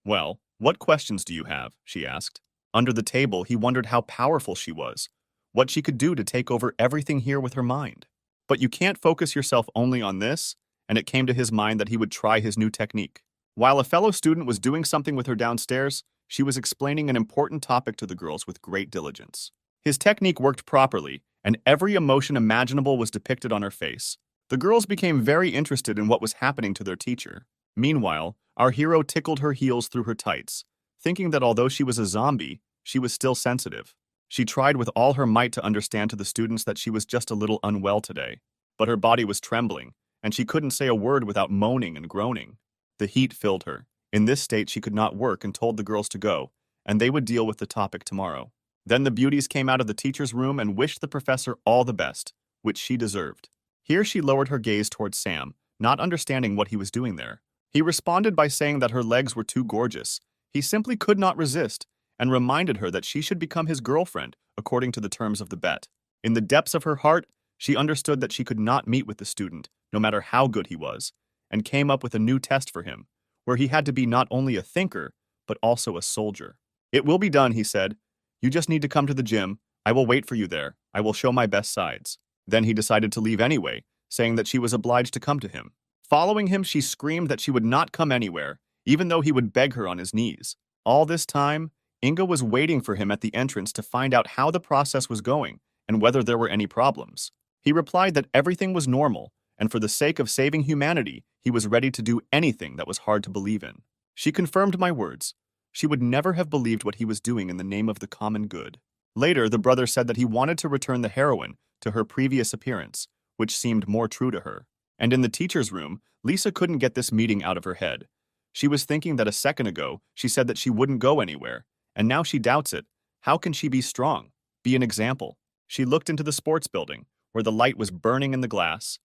Well, what questions do you have? She asked. Under the table, he wondered how powerful she was, what she could do to take over everything here with her mind. But you can't focus yourself only on this, and it came to his mind that he would try his new technique. While a fellow student was doing something with her downstairs, she was explaining an important topic to the girls with great diligence. His technique worked properly, and every emotion imaginable was depicted on her face. The girls became very interested in what was happening to their teacher. Meanwhile, our hero tickled her heels through her tights, thinking that although she was a zombie, she was still sensitive. She tried with all her might to understand to the students that she was just a little unwell today, but her body was trembling, and she couldn't say a word without moaning and groaning. The heat filled her. In this state, she could not work and told the girls to go, and they would deal with the topic tomorrow. Then the beauties came out of the teacher's room and wished the professor all the best, which she deserved. Here she lowered her gaze towards Sam, not understanding what he was doing there. He responded by saying that her legs were too gorgeous. He simply could not resist, and reminded her that she should become his girlfriend, according to the terms of the bet. In the depths of her heart, she understood that she could not meet with the student, no matter how good he was, and came up with a new test for him, where he had to be not only a thinker, but also a soldier. It will be done, he said. You just need to come to the gym. I will wait for you there. I will show my best sides. Then he decided to leave anyway, saying that she was obliged to come to him. Following him, she screamed that she would not come anywhere, even though he would beg her on his knees. All this time, Inga was waiting for him at the entrance to find out how the process was going and whether there were any problems. He replied that everything was normal, and for the sake of saving humanity, he was ready to do anything that was hard to believe in. She confirmed my words. She would never have believed what he was doing in the name of the common good. Later, the brother said that he wanted to return the heroine to her previous appearance, which seemed more true to her. And in the teacher's room, Lisa couldn't get this meeting out of her head. She was thinking that a second ago, she said that she wouldn't go anywhere, and now she doubts it. How can she be strong? Be an example. She looked into the sports building, where the light was burning in the glass.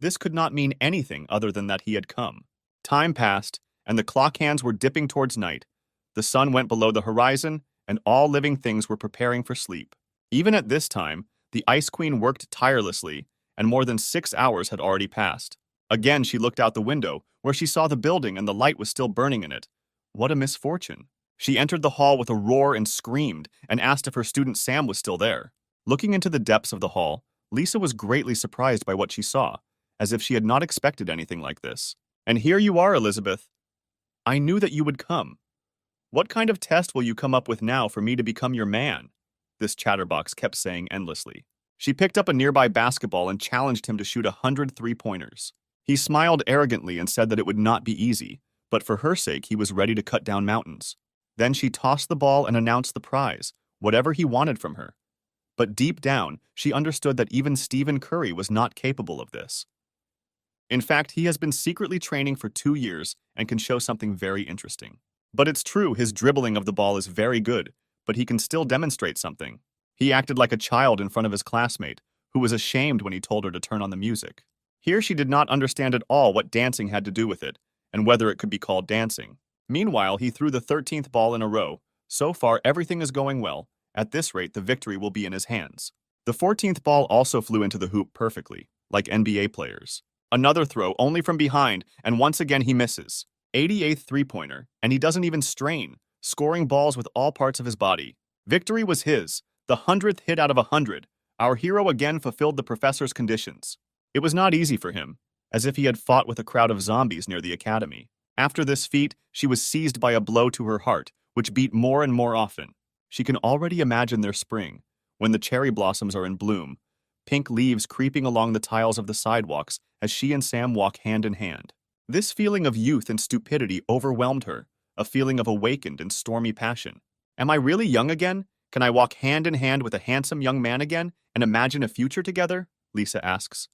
This could not mean anything other than that he had come. Time passed, and the clock hands were dipping towards night. The sun went below the horizon, and all living things were preparing for sleep. Even at this time, the Ice Queen worked tirelessly, and more than 6 hours had already passed. Again, she looked out the window, where she saw the building and the light was still burning in it. What a misfortune. She entered the hall with a roar and screamed, and asked if her student Sam was still there. Looking into the depths of the hall, Lisa was greatly surprised by what she saw, as if she had not expected anything like this. And here you are, Elizabeth. I knew that you would come. What kind of test will you come up with now for me to become your man? This chatterbox kept saying endlessly. She picked up a nearby basketball and challenged him to shoot 100 three-pointers. He smiled arrogantly and said that it would not be easy, but for her sake he was ready to cut down mountains. Then she tossed the ball and announced the prize, whatever he wanted from her. But deep down, she understood that even Stephen Curry was not capable of this. In fact, he has been secretly training for 2 years and can show something very interesting. But it's true, his dribbling of the ball is very good, but he can still demonstrate something. He acted like a child in front of his classmate, who was ashamed when he told her to turn on the music. Here she did not understand at all what dancing had to do with it, and whether it could be called dancing. Meanwhile, he threw the 13th ball in a row. So far, everything is going well. At this rate, the victory will be in his hands. The 14th ball also flew into the hoop perfectly, like NBA players. Another throw, only from behind, and once again he misses. 88th three-pointer, and he doesn't even strain, scoring balls with all parts of his body. Victory was his, the 100th hit out of 100. Our hero again fulfilled the professor's conditions. It was not easy for him, as if he had fought with a crowd of zombies near the academy. After this feat, she was seized by a blow to her heart, which beat more and more often. She can already imagine their spring, when the cherry blossoms are in bloom, pink leaves creeping along the tiles of the sidewalks as she and Sam walk hand in hand. This feeling of youth and stupidity overwhelmed her, a feeling of awakened and stormy passion. Am I really young again? Can I walk hand in hand with a handsome young man again and imagine a future together? Lisa asks.